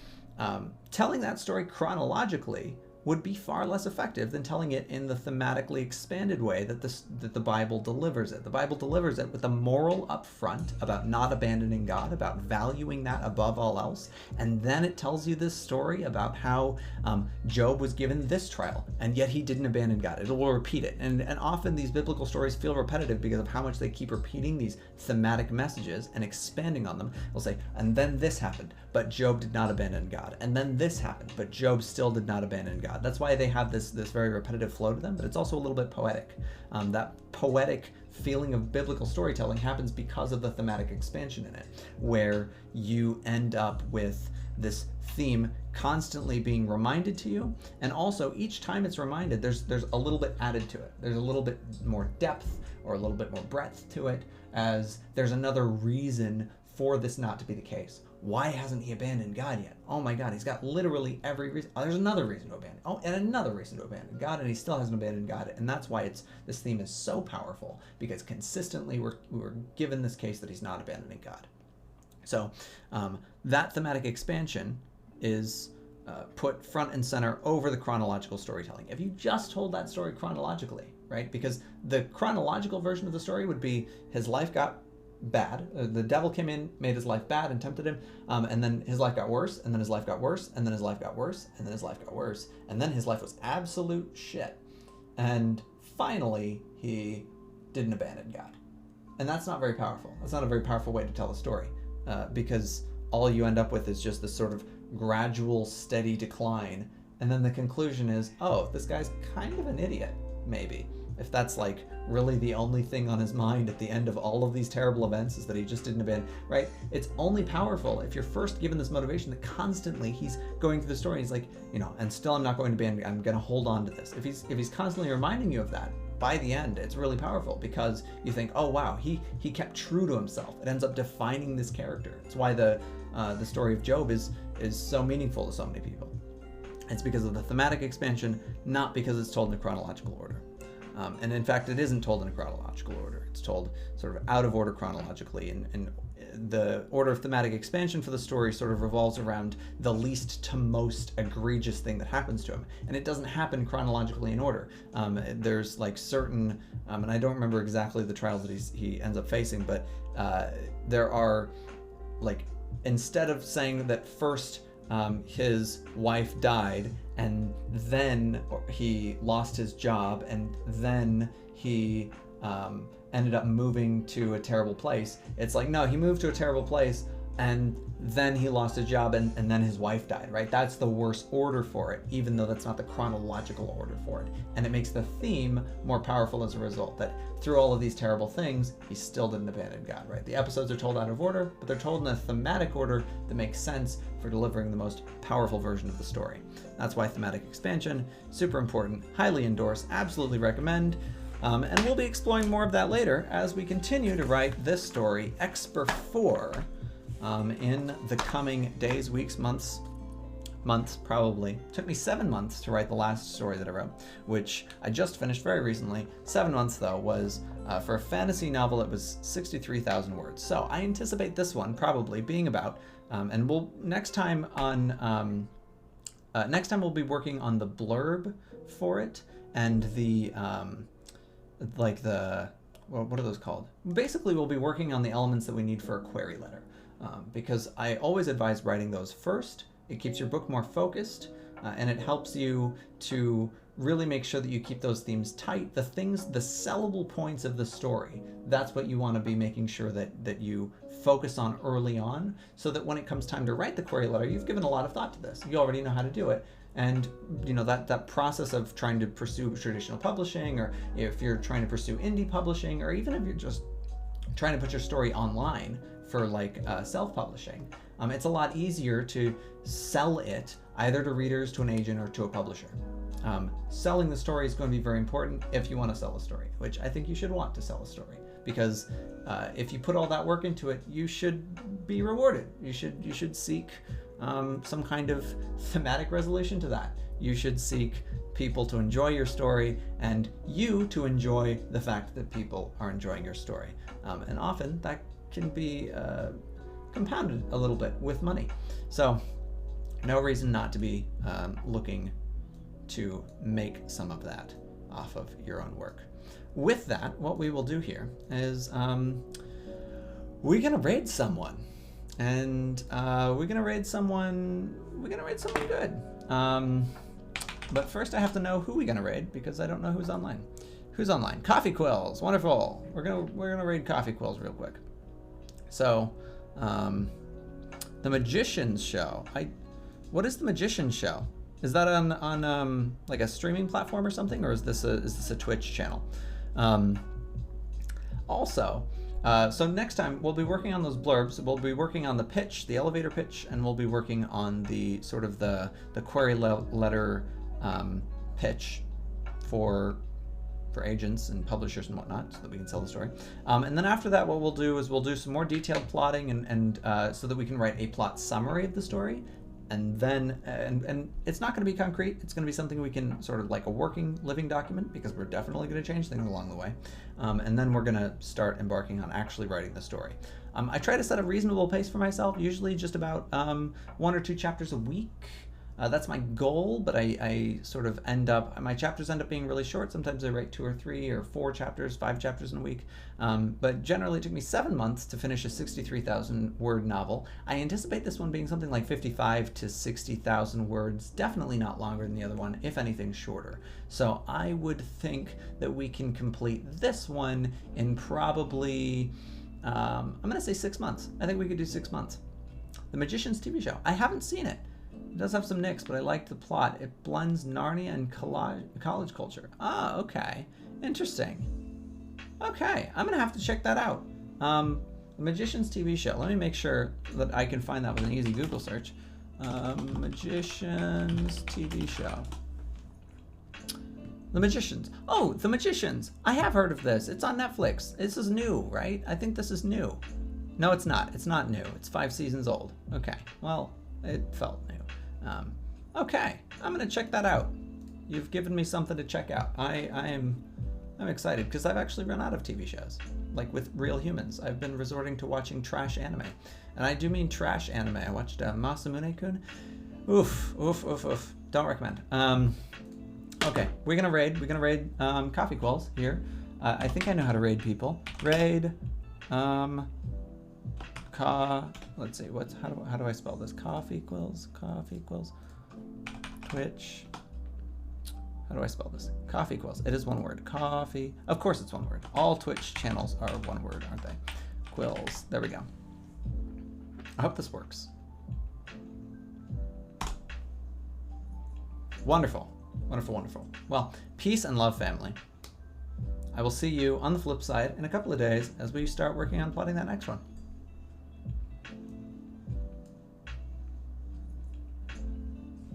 telling that story chronologically would be far less effective than telling it in the thematically expanded way that the Bible delivers it. The Bible delivers it with a moral up front about not abandoning God, about valuing that above all else, and then it tells you this story about how Job was given this trial, and yet he didn't abandon God. It will repeat it, and often these biblical stories feel repetitive because of how much they keep repeating these thematic messages and expanding on them. They'll say, and then this happened, but Job did not abandon God, and then this happened, but Job still did not abandon God. That's why they have this very repetitive flow to them, but it's also a little bit poetic. That poetic feeling of biblical storytelling happens because of the thematic expansion in it, where you end up with this theme constantly being reminded to you, and also each time it's reminded, there's a little bit added to it. There's a little bit more depth or a little bit more breadth to it, as there's another reason for this not to be the case. Why hasn't he abandoned God yet? Oh my God, he's got literally every reason. Oh, there's another reason to abandon. Oh, and another reason to abandon God, and he still hasn't abandoned God. And that's why this theme is so powerful, because consistently we're given this case that he's not abandoning God. So that thematic expansion is put front and center over the chronological storytelling. If you just told that story chronologically, right? Because the chronological version of the story would be his life got bad. The devil came in, made his life bad, and tempted him, and then his life got worse, and then his life got worse, and then his life got worse, and then his life got worse, and then his life was absolute shit. And finally, he didn't abandon God. And that's not very powerful. That's not a very powerful way to tell a story, because all you end up with is just this sort of gradual, steady decline, and then the conclusion is, oh, this guy's kind of an idiot, maybe. If that's like really the only thing on his mind at the end of all of these terrible events is that he just didn't abandon, right? It's only powerful if you're first given this motivation that constantly he's going through the story. He's like, and still I'm not going to abandon, I'm going to hold on to this. If he's constantly reminding you of that, by the end, it's really powerful, because you think, oh wow, he kept true to himself. It ends up defining this character. It's why the story of Job is so meaningful to so many people. It's because of the thematic expansion, not because it's told in a chronological order. And in fact, it isn't told in a chronological order. It's told sort of out of order chronologically, and the order of thematic expansion for the story sort of revolves around the least to most egregious thing that happens to him. And it doesn't happen chronologically in order. There's like certain, and I don't remember exactly the trials that he ends up facing, but there are, like, instead of saying that first his wife died, and then he lost his job, and then he ended up moving to a terrible place. It's like, no, he moved to a terrible place, and then he lost his job, and then his wife died, right? That's the worst order for it, even though that's not the chronological order for it. And it makes the theme more powerful as a result, that through all of these terrible things, he still didn't abandon God, right? The episodes are told out of order, but they're told in a thematic order that makes sense for delivering the most powerful version of the story. That's why thematic expansion, super important, highly endorse, absolutely recommend. And we'll be exploring more of that later as we continue to write this story, Exper 4, in the coming days, weeks, months probably. It took me 7 months to write the last story that I wrote, which I just finished very recently. 7 months though was, for a fantasy novel, it was 63,000 words. So I anticipate this one probably being about, and we'll next time we'll be working on the blurb for it and the, what are those called? Basically, we'll be working on the elements that we need for a query letter, because I always advise writing those first. It keeps your book more focused, and it helps you to really make sure that you keep those themes tight. The sellable points of the story, that's what you want to be making sure that you focus on early on, so that when it comes time to write the query letter, you've given a lot of thought to this. You already know how to do it. And that process of trying to pursue traditional publishing, or if you're trying to pursue indie publishing, or even if you're just trying to put your story online for self-publishing, it's a lot easier to sell it either to readers, to an agent, or to a publisher. Selling the story is going to be very important if you want to sell a story, which I think you should want to sell a story, because if you put all that work into it, you should be rewarded. You should seek some kind of thematic resolution to that. You should seek people to enjoy your story, and you to enjoy the fact that people are enjoying your story. And often that can be compounded a little bit with money. So no reason not to be looking to make some of that off of your own work. With that, what we will do here is we're gonna raid someone. And we're gonna raid someone good. But first I have to know who we're gonna raid, because I don't know who's online. Who's online? Coffee Quills, wonderful. We're gonna raid Coffee Quills real quick. So, the Magician's Show. What is the Magician's Show? Is that on like a streaming platform or something, or is this a Twitch channel? Also. So next time we'll be working on those blurbs. We'll be working on the pitch, the elevator pitch, and we'll be working on the sort of the query letter pitch for agents and publishers and whatnot, so that we can sell the story. And then after that, what we'll do is we'll do some more detailed plotting and so that we can write a plot summary of the story. And then, and it's not going to be concrete. It's going to be something we can sort of like a working living document, because we're definitely going to change things along the way. And then we're going to start embarking on actually writing the story. I try to set a reasonable pace for myself, usually just about 1 or 2 chapters a week. That's my goal, but I sort of my chapters end up being really short. Sometimes I write 2 or 3 or 4 chapters, 5 chapters in a week. But generally it took me 7 months to finish a 63,000 word novel. I anticipate this one being something like 55 to 60,000 words, definitely not longer than the other one, if anything shorter. So I would think that we can complete this one in probably, I'm gonna say 6 months. I think we could do 6 months. The Magician's TV show. I haven't seen it. It does have some nicks, but I like the plot. It blends Narnia and college culture. Ah, okay. Interesting. Okay, I'm gonna have to check that out. The Magician's TV show. Let me make sure that I can find that with an easy Google search. Magician's TV show. The Magicians. Oh, The Magicians. I have heard of this. It's on Netflix. This is new, right? I think this is new. No, it's not. It's not new. It's 5 seasons old. Okay. Well, it felt new. Okay, I'm gonna check that out. You've given me something to check out. I'm excited, because I've actually run out of TV shows, like with real humans. I've been resorting to watching trash anime, and I do mean trash anime. I watched Masamune-kun. Oof. Don't recommend. Okay, we're gonna raid Coffee Quills here. I think I know how to raid people. Raid. Let's see, how do I spell this? Coffee Quills, Twitch. How do I spell this? Coffee Quills. It is one word. Coffee. Of course it's one word. All Twitch channels are one word, aren't they? Quills. There we go. I hope this works. Wonderful. Wonderful, wonderful. Well, peace and love, family. I will see you on the flip side in a couple of days as we start working on plotting that next one.